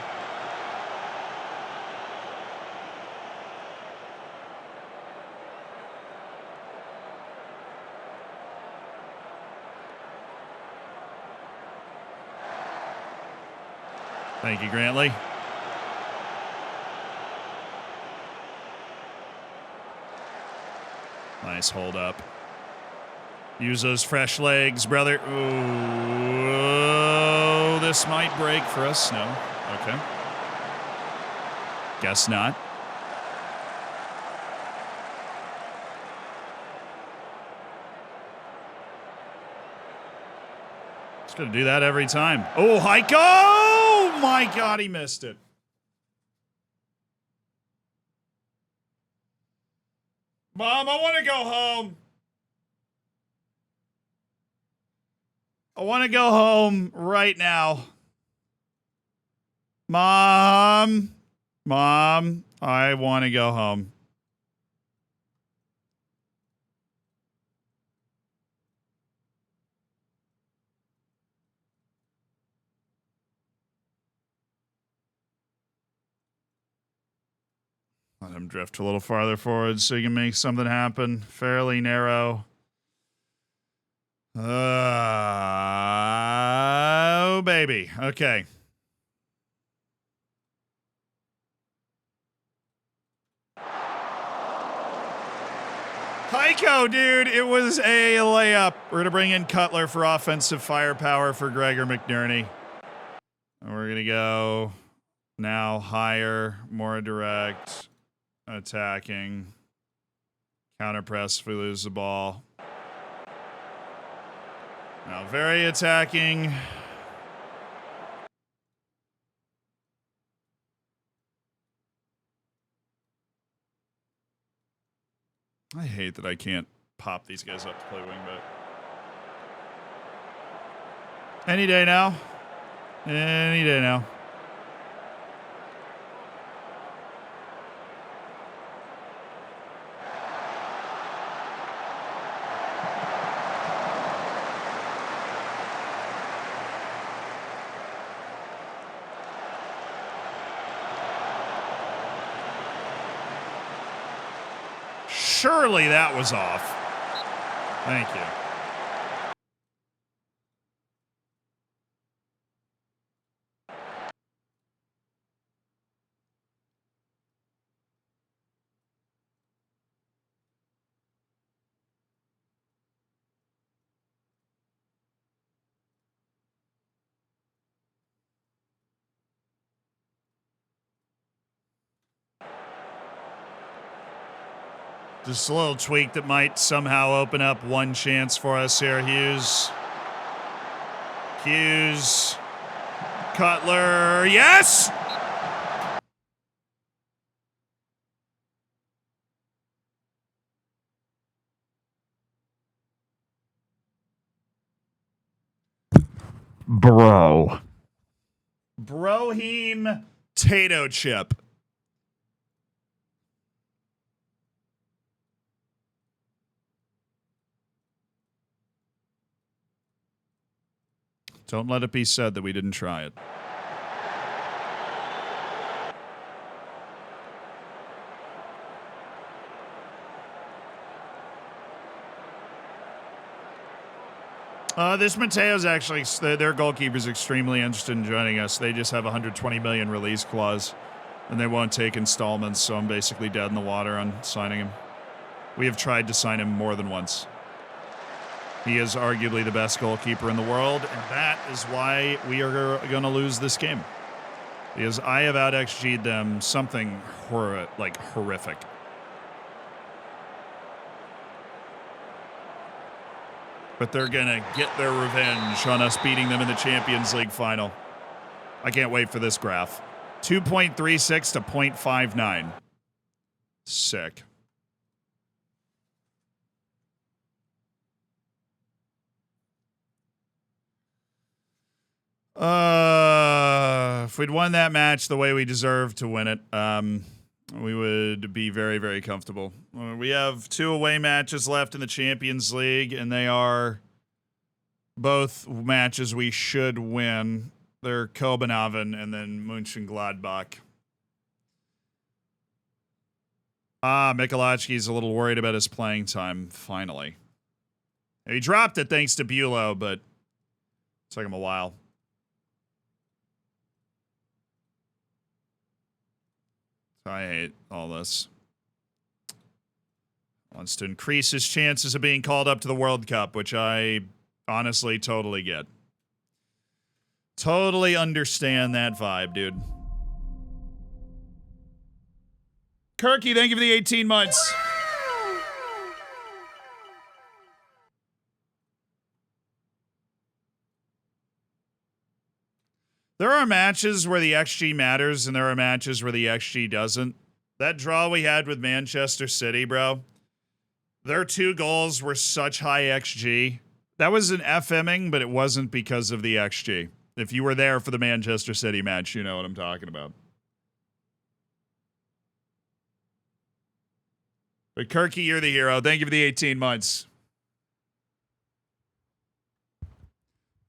Thank you, Grantley. Nice hold up. Use those fresh legs, brother. Ooh, this might break for us. No. Okay. Guess not. Just gonna do that every time. Oh, Heiko! Oh my God, he missed it. Mom, I want to go home. I want to go home right now. Mom, I want to go home. Let him drift a little farther forward so you can make something happen. Fairly narrow. Oh, baby. Okay. Heiko, dude, it was a layup. We're going to bring in Cutler for offensive firepower for Gregor McNerney. And we're going to go now higher, more direct, attacking, counter press if we lose the ball. Now, very attacking. I hate that I can't pop these guys up to play wingback. Any day now. Any day now. Surely that was off. Thank you. Just a little tweak that might somehow open up one chance for us here. Hughes. Cutler. Yes! Bro. Broheem Tato Chip. Don't let it be said that we didn't try it. This Mateo's actually, their goalkeeper's extremely interested in joining us. They just have a $120 million release clause, and they won't take installments, so I'm basically dead in the water on signing him. We have tried to sign him more than once. He is arguably the best goalkeeper in the world, and that is why we are going to lose this game. Because I have out-XG'd them something horrific. But they're going to get their revenge on us beating them in the Champions League final. I can't wait for this graph. 2.36 to 0.59. Sick. If we'd won that match the way we deserved to win it, we would be very, very comfortable. We have 2 away matches left in the Champions League, and they are both matches we should win. They're Copenhagen and then Mönchengladbach. Michalowski's a little worried about his playing time, finally. He dropped it thanks to Bulow, but it took him a while. I hate all this. Wants to increase his chances of being called up to the World Cup, which I honestly totally get. Totally understand that vibe, dude. Kirky, thank you for the 18 months. There are matches where the XG matters, and there are matches where the XG doesn't. That draw we had with Manchester City, bro, their 2 goals were such high XG. That was an FMing, but it wasn't because of the XG. If you were there for the Manchester City match, you know what I'm talking about. But Kirky, you're the hero. Thank you for the 18 months.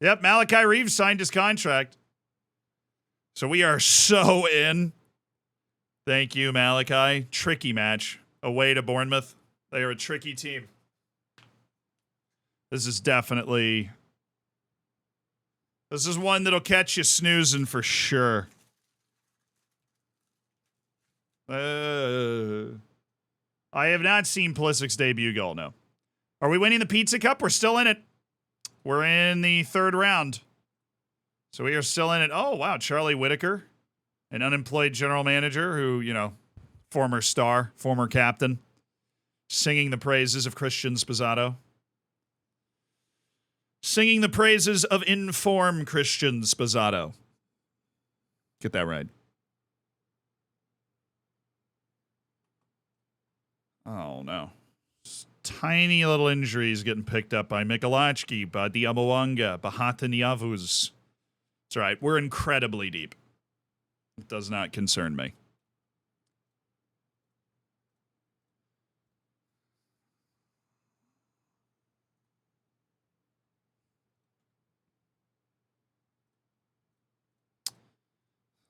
Yep, Malachi Reeves signed his contract. So we are so in. Thank you, Malachi. Tricky match. Away to Bournemouth. They are a tricky team. This is definitely... This is one that'll catch you snoozing for sure. I have not seen Pulisic's debut goal, no. Are we winning the Pizza Cup? We're still in it. We're in the 3rd round. So we are still in it. Oh, wow. Charlie Whitaker, an unemployed general manager who, you know, former star, former captain, singing the praises of Christian Spozzato. Singing the praises of inform Christian Spozzato. Get that right. Oh, no. Tiny little injuries getting picked up by Michalowski, Badiamawanga, Bahata Niavuz. It's all right. We're incredibly deep. It does not concern me.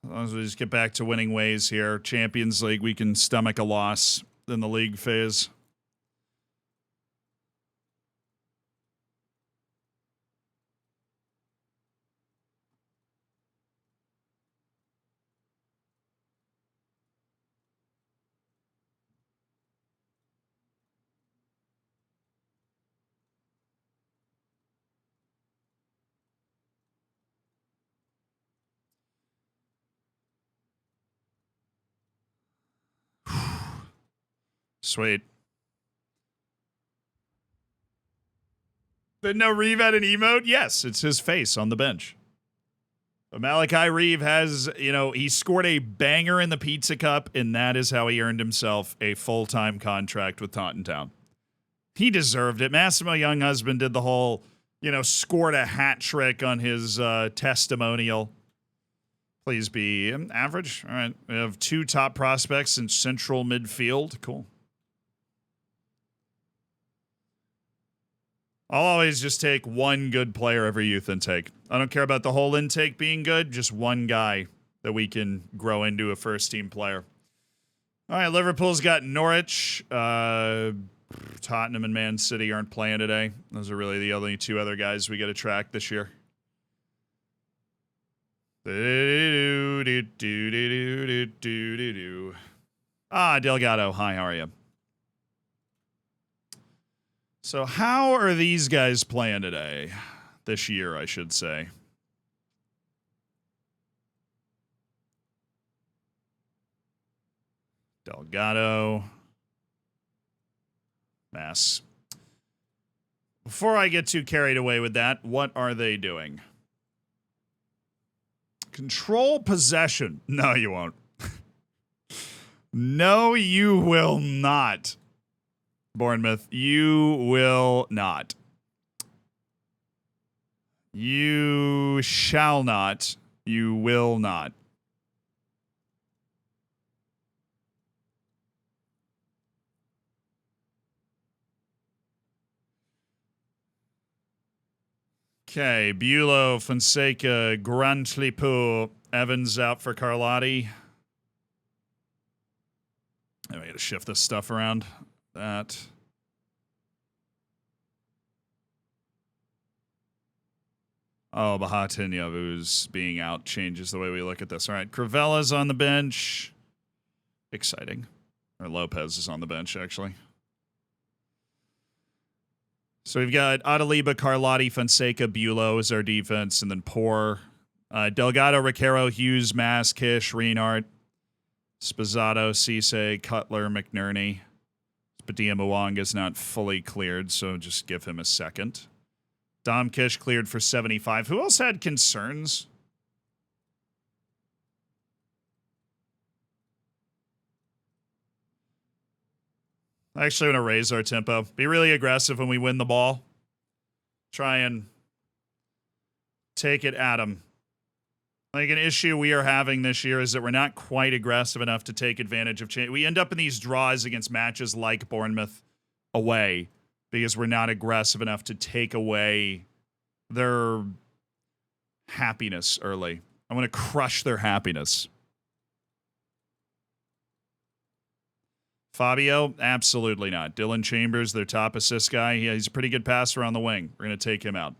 As long as we just get back to winning ways here. Champions League, we can stomach a loss in the league phase. Sweet. Didn't know Reeve had an emote? Yes, it's his face on the bench. But Malachi Reeve has, you know, he scored a banger in the Pizza Cup, and that is how he earned himself a full-time contract with Taunton. He deserved it. Massimo Younghusband did the whole, you know, scored a hat trick on his testimonial. Please be average. All right. We have 2 top prospects in central midfield. Cool. I'll always just take one good player every youth intake. I don't care about the whole intake being good, just one guy that we can grow into a first-team player. All right, Liverpool's got Norwich. Tottenham and Man City aren't playing today. Those are really the only 2 other guys we get to track this year. Delgado, hi, how are you? So how are these guys playing today? This year, I should say. Delgado. Mass. Before I get too carried away with that, what are they doing? Control possession. No, you won't. No, you will not. Bournemouth, you will not. You shall not. You will not. Okay, Bulow, Fonseca, Grantlipo, Evans out for Carlotti. We got to shift this stuff around. That. Oh, Bahatinyavu's being out changes the way we look at this. All right, Crivella's on the bench. Exciting. Or Lopez is on the bench, actually. So we've got Adaliba, Carlotti, Fonseca, Bulow is our defense, and then Poor. Delgado, Riquero, Hughes, Mass, Kish, Reinhardt, Spazzato, Cisse, Cutler, McNerney. Padilla Mwanga's not fully cleared, so just give him a second. Dom Kish cleared for 75. Who else had concerns? I actually want to raise our tempo. Be really aggressive when we win the ball. Try and take it at them. Like, an issue we are having this year is that we're not quite aggressive enough to take advantage of change. We end up in these draws against matches like Bournemouth away because we're not aggressive enough to take away their happiness early. I want to crush their happiness. Fabio, absolutely not. Dylan Chambers, their top assist guy. He's a pretty good passer on the wing. We're going to take him out.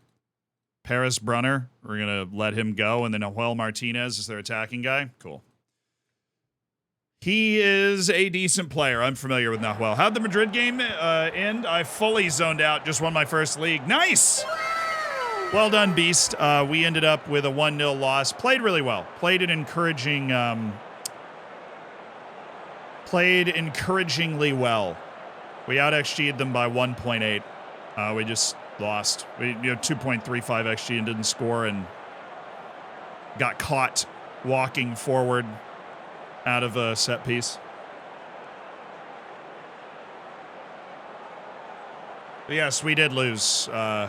Paris Brunner, we're going to let him go. And then Joel Martinez is their attacking guy. Cool. He is a decent player. I'm familiar with Nahuel. How'd the Madrid game end? I fully zoned out. Just won my first league. Nice! Well done, Beast. We ended up with a 1-0 loss. Played really well. Played encouragingly well. We out-XG'd them by 1.8. We just lost. We 2.35 XG and didn't score and got caught walking forward out of a set piece. But yes, we did lose to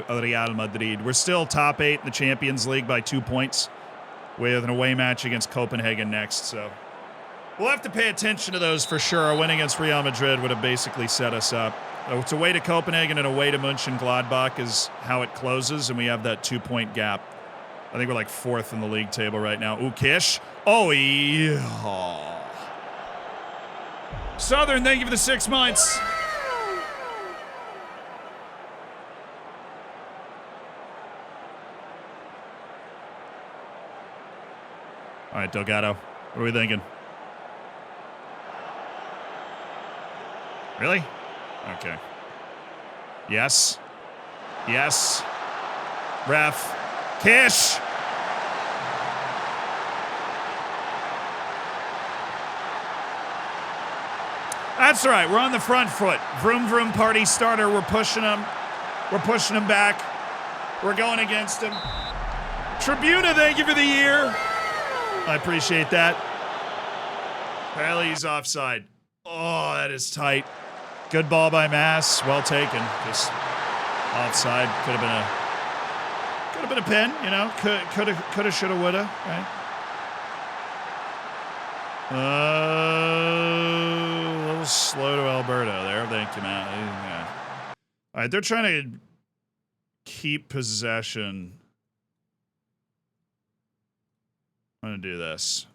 Real Madrid. We're still top 8 in the Champions League by 2 points with an away match against Copenhagen next, so we'll have to pay attention to those for sure. A win against Real Madrid would have basically set us up. It's away to Copenhagen and away to Mönchengladbach is how it closes, and we have that 2-point gap. I think we're like 4th in the league table right now. Ooh, Kish. Oh, yeah. Southern, thank you for the 6 months. All right, Delgado. What are we thinking? Really? Okay. Yes. Yes. Ref. Kish! That's right. We're on the front foot. Vroom, vroom, party starter. We're pushing them. We're pushing them back. We're going against them. Tribuna, thank you for the year. I appreciate that. Apparently he's offside. Oh, that is tight. Good ball by Mass. Well taken. Just offside. Could have been a pin, you know. Coulda, shoulda, woulda. Right. A little slow to Alberto there. Thank you, Matt. Yeah. All right, they're trying to keep possession. I'm going to do this.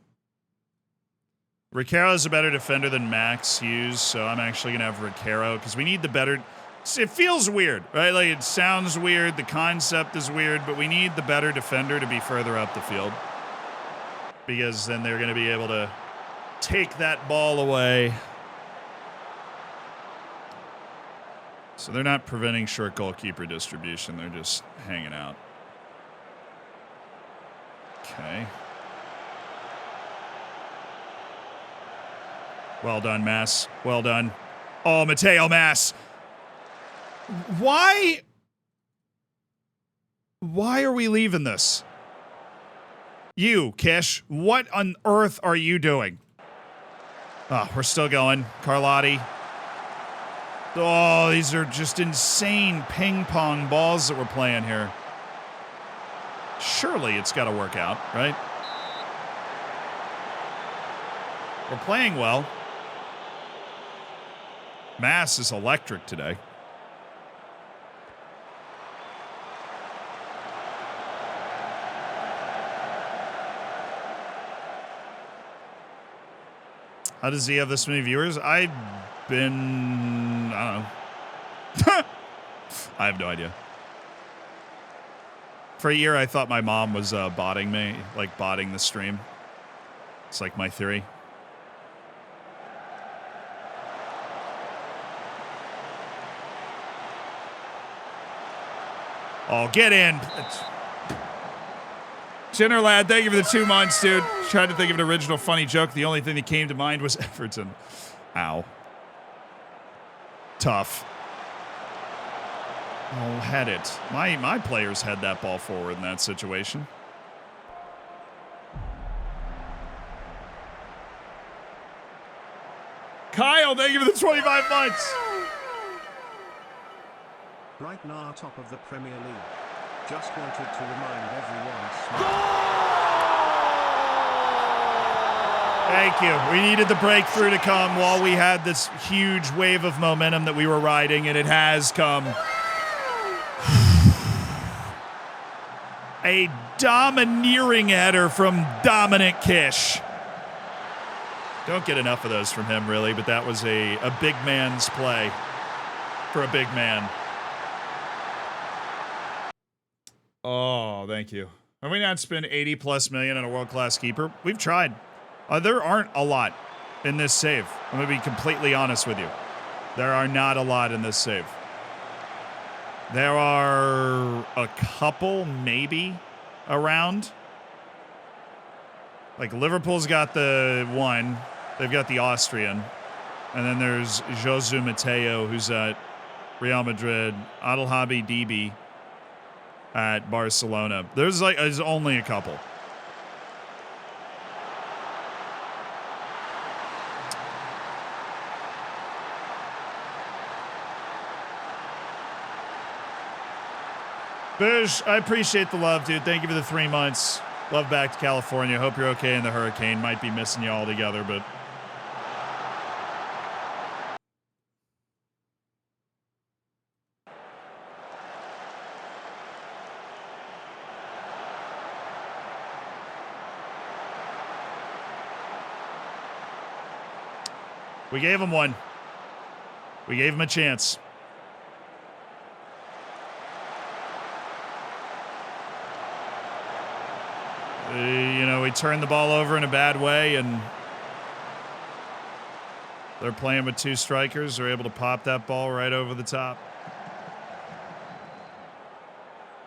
Riquero is a better defender than Max Hughes, so I'm actually going to have Riquero because we need the better. It feels weird, right? Like, it sounds weird. The concept is weird, but we need the better defender to be further up the field because then they're going to be able to take that ball away. So they're not preventing short goalkeeper distribution. They're just hanging out. Okay. Well done, Mass. Well done. Oh, Mateo Mass. Why are we leaving this? You, Kish, what on earth are you doing? Oh, we're still going. Carlotti. Oh, these are just insane ping pong balls that we're playing here. Surely it's got to work out, right? We're playing well. Mass is electric today. How does he have this many viewers? I don't know. I have no idea. For a year, I thought my mom was botting me, like botting the stream. It's like my theory. Oh, get in. Chinner lad, thank you for the 2 months, dude. Tried to think of an original funny joke. The only thing that came to mind was Everton. Ow. Tough. Oh, had it. My players had that ball forward in that situation. Kyle, thank you for the 25 months. Right now, top of the Premier League. Just wanted to remind everyone. Thank you. We needed the breakthrough to come while we had this huge wave of momentum that we were riding, and it has come. A domineering header from Dominic Kish. Don't get enough of those from him, really, but that was a big man's play for a big man. Oh, thank you. Have we not spent 80+ million on a world-class keeper? We've tried. There aren't a lot in this save. I'm going to be completely honest with you. There are not a lot in this save. There are a couple, maybe, around. Like, Liverpool's got the one. They've got the Austrian. And then there's Josu Mateo, who's at Real Madrid. Adelhabi DB at Barcelona. There's only a couple. Bish, I appreciate the love, dude. Thank you for the 3 months. Love back to California. Hope you're okay in the hurricane. Might be missing you all together, but... We gave him one. We gave him a chance. We turned the ball over in a bad way, and they're playing with 2 strikers. They're able to pop that ball right over the top.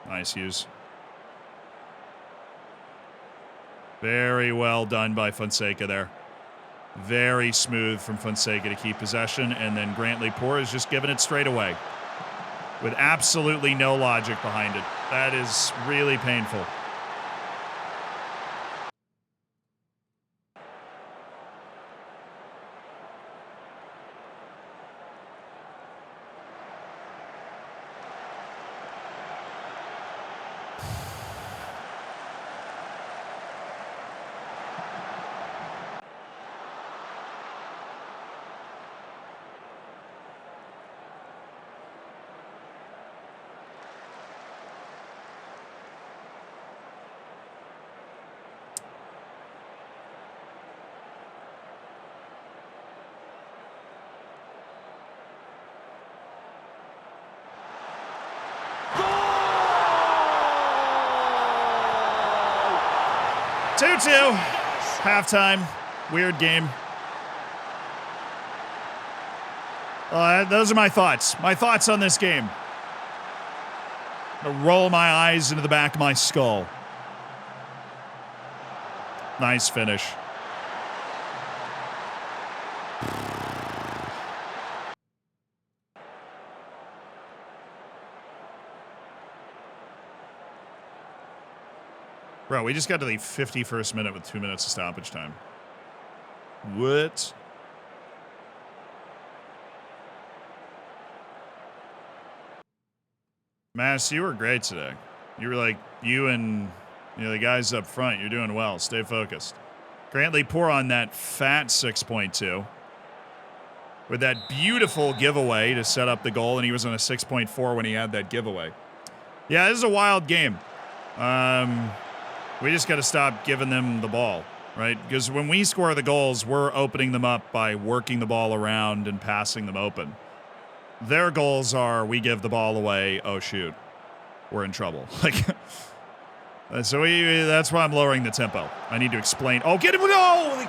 Nice use. Very well done by Fonseca there. Very smooth from Fonseca to keep possession, and then Grantley Poor is just giving it straight away with absolutely no logic behind it. That is really painful. Halftime. Weird game. Those are my thoughts. My thoughts on this game. I'm gonna roll my eyes into the back of my skull. Nice finish. Bro, we just got to the 51st minute with 2 minutes of stoppage time. What? Mass, you were great today. You were like, you and the guys up front, you're doing well. Stay focused. Grantley pour on that fat 6.2 with that beautiful giveaway to set up the goal, and he was on a 6.4 when he had that giveaway. Yeah, this is a wild game. We just got to stop giving them the ball, right? Because when we score the goals, we're opening them up by working the ball around and passing them open. Their goals are we give the ball away, oh shoot, we're in trouble. Like, so that's why I'm lowering the tempo. I need to explain. Oh, get him! No,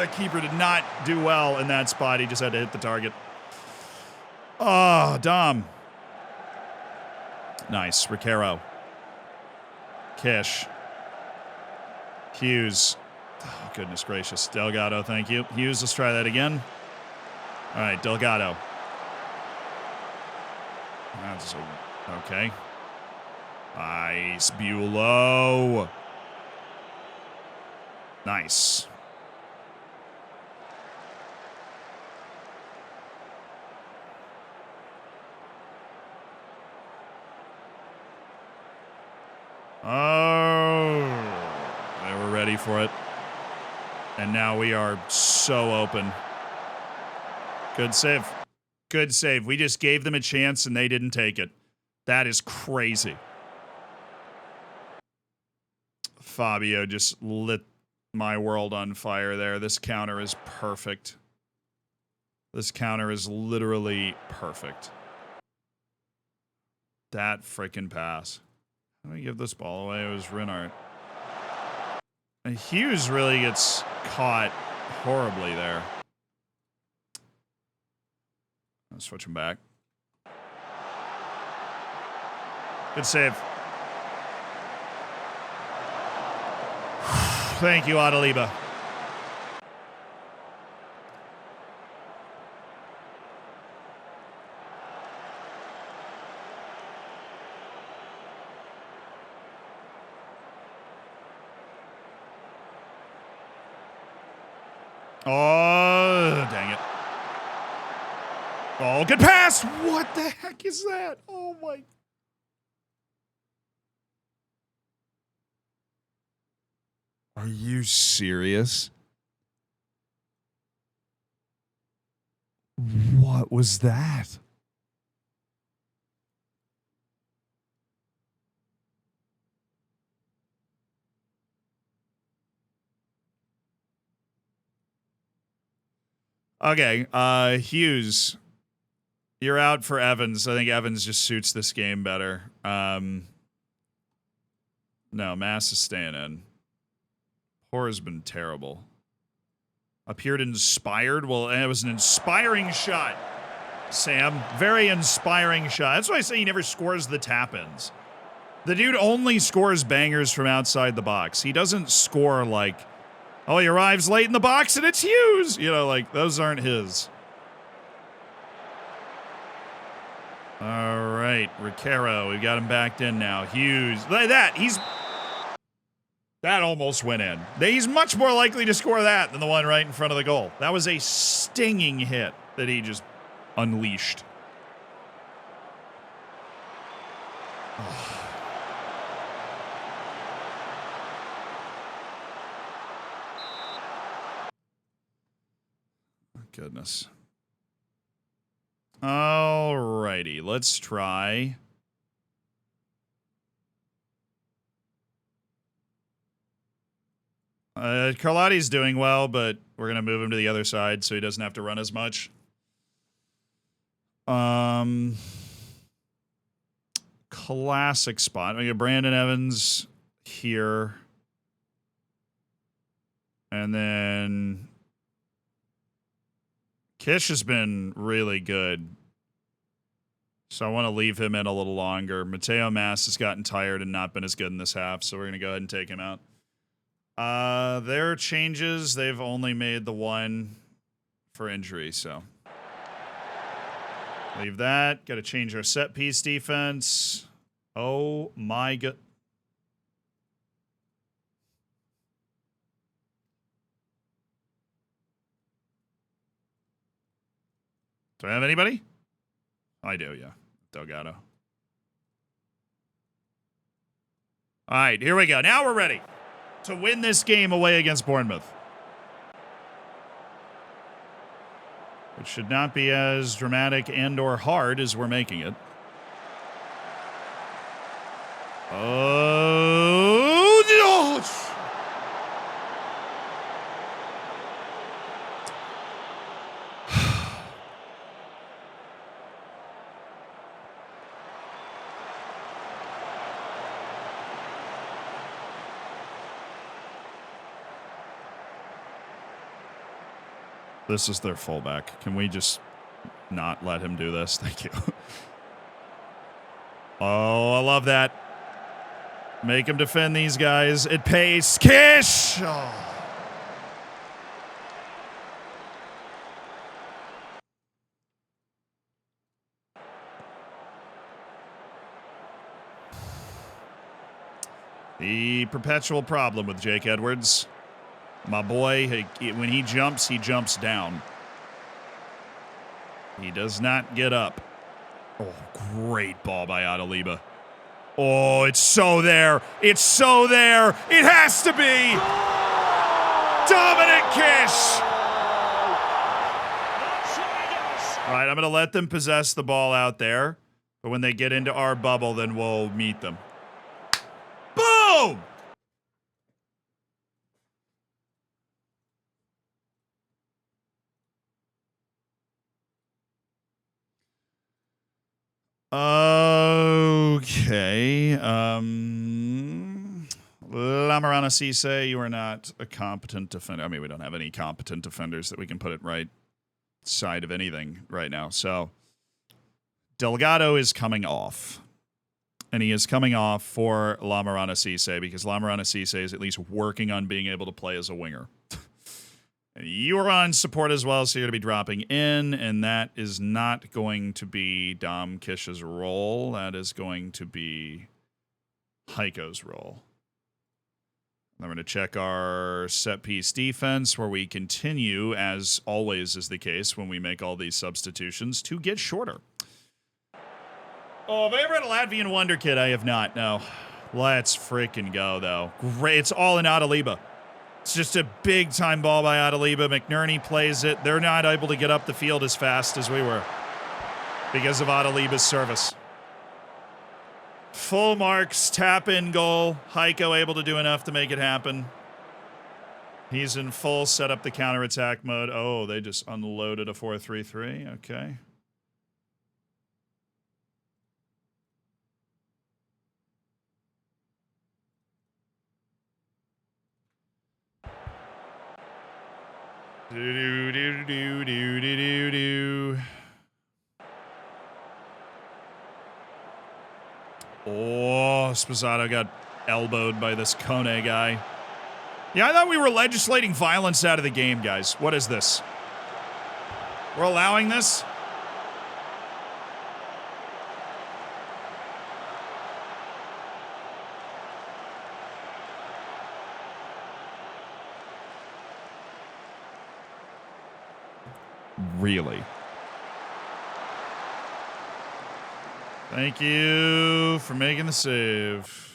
the keeper did not do well in that spot. He just had to hit the target. Oh, Dom. Nice, Riquero. Kish. Hughes. Oh, goodness gracious. Delgado, thank you. Hughes, let's try that again. All right, Delgado. That's okay. Nice, Bulow. Nice. Oh, they were ready for it. And now we are so open. Good save. Good save. We just gave them a chance and they didn't take it. That is crazy. Fabio just lit my world on fire there. This counter is perfect. This counter is literally perfect. That freaking pass. Let me give this ball away. It was Renard. And Hughes really gets caught horribly there. I'll switch him back. Good save. Thank you, Adaliba. Oh, dang it. Oh, good pass. What the heck is that? Oh, my. Are you serious? What was that? Okay, Hughes, you're out for Evans. I think Evans just suits this game better. No, Mass is staying in. Poor has been terrible. Appeared inspired. Well, it was an inspiring shot, Sam. Very inspiring shot. That's why I say he never scores the tap-ins. The dude only scores bangers from outside the box. He doesn't score like, oh, he arrives late in the box and it's Hughes. You know, like, those aren't his. All right, Riquero. We got him backed in now. Hughes. Like that. That almost went in. He's much more likely to score that than the one right in front of the goal. That was a stinging hit that he just unleashed. Oh. Goodness. Alrighty, let's try. Carlotti's doing well, but we're going to move him to the other side so he doesn't have to run as much. Classic spot. We got Brandon Evans here. And then Kish has been really good. So I want to leave him in a little longer. Mateo Mass has gotten tired and not been as good in this half, so we're going to go ahead and take him out. Their changes, they've only made the one for injury, so. Leave that. Got to change our set piece defense. Oh my god. Do I have anybody? I do, yeah. Delgado. All right, here we go. Now we're ready to win this game away against Bournemouth. Which should not be as dramatic and or hard as we're making it. Oh, no! This is their fullback. Can we just not let him do this? Thank you. Oh, I love that. Make him defend these guys. It pays. Kish! Oh. The perpetual problem with Jake Edwards. My boy, when he jumps down. He does not get up. Oh, great ball by Adaliba. Oh, it's so there. It's so there. It has to be. Dominic Kish. All right, I'm going to let them possess the ball out there. But when they get into our bubble, then we'll meet them. Boom! Okay. Lamarana Cisse, you are not a competent defender. I mean, we don't have any competent defenders that we can put it right side of anything right now. So, Delgado is coming off. And he is coming off for Lamarana Cisse because Lamarana Cisse is at least working on being able to play as a winger. You are on support as well, so you're going to be dropping in, and that is not going to be Dom Kish's role. That is going to be Heiko's role. I'm going to check our set-piece defense, where we continue, as always is the case when we make all these substitutions, to get shorter. Oh, have I ever had a Latvian wonder kid? I have not, no. Let's freaking go, though. Great. It's all in Adaliba. It's just a big-time ball by Adaliba. McNerney plays it. They're not able to get up the field as fast as we were because of Adaliba's service. Full marks, tap-in goal. Heiko able to do enough to make it happen. He's in full set up the counterattack mode. Oh, they just unloaded a 4-3-3. Okay. Do. Oh, Sposato got elbowed by this Kone guy. Yeah, I thought we were legislating violence out of the game, guys. What is this? We're allowing this? Really? Thank you for making the save.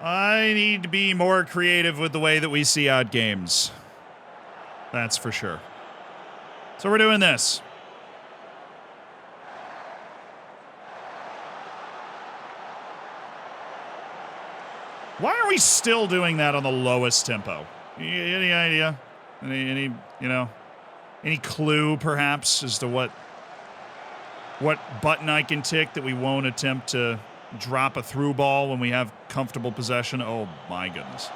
I need to be more creative with the way that we see out games. That's for sure. So we're doing this. Why are we still doing that on the lowest tempo? Any idea? Any clue perhaps as to what button I can tick that we won't attempt to drop a through ball when we have comfortable possession? Oh my goodness.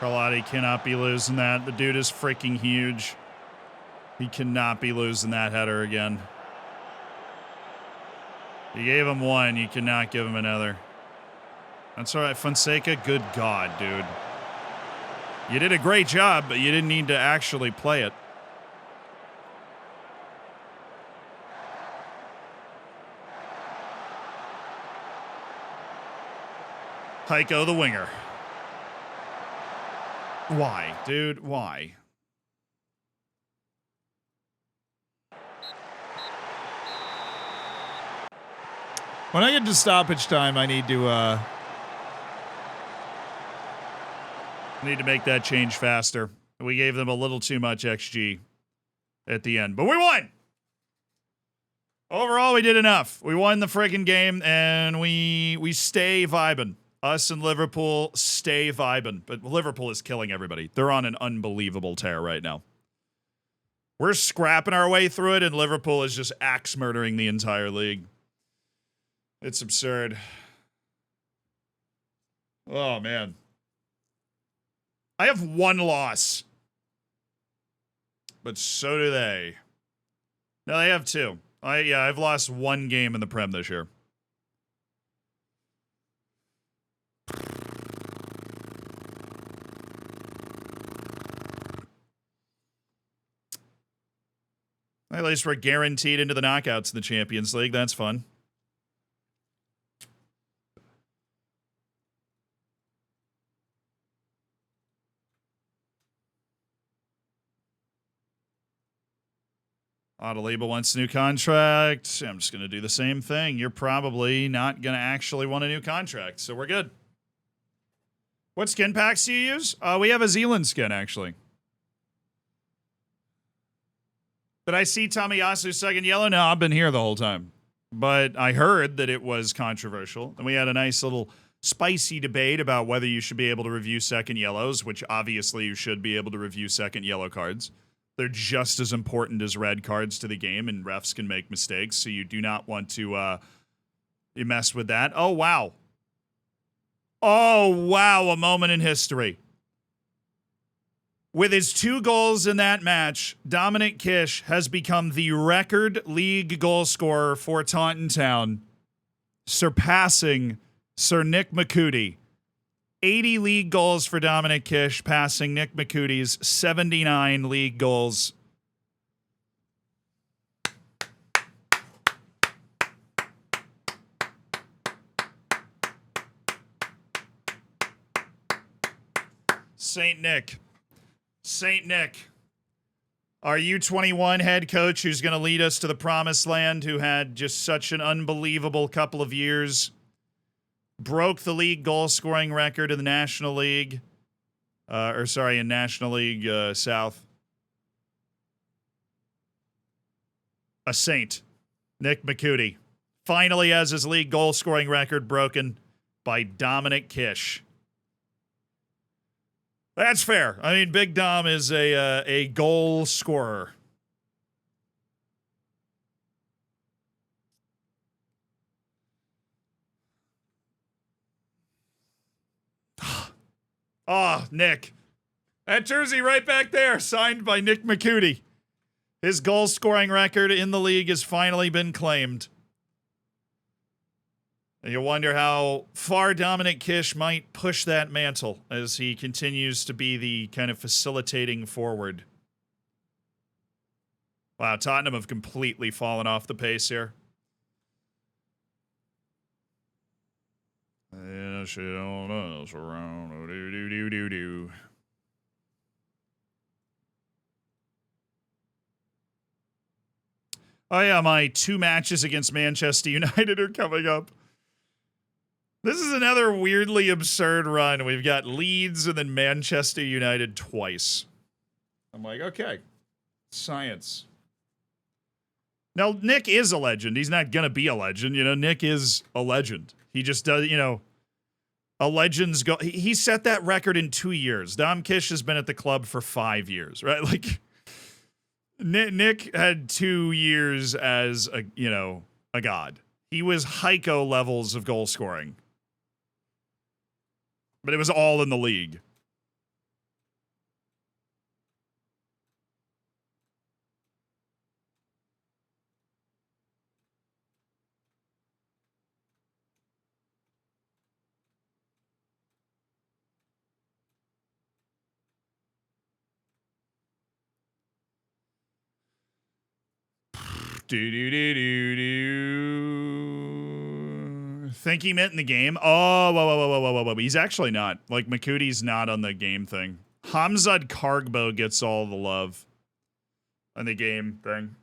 Carlotti cannot be losing that. The dude is freaking huge. He cannot be losing that header again. You gave him one. You cannot give him another. That's all right. Fonseca, good God, dude. You did a great job, but you didn't need to actually play it. Heiko, the winger. Why, dude? Why? When I get to stoppage time, I need to make that change faster. We gave them a little too much XG at the end, but we won. Overall, we did enough. We won the friggin' game, and we stay vibing. Us and Liverpool stay vibing, but Liverpool is killing everybody. They're on an unbelievable tear right now. We're scrapping our way through it, and Liverpool is just axe murdering the entire league. It's absurd. Oh, man. I have one loss. But so do they. No, they have two. I've lost one game in the Prem this year. At least we're guaranteed into the knockouts in the Champions League. That's fun. Adeliba wants a new contract. I'm just going to do the same thing. You're probably not going to actually want a new contract, so we're good. What skin packs do you use? We have a Zealand skin, actually. Did I see Tomiyasu's second yellow? No, I've been here the whole time. But I heard that it was controversial, and we had a nice little spicy debate about whether you should be able to review second yellows, which obviously you should be able to review second yellow cards. They're just as important as red cards to the game, and refs can make mistakes, so you do not want to mess with that. Oh, wow. Oh, wow, a moment in history. With his 2 goals in that match, Dominic Kish has become the record league goal scorer for Taunton Town, surpassing Sir Nick McCootie. 80 league goals for Dominic Kish, passing Nick McCootie's 79 league goals. Saint Nick. Saint Nick, our U21 head coach who's going to lead us to the promised land, who had just such an unbelievable couple of years, broke the league goal scoring record in the National League, in National League South. A saint, Nick McCootie, finally has his league goal scoring record broken by Dominic Kish. That's fair. I mean, Big Dom is a goal scorer. Oh, Nick. That jersey right back there, signed by Nick McCootie. His goal scoring record in the league has finally been claimed. And you wonder how far Dominic Kish might push that mantle as he continues to be the kind of facilitating forward. Wow, Tottenham have completely fallen off the pace here. Yeah, shit on us around. Do. Oh yeah, my 2 matches against Manchester United are coming up. This is another weirdly absurd run. We've got Leeds and then Manchester United twice. I'm like, okay, science. Now, Nick is a legend. He's not going to be a legend. You know, Nick is a legend. He just does, you know, a legend's go. He set that record in 2 years. Dom Kish has been at the club for 5 years, right? Like, Nick had 2 years as a god. He was Heiko levels of goal scoring. But it was all in the league. Think he meant in the game? Oh, whoa. He's actually not. Like, Makuti's not on the game thing. Hamzad Kargbo gets all the love on the game thing.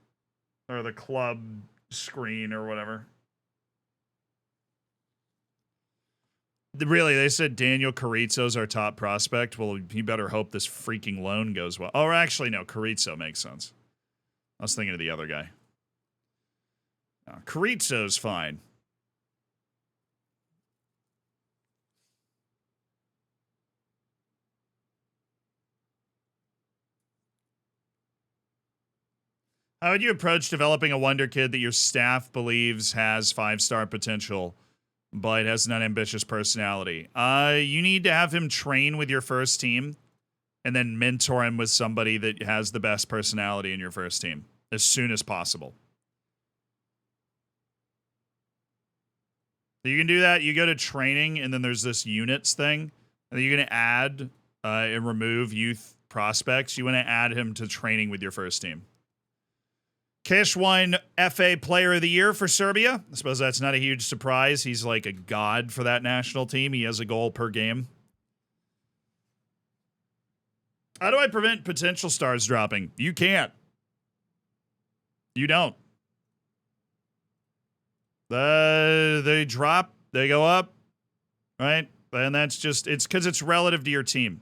Or the club screen or whatever. Really, they said Daniel Carrizo's our top prospect. Well, you better hope this freaking loan goes well. Oh, actually, no. Carrizo makes sense. I was thinking of the other guy. No, Carrizo's fine. How would you approach developing a wonder kid that your staff believes has 5-star potential, but has an unambitious personality? You need to have him train with your first team and then mentor him with somebody that has the best personality in your first team as soon as possible. You can do that. You go to training, and then there's this units thing, and then you're going to add and remove youth prospects. You want to add him to training with your first team. Kish won FA Player of the Year for Serbia. I suppose that's not a huge surprise. He's like a god for that national team. He has a goal per game. How do I prevent potential stars dropping? You can't. You don't. They drop, they go up, right? And that's just, it's because it's relative to your team.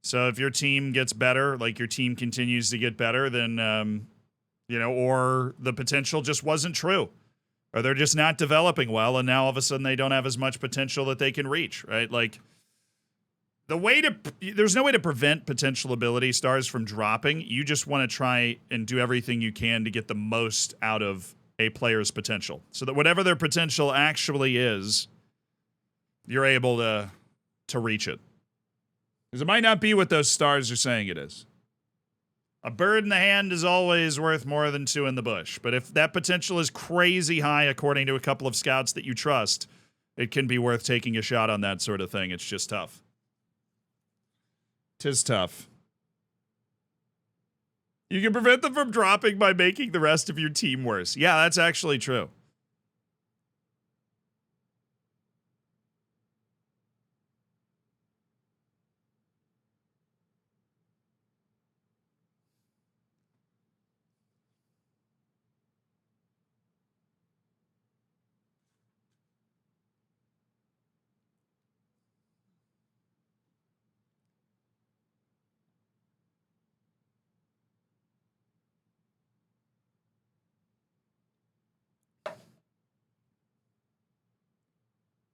So if your team gets better, like your team continues to get better, then, or the potential just wasn't true. Or they're just not developing well, and now all of a sudden they don't have as much potential that they can reach, right? Like, there's no way to prevent potential ability stars from dropping. You just want to try and do everything you can to get the most out of a player's potential, so that whatever their potential actually is, you're able to reach it. Because it might not be what those stars are saying it is. A bird in the hand is always worth more than 2 in the bush. But if that potential is crazy high, according to a couple of scouts that you trust, it can be worth taking a shot on that sort of thing. It's just tough. 'Tis tough. You can prevent them from dropping by making the rest of your team worse. Yeah, that's actually true.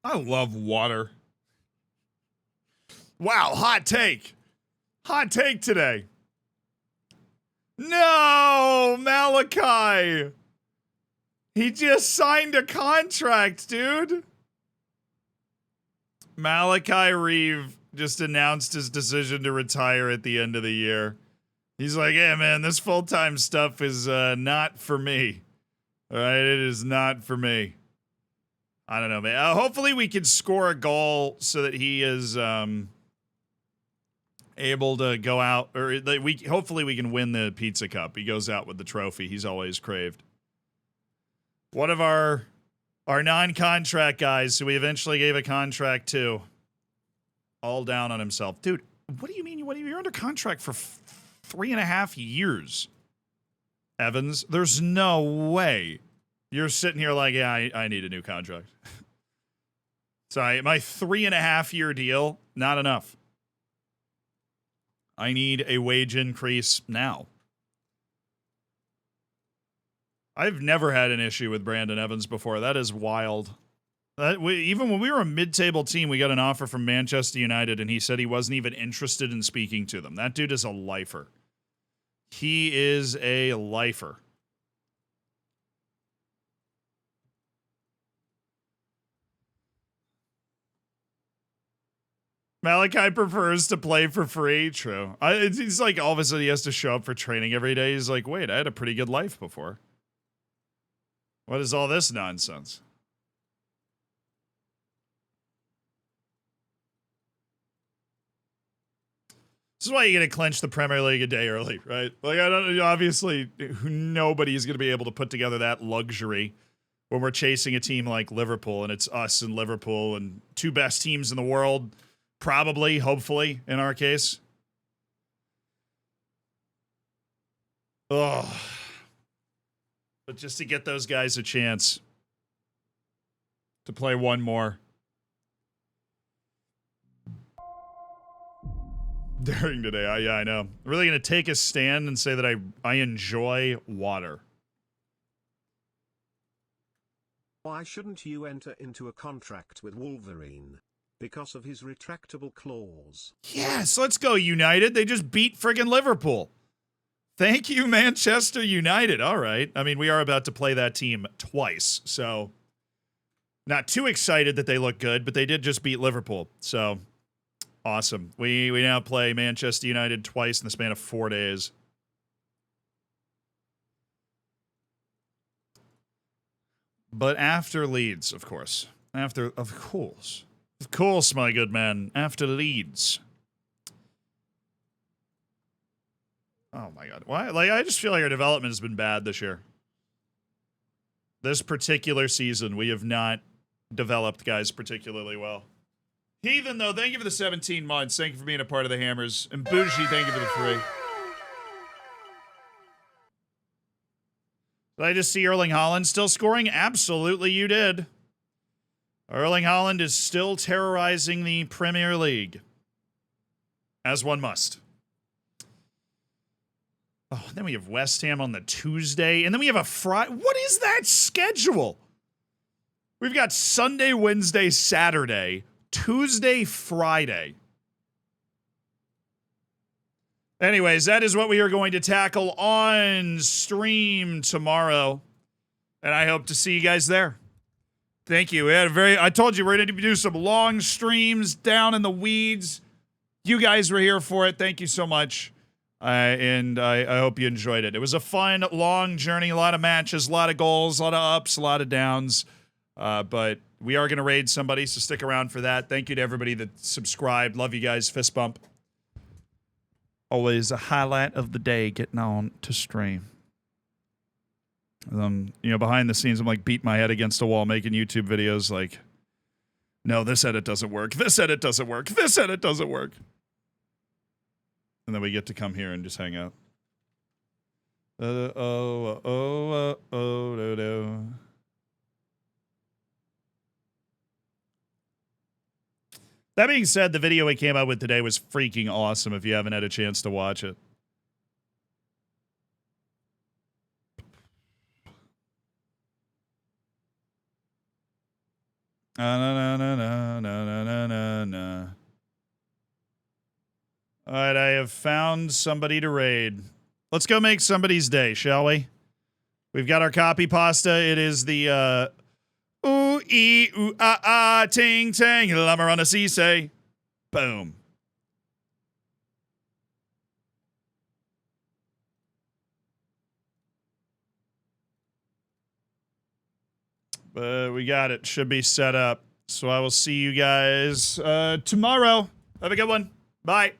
I love water. Wow, hot take. Hot take today. No, Malachi. He just signed a contract, dude. Malachi Reeve just announced his decision to retire at the end of the year. He's like, hey, man, this full-time stuff is not for me. All right, it is not for me. I don't know, man. Hopefully we can score a goal so that he is able to go out, or hopefully we can win the Pizza Cup. He goes out with the trophy he's always craved. One of our non-contract guys who we eventually gave a contract to, all down on himself. Dude, what do you mean? You're under contract for 3.5 years, Evans. There's no way you're sitting here like, yeah, I need a new contract. Sorry, my 3.5-year deal, not enough. I need a wage increase now. I've never had an issue with Brandon Evans before. That is wild. Even when we were a mid-table team, we got an offer from Manchester United, and he said he wasn't even interested in speaking to them. That dude is a lifer. He is a lifer. Malachi prefers to play for free. True. He's like, all of a sudden he has to show up for training every day. He's like, wait, I had a pretty good life before. What is all this nonsense? This is why you got to clinch the Premier League a day early, right? Like, I don't, obviously, nobody is going to be able to put together that luxury when we're chasing a team like Liverpool, and it's us and Liverpool and two best teams in the world, probably, hopefully, in our case. Oh, but just to get those guys a chance to play one more during today. Yeah, I know. I'm really going to take a stand and say that I enjoy water. Why shouldn't you enter into a contract with Wolverine? Because of his retractable claws. Yes, let's go, United. They just beat friggin' Liverpool. Thank you, Manchester United. All right. I mean, we are about to play that team twice, so not too excited that they look good, but they did just beat Liverpool. So awesome. We now play Manchester United twice in the span of 4 days. But after Leeds, of course. Of course, my good man. After Leeds. Oh my God. Why? Like, I just feel like our development has been bad this year. This particular season, we have not developed guys particularly well. Heathen, though, thank you for the 17 months. Thank you for being a part of the Hammers. And Bougie, thank you for the 3. Did I just see Erling Haaland still scoring? Absolutely, you did. Erling Haaland is still terrorizing the Premier League. As one must. Oh, and then we have West Ham on the Tuesday. And then we have a Friday. What is that schedule? We've got Sunday, Wednesday, Saturday, Tuesday, Friday. Anyways, that is what we are going to tackle on stream tomorrow. And I hope to see you guys there. Thank you. I told you we're going to do some long streams down in the weeds. You guys were here for it. Thank you so much. And I hope you enjoyed it. It was a fun, long journey. A lot of matches, a lot of goals, a lot of ups, a lot of downs. But we are going to raid somebody, so stick around for that. Thank you to everybody that subscribed. Love you guys. Fist bump. Always a highlight of the day getting on to stream. Behind the scenes, I'm like beating my head against a wall making YouTube videos like, no, this edit doesn't work. This edit doesn't work. This edit doesn't work. And then we get to come here and just hang out. That being said, the video we came out with today was freaking awesome if you haven't had a chance to watch it. Alright, I have found somebody to raid. Let's go make somebody's day, shall we? We've got our copy pasta. It is the, ooh, ee, ooh, ah, ah, ting, tang, llama on a say. Boom. But we got it. Should be set up. So I will see you guys tomorrow. Have a good one. Bye.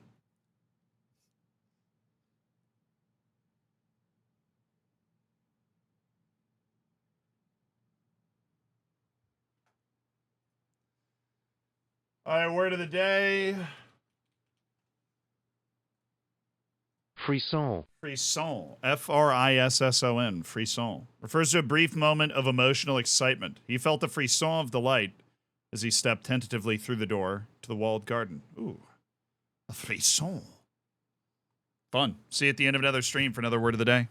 All right, word of the day. Frisson. Frisson. F-R-I-S-S-O-N. Frisson. Refers to a brief moment of emotional excitement. He felt the frisson of delight as he stepped tentatively through the door to the walled garden. Ooh. A frisson. Fun. See you at the end of another stream for another word of the day.